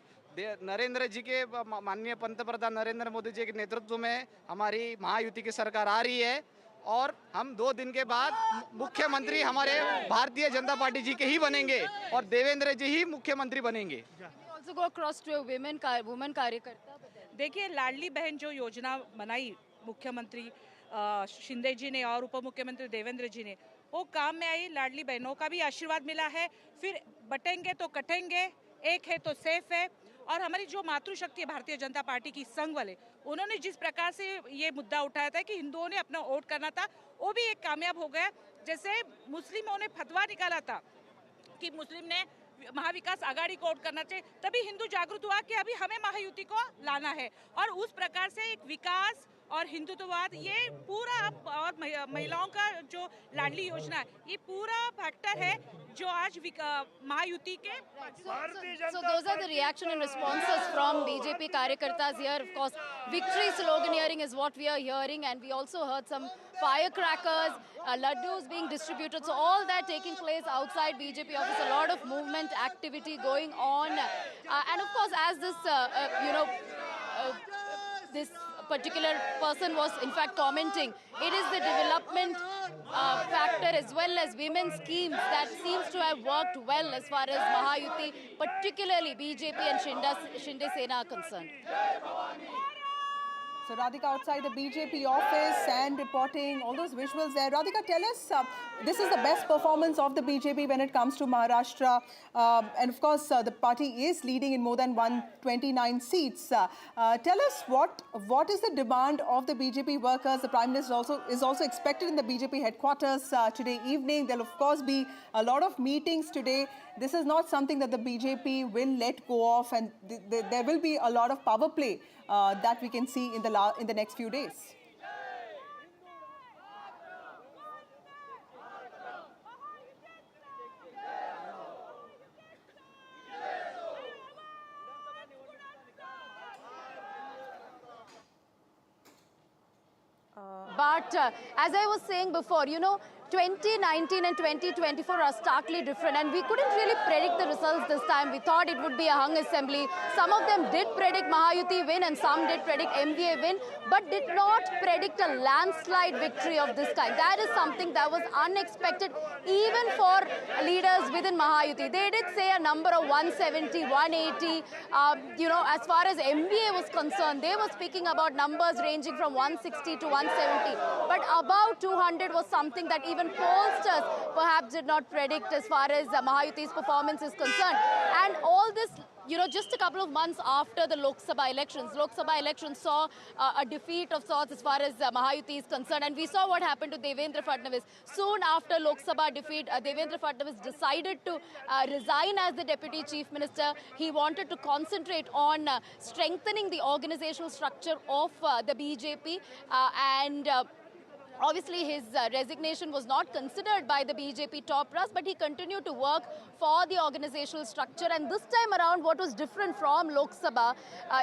नरेंद्र जी के, माननीय पंतप्रधान नरेंद्र मोदी जी के नेतृत्व में हमारी महायुति की सरकार आ रही है, और हम 2 दिन के बाद मुख्यमंत्री हमारे भारतीय जनता पार्टी जी के ही बनेंगे, और देवेंद्र जी ही मुख्यमंत्री बनेंगे। वुमेन कार्यकर्ता, देखिए, लाडली बहन जो योजना बनाई मुख्यमंत्री शिंदे जी ने और उप मुख्यमंत्री देवेंद्र जी ने, वो काम में आई। लाडली बहनों का भी आशीर्वाद मिला है। फिर बटेंगे तो कटेंगे, एक है तो सेफ है, और हमारी जो मातृशक्ति है भारतीय जनता पार्टी की संघ वाले, उन्होंने जिस प्रकार से ये मुद्दा उठाया था कि हिंदुओं ने अपना वोट करना था, वो भी एक कामयाब हो गया। जैसे मुस्लिमों ने फतवा निकाला था कि मुस्लिम ने महाविकास आघाड़ी को वोट करना चाहिए, तभी हिंदू जागरूक हुआ कि अभी हमें महायुति को लाना है, और उस प्रकार से एक विकास और हिंदुत्ववाद, ये पूरा, और महिलाओं का जो लाडली योजना है, ये पूरा फैक्टर है जो आज महायुति के. So those are the reaction and responses from BJP karyakartas here. Of course, victory sloganeering is what we are hearing, and we also heard some firecrackers, laddus being distributed. So all that taking place outside BJP office, a lot of movement activity going on, and of course, as this this particular person was in fact commenting, it is the development factor as well as women's schemes that seems to have worked well as far as Mahayuti, particularly BJP and Shinde Sena are concerned. So Radhika outside the BJP office and reporting all those visuals there. Radhika, tell us, this is the best performance of the BJP when it comes to Maharashtra. And of course, the party is leading in more than 129 seats. Tell us what is the demand of the BJP workers? The Prime Minister is also expected in the BJP headquarters today evening. There will of course be a lot of meetings today. This is not something that the BJP will let go of, and there will be a lot of power play that we can see in the next few days. But as I was saying before, 2019 and 2024 are starkly different, and we couldn't really predict the results this time. We thought it would be a hung assembly. Some of them did predict Mahayuti win and some did predict MVA win, but did not predict a landslide victory of this kind. That is something that was unexpected even for leaders within Mahayuti. They did say a number of 170, 180. As far as MVA was concerned, they were speaking about numbers ranging from 160 to 170. But above 200 was something that even pollsters perhaps did not predict as far as Mahayuti's performance is concerned. And all this, just a couple of months after the Lok Sabha elections saw a defeat of sorts as far as Mahayuti is concerned. And we saw what happened to Devendra Fadnavis. Soon after Lok Sabha defeat, Devendra Fadnavis decided to resign as the Deputy Chief Minister. He wanted to concentrate on strengthening the organizational structure of the BJP obviously, his resignation was not considered by the BJP top brass, but he continued to work for the organizational structure. And this time around, what was different from Lok Sabha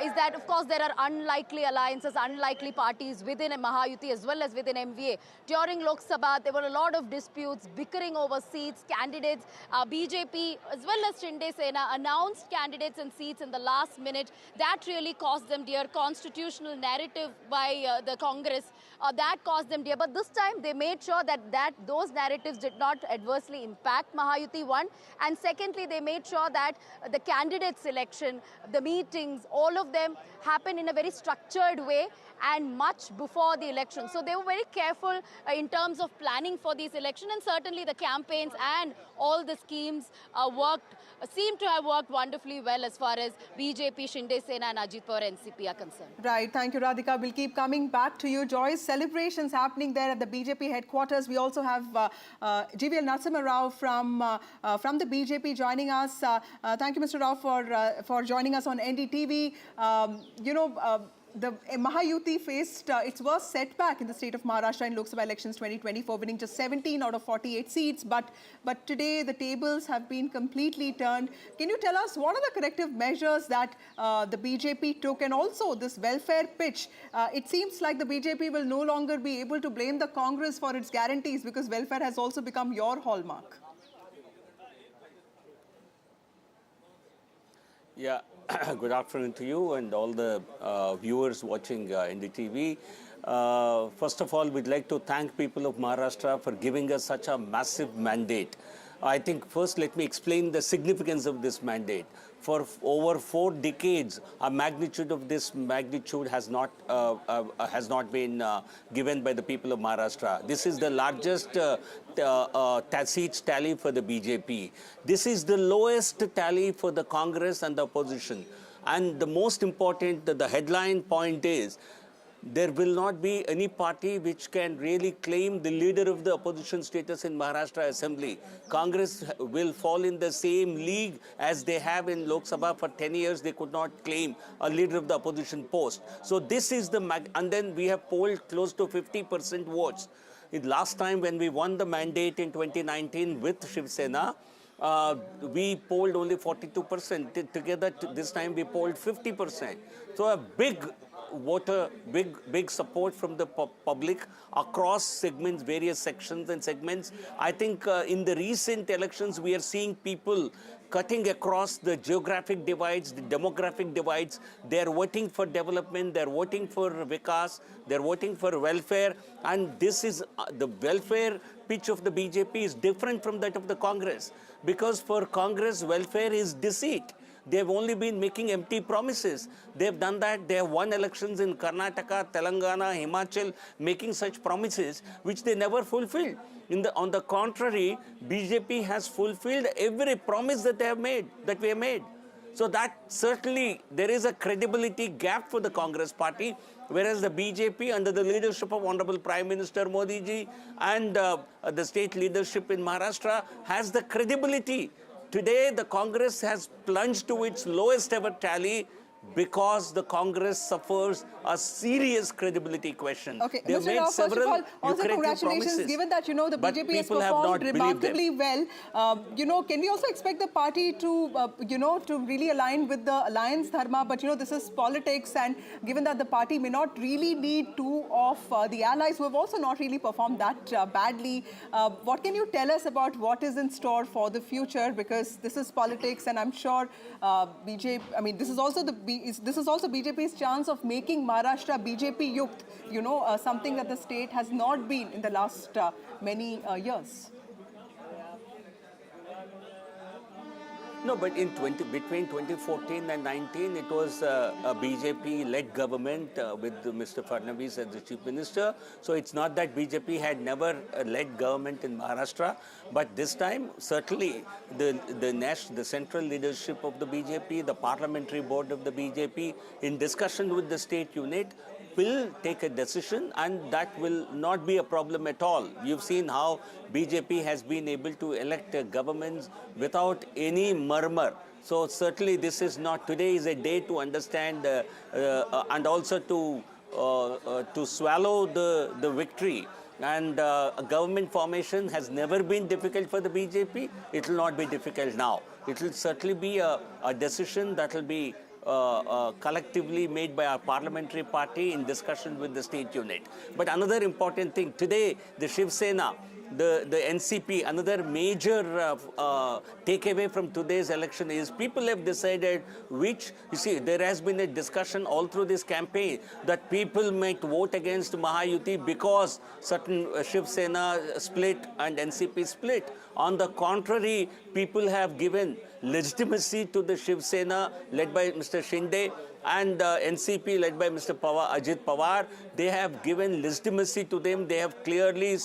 is that, of course, there are unlikely alliances, unlikely parties within Mahayuti as well as within MVA. During Lok Sabha, there were a lot of disputes, bickering over seats, candidates. BJP as well as Shinde Sena announced candidates and seats in the last minute. That really cost them dear. Constitutional narrative by the Congress, that cost them dear. But this time, they made sure that those narratives did not adversely impact Mahayuti, one. And secondly, they made sure that the candidate selection, the meetings, all of them happen in a very structured way and much before the election. So they were very careful in terms of planning for these elections, and certainly the campaigns and all the schemes seem to have worked wonderfully well as far as BJP, Shinde Sena and Ajit Pawar NCP are concerned. Right. Thank you, Radhika. We'll keep coming back to you. Joyce, celebrations happening there at the BJP headquarters. We also have GVL Narasimha Rao from the BJP joining us. Thank you, Mr. Rao, for joining us on NDTV. The Mahayuti faced its worst setback in the state of Maharashtra in Lok Sabha elections 2024, winning just 17 out of 48 seats. But today the tables have been completely turned. Can you tell us what are the corrective measures that the BJP took, and also this welfare pitch? It seems like the BJP will no longer be able to blame the Congress for its guarantees, because welfare has also become your hallmark. Yeah, good afternoon to you and all the viewers watching NDTV. First of all, we'd like to thank people of Maharashtra for giving us such a massive mandate. I think first let me explain the significance of this mandate. For over 4 decades, a magnitude of this magnitude has not been given by the people of Maharashtra. This is the largest seats tally for the BJP. This is the lowest tally for the Congress and the opposition. And the most important, the headline point is, there will not be any party which can really claim the leader of the opposition status in Maharashtra Assembly. Congress will fall in the same league as they have in Lok Sabha. For 10 years, they could not claim a leader of the opposition post. So this is and then we have polled close to 50% votes. Last time when we won the mandate in 2019 with Shiv Sena, we polled only 42%. Together this time we polled 50%. So a big voter, big support from the public across segments, various sections and segments. I think in the recent elections, we are seeing people cutting across the geographic divides, the demographic divides. They're voting for development, they're voting for Vikas, they're voting for welfare. And this is, the welfare pitch of the BJP is different from that of the Congress. Because for Congress, welfare is deceit. They've only been making empty promises. They've done that. They have won elections in Karnataka, Telangana, Himachal, making such promises which they never fulfilled. On the contrary, BJP has fulfilled every promise that they have made, that we have made. So that certainly there is a credibility gap for the Congress party, whereas the BJP under the leadership of Honorable Prime Minister Modi ji and the state leadership in Maharashtra has the credibility. Today, the Congress has plunged to its lowest ever tally because the Congress suffers a serious credibility question. Okay, they have Mr. made Rao, first of all, also congratulations, promises, given that, you know, the but BJP has people have performed not remarkably well. You know, can we also expect the party to, you know, to really align with the alliance dharma? But, you know, this is politics, and given that the party may not really need two of the allies who have also not really performed that badly, what can you tell us about what is in store for the future? Because this is politics, and I'm sure BJP, I mean, this is also BJP's chance of making Maharashtra BJP Yukt, you know, something that the state has not been in the last many years. No, but between 2014 and 19, it was a BJP-led government with Mr. Fadnavis as the chief minister. So it's not that BJP had never led government in Maharashtra, but this time certainly the central leadership of the BJP, the parliamentary board of the BJP, in discussion with the state unit, will take a decision, and that will not be a problem at all. You've seen how BJP has been able to elect governments without any murmur. So certainly this is not, today is a day to understand and also to swallow the victory. And a government formation has never been difficult for the BJP. It will not be difficult now. It will certainly be a decision that will be collectively made by our parliamentary party in discussion with the state unit. But another important thing, today the Shiv Sena, the NCP, another major takeaway from today's election is people have decided which, you see, there has been a discussion all through this campaign that people might vote against Mahayuti because certain Shiv Sena split and NCP split. On the contrary, people have given legitimacy to the Shiv Sena led by Mr. Shinde and NCP led by Mr. Ajit Pawar. They have given legitimacy to them. They have clearly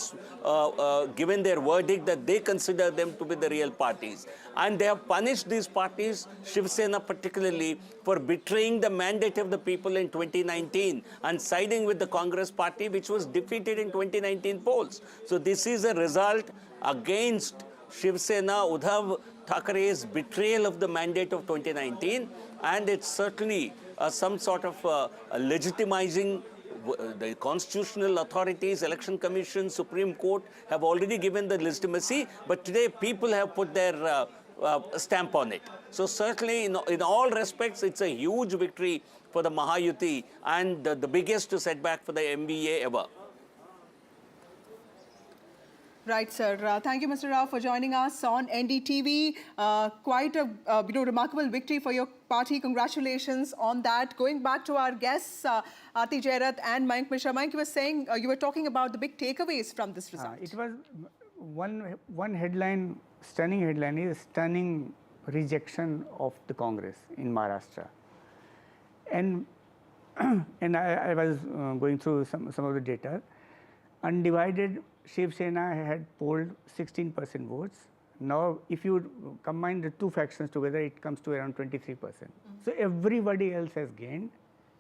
given their verdict that they consider them to be the real parties. And they have punished these parties, Shiv Sena particularly, for betraying the mandate of the people in 2019 and siding with the Congress party, which was defeated in 2019 polls. So this is a result against Shiv Sena, Uddhav Thackeray's betrayal of the mandate of 2019, and it's certainly some sort of legitimizing. The constitutional authorities, Election Commission, Supreme Court have already given the legitimacy, but today people have put their stamp on it. So certainly in all respects, it's a huge victory for the Mahayuti and the biggest setback for the MVA ever. Right, sir. Thank you, Mr. Rao, for joining us on NDTV. Quite a remarkable victory for your party. Congratulations on that. Going back to our guests, Aarti Jairath and Mayank Mishra. Mayank, you were saying, you were talking about the big takeaways from this result. It was one headline, stunning headline is stunning rejection of the Congress in Maharashtra. And I was going through some of the data. Undivided Shiv Sena had polled 16% votes. Now, if you combine the two factions together, it comes to around 23%. So everybody else has gained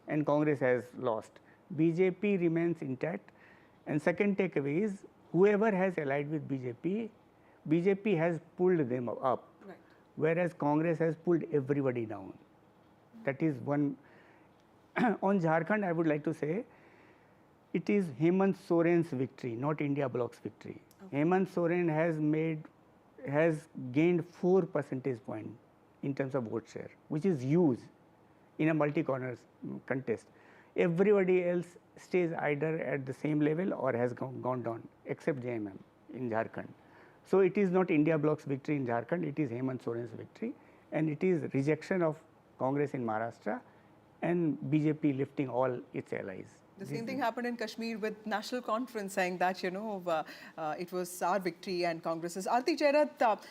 and Congress has lost. BJP remains intact. And second takeaway is, whoever has allied with BJP, BJP has pulled them up, whereas Congress has pulled everybody down. That is one. On Jharkhand, I would like to say, it is Hemant Soren's victory, not India Bloc's victory. Okay. Hemant Soren has gained 4 percentage points in terms of vote share, which is huge in a multi-corner contest. everybody else stays either at the same level or has gone down, except JMM in Jharkhand. So it is not India Bloc's victory in Jharkhand, it is Hemant Soren's victory, and it is rejection of Congress in Maharashtra and BJP lifting all its allies. The same thing happened in Kashmir with National Conference saying that, it was our victory and Congress's. Aarti Jairat,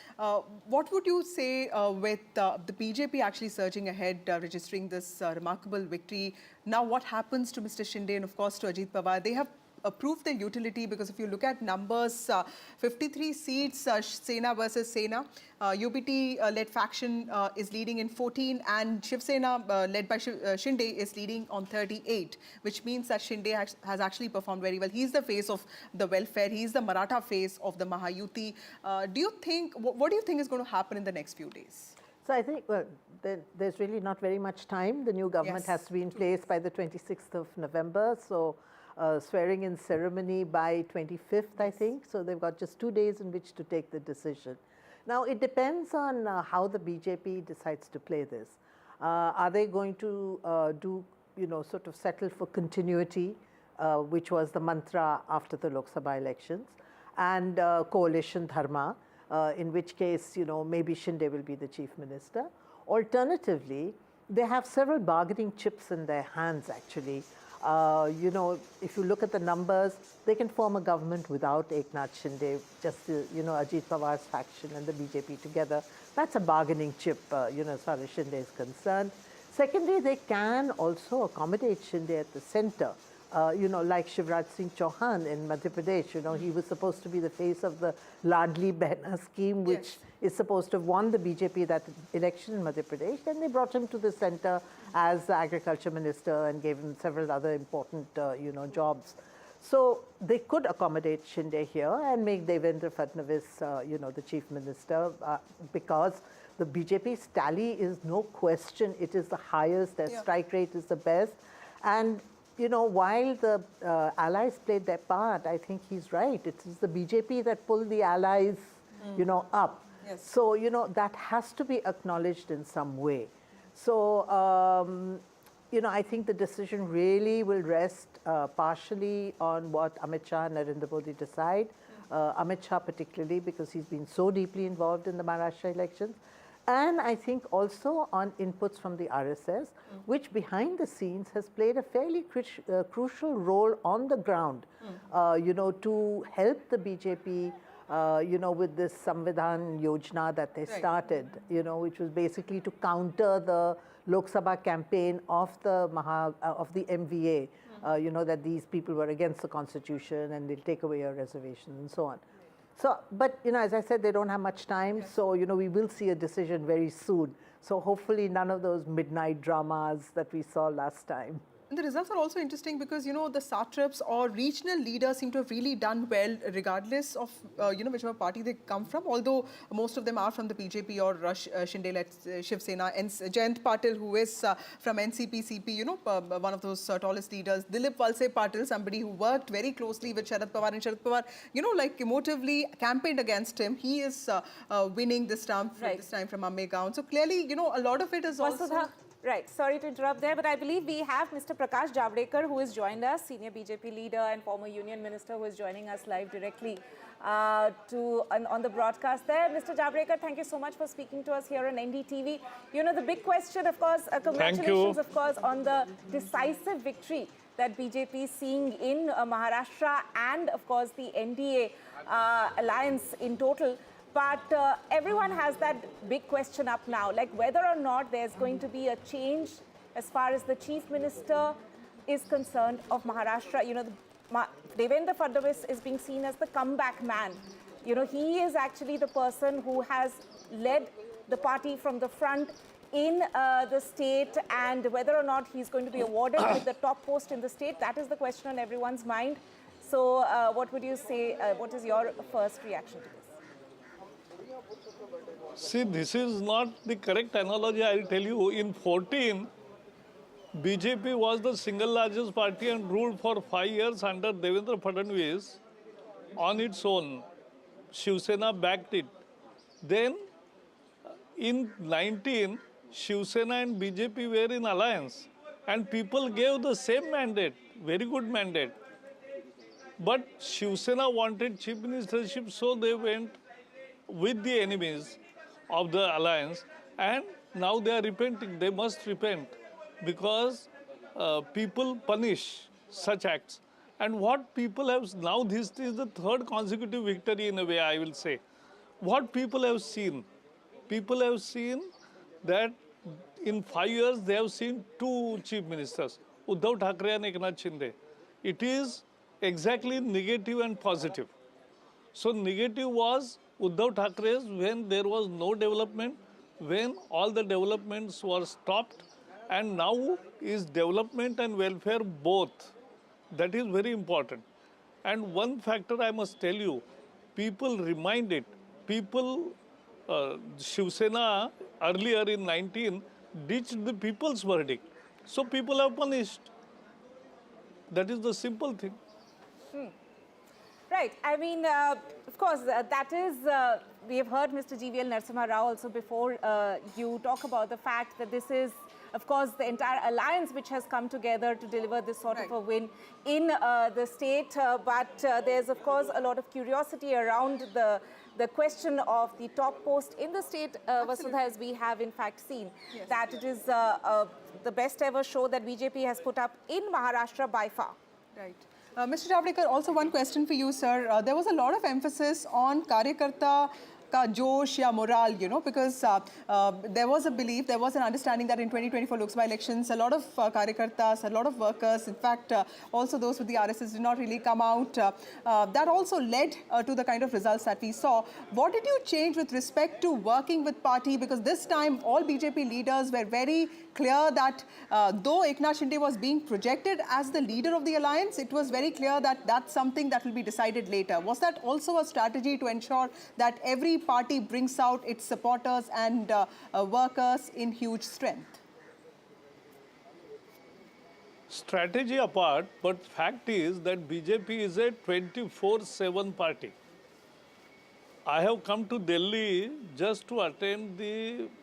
what would you say with the BJP actually surging ahead, registering this remarkable victory? Now what happens to Mr. Shinde and of course to Ajit Pawar? They have proved their utility, because if you look at numbers, 53 seats, Sena versus Sena. UBT-led faction is leading in 14, and Shiv Sena, led by Shinde, is leading on 38, which means that Shinde has actually performed very well. He's the face of the welfare. He's the Maratha face of the Mahayuti. What do you think is going to happen in the next few days? So I think, well, there's really not very much time. The new government has to be in place by the 26th of November. So swearing in ceremony by 25th, I think. So they've got just 2 days in which to take the decision. Now, it depends on how the BJP decides to play this. Are they going to sort of settle for continuity, which was the mantra after the Lok Sabha elections, and coalition dharma, in which case, maybe Shinde will be the chief minister. Alternatively, they have several bargaining chips in their hands, actually. If you look at the numbers, they can form a government without Eknath Shinde, just, Ajit Pawar's faction and the BJP together. That's a bargaining chip, as far as Shinde is concerned. Secondly, they can also accommodate Shinde at the center. Like Shivraj Singh Chauhan in Madhya Pradesh, he was supposed to be the face of the Ladli Behna scheme, which is supposed to have won the BJP that election in Madhya Pradesh. And they brought him to the center as the agriculture minister and gave him several other important, jobs. So they could accommodate Shinde here and make Devendra Fadnavis, the chief minister, because the BJP's tally is no question. It is the highest. Their strike rate is the best. And while the allies played their part, I think he's right. It is the BJP that pulled the allies, up. Yes. So, that has to be acknowledged in some way. So, I think the decision really will rest partially on what Amit Shah and Narendra Modi decide. Amit Shah particularly, because he's been so deeply involved in the Maharashtra elections. And I think also on inputs from the RSS, which behind the scenes has played a fairly crucial role on the ground, to help the BJP, with this Samvidhan Yojana that they started, which was basically to counter the Lok Sabha campaign of the MVA, that these people were against the constitution and they'll take away your reservation and so on. So, but, as I said, they don't have much time. So, we will see a decision very soon. So, hopefully none of those midnight dramas that we saw last time. And the results are also interesting because, the satraps or regional leaders seem to have really done well regardless of, whichever party they come from, although most of them are from the BJP or Shinde-led Shiv Sena. And Jayant Patil, who is from NCP, CP, one of those tallest leaders. Dilip Valse Patil, somebody who worked very closely with Sharad Pawar, and Sharad Pawar, emotively campaigned against him. He is winning this time from Ammegaon. So clearly, a lot of it is also... Right, sorry to interrupt there, but I believe we have Mr. Prakash Javadekar, who has joined us, senior BJP leader and former union minister, who is joining us live directly on the broadcast there. Mr. Javadekar, thank you so much for speaking to us here on NDTV. The big question, of course, congratulations, of course, on the decisive victory that BJP is seeing in Maharashtra and, of course, the NDA alliance in total. But everyone has that big question up now, like whether or not there's going to be a change as far as the chief minister is concerned of Maharashtra. Devendra Fadnavis is being seen as the comeback man. He is actually the person who has led the party from the front in the state, and whether or not he's going to be awarded with the top post in the state, that is the question on everyone's mind. So what would you say, what is your first reaction to this? See, this is not the correct analogy. I'll tell you, in 14, BJP was the single largest party and ruled for 5 years under Devendra Fadnavis on its own. Shiv Sena backed it. Then, in 19, Shiv Sena and BJP were in alliance. And people gave the same mandate, very good mandate. But Shiv Sena wanted chief ministership, so they went with the enemies of the alliance, and now they are repenting. They must repent because people punish such acts. And what people have now, this is the third consecutive victory in a way, I will say. What people have seen that in 5 years they have seen two chief ministers, Uddhav Thackeray and Eknath Shinde. It is exactly negative and positive. So negative was Uddhav Thackeray's when there was no development, when all the developments were stopped, and now is development and welfare both. That is very important. And one factor I must tell you, people remind it. People, Shiv Sena earlier in 19 ditched the people's verdict. So people are punished. That is the simple thing. Right. I mean, of course, that is, we have heard Mr. GVL Narasimha Rao also before you talk about the fact that this is, of course, the entire alliance which has come together to deliver this sort of a win in the state. But there's, of course, a lot of curiosity around the question of the top post in the state, Vasudha, as we have in fact seen, that it is the best ever show that BJP has put up in Maharashtra by far. Right. Mr. Javadekar, also one question for you, sir. There was a lot of emphasis on Karyakarta ka josh ya morale, you know, because there was a belief, there was an understanding that in 2024 Lok Sabha elections, a lot of Karyakartas, a lot of workers, in fact, also those with the RSS did not really come out. That also led to the kind of results that we saw. What did you change with respect to working with party? Because this time, all BJP leaders were very clear that though Eknath Shinde was being projected as the leader of the alliance, it was very clear that that's something that will be decided later. Was that also a strategy to ensure that every party brings out its supporters and workers in huge strength? Strategy apart, but fact is that BJP is a 24/7 party. I have come to Delhi just to attend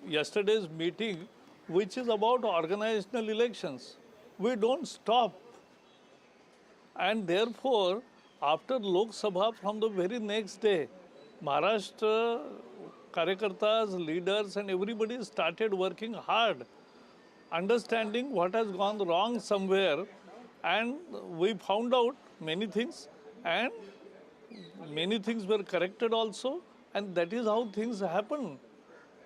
yesterday's meeting, which is about organizational elections. We don't stop. And therefore, after Lok Sabha, from the very next day, Maharashtra Karyakartas, leaders and everybody started working hard, understanding what has gone wrong somewhere, and we found out many things, and many things were corrected also, and that is how things happen.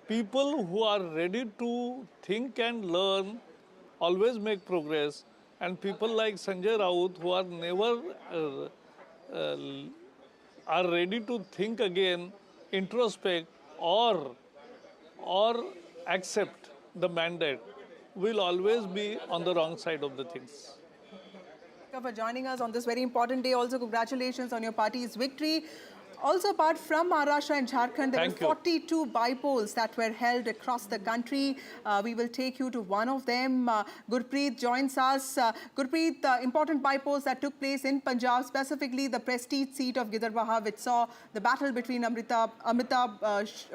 People who are ready to think and learn always make progress, and people like Sanjay Raut who are never are ready to think again, introspect, or accept the mandate, will always be on the wrong side of the things. Thank you for joining us on this very important day. Also, congratulations on your party's victory. Also, apart from Maharashtra and Jharkhand, there were 42 bypolls that were held across the country. We will take you to one of them. Gurpreet joins us. Gurpreet, important bypolls that took place in Punjab, specifically the prestige seat of Gidarbaha, which saw the battle between Amita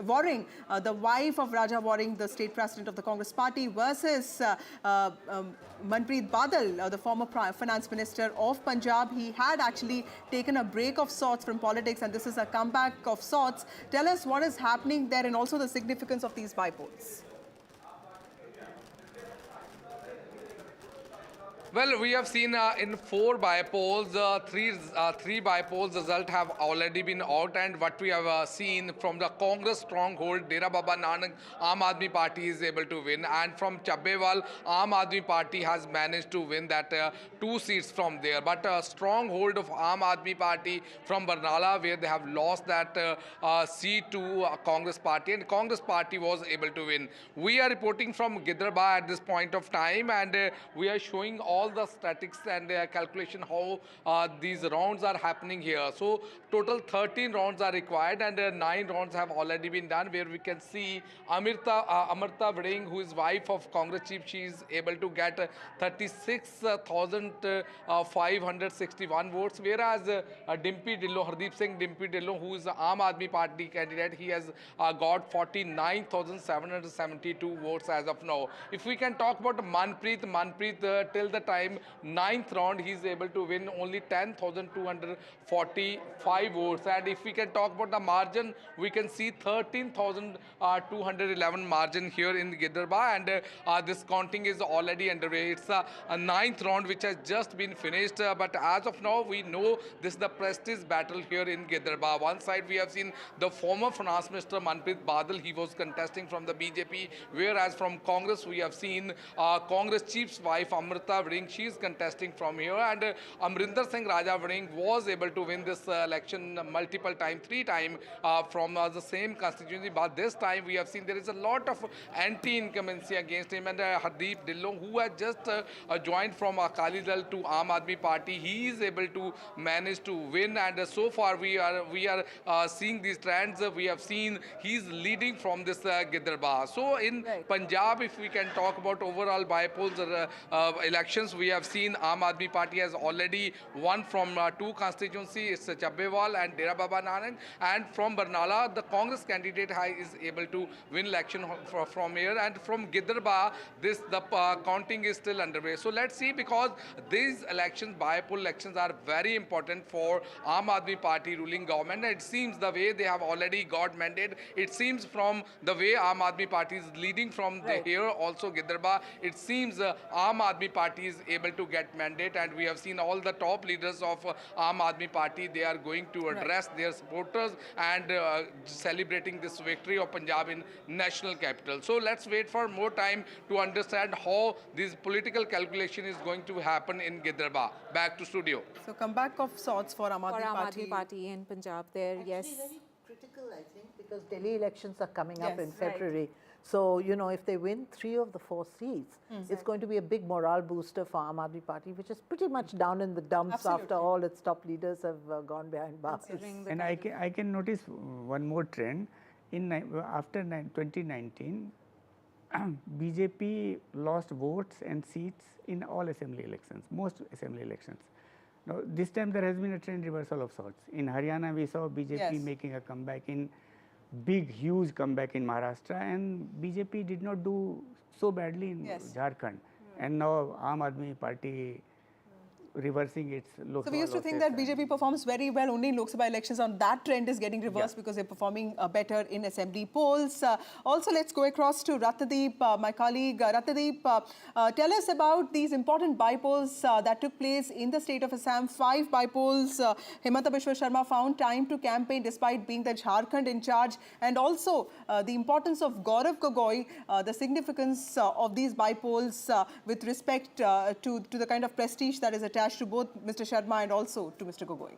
Waring, the wife of Raja Waring, the state president of the Congress party, versus Manpreet Badal, the former finance minister of Punjab. He had actually taken a break of sorts from politics, and this is a comeback of sorts. Tell us what is happening there and also the significance of these bypolls. Well, we have seen in 4 bypolls, three bypolls result have already been out, and what we have seen from the Congress stronghold, Dera Baba Nanak, Aam Aadmi Party is able to win, and from Chabbewal, Aam Aadmi Party has managed to win that 2 seats from there. But stronghold of Aam Aadmi Party from Barnala, where they have lost that seat to Congress Party, and Congress Party was able to win. We are reporting from Gidarbaha at this point of time, and we are showing all all the statistics and calculation how these rounds are happening here. So total 13 rounds are required, and 9 rounds have already been done, where we can see Amarta Vring, who is wife of Congress chief, she is able to get 36,561 votes, whereas Dimpy Dhillon, Hardeep Singh Dimpy Dhillon, who is the Aam Aadmi Party candidate, he has got 49,772 votes as of now. If we can talk about Manpreet till the time 9th round, he is able to win only 10,245 votes. And if we can talk about the margin, we can see 13,211 margin here in Giderba, and this counting is already underway. It's a 9th round which has just been finished, but as of now we know this is the prestige battle here in Giderba. One side we have seen the former finance minister Manpreet Badal, he was contesting from the BJP, whereas from Congress we have seen Congress chief's wife Amrita Vring, she is contesting from here, and Amrinder Singh Raja Vring was able to win this election multiple times, 3 times from the same constituency, but this time we have seen there is a lot of anti-incumbency against him, and Hardeep Dhillon, who has just joined from Akali Dal to Aam Aadmi Party, he is able to manage to win, and so far we are seeing these trends. We have seen he is leading from this Giderba. So in Punjab, if we can talk about overall Bypolls elections, we have seen Aam Aadmi Party has already won from 2 constituencies, it's Chabbewal and Dera Baba Nanak, and from Barnala the Congress candidate is able to win election from here, and from Giderba the counting is still underway. So let's see, because these elections, Bypoll elections, are very important for Aam Aadmi Party ruling government. It seems the way they have already got mandate, it seems from the way Aam Aadmi Party is leading from here also Giderba, it seems Aam Aadmi Party is able to get mandate, and we have seen all the top leaders of Aam Aadmi Party, they are going to address their supporters and celebrating this victory of Punjab in national capital. So let's wait for more time to understand how this political calculation is going to happen in Giderba. Back to studio. So comeback of sorts for Aam Aadmi Party in Punjab there, yes. Very critical, I think, because Delhi elections are coming up in February. So, you know, if they win 3 of the 4 seats, it's going to be a big morale booster for Aam Aadmi Party, which is pretty much down in the dumps after all its top leaders have gone behind bars. And I can notice one more trend. After 2019, BJP lost votes and seats in all assembly elections, most assembly elections. Now, this time there has been a trend reversal of sorts. In Haryana, we saw BJP making a comeback, in huge comeback in Maharashtra, and BJP did not do so badly in Jharkhand. And now Aam Aadmi Party reversing its Lok Sabha. So we used to think that BJP performs very well only in Lok Sabha elections, and that trend is getting reversed because they're performing better in assembly polls. Also, let's go across to Ratnadeep, my colleague. Ratnadeep, tell us about these important bypolls that took place in the state of Assam. 5 bypolls. Himanta Biswa Sharma found time to campaign despite being the Jharkhand in charge, and also the importance of Gaurav Gogoi, the significance of these bypolls with respect to the kind of prestige that is attached to both Mr. Sharma and also to Mr. Gogoi.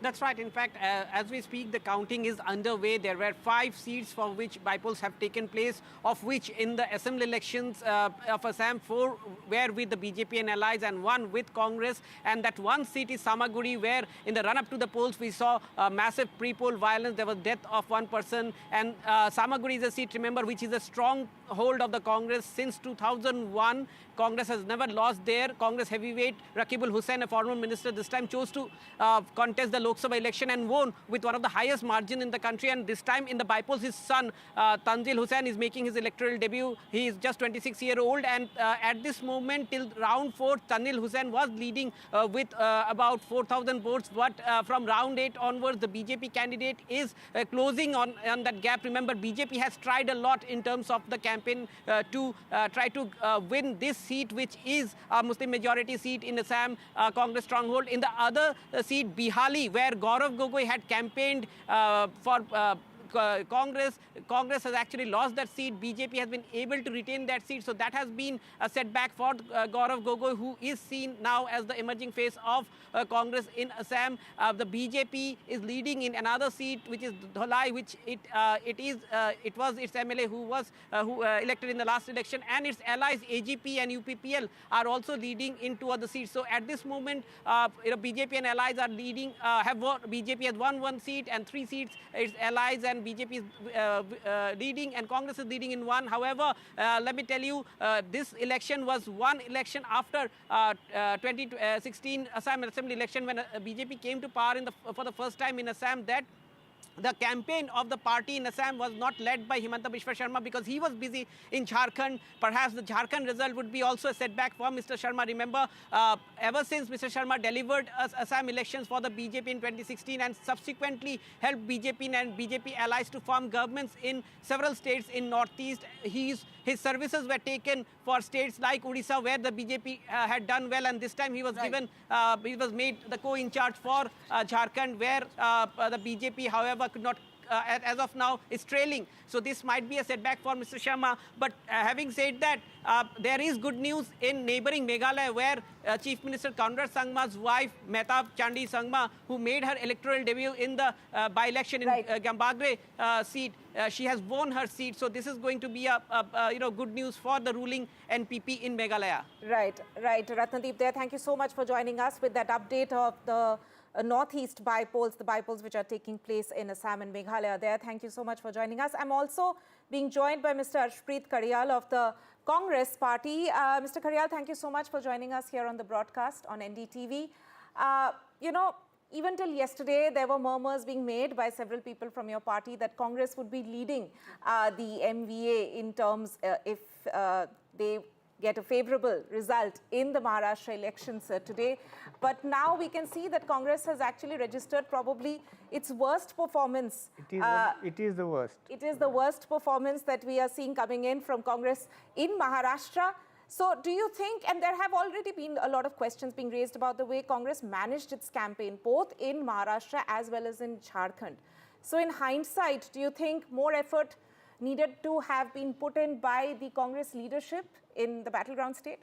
That's right. In fact, as we speak, the counting is underway. There were 5 seats for which bypolls have taken place, of which in the assembly elections of Assam, 4 were with the BJP and allies and 1 with Congress. And that 1 seat is Samaguri, where in the run-up to the polls, we saw massive pre-poll violence. There was death of 1 person. And Samaguri is a seat, remember, which is a strong hold of the Congress since 2001. Congress has never lost there. Congress heavyweight Rakibul Hussain, a former minister, this time chose to contest the Lok Sabha election and won with one of the highest margin in the country. And this time in the bypolls, his son Tanzil Hussain is making his electoral debut. He is just 26-year-old, and at this moment till round 4, Tanzil Hussain was leading with about 4,000 votes. But from round 8 onwards, the BJP candidate is closing on that gap. Remember, BJP has tried a lot in terms of the campaign to try to win this seat, which is a Muslim majority seat in Assam, Congress stronghold. In the other seat, Bihali, where Gaurav Gogoi had campaigned for Congress has actually lost that seat. BJP has been able to retain that seat. So that has been a setback for Gaurav Gogoi, who is seen now as the emerging face of Congress in Assam. The BJP is leading in another seat, which is Dholai, which it was its MLA who was elected in the last election, and its allies AGP and UPPL are also leading in two other seats. So at this moment, BJP and allies are leading. BJP has won one seat and 3 seats. Its allies and BJP is leading, and Congress is leading in 1. However, let me tell you, this election was one election after 2016 Assam Assembly election, when BJP came to power for the first time in Assam, that the campaign of the party in Assam was not led by Himanta Biswa Sharma because he was busy in Jharkhand. Perhaps the Jharkhand result would be also a setback for Mr. Sharma. Remember, ever since Mr. Sharma delivered Assam elections for the BJP in 2016 and subsequently helped BJP and BJP allies to form governments in several states in Northeast, his services were taken for states like Odisha, where the BJP had done well, and this time he was he was made the co-in-charge for Jharkhand, where the BJP, however, could not, as of now, is trailing. So this might be a setback for Mr. Sharma. But having said that, there is good news in neighboring Meghalaya, where Chief Minister Conrad Sangma's wife, Mehtab Chandi Sangma, who made her electoral debut in the by-election in Gambagre seat, she has won her seat. So this is going to be a good news for the ruling NPP in Meghalaya. Right. Ratnadeep there, thank you so much for joining us with that update of the Northeast bypolls, the bypolls which are taking place in Assam and Meghalaya there. Thank you so much for joining us. I'm also being joined by Mr. Arshpreet Karyal of the Congress Party. Mr. Karyal, thank you so much for joining us here on the broadcast on NDTV. Even till yesterday, there were murmurs being made by several people from your party that Congress would be leading the MVA in terms if they get a favorable result in the Maharashtra elections today. But now we can see that Congress has actually registered probably its worst performance. It is the worst. It is the worst performance that we are seeing coming in from Congress in Maharashtra. So do you think, and there have already been a lot of questions being raised about the way Congress managed its campaign, both in Maharashtra as well as in Jharkhand. So in hindsight, do you think more effort needed to have been put in by the Congress leadership in the battleground state?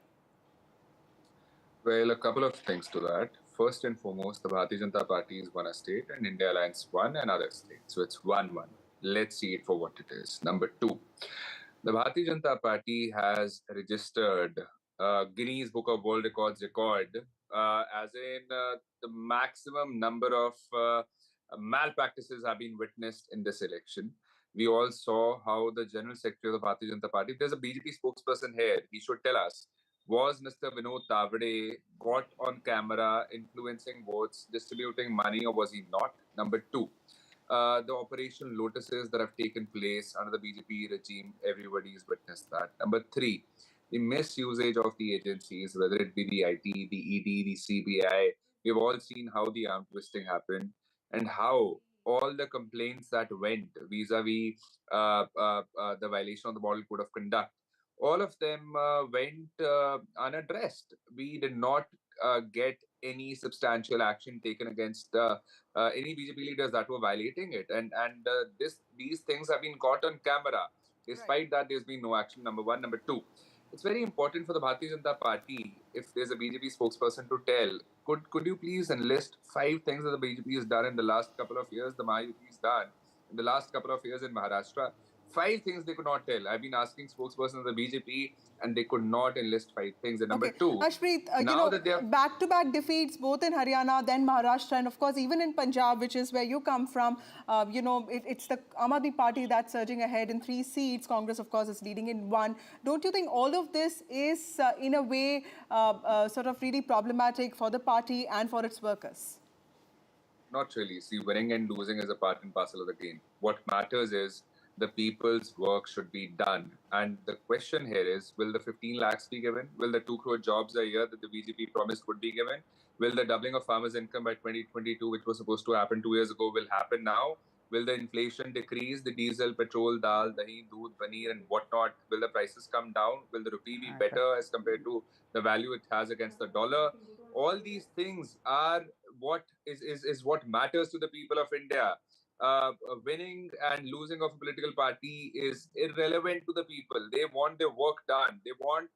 Well, a couple of things to that. First and foremost, the Bharatiya Janata Party is one state and India Alliance one another state. So it's 1-1. Let's see it for what it is. Number 2, the Bharatiya Janata Party has registered Guinness Book of World Records record as in the maximum number of malpractices have been witnessed in this election. We all saw how the General Secretary of the Bharatiya Janata Party, if there's a BJP spokesperson here, he should tell us, was Mr. Vinod Tavade caught on camera influencing votes, distributing money, or was he not? Number 2, the Operation Lotuses that have taken place under the BJP regime, everybody's witnessed that. Number 3, the misusage of the agencies, whether it be the IT, the ED, the CBI. We've all seen how the arm twisting happened and how all the complaints that went vis-a-vis the violation of the Model Code of Conduct, all of them went unaddressed. We did not get any substantial action taken against any BJP leaders that were violating it. And these things have been caught on camera. Despite that, there's been no action, number 1. Number 2, it's very important for the Bharatiya Janata Party, if there's a BJP spokesperson, to tell, could you please enlist 5 things that the BJP has done in the last couple of years, the Mahayuti has done in the last couple of years in Maharashtra? 5 things they could not tell. I've been asking spokespersons of the BJP and they could not enlist 5 things. And number 2, Arshpreet, now that back-to-back defeats both in Haryana, then Maharashtra, and of course even in Punjab, which is where you come from, it's the Aam Aadmi Party that's surging ahead in 3 seats. Congress, of course, is leading in 1. Don't you think all of this is, in a way, sort of really problematic for the party and for its workers? Not really. See, winning and losing is a part and parcel of the game. What matters is the people's work should be done. And the question here is, will the 15 lakhs be given? Will the 2 crore jobs a year that the BJP promised would be given? Will the doubling of farmers' income by 2022, which was supposed to happen 2 years ago, will happen now? Will the inflation decrease? The diesel, petrol, dal, dahi, doodh, paneer and whatnot, will the prices come down? Will the rupee be better as compared to the value it has against the dollar? All these things are what is what matters to the people of India. winning and losing of a political party is irrelevant to the people. They want their work done. They want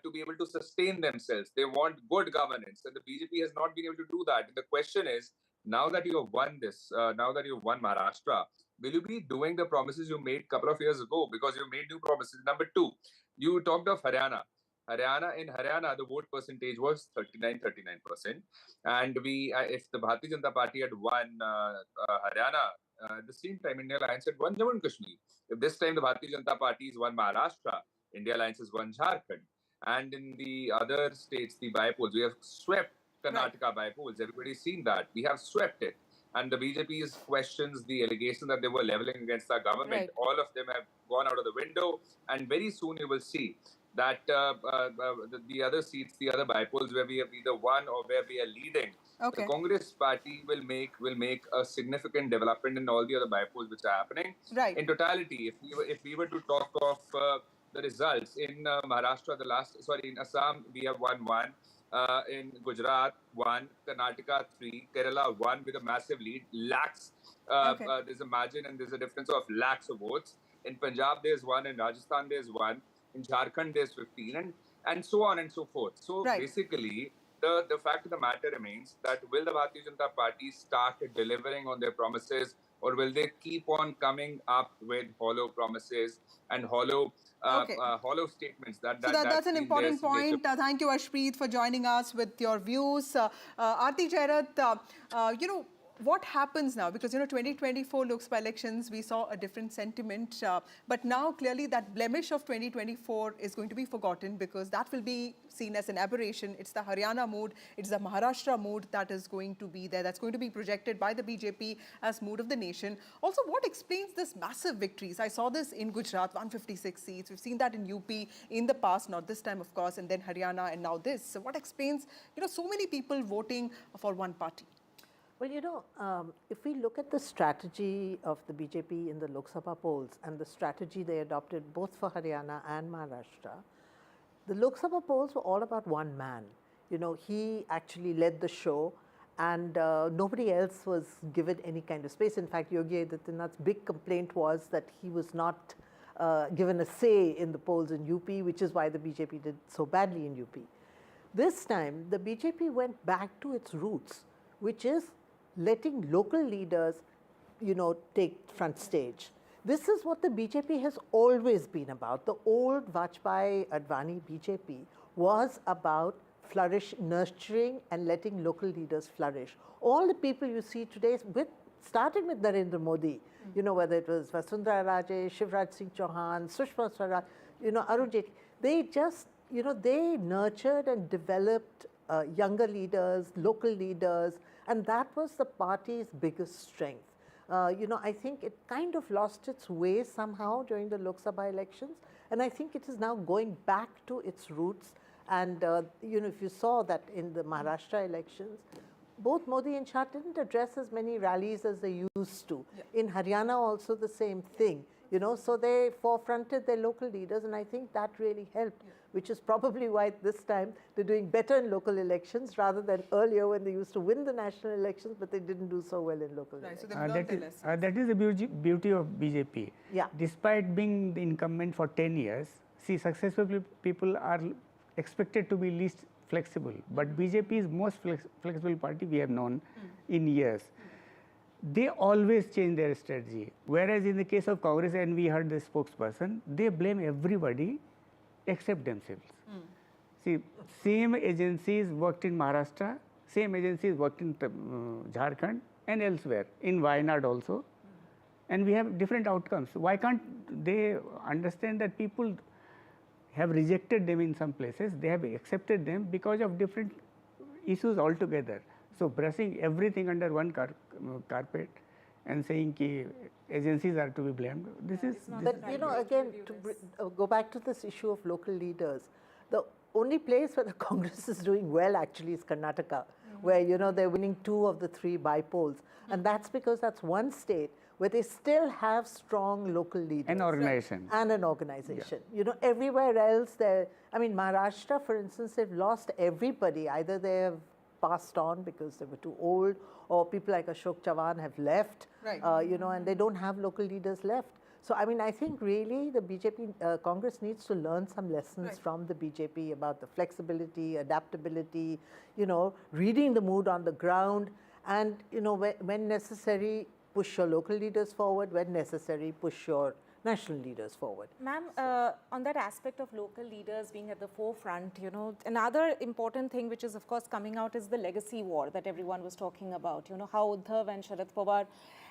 to be able to sustain themselves. They want good governance, and the BJP has not been able to do that. And the question is, now that you have won this, now that you've won Maharashtra, will you be doing the promises you made a couple of years ago? Because you made new promises. Number two, you talked of Haryana. In Haryana, the vote percentage was 39%. And if the Bharatiya Janata Party had won Haryana, at the same time, India Alliance had won Jammu and Kashmir. If this time the Bharatiya Janata Party has won Maharashtra, India Alliance has won Jharkhand. And in the other states, the bypolls, we have swept Karnataka bypolls. Everybody's seen that. We have swept it. And the BJP's questions, the allegations that they were leveling against our government, all of them have gone out of the window. And very soon you will see that the other seats, the other bypolls where we have either won or where we are leading, the Congress party will make a significant development in all the other bypolls which are happening. In totality, if we were to talk of the results in Maharashtra, in Assam, we have won 1. In Gujarat, 1. Karnataka, 3. Kerala, 1 with a massive lead. Lakhs. There's a margin and there's a difference of lakhs of votes. In Punjab, there's 1. In Rajasthan, there's 1. In Jharkhand, there's 15. And so on and so forth. So basically, the fact of the matter remains that will the Bharatiya Janata Party start delivering on their promises, or will they keep on coming up with hollow promises and hollow statements? That's an important point. Thank you, Ashpreet, for joining us with your views. Aarti Jairat, what happens now? Because, 2024 Lok Sabha elections, we saw a different sentiment. But now, clearly, that blemish of 2024 is going to be forgotten because that will be seen as an aberration. It's the Haryana mood, it's the Maharashtra mood that is going to be there. That's going to be projected by the BJP as mood of the nation. Also, what explains this massive victories? I saw this in Gujarat, 156 seats. We've seen that in UP in the past, not this time, of course, and then Haryana and now this. So what explains, so many people voting for one party? Well, if we look at the strategy of the BJP in the Lok Sabha polls and the strategy they adopted both for Haryana and Maharashtra, the Lok Sabha polls were all about one man. He actually led the show and nobody else was given any kind of space. In fact, Yogi Adityanath's big complaint was that he was not given a say in the polls in UP, which is why the BJP did so badly in UP. This time, the BJP went back to its roots, which is letting local leaders, take front stage. This is what the BJP has always been about. The old Vajpayee-Advani BJP was about nurturing and letting local leaders flourish. All the people you see today, starting with Narendra Modi, whether it was Vasundhara Raje, Shivraj Singh Chauhan, Sushma Swaraj, Arun Jaitley, they just, they nurtured and developed younger leaders, local leaders, and that was the party's biggest strength. I think it kind of lost its way somehow during the Lok Sabha elections, and I think it is now going back to its roots. And, if you saw that in the Maharashtra elections, both Modi and Shah didn't address as many rallies as they used to. In Haryana also the same thing, so they forefronted their local leaders, and I think that really helped, which is probably why this time they're doing better in local elections rather than earlier when they used to win the national elections, but they didn't do so well in local elections. That is the beauty of BJP. Despite being the incumbent for 10 years, successful people are expected to be least flexible, but BJP is most flexible party we have known in years. They always change their strategy. Whereas in the case of Congress, and we heard the spokesperson, they blame everybody except themselves. Same agencies worked in Maharashtra, same agencies worked in Jharkhand and elsewhere, in Wayanad also, and we have different outcomes. Why can't they understand that people have rejected them in some places, they have accepted them because of different issues altogether. So brushing everything under one carpet and saying that agencies are to be blamed, this is... But again, to go back to this issue of local leaders, the only place where the Congress is doing well actually is Karnataka, where they're winning 2 of the 3 bypolls. And that's because that's one state where they still have strong local leaders. An organization. And an organization. Everywhere else, Maharashtra, for instance, they've lost everybody. Either they have passed on because they were too old, or people like Ashok Chavan have left, Right. you know, and they don't have local leaders left. So, I mean, I think really the BJP Congress needs to learn some lessons from the BJP about the flexibility, adaptability, you know, reading the mood on the ground, and, you know, when necessary, push your local leaders forward, when necessary, push your national leaders forward. Ma'am, on that aspect of local leaders being at the forefront, you know, another important thing which is of course coming out is the legacy war that everyone was talking about. You know, how Uddhav and Sharad Pawar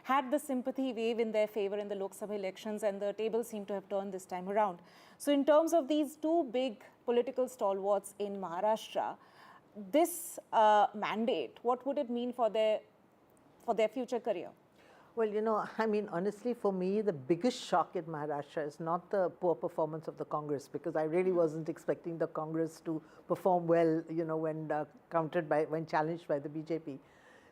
had the sympathy wave in their favor in the Lok Sabha elections, and the tables seem to have turned this time around. So in terms of these two big political stalwarts in Maharashtra, this mandate, what would it mean for their future career? Well, you know, I mean, honestly, for me, the biggest shock in Maharashtra is not the poor performance of the Congress, because I really wasn't expecting the Congress to perform well, you know, when challenged by the BJP.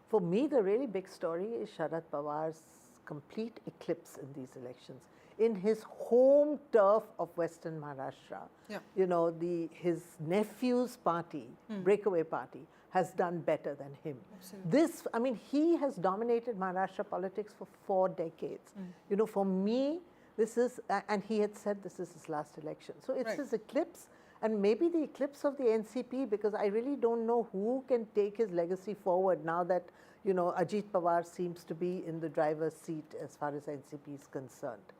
For me, the really big story is Sharad Pawar's complete eclipse in these elections. In his home turf of Western Maharashtra, you know, his nephew's party, breakaway party, has done better than him. This, I mean, he has dominated Maharashtra politics for 4 decades. You know, for me, this is, and he had said this is his last election. So it's his eclipse, and maybe the eclipse of the NCP, because I really don't know who can take his legacy forward now that, you know, Ajit Pawar seems to be in the driver's seat as far as NCP is concerned.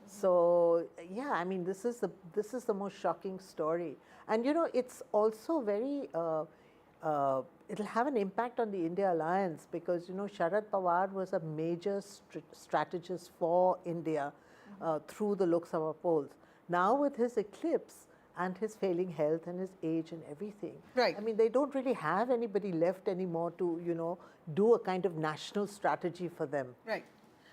So, yeah, I mean, this is the most shocking story. And, you know, it's also very, it'll have an impact on the India alliance, because, you know, Sharad Pawar was a major strategist for India through the Lok Sabha polls. Now with his eclipse and his failing health and his age and everything, I mean, they don't really have anybody left anymore to, you know, do a kind of national strategy for them. Right.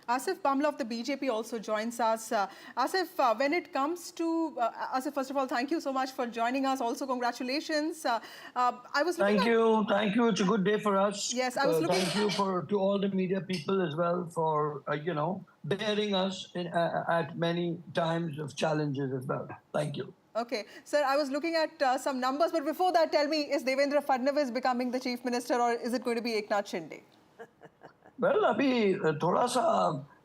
Asif Bamla of the BJP also joins us. Asif, when it comes to, Asif, first of all, thank you so much for joining us. Also, congratulations. I was Thank you. It's a good day for us. Yes, I was looking. Thank you to all the media people as well for, you know, bearing us at many times of challenges as well. Thank you. Okay. Sir, I was looking at some numbers, but before that, tell me, is Devendra Fadnavis becoming the chief minister, or is it going to be Eknath Shinde? Well अभी थोड़ा सा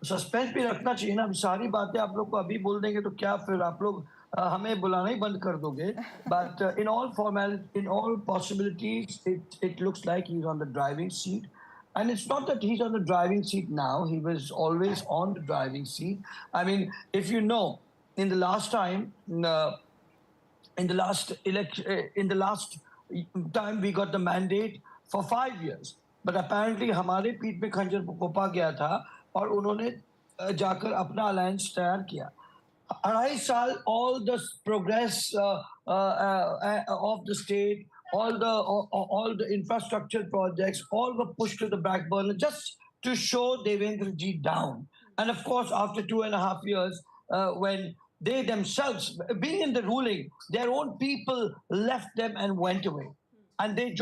suspense भी रखना चाहिए ना. अभी सारी बातें आप लोग को अभी बोल देंगे तो क्या फिर आप लोग हमें बुलाना ही बंद कर दोगे. But in all possibilities, it looks like he's on the driving seat. And it's not that he's on the driving seat now. He was always on the driving seat. I mean, if you know, in the last time, in the last time we got the mandate for 5 years. But apparently हमारे पीठ पे खंजर पोपा गया था और उन्होंने जाकर अपना अलायंस तैयार किया. 2.5 साल, all the progress of the state, all the infrastructure projects, all were pushed to the back burner just to show Devendra ji down. And of course, after 2.5 years, when they themselves, being in the ruling, their own people left them and went away. And they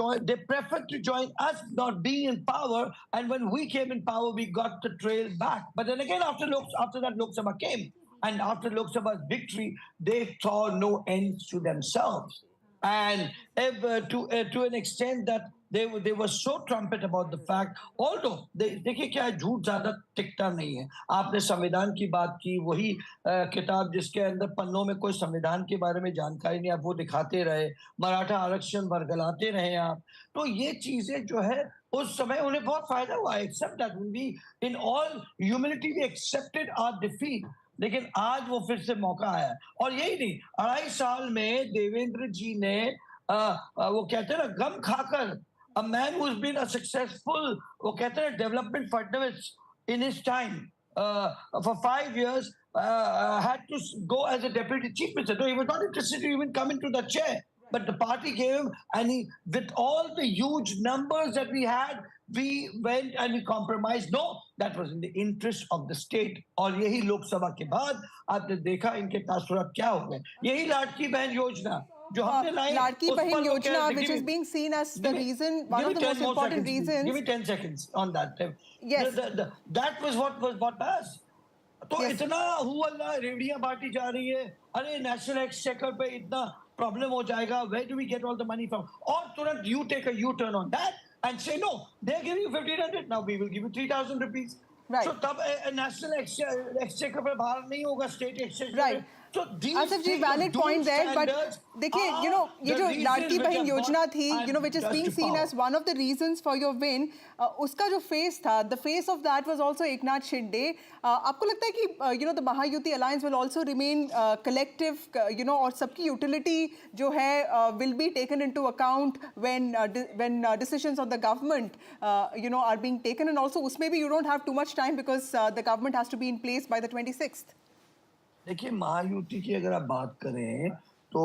preferred to join us not being in power. And when we came in power, we got the trail back. But then again, after that Lok Sabha came, and after Lok Sabha's victory, they saw no end to themselves. And to an extent that they were so trumpet about the fact, although देखिए क्या झूठ ज़्यादा टिकता नहीं है. आपने संविधान की बात की, वही किताब जिसके अंदर पन्नों में कोई संविधान के बारे में जानकारी नहीं, आप वो दिखाते रहे. मराठा आरक्षण वर्गलाते रहे आप. तो ये चीजें जो है उस समय उन्हें बहुत फायदा हुआ. Except that we, in all humility, we accepted our defeat. लेकिन आज वो फिर से मौका आया. और यही नहीं, 2.5 साल में देवेंद्र जी ने वो कहते हैं ना, गम खाकर, a man who's been a successful, वो कहते हैं development Fadnavis in his time for 5 years had to go as a deputy chief minister. So he was not interested to even come into the chair. But the party gave him, and with all the huge numbers that we had, we went and we compromised. No, that was in the interest of the state. और यही लोकसभा के बाद आपने देखा इनके तासुरात क्या हो गए. यही लाडकी बहन योजना जो हमने लाई, लाडकी बहन योजना, which is being seen as the reason, one of the most important reasons. Give me 10 seconds on that. Yes. That was what passed. तो इतना हुआ, रेवड़ियां बांटी जा रही है. अरे नेशनल एक्सचेकर पे इतना problem हो जाएगा, where do we get all the money from? और तुरंत you take a U-turn on that and say no, they're giving you 1,500, now we will give you 3,000 rupees. Right. So तब national exchequer पर भार नहीं होगा state exchequer. Right. So these Asif ji, valid point there, but देखिए, ये जो लाडकी बहन योजना थी, which is being seen as one of the reasons for your win, उसका जो face था, the face of that was also Eknath Shinde. आपको लगता है कि the Mahayuti alliance will also remain collective, और सबकी utility जो है will be taken into account when decisions of the government are being taken, and also उसमें भी you don't have too much time because the government has to be in place by the 26th. देखिए महायुति की अगर आप बात करें तो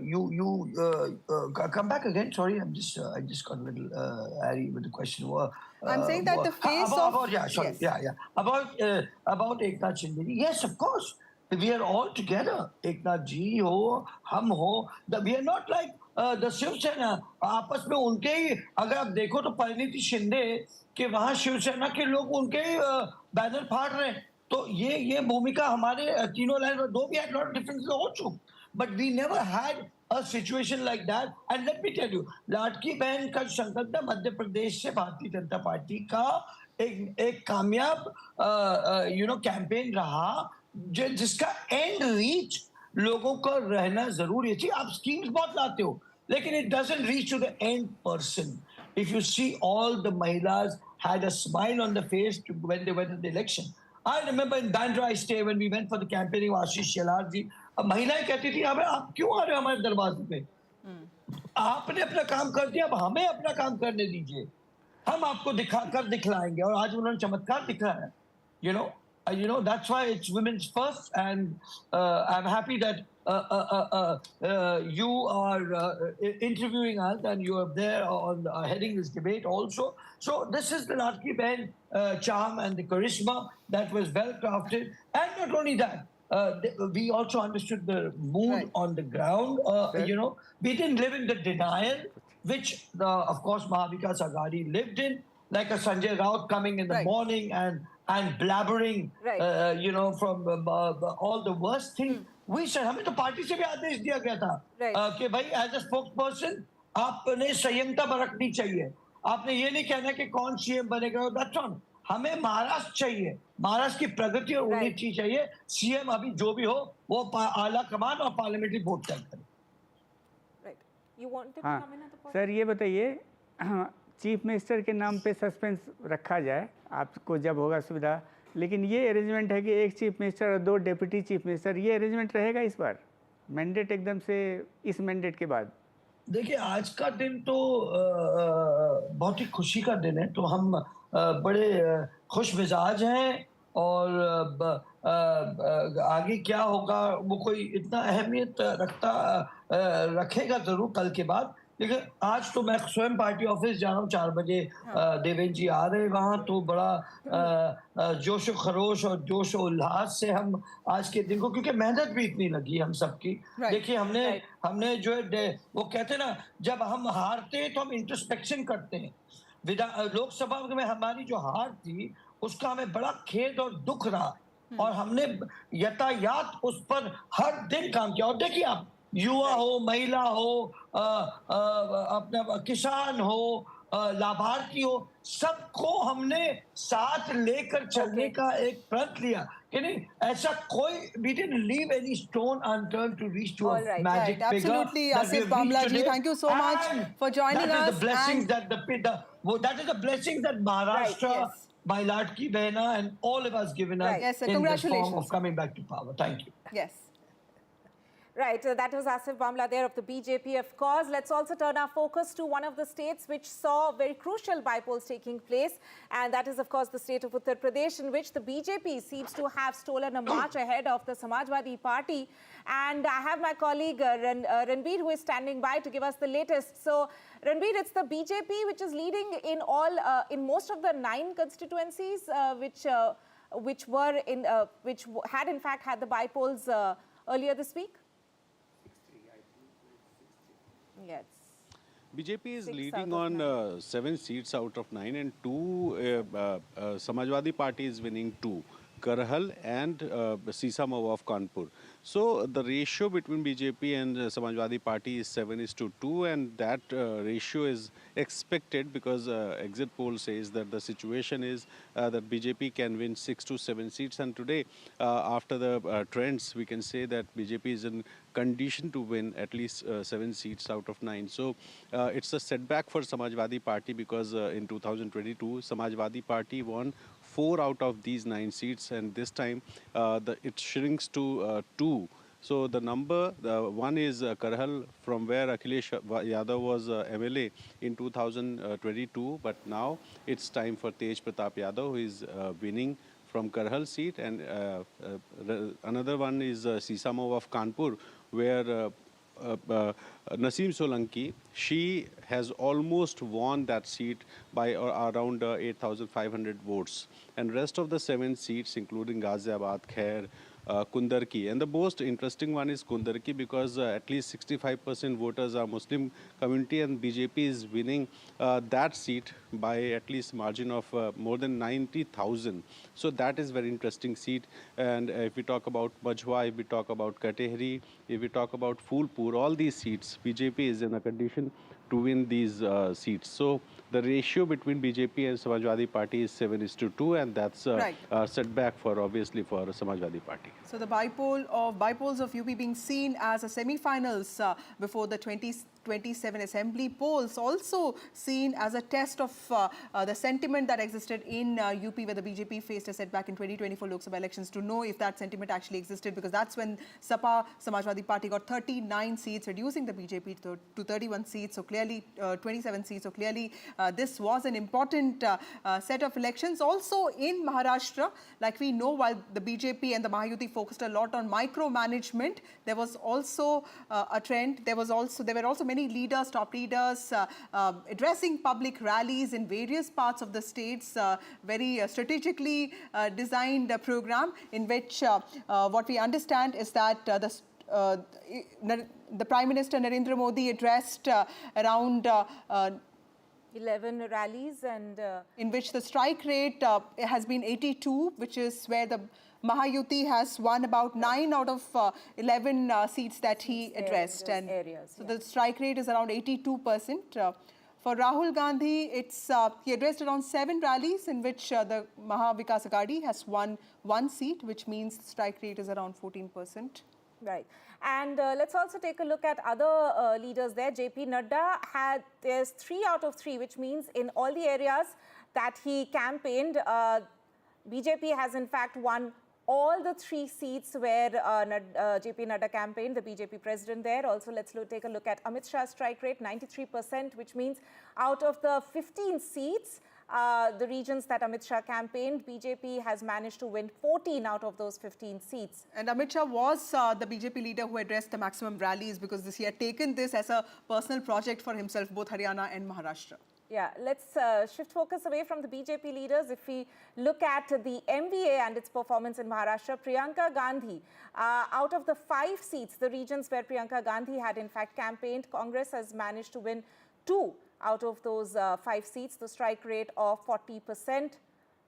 you come back again. Sorry, I just got a little airy with the question. I'm saying that the face about Eknath Shinde. Yes, of course. We are all together. Eknath ji ho, हम हो. We are not like the Shiv Sena. आपस में उनके ही अगर आप देखो तो परिणीति शिंदे के वहाँ शिव सेना के लोग उनके बैनर फाड़ रहे हैं. तो ये भूमिका हमारे तीनों लाइन में, though we had a lot of differences also, but we never had a situation like that. And let me tell you, लाडकी बहन का संकल्प था मध्य प्रदेश से भारतीय जनता पार्टी का एक कामयाब कैंपेन रहा जिसका एंड रीच लोगों को रहना जरूरी है. आप स्कीम्स बहुत लाते हो लेकिन it doesn't reach to the end person. If you see, all the mahilas had a smile on the face when they went to the election. I remember in Bandra I stay when we went for the campaigning of Ashish Shelar ji, महिलाएं कहती थी आप क्यों आ रहे हो हमारे दरवाजे पे? आपने अपना काम कर दिया, अब हमें अपना काम करने दीजिए, हम आपको दिखलाएंगे. और आज उन्होंने चमत्कार दिखाया. That's why it's women's first, and I'm happy that you are interviewing us and you are there on heading this debate also. So this is the Ladki Behan charm and the charisma that was well crafted. And not only that, we also understood the mood on the ground. We didn't live in the denial, which of course Mahavikas Aghadi lived in, like a Sanjay Raut coming in the morning and blabbering, from all the worst thing. We said, हमें तो party से भी आदेश दिया गया था कि भाई as a spokes person आपने संयमता बरतनी चाहिए. आपने ये नहीं कहना कि कौन सीएम बनेगा. That's on. हमें महाराष्ट्र चाहिए, महाराष्ट्र की प्रगति और उन्नति चाहिए. सीएम अभी जो भी हो वो आला कमान और पार्लियामेंट्री वोट तय करे. सर ये बताइए, चीफ मिनिस्टर के नाम पे सस्पेंस रखा जाए आपको जब होगा सुविधा, लेकिन ये अरेंजमेंट है कि एक चीफ मिनिस्टर और 2 डेप्यूटी चीफ मिनिस्टर, ये अरेंजमेंट रहेगा इस बार मैंडेट एकदम से इस मैंडेट के बाद? देखिए आज का दिन तो बहुत ही खुशी का दिन है, तो हम बड़े खुश मिजाज हैं. और आगे क्या होगा वो कोई इतना अहमियत रखेगा जरूर कल के बाद. लेकिन आज तो मैं स्वयं पार्टी ऑफिस जा रहा हूँ 4 बजे. देवेंद्र जी आ रहे हैं वहाँ, तो बड़ा जोश खरोश और जोश उल्लास से हम आज के दिन को, क्योंकि मेहनत भी इतनी लगी हम सबकी. देखिए हमने जो है वो कहते हैं ना, जब हम हारते हैं तो हम इंट्रोस्पेक्शन करते हैं. लोकसभा में हमारी जो हार थी उसका हमें बड़ा खेद और दुख रहा, और हमने यातायात उस पर हर दिन काम किया. और देखिए आप, युवा हो, महिला हो, अपना किसान हो, लाभार्थी हो, सबको हमने साथ लेकर चलने का एक प्रण लिया कि नहीं, ऐसा कोई we didn't leave any stone unturned to reach to a magic figure. Absolutely, Asif Bamla ji, thank you so much for joining us. That is the blessings that the blessings that Maharashtra, my Ladki Behna, and all of us given us in the form of coming back to power. Thank you. Yes. Right, that was Asif Bamla there of the BJP, of course. Let's also turn our focus to one of the states which saw very crucial bypolls taking place, and that is, of course, the state of Uttar Pradesh, in which the BJP seems to have stolen a march ahead of the Samajwadi Party. And I have my colleague Ranbir, who is standing by to give us the latest. So, Ranbir, it's the BJP which is leading in in most of the 9 constituencies which had in fact had the bypolls earlier this week. Yes. BJP is leading on 7 seats out of 9, and 2 Samajwadi Party is winning 2, Karhal and Sisamawa of Kanpur. So the ratio between BJP and Samajwadi Party is 7:2, and that ratio is expected because exit poll says that the situation is that BJP can win 6 to 7 seats, and today after the trends we can say that BJP is in condition to win at least 7 seats out of 9. So it's a setback for Samajwadi Party because in 2022 Samajwadi Party won 4 out of these 9 seats, and this time it shrinks to 2. So the number, one is Karhal, from where Akhilesh Yadav was MLA in 2022, but now it's time for Tej Pratap Yadav, who is winning from Karhal seat, and another one is Sisamov of Kanpur, where Naseem Solanki, she has almost won that seat by around 8,500 votes. And rest of the 7 seats, including Ghaziabad, Khair, Kundarki. And the most interesting one is Kundarki because at least 65% voters are Muslim community, and BJP is winning that seat by at least margin of more than 90,000. So that is very interesting seat. And if we talk about Majhwa, if we talk about Katehri, if we talk about Phulpur, all these seats, BJP is in a condition to win these seats. So the ratio between BJP and Samajwadi Party is 7:2, and that's a setback for obviously for Samajwadi Party. So the bypolls of UP being seen as a semi-finals before the 2027 assembly polls, also seen as a test of the sentiment that existed in UP, where the BJP faced a setback in 2024 Lok Sabha elections, to know if that sentiment actually existed, because that's when Sapa Samajwadi Party got 39 seats, reducing the BJP to 31 seats, so clearly 27 seats. So clearly this was an important set of elections. Also in Maharashtra, like we know, while the BJP and the Mahayuti focused a lot on micromanagement, there was also a trend. There were also many leaders, top leaders, addressing public rallies in various parts of the states, very strategically designed program in which what we understand is that the Prime Minister Narendra Modi addressed around 11 rallies, and in which the strike rate has been 82, which is where the Mahayuti has won about 9 out of 11 seats that he addressed. And so the strike rate is around 82%. For Rahul Gandhi, he addressed around 7 rallies in which the Maha Vikas Aghadi has won 1 seat, which means the strike rate is around 14%. Right. And let's also take a look at other leaders there. JP Nadda there's 3 out of 3, which means in all the areas that he campaigned, BJP has in fact won all the 3 seats where JP Nadda campaigned, the BJP president there. Also, let's take a look at Amit Shah's strike rate, 93%, which means out of the 15 seats, the regions that Amit Shah campaigned, BJP has managed to win 14 out of those 15 seats. And Amit Shah was the BJP leader who addressed the maximum rallies, because he had taken this as a personal project for himself, both Haryana and Maharashtra. Yeah, let's shift focus away from the BJP leaders. If we look at the MVA and its performance in Maharashtra, Priyanka Gandhi, out of the 5 seats, the regions where Priyanka Gandhi had in fact campaigned, Congress has managed to win 2 out of those 5 seats, the strike rate of 40%.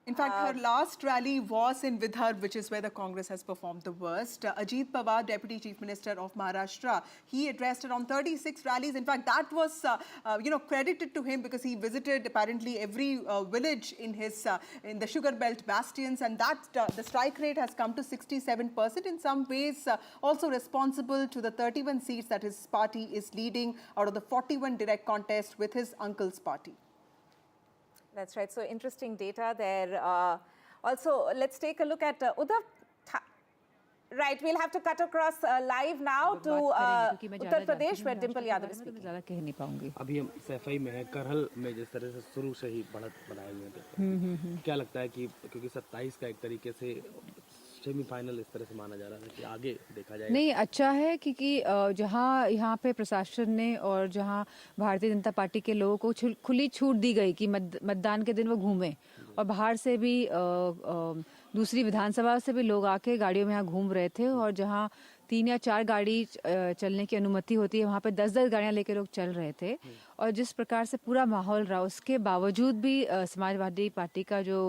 In fact, her last rally was in Vidarbha, which is where the Congress has performed the worst. Ajit Pawar, Deputy Chief Minister of Maharashtra, he addressed around 36 rallies. In fact, that was credited to him because he visited apparently every village in the sugar belt bastions, and that the strike rate has come to 67%. In some ways, also responsible to the 31 seats that his party is leading out of the 41 direct contest with his uncle's party. That's right. So interesting data there. Also, let's take a look at Uddhav. Right, we'll have to cut across live now to Uttar Pradesh, where Dimple Yadav is speaking. अभी हम सफाई में हैं, करहल में जिस तरह से शुरू से ही बढ़त बनाए हुए थे, क्या लगता है कि क्योंकि 27 का एक तरीके से सेमीफाइनल इस तरह से माना जा रहा है कि आगे देखा जाएगा? नहीं, अच्छा है क्योंकि जहां यहाँ पे प्रशासन ने और जहां भारतीय जनता पार्टी के लोगों को खुली छूट दी गई कि मतदान के दिन वो घूमें, और बाहर से भी दूसरी विधानसभा से भी लोग आके गाड़ियों में यहाँ घूम रहे थे, और जहाँ 3 या 4 गाड़ी चलने की अनुमति होती है, वहाँ पे 10-10 गाड़ियाँ लेकर लोग चल रहे थे। और जिस प्रकार से पूरा माहौल रहा, उसके बावजूद भी समाजवादी पार्टी का जो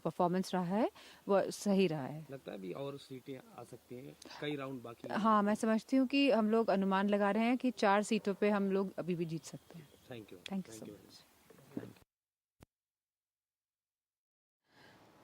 परफॉर्मेंस रहा है वो सही रहा है। लगता है अभी और सीटें आ सकती हैं, कई राउंड बाकी हैं। हाँ, मैं समझती हूँ कि हम लोग अनुमान लगा रहे हैं कि 4 सीटों पे हम लोग अभी भी जीत सकते हैं। Thank you so much.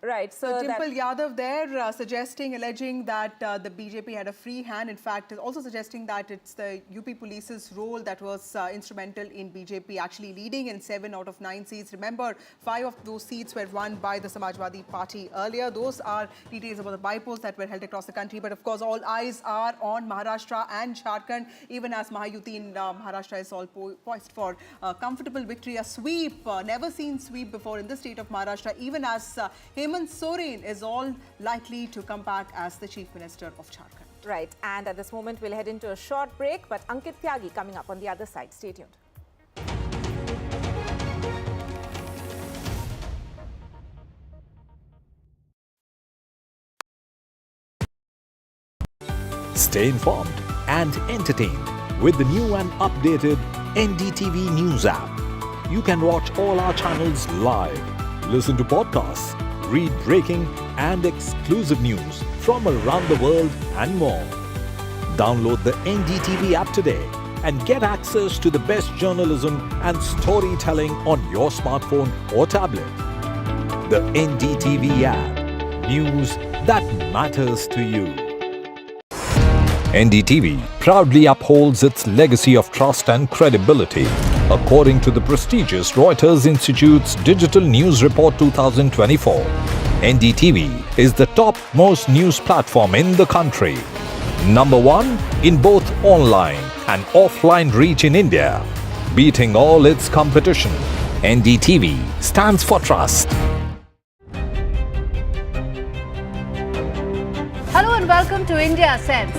Right. So Dimple Yadav there alleging that the BJP had a free hand. In fact, also suggesting that it's the UP police's role that was instrumental in BJP actually leading in 7 out of 9 seats. Remember, 5 of those seats were won by the Samajwadi Party earlier. Those are details about the bypolls that were held across the country. But of course, all eyes are on Maharashtra and Jharkhand, even as Mahayuti in Maharashtra is all poised for a comfortable victory, a sweep, never seen sweep before in the state of Maharashtra, even as Hemant Soren is all likely to come back as the Chief Minister of Jharkhand. Right, and at this moment we'll head into a short break, but Ankit Tyagi coming up on the other side. Stay tuned. Stay informed and entertained with the new and updated NDTV News app. You can watch all our channels live, listen to podcasts, read breaking and exclusive news from around the world and more. Download the NDTV app today and get access to the best journalism and storytelling on your smartphone or tablet. The NDTV app. News that matters to you. NDTV proudly upholds its legacy of trust and credibility. According to the prestigious Reuters Institute's Digital News Report 2024, NDTV is the top-most news platform in the country. Number 1 in both online and offline reach in India, beating all its competition. NDTV stands for trust. Hello and welcome to India Sense,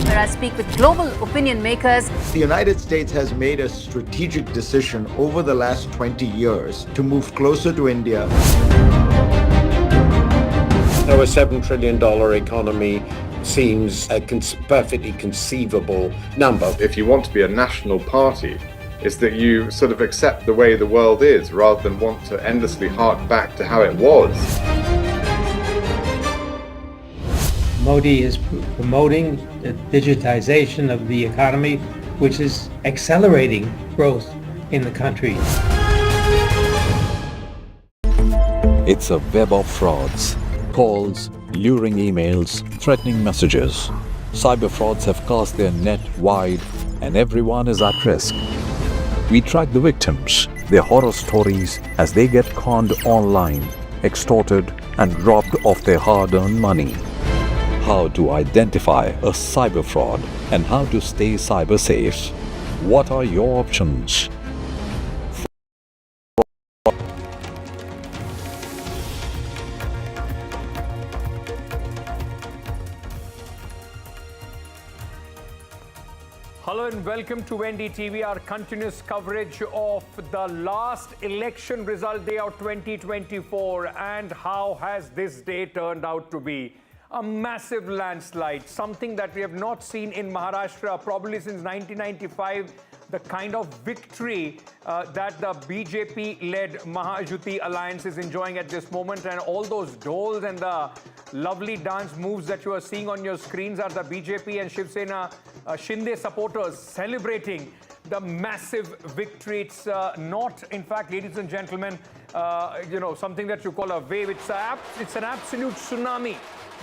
where I speak with global opinion makers. The United States has made a strategic decision over the last 20 years to move closer to India. Our $7 trillion economy seems a perfectly conceivable number. If you want to be a national party, it's that you sort of accept the way the world is rather than want to endlessly hark back to how it was. Modi is promoting the digitization of the economy, which is accelerating growth in the country. It's a web of frauds, calls, luring emails, threatening messages. Cyber frauds have cast their net wide and everyone is at risk. We track the victims, their horror stories as they get conned online, extorted and robbed of their hard-earned money. How to identify a cyber fraud and how to stay cyber safe. What are your options? Hello and welcome to NDTV, our continuous coverage of the last election result day of 2024. And how has this day turned out to be? A massive landslide, something that we have not seen in Maharashtra probably since 1995. The kind of victory that the BJP-led Mahayuti alliance is enjoying at this moment, and all those doles and the lovely dance moves that you are seeing on your screens are the BJP and Shiv Sena Shinde supporters celebrating the massive victory. It's not, in fact, ladies and gentlemen, something that you call a wave. It's an absolute tsunami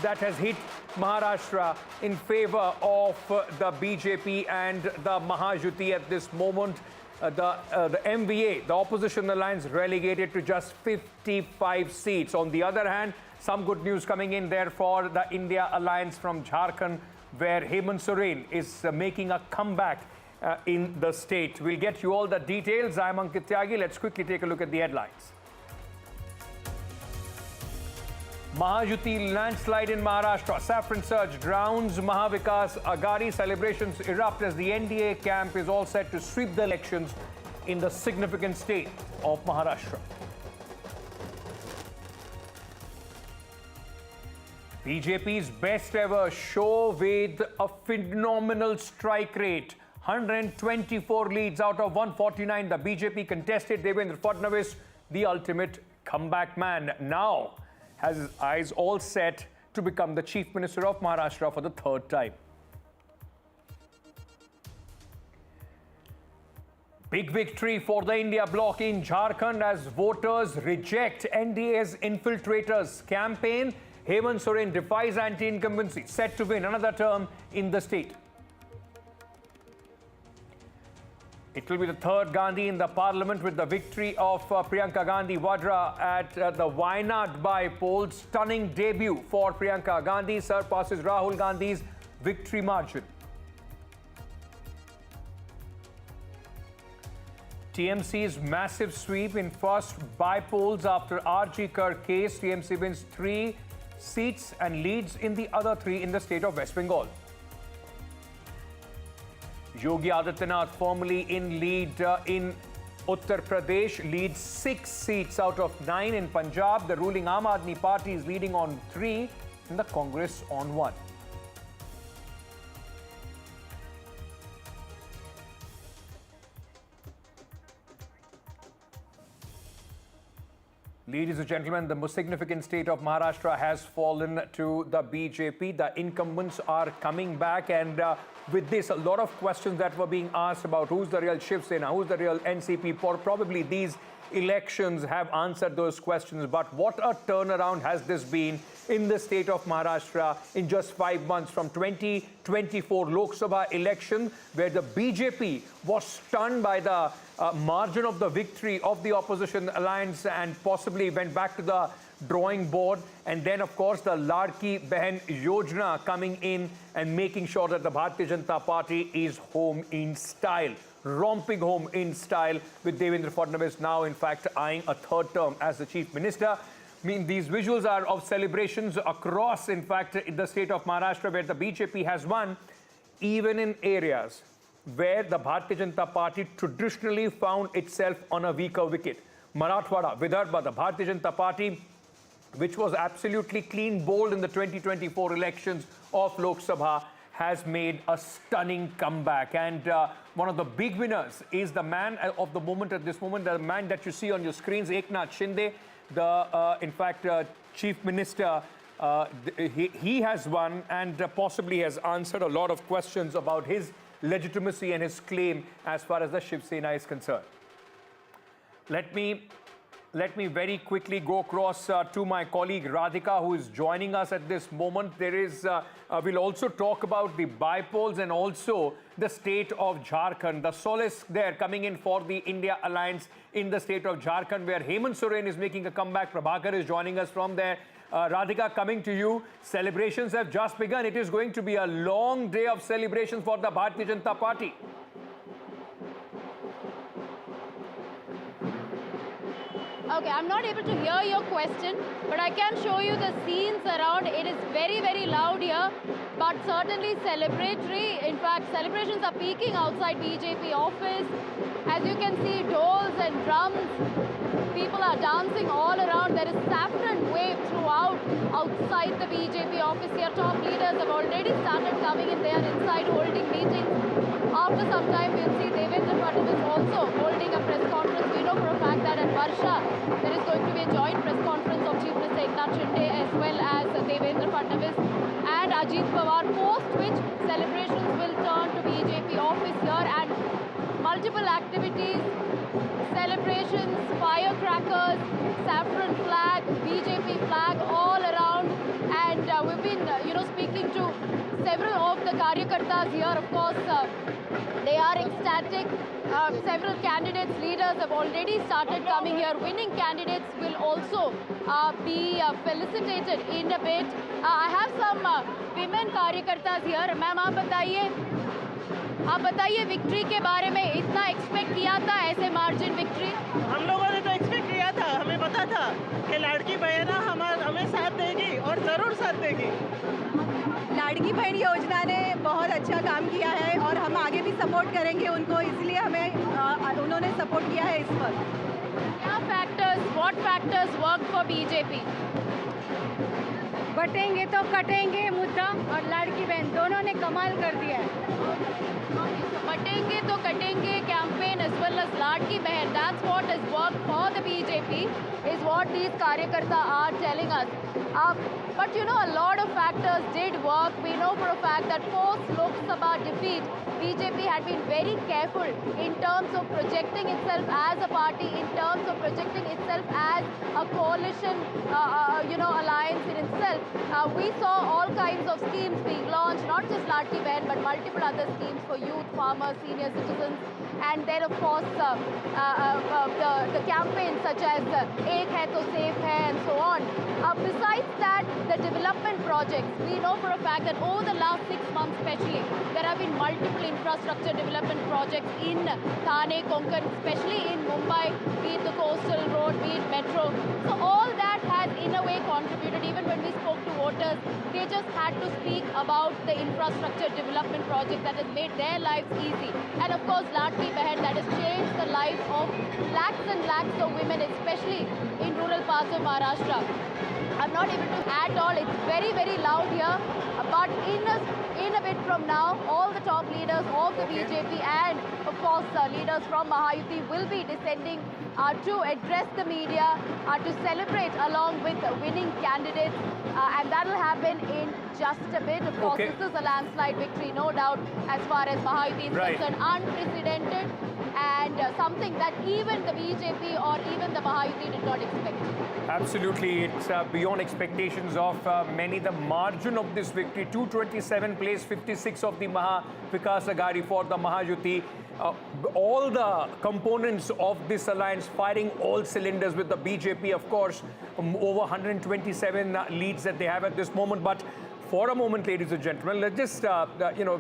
that has hit Maharashtra in favor of the BJP and the Mahayuti at this moment. The MVA, the opposition alliance, relegated to just 55 seats. On the other hand, some good news coming in there for the India alliance from Jharkhand, where Hemant Soren is making a comeback in the state. We'll get you all the details. I'm Ankit Tyagi. Let's quickly take a look at the headlines. Mahayuti landslide in Maharashtra. Saffron surge drowns Mahavikas Aghadi. Celebrations erupt as the NDA camp is all set to sweep the elections in the significant state of Maharashtra. BJP's best ever show with a phenomenal strike rate. 124 leads out of 149. The BJP contested Devendra Fadnavis, the ultimate comeback man, now has his eyes all set to become the Chief Minister of Maharashtra for the third time. Big victory for the India bloc in Jharkhand as voters reject NDA's infiltrators campaign. Hemant Soren defies anti-incumbency, set to win another term in the state. It will be the third Gandhi in the parliament with the victory of Priyanka Gandhi Vadra at the Wayanad Bypoll. Stunning debut for Priyanka Gandhi, surpasses Rahul Gandhi's victory margin. TMC's massive sweep in first Bypolls after RG Kar case. TMC wins 3 seats and leads in the other 3 in the state of West Bengal. Yogi Adityanath firmly in lead in Uttar Pradesh, leads 6 seats out of 9 in Punjab. The ruling Aam Aadmi Party is leading on 3 and the Congress on 1. Ladies and gentlemen, the most significant state of Maharashtra has fallen to the BJP. The incumbents are coming back, and with this, a lot of questions that were being asked about who's the real Shiv Sena, who's the real NCP, probably these elections have answered those questions. But what a turnaround has this been in the state of Maharashtra in just 5 months, from 2024 Lok Sabha election, where the BJP was stunned by the margin of the victory of the opposition alliance and possibly went back to the drawing board. And then, of course, the Ladki Behan Yojana coming in and making sure that the Bharatiya Janata Party is home in style, romping home in style, with Devendra Fadnavis now, in fact, eyeing a third term as the Chief Minister. I mean, these visuals are of celebrations across, in fact, in the state of Maharashtra, where the BJP has won, even in areas where the Bharatiya Janata Party traditionally found itself on a weaker wicket. Marathwada, Vidarbha, the Bharatiya Janata Party, which was absolutely clean bowled in the 2024 elections of Lok Sabha, has made a stunning comeback. And one of the big winners is the man of the moment at this moment, the man that you see on your screens, Eknath Shinde, the, in fact, Chief Minister. He has won and possibly has answered a lot of questions about his legitimacy and his claim as far as the Shiv Sena is concerned. Let me very quickly go across to my colleague Radhika, who is joining us at this moment. There is, we'll also talk about the Bypolls and also the state of Jharkhand. The solace there coming in for the India Alliance in the state of Jharkhand, where Hemant Soren is making a comeback. Prabhakar is joining us from there. Radhika, coming to you. Celebrations have just begun. It is going to be a long day of celebrations for the Bharatiya Janata Party. Okay, I'm not able to hear your question, but I can show you the scenes around. It is very, very loud here, but certainly celebratory. In fact, celebrations are peaking outside BJP office. As you can see, doors and drums. People are dancing all around. There is saffron wave throughout outside the BJP office here. Top leaders have already started coming in. They are inside holding meetings. After some time, we'll see Devendra Fadnavis also holding a press conference. We know for a fact that at Varsha, there is going to be a joint press conference of Chief Minister Eknath Shinde as well as Devendra Fadnavis and Ajit Pawar, post which celebrations will turn to BJP office here, and multiple activities, celebrations, firecrackers, saffron flag, BJP flag all around. And we've been, speaking to several of the Karyakartas here. Of course, they are ecstatic. Several candidates, leaders have already started coming here. Winning candidates will also be felicitated in a bit. I have some women Karyakartas here. Ma'am, आप बताइए victory के बारे में. इतना expect किया था ऐसे margin victory? हम लोगों ने तो एक्सपेक्ट किया था. हमें पता था कि लाड़की बहन हमें साथ देगी और ज़रूर साथ देगी. लाड़की बहन योजना ने बहुत अच्छा काम किया है और हम आगे भी सपोर्ट करेंगे उनको, इसलिए उन्होंने सपोर्ट किया है इस पर. क्या factors, what factors work for BJP? बटेंगे तो कटेंगे मुद्दा और लाड़की बहन दोनों ने कमाल कर दिया है. बटेंगे तो कटेंगे campaign as well as लाड़की बहन, that's what has worked for the BJP, is what these karyakarta are telling us. But you know, a lot of factors did work. We know for a fact that post Lok Sabha defeat, BJP had been very careful in terms of projecting itself as a party, in terms of projecting itself as a coalition, alliance in itself. We saw all kinds of schemes being launched, not just Ladki Behan, but multiple other schemes for youth, farmers, senior citizens, and then of course the campaigns such as Ek Hai To Safe Hai and so on. Besides that, the development projects, we know for a fact that over the last 6 months especially, there have been multiple infrastructure development projects in Thane, Konkan, especially in Mumbai, be it the coastal road, be it metro. So all that has in a way contributed. Even when we spoke to voters, they just had to speak about the infrastructure development project that has made their lives easy. And of course, Ladki Behan, that has changed the lives of lakhs and lakhs of women, especially in rural parts of Maharashtra. I'm not able to at all. It's very, very loud here. But in a bit from now, all the top leaders of the BJP and, of course, leaders from Mahayuti will be descending to address the media, to celebrate along with winning candidates. And that will happen in just a bit. Of course, this is a landslide victory, no doubt, as far as Mahayuti is concerned. Unprecedented and something that even the BJP or even the Mahayuti did not expect. Absolutely, it's beyond expectations of many. The margin of this victory, 227 place, 56 of the Maha Vikas Aghadi for the Mahayuti. All the components of this alliance firing all cylinders with the BJP, of course, over 127 leads that they have at this moment. But for a moment, ladies and gentlemen, let's just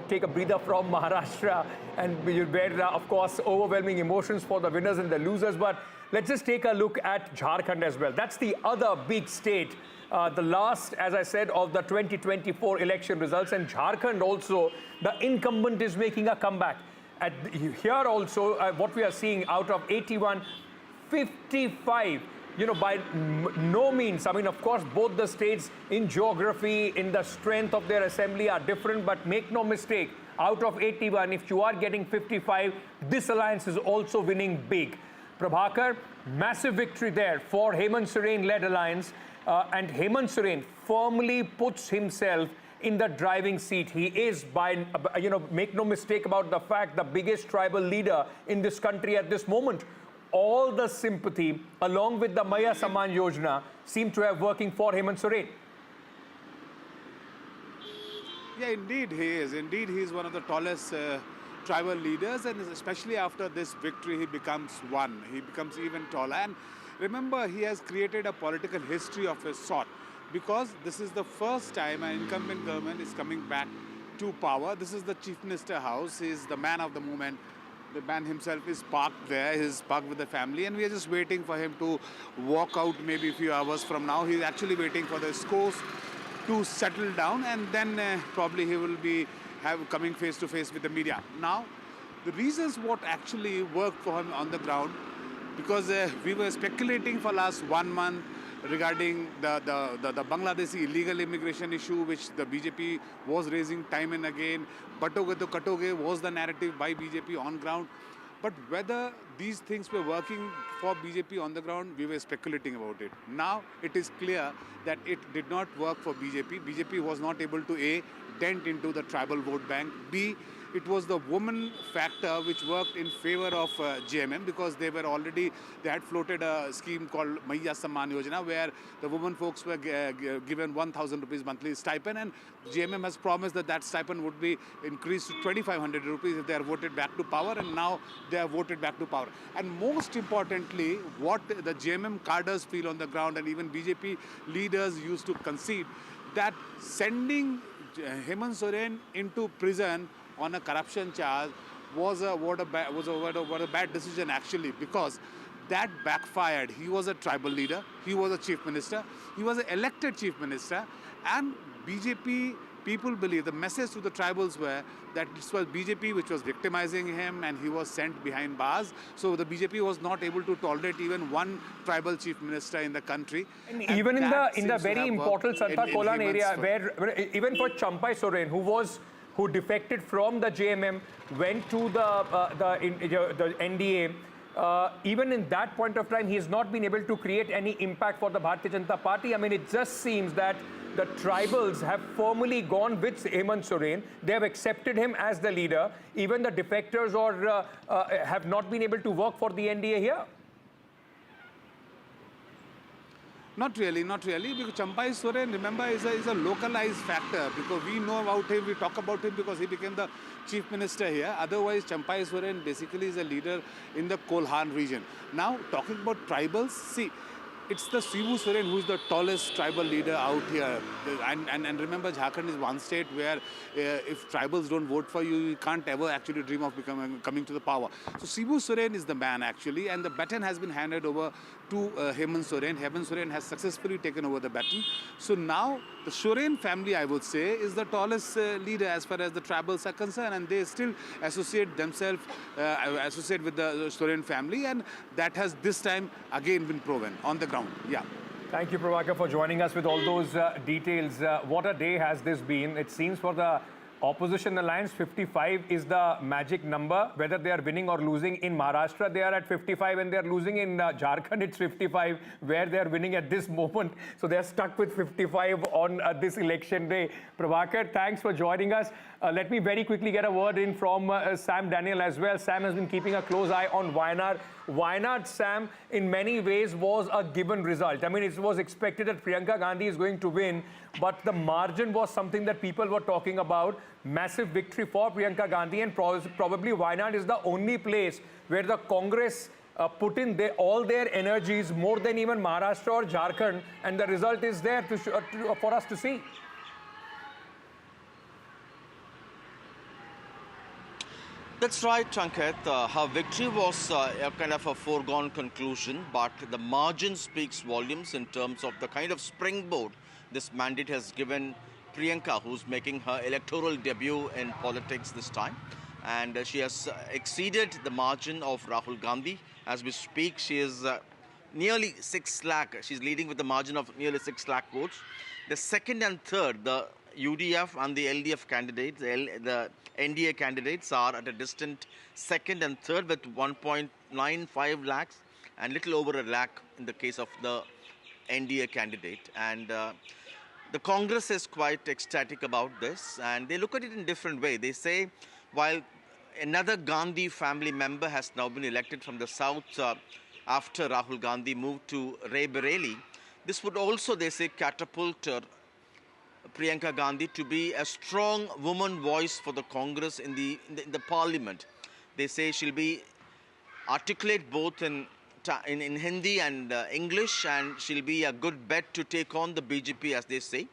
take a breather from Maharashtra, and where of course overwhelming emotions for the winners and the losers. But let's just take a look at Jharkhand as well. That's the other big state, the last, as I said, of the 2024 election results. And Jharkhand also, the incumbent is making a comeback. Here also, what we are seeing out of 81, 55. By no means, I mean, of course, both the states in geography, in the strength of their assembly are different, but make no mistake, out of 81, if you are getting 55, this alliance is also winning big. Prabhakar, massive victory there for Hemant Soren-led alliance, and Hemant Soren firmly puts himself in the driving seat. He is, make no mistake about the fact, the biggest tribal leader in this country at this moment. All the sympathy, along with the Maya Saman Yojana, seem to have working for Hemant Soren. Yeah, indeed he is. Indeed, he is one of the tallest tribal leaders, and especially after this victory, he becomes one. He becomes even taller. And remember, he has created a political history of his sort, because this is the first time an incumbent government is coming back to power. This is the Chief Minister house. He is the man of the moment. The man himself is parked there. He's parked with the family, and we are just waiting for him to walk out maybe a few hours from now. He's actually waiting for the scores to settle down, and then probably he will be coming face to face with the media. Now, the reasons what actually worked for him on the ground, because we were speculating for last 1 month regarding the Bangladeshi illegal immigration issue, which the BJP was raising time and again. Batoge to Katoge was the narrative by BJP on ground. But whether these things were working for BJP on the ground, we were speculating about it. Now it is clear that it did not work for BJP. BJP was not able to A, dent into the tribal vote bank, B, it was the woman factor which worked in favor of JMM, because they had floated a scheme called Maya Saman Yojana, where the women folks were given 1,000 rupees monthly stipend, and JMM has promised that stipend would be increased to 2,500 rupees if they are voted back to power, and now they are voted back to power. And most importantly, what the JMM cadres feel on the ground, and even BJP leaders used to concede, that sending Hemant Soren into prison on a corruption charge was a bad decision actually, because that backfired. He was a tribal leader, he was a chief minister, he was an elected chief minister, and BJP people believe, the message to the tribals were that this was BJP which was victimizing him and he was sent behind bars. So the BJP was not able to tolerate even one tribal chief minister in the country. And even in the very important Santa Kolan area, where even for Champai Soren, who defected from the JMM, went to the NDA, even in that point of time, he has not been able to create any impact for the Bharatiya Janata Party. I mean, it just seems that the tribals have firmly gone with Hemant Soren. They have accepted him as the leader. Even the defectors have not been able to work for the NDA here. Not really, because Champai Soren, remember, is a localized factor, because we know about him, we talk about him because he became the chief minister here. Otherwise, Champai Soren basically is a leader in the Kolhan region. Now, talking about tribals, see, it's the Shibu Soren who is the tallest tribal leader out here. And remember, Jharkhand is one state where if tribals don't vote for you, you can't ever actually dream of coming to the power. So Shibu Soren is the man actually, and the baton has been handed over to Hemant Soren. Hemant Soren has successfully taken over the baton. So now the Soren family, I would say, is the tallest leader as far as the tribals are concerned, and they still associate themselves with the Soren family, and that has this time again been proven on the ground. Yeah. Thank you, Prabhakar, for joining us with all those details. What a day has this been. It seems for the opposition alliance, 55 is the magic number. Whether they are winning or losing in Maharashtra, they are at 55, and they are losing in Jharkhand, it's 55, where they are winning at this moment. So they are stuck with 55 on this election day. Prabhakar, thanks for joining us. Let me very quickly get a word in from Sam Daniel as well. Sam has been keeping a close eye on Wayanad. Wayanad, Sam, in many ways was a given result. I mean, it was expected that Priyanka Gandhi is going to win, but the margin was something that people were talking about. Massive victory for Priyanka Gandhi, and probably Wayanad is the only place where the Congress put in all their energies more than even Maharashtra or Jharkhand, and the result is there for us to see. That's right, Ankit. Her victory was a kind of a foregone conclusion, but the margin speaks volumes in terms of the kind of springboard this mandate has given Priyanka, who's making her electoral debut in politics this time. And she has exceeded the margin of Rahul Gandhi. As we speak, she is nearly 6 lakh. She's leading with the margin of nearly 6 lakh votes. The second and third, the UDF and the LDF candidates, the NDA candidates are at a distant second and third with 1.95 lakhs and little over a lakh in the case of the NDA candidate. And the Congress is quite ecstatic about this, and they look at it in a different way. They say, while another Gandhi family member has now been elected from the south after Rahul Gandhi moved to Raebareli, this would also, they say, catapult Priyanka Gandhi to be a strong woman voice for the Congress in the parliament. They say she'll be articulate both in Hindi and English, and she'll be a good bet to take on the BJP, as they say.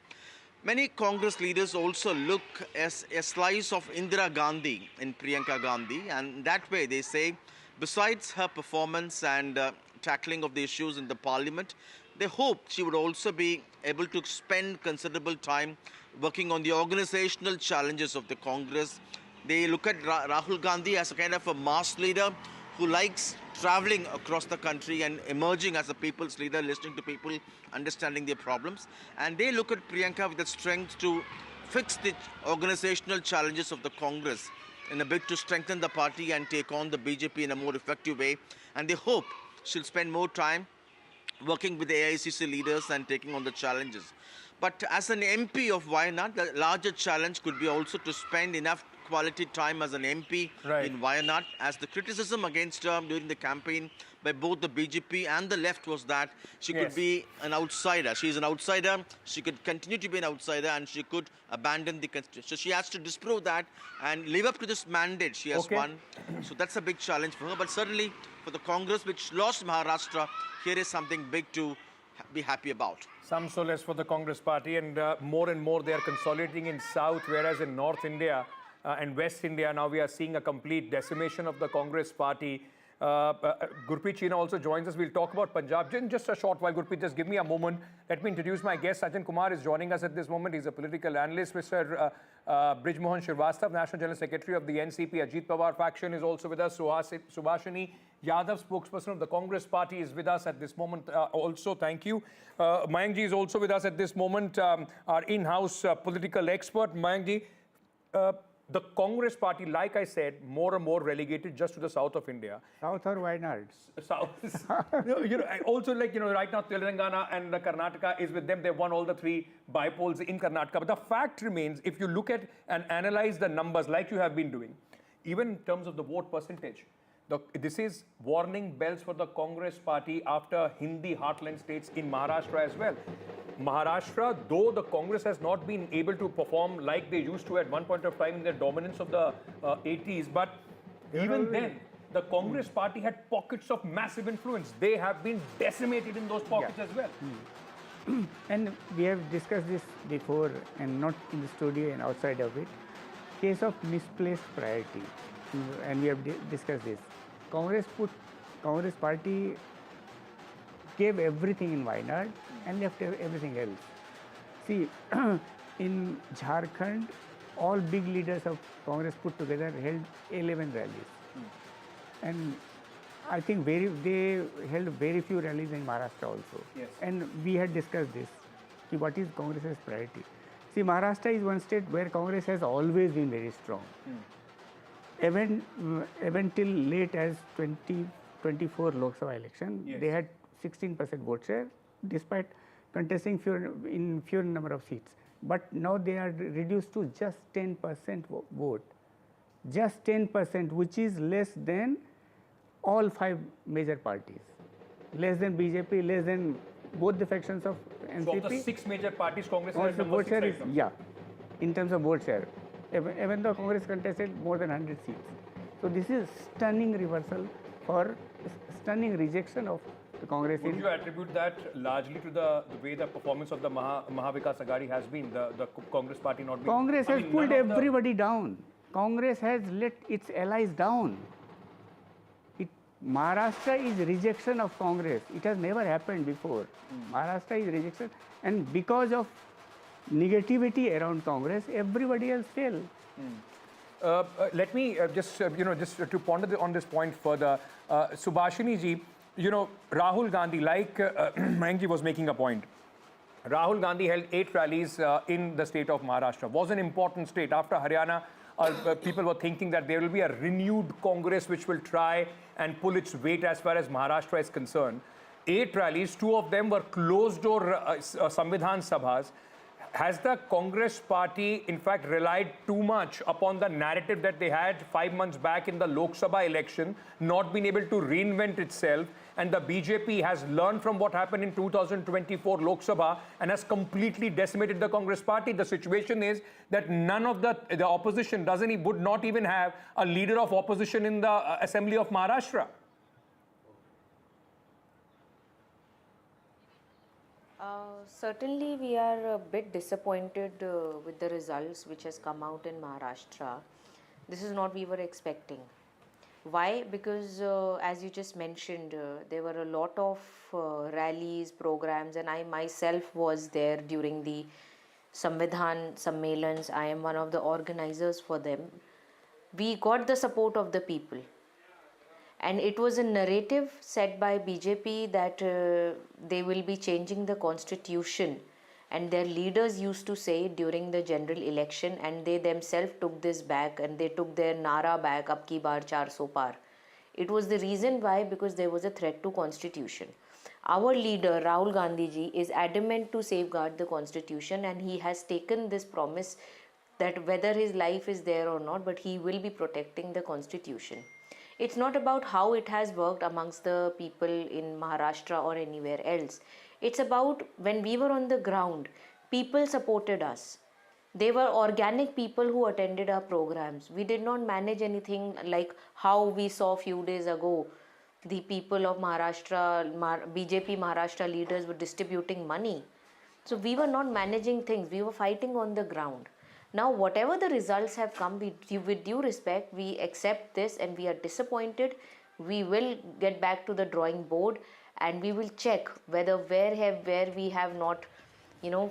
Many Congress leaders also look as a slice of Indira Gandhi in Priyanka Gandhi, and that way they say, besides her performance and tackling of the issues in the parliament, they hope she would also be able to spend considerable time working on the organizational challenges of the Congress. They look at Rahul Gandhi as a kind of a mass leader who likes traveling across the country and emerging as a people's leader, listening to people, understanding their problems. And they look at Priyanka with the strength to fix the organizational challenges of the Congress in a bid to strengthen the party and take on the BJP in a more effective way. And they hope she'll spend more time working with the AICC leaders and taking on the challenges. But as an MP of Wayanad, the larger challenge could be also to spend enough quality time as an MP in Wayanad, as the criticism against her during the campaign by both the BJP and the left was that she could be an outsider. She is an outsider, she could continue to be an outsider, and she could abandon the constitution. So she has to disprove that and live up to this mandate she has won. So that's a big challenge for her. But certainly for the Congress, which lost Maharashtra, here is something big to be happy about. Some solace for the Congress party, and more they are consolidating in South, whereas in North India and West India, now we are seeing a complete decimation of the Congress party. Gurpreet Cheena also joins us. We'll talk about Punjab in just a short while. Gurpreet, just give me a moment. Let me introduce my guest. Sajjan Kumar is joining us at this moment. He's a political analyst. Mr. Brijmohan Shrivastava, National General Secretary of the NCP Ajit Pawar faction, is also with us. Subhashini Yadav, spokesperson of the Congress party, is with us at this moment also. Thank you. Mayank ji is also with us at this moment, our in-house political expert. Mayank ji, the Congress party, like I said, more and more relegated just to the south of India. South or Wayanad? South. Also, like, right now, Telangana and Karnataka is with them. They've won all the 3 bypolls in Karnataka. But the fact remains, if you look at and analyze the numbers like you have been doing, even in terms of the vote percentage, this is warning bells for the Congress party after Hindi heartland states in Maharashtra as well. Maharashtra, though the Congress has not been able to perform like they used to at one point of time in their dominance of the 80s, but even then, the Congress party had pockets of massive influence. They have been decimated in those pockets as well. And we have discussed this before, and not in the studio and outside of it. Case of misplaced priority, and we have discussed this. Congress party gave everything in Wayanad and left everything else. See, in Jharkhand, all big leaders of Congress put together held 11 rallies. And I think they held very few rallies in Maharashtra also. Yes. And we had discussed this. See, what is Congress's priority? See, Maharashtra is one state where Congress has always been very strong. Even till late as 2024 Lok Sabha election, they had 16% vote share, despite contesting fewer number of seats. But now they are reduced to just 10% vote. Just 10%, which is less than all 5 major parties. Less than BJP, less than both the factions of NCP. So of the 6 major parties, Congress has vote share is, in terms of vote share. Even though Congress contested more than 100 seats. So this is stunning reversal for stunning rejection of the Congress. Would you attribute that largely to the way the performance of the Mahavikas Aghadi has been, the Congress party not being... Congress has pulled everybody down. Congress has let its allies down. Maharashtra is rejection of Congress. It has never happened before. Maharashtra is rejection, and because of negativity around Congress, everybody else failed. Let me just to ponder on this point further. Subhashini ji, Rahul Gandhi, like Mayank ji was making a point. Rahul Gandhi held 8 rallies in the state of Maharashtra. Was an important state. After Haryana, people were thinking that there will be a renewed Congress which will try and pull its weight as far as Maharashtra is concerned. 8 rallies, 2 of them were closed-door Samvidhan Sabhas. Has the Congress party, in fact, relied too much upon the narrative that they had 5 months back in the Lok Sabha election, not been able to reinvent itself, and the BJP has learned from what happened in 2024 Lok Sabha and has completely decimated the Congress party? The situation is that none of the opposition would not even have a leader of opposition in the Assembly of Maharashtra. Certainly, we are a bit disappointed with the results which has come out in Maharashtra. This is not we were expecting. Why? Because as you just mentioned, there were a lot of rallies, programs, and I myself was there during the Samvidhan Sammelans. I am one of the organizers for them. We got the support of the people. And it was a narrative set by BJP that they will be changing the constitution. And their leaders used to say during the general election, and they themselves took this back and they took their Nara back, Ab ki baar 400 par. It was the reason why, because there was a threat to constitution. Our leader, Rahul Gandhi ji, is adamant to safeguard the constitution, and he has taken this promise that whether his life is there or not, but he will be protecting the constitution. It's not about how it has worked amongst the people in Maharashtra or anywhere else. It's about when we were on the ground, people supported us. They were organic people who attended our programs. We did not manage anything like how we saw a few days ago. The people of Maharashtra, BJP Maharashtra leaders were distributing money. So we were not managing things. We were fighting on the ground. Now, whatever the results have come, with due respect, we accept this and we are disappointed we will get back to the drawing board and we will check whether where we have not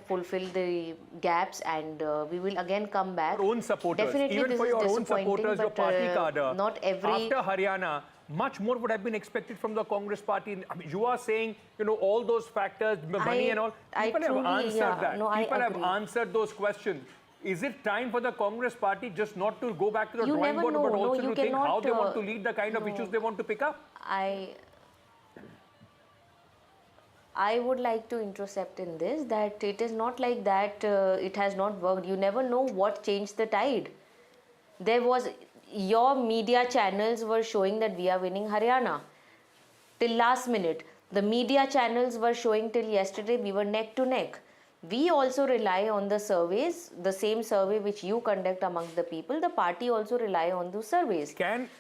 fulfilled the gaps, and we will again come back. Your own supporters, Definitely even this for is your own disappointing, supporters, your but, party cadre, not every... after Haryana, much more would have been expected from the Congress party. I mean, you are saying, all those factors, money and all. People have answered that. People have answered those questions. Is it time for the Congress party just not to go back to the drawing board, but also to think how they want to lead, the kind of issues they want to pick up? I would like to intercept in this, that it is not like that it has not worked. You never know what changed the tide. There was, your media channels were showing that we are winning Haryana. Till last minute, the media channels were showing till yesterday we were neck to neck. We also rely on the surveys, the same survey which you conduct amongst the people. The party also rely on those surveys.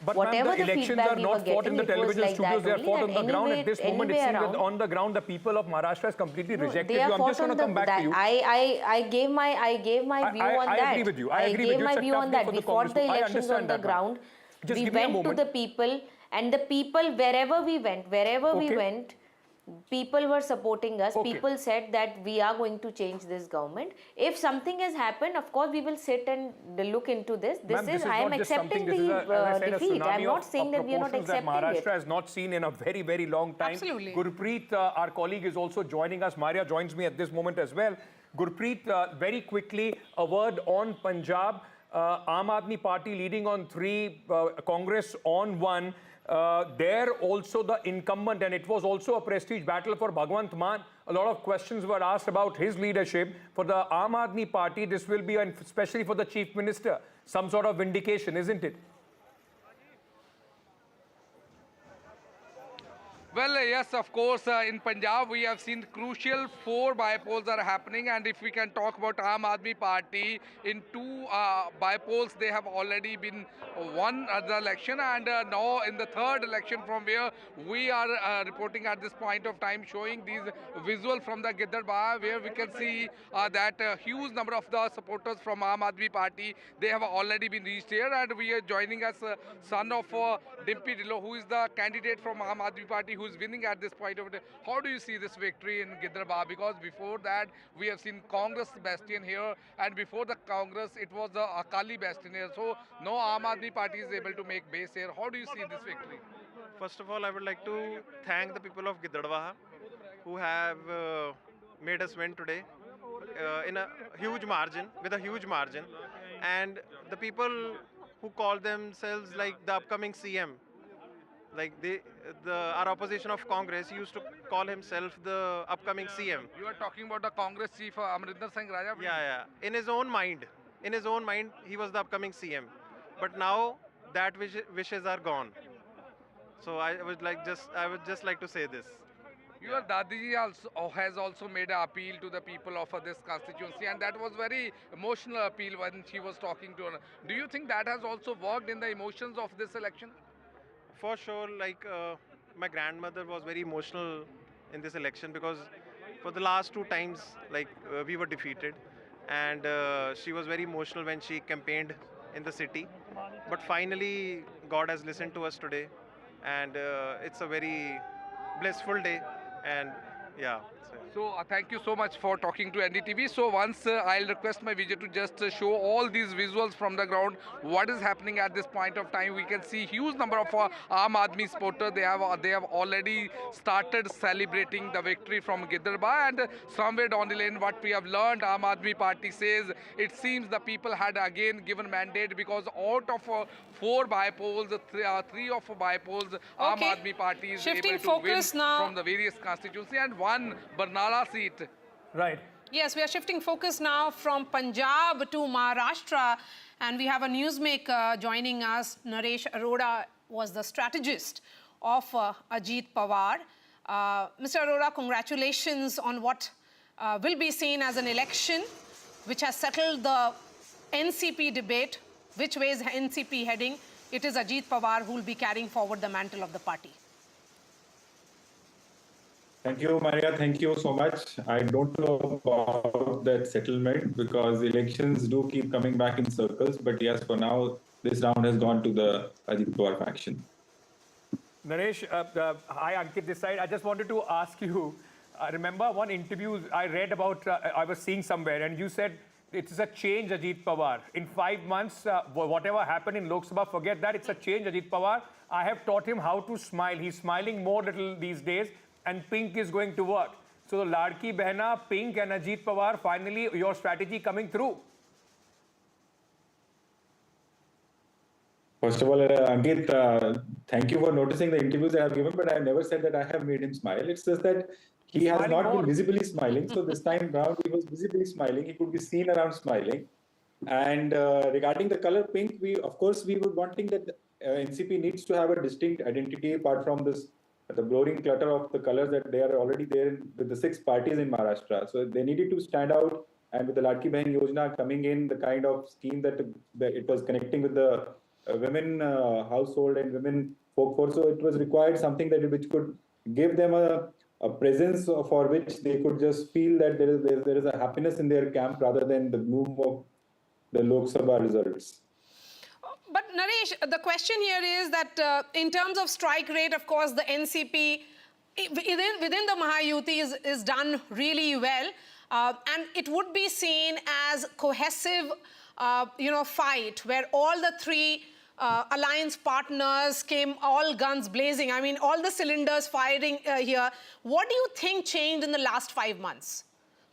But whatever the elections are not fought in the television studios, they are fought on the ground. At this moment, it seems that on the ground, the people of Maharashtra has completely rejected you. I'm just going to come back to you. I gave my view on that. I agree with you. I gave my view on that. We fought the elections on the ground. We went to the people, and the people, wherever we went, people were supporting us. People said that we are going to change this government. If something has happened, of course we will sit and look into this. I am accepting the defeat. I am not saying that we are not accepting that Maharashtra has not seen in a very, very long time. Absolutely. Gurpreet, our colleague, is also joining us. Maria joins me at this moment as well. Gurpreet, very quickly, a word on Punjab. Aam Aadmi Party leading on 3, Congress on 1. There also the incumbent, and it was also a prestige battle for Bhagwant Mann. A lot of questions were asked about his leadership. For the Aam Aadmi Party, this will be, and especially for the Chief Minister, some sort of vindication, isn't it? Well, yes, of course, in Punjab we have seen crucial 4 bypolls are happening, and if we can talk about Aam Aadmi Party, in 2 bypolls they have already been won the election, and now in the 3rd election from where we are reporting at this point of time, showing these visuals from the Giddarbah, where we can see that a huge number of the supporters from Aam Aadmi Party, they have already been reached here, and we are joining us son of Dimpy Dhillon, who is the candidate from Aam Aadmi Party, who is winning at this point of time. How do you see this victory in Giddarbah? Because before that, we have seen Congress bastion here, and before the Congress, it was the Akali bastion here. So, no Aam Aadmi Party is able to make base here. How do you see this victory? First of all, I would like to thank the people of Giddarbah who have made us win today in a huge margin, with a huge margin. And the people who call themselves like the upcoming CM, like our opposition of Congress used to call himself the upcoming CM. You are talking about the Congress chief Amrinder Singh Raja? Yeah. In his own mind, he was the upcoming CM. But now that wishes are gone. So I would just like to say this. Your Dadiji has also made an appeal to the people of this constituency, and that was very emotional appeal when she was talking to her. Do you think that has also worked in the emotions of this election? For sure, my grandmother was very emotional in this election, because for the last 2 times, we were defeated, and she was very emotional when she campaigned in the city. But finally, God has listened to us today, and it's a very blissful day, and yeah. So thank you so much for talking to NDTV. So once I'll request my visual to just show all these visuals from the ground, what is happening at this point of time. We can see huge number of Aam Aadmi supporters. They have already started celebrating the victory from Giddarbah, and somewhere down the lane, what we have learned, Aam Aadmi Party says it seems the people had again given mandate, because out of 4 bypolls, 3 of bypolls, Aam Aadmi Party is able to win from the various constituencies, and 1 Barnala seat. Right. Yes, we are shifting focus now from Punjab to Maharashtra, and we have a newsmaker joining us. Naresh Arora was the strategist of Ajit Pawar. Mr. Arora, congratulations on what will be seen as an election which has settled the NCP debate. Which way is NCP heading? It is Ajit Pawar who will be carrying forward the mantle of the party. Thank you, Maria. Thank you so much. I don't know about that settlement, because elections do keep coming back in circles. But yes, for now, this round has gone to the Ajit Pawar faction. Naresh, hi Ankit this side. I just wanted to ask you, remember one interview I read about, I was seeing somewhere, and you said it is a change, Ajit Pawar. In 5 months, whatever happened in Lok Sabha, forget that, it's a change, Ajit Pawar. I have taught him how to smile. He's smiling more little these days, and pink is going to work. So the Ladki Behna, pink and Ajit Pawar, finally your strategy coming through. First of all, Ankit, thank you for noticing the interviews I have given, but I have never said that I have made him smile. It's just that he has not been visibly smiling. So this time round, he was visibly smiling. He could be seen around smiling. And regarding the color pink, of course, we were wanting that NCP needs to have a distinct identity apart from this, the blurring clutter of the colors that they are already there with the 6 parties in Maharashtra. So they needed to stand out. And with the Ladki Behan Yojana coming in, the kind of scheme that it was connecting with the women household and women folk force, so it was required something that which could give them a presence for which they could just feel that there is a happiness in their camp rather than the gloom of the Lok Sabha results. But Naresh, the question here is that in terms of strike rate, of course, the NCP within the Mahayuti is done really well, and it would be seen as cohesive, fight where all the 3 alliance partners came all guns blazing. I mean, all the cylinders firing here. What do you think changed in the last 5 months?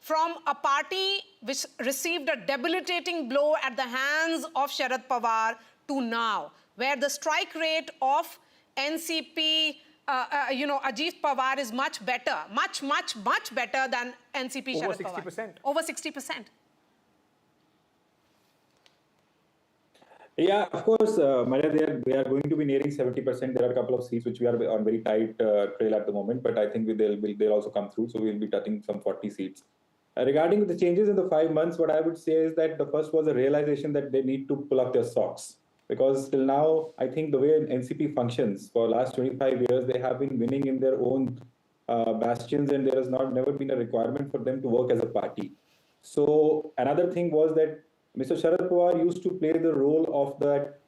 From a party which received a debilitating blow at the hands of Sharad Pawar to now, where the strike rate of NCP, Ajit Pawar is much better, much better than NCP Sharad Pawar. Over 60%. Over 60%. Yeah, of course, Maria, they are going to be nearing 70%. There are a couple of seats which we are on very tight trail at the moment, but I think they'll also come through. So we'll be touching some 40 seats. Regarding the changes in the 5 months, what I would say is that the first was a realization that they need to pull up their socks. Because till now, I think the way NCP functions for the last 25 years, they have been winning in their own bastions, and there has never been a requirement for them to work as a party. So another thing was that Mr. Sharad Pawar used to play the role of that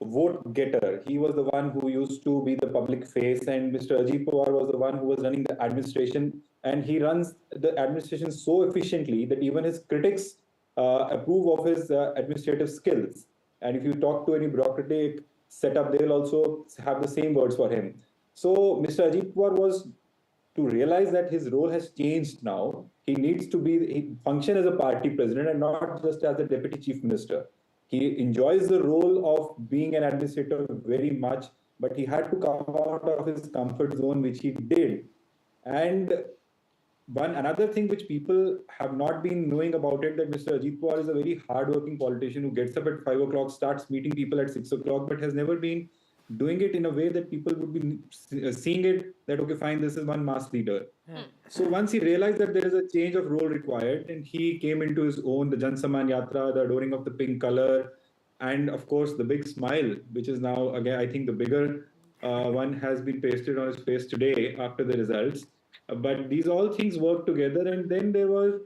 vote getter. He was the one who used to be the public face, and Mr. Ajit Pawar was the one who was running the administration. And he runs the administration so efficiently that even his critics approve of his administrative skills. And if you talk to any bureaucratic setup, they will also have the same words for him. So Mr. Ajit Pawar was to realize that his role has changed now. He needs to function as a party president and not just as a deputy chief minister. He enjoys the role of being an administrator very much, but he had to come out of his comfort zone, which he did. And another thing which people have not been knowing about it, that Mr. Ajit Pawar is a very hardworking politician who gets up at 5 o'clock, starts meeting people at 6 o'clock, but has never been doing it in a way that people would be seeing it that, okay, fine, this is one mass leader. So once he realized that there is a change of role required, and he came into his own, the Jan Samman Yatra, the adoring of the pink color, and of course the big smile, which is now, again, I think the bigger one has been pasted on his face today after the results. But these all things work together, and then there was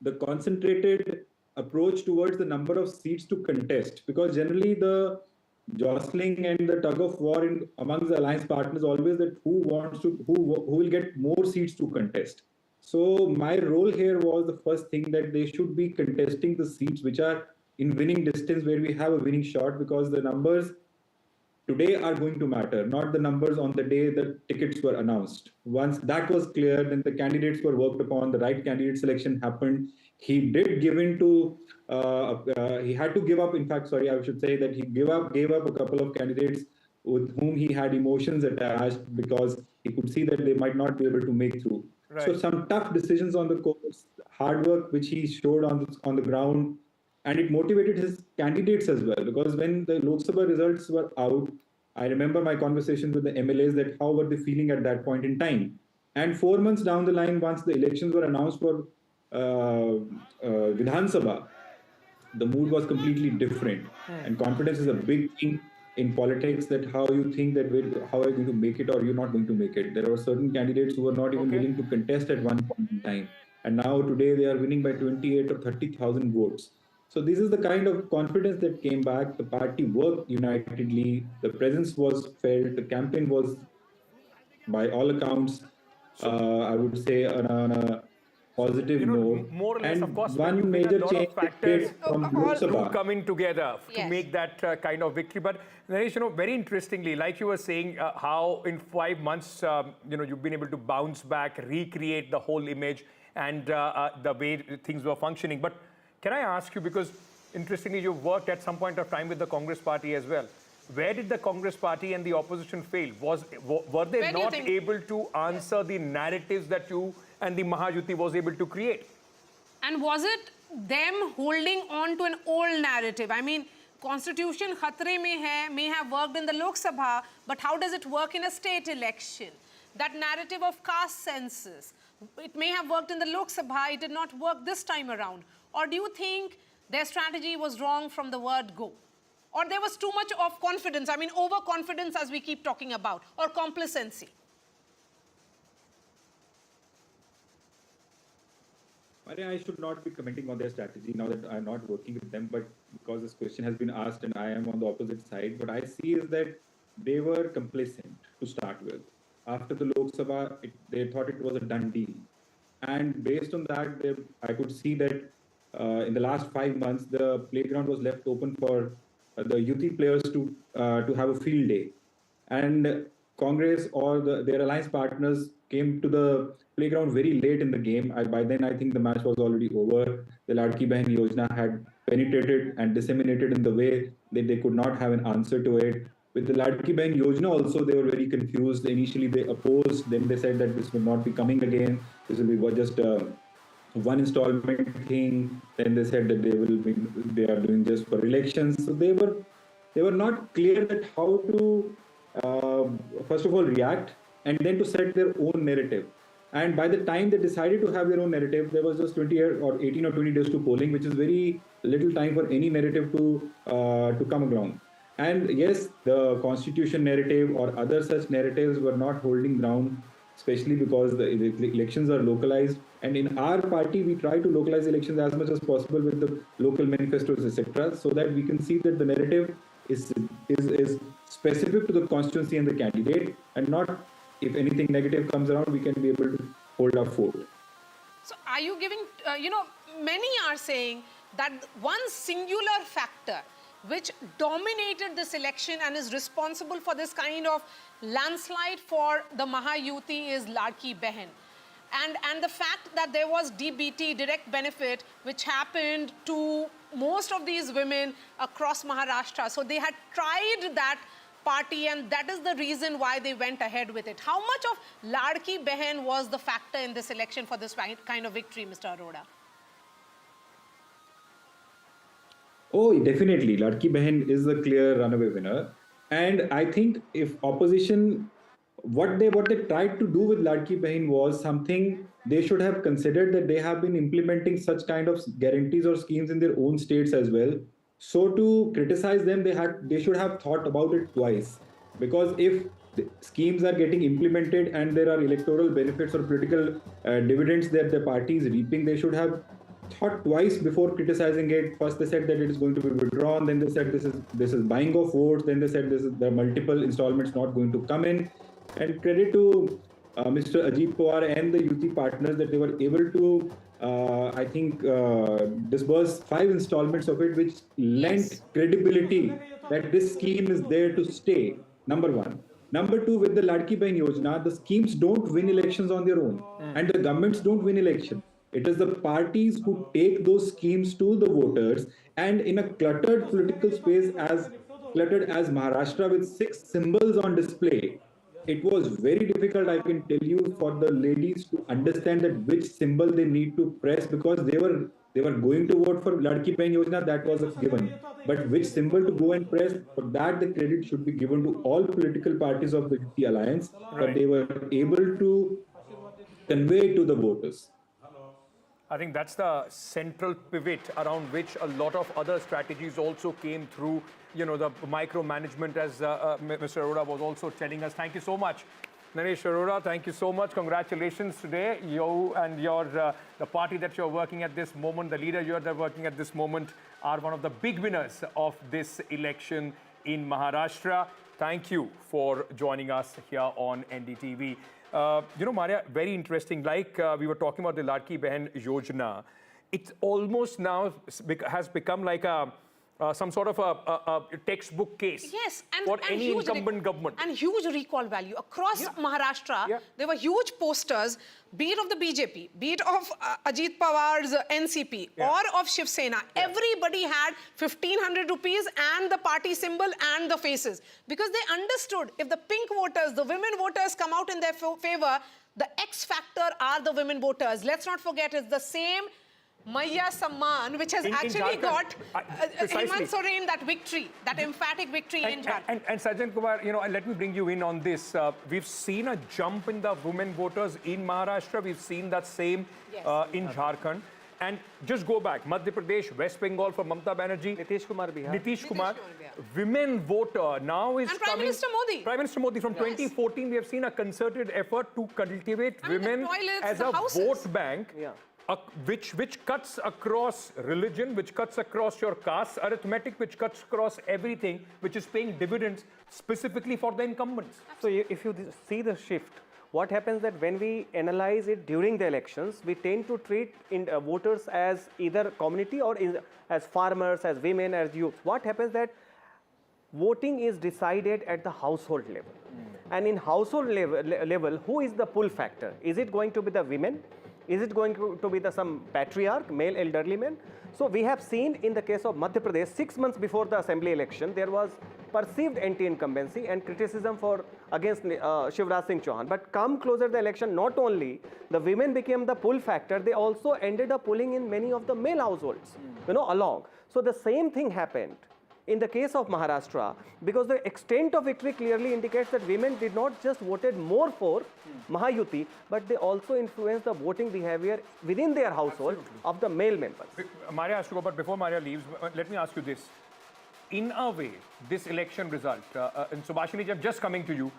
the concentrated approach towards the number of seats to contest, because generally the jostling and the tug of war among the alliance partners always that who will get more seats to contest. So my role here was the first thing that they should be contesting the seats which are in winning distance, where we have a winning shot, because the numbers today are going to matter, not the numbers on the day the tickets were announced. Once that was clear, then the candidates were worked upon, the right candidate selection happened. He did give in to, he had to give up, in fact, sorry, I should say that he gave up a couple of candidates with whom he had emotions attached, because he could see that they might not be able to make through. Right. So some tough decisions on the course, hard work which he showed on the ground, and it motivated his candidates as well, because when the Lok Sabha results were out, I remember my conversations with the MLAs that how were they feeling at that point in time. And 4 months down the line, once the elections were announced for Vidhan Sabha, the mood was completely different. And confidence is a big thing in politics, that how you think that how are you going to make it or you're not going to make it. There were certain candidates who were not even willing to contest at one point in time. And now today they are winning by 28 or 30,000 votes. So this is the kind of confidence that came back. The party worked unitedly. The presence was felt. The campaign was, by all accounts, I would say, on a positive note. More or less, And of course, when one you bring a major lot change of that factors came from Lok Sabha. coming together to Yes. make that kind of victory. But Naresh, very interestingly, like you were saying, how in 5 months, you've been able to bounce back, recreate the whole image and the way things were functioning. But can I ask you, because interestingly, you worked at some point of time with the Congress party as well. Where did the Congress party and the opposition fail? Were they not able to answer the narratives that you and the Mahayuti was able to create? And was it them holding on to an old narrative? I mean, Constitution khatre mein hai, may have worked in the Lok Sabha, but how does it work in a state election? That narrative of caste census, it may have worked in the Lok Sabha, it did not work this time around. Or do you think their strategy was wrong from the word go? Or there was too much of confidence, I mean overconfidence as we keep talking about, or complacency? I should not be commenting on their strategy now that I'm not working with them, but because this question has been asked and I am on the opposite side, what I see is that they were complacent to start with. After the Lok Sabha, they thought it was a done deal. And based on that, I could see that in the last 5 months, the playground was left open for the youth players to have a field day. And Congress or their alliance partners came to the playground very late in the game. By then, I think the match was already over. The Ladki Bahin Yojana had penetrated and disseminated in the way that they could not have an answer to it. With the Ladki Bahin Yojana also, they were very confused. Initially, they opposed. Then they said that this will not be coming again. This will be just one installment thing. Then they said that they are doing just for elections. So they were not clear that how to first of all react and then to set their own narrative. And by the time they decided to have their own narrative, there was just 20 or 18 or 20 days to polling, which is very little time for any narrative to come along. And yes, the constitution narrative or other such narratives were not holding ground, especially because the elections are localized. And in our party, we try to localize elections as much as possible with the local manifestos, etc., so that we can see that the narrative is specific to the constituency and the candidate, and not if anything negative comes around, we can be able to hold our fort. So are you giving, many are saying that one singular factor which dominated this election and is responsible for this kind of landslide for the Mahayuti is Ladki Bahin. And the fact that there was DBT, direct benefit, which happened to most of these women across Maharashtra. So they had tried that party, and that is the reason why they went ahead with it. How much of Ladki Bahin was the factor in this election for this kind of victory, Mr. Arora? Oh, definitely. Ladki Bahin is the clear runaway winner. And I think if opposition, what they tried to do with Ladki Bahin was something they should have considered, that they have been implementing such kind of guarantees or schemes in their own states as well. So to criticize them, they should have thought about it twice. Because if the schemes are getting implemented and there are electoral benefits or political dividends that the party is reaping, they should have thought twice before criticizing it. First they said that it is going to be withdrawn, then they said this is buying of votes, then they said there are multiple installments not going to come in. And credit to Mr. Ajit Pawar and the UT partners that they were able to disburse 5 installments of it, which lent credibility that this scheme is there to stay, number one. Number two, with the Ladki Bahin Yojana, the schemes don't win elections on their own, and the governments don't win elections. It is the parties who take those schemes to the voters, and in a cluttered political space as cluttered as Maharashtra with 6 symbols on display, it was very difficult, I can tell you, for the ladies to understand that which symbol they need to press, because they were going to vote for Ladki Bahin Yojana, that was a given. But which symbol to go and press, for that the credit should be given to all political parties of the UT alliance, that they were able to convey to the voters. I think that's the central pivot around which a lot of other strategies also came through, the micromanagement, as Mr. Arora was also telling us. Thank you so much Naresh Arora, thank you so much. Congratulations today. You and the party that you're working at this moment, the leader you're working at this moment, are one of the big winners of this election in Maharashtra. Thank you for joining us here on NDTV. Maria, very interesting. Like we were talking about the Ladki Behan Yojana, it almost now has become like some sort of a textbook case for any incumbent government. And huge recall value. Across Maharashtra, there were huge posters, be it of the BJP, be it of Ajit Pawar's NCP, or of Shiv Sena. Everybody had 1,500 rupees and the party symbol and the faces. Because they understood if the pink voters, the women voters come out in their favor, the X factor are the women voters. Let's not forget, it's the same Maya Samman, which has actually got Hemant Soren that victory, that emphatic victory in Jharkhand. And Sajjan Kumar, let me bring you in on this. We've seen a jump in the women voters in Maharashtra. We've seen that same in Jharkhand. And just go back, Madhya Pradesh, West Bengal for Mamata Banerjee. Nitish Kumar Bihar. Nitish Kumar. Women voter now is and Prime Minister Modi. Prime Minister Modi. From 2014, we have seen a concerted effort to cultivate women as a vote bank. Which cuts across religion, which cuts across your caste, arithmetic, which cuts across everything, which is paying dividends specifically for the incumbents. So if you see the shift, what happens that when we analyze it during the elections, we tend to treat voters as either community or as farmers, as women, as youth. What happens that voting is decided at the household level. And in household level, who is the pull factor? Is it going to be the women? Is it going to be some patriarch, male elderly men? So we have seen in the case of Madhya Pradesh, 6 months before the assembly election, there was perceived anti-incumbency and criticism against Shivraj Singh Chauhan. But come closer the election, not only the women became the pull factor, they also ended up pulling in many of the male households, along. So the same thing happened in the case of Maharashtra, because the extent of victory clearly indicates that women did not just voted more for Mahayuti, but they also influenced the voting behavior within their household of the male members. Maria has to go, but before Maria leaves, let me ask you this. In a way, this election result, and Subhashini, I'm just coming to you,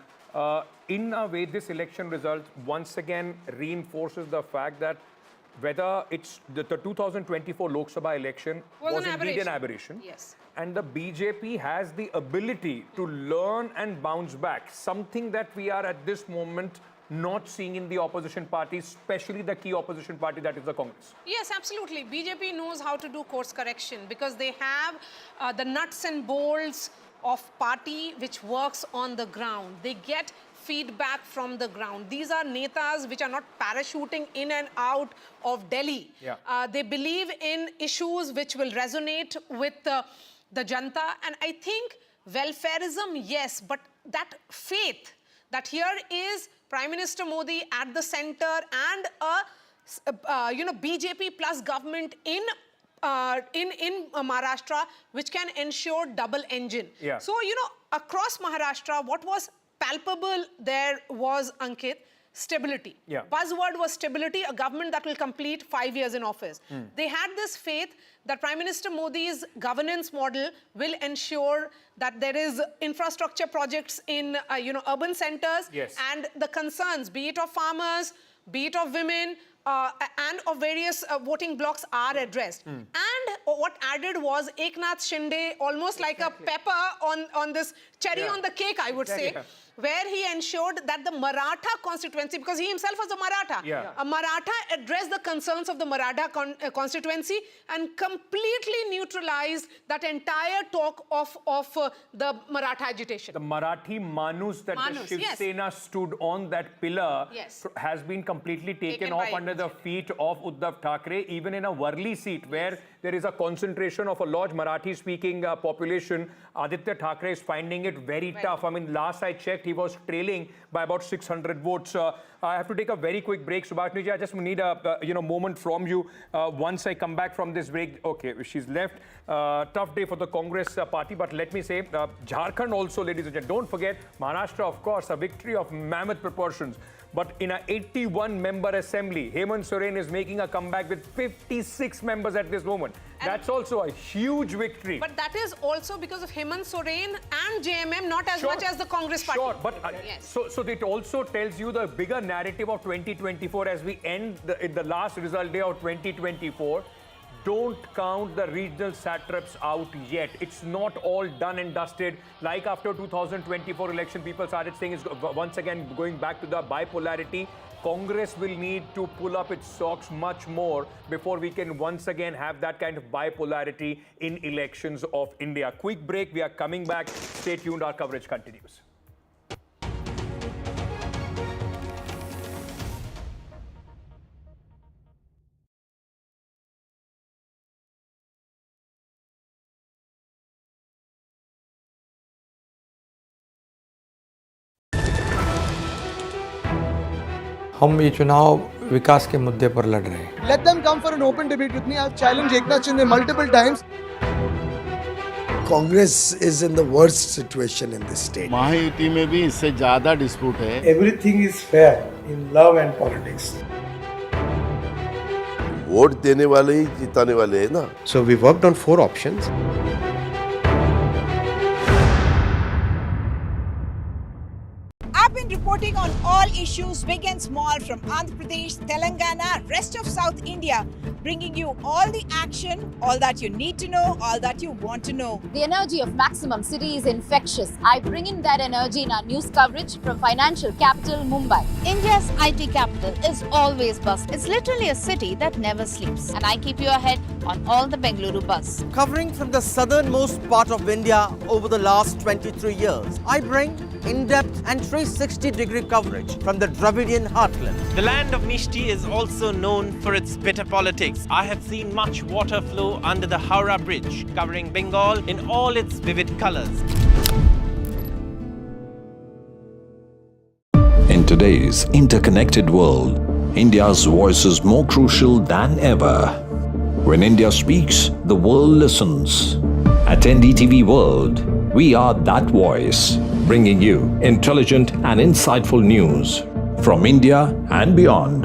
in a way, this election result once again reinforces the fact that whether it's the 2024 Lok Sabha election was indeed an aberration. Yes. And the BJP has the ability to learn and bounce back, something that we are at this moment not seeing in the opposition parties, especially the key opposition party, that is the Congress. Yes, absolutely. BJP knows how to do course correction because they have the nuts and bolts of party which works on the ground. They get feedback from the ground. These are netas which are not parachuting in and out of Delhi. They believe in issues which will resonate with the Janta. And I think welfareism, yes, but that faith that here is Prime Minister Modi at the center and a BJP plus government in Maharashtra, which can ensure double engine. So, across Maharashtra, what was palpable there was, Ankit, stability. Buzzword was stability, a government that will complete 5 years in office. They had this faith that Prime Minister Modi's governance model will ensure that there is infrastructure projects in urban centers and the concerns, be it of farmers, be it of women, and of various voting blocks are addressed. And what added was Eknath Shinde, almost like a pepper on this cherry on the cake, I would say, where he ensured that the Maratha constituency, because he himself was a Maratha, a Maratha addressed the concerns of the Maratha constituency and completely neutralized that entire talk of the Maratha agitation. The Marathi Manus that the Shiv Sena stood on, that pillar, has been completely taken off under the feet of Uddhav Thackeray, even in a Worli seat where there is a concentration of a large Marathi-speaking population. Aditya Thackeray is finding it very tough. I mean, last I checked, he was trailing by about 600 votes. I have to take a very quick break. Subhashini ji, I just need a moment from you. Once I come back from this break, okay, she's left. Tough day for the Congress party, but let me say, Jharkhand also, ladies and gentlemen. Don't forget, Maharashtra, of course, a victory of mammoth proportions. But in an 81-member assembly, Hemant Soren is making a comeback with 56 members at this moment. That's also a huge victory. But that is also because of Hemant Soren and JMM, not as much as the Congress party. Sure, but so it also tells you the bigger narrative of 2024 as we end the last result day of 2024. Don't count the regional satraps out yet. It's not all done and dusted. Like after 2024 election, people started saying it's once again going back to the bipolarity. Congress will need to pull up its socks much more before we can once again have that kind of bipolarity in elections of India. Quick break. We are coming back. Stay tuned. Our coverage continues. हम ये चुनाव विकास के मुद्दे पर लड़ रहे हैं. Let them come for an open debate with me. I've challenged Eknath Shinde multiple times. Congress is in the worst situation in this state. Mahayuti में भी इससे ज़्यादा डिस्प्यूट है. Everything is fair in love and politics. Vote देने वाले ही जिताने वाले हैं ना. So we worked on 4 options. I've been reporting on all issues, big and small, from Andhra Pradesh, Telangana, rest of South India, bringing you all the action, all that you need to know, all that you want to know. The energy of Maximum City is infectious. I bring in that energy in our news coverage from financial capital Mumbai. India's IT capital is always buzz. It's literally a city that never sleeps. And I keep you ahead on all the Bengaluru buzz. Covering from the southernmost part of India over the last 23 years, I bring in-depth and 360-degree coverage from the Dravidian heartland. The land of Mishti is also known for its bitter politics. I have seen much water flow under the Howrah Bridge, covering Bengal in all its vivid colors. In today's interconnected world, India's voice is more crucial than ever. When India speaks, the world listens. At NDTV World, we are that voice, bringing you intelligent and insightful news from India and beyond.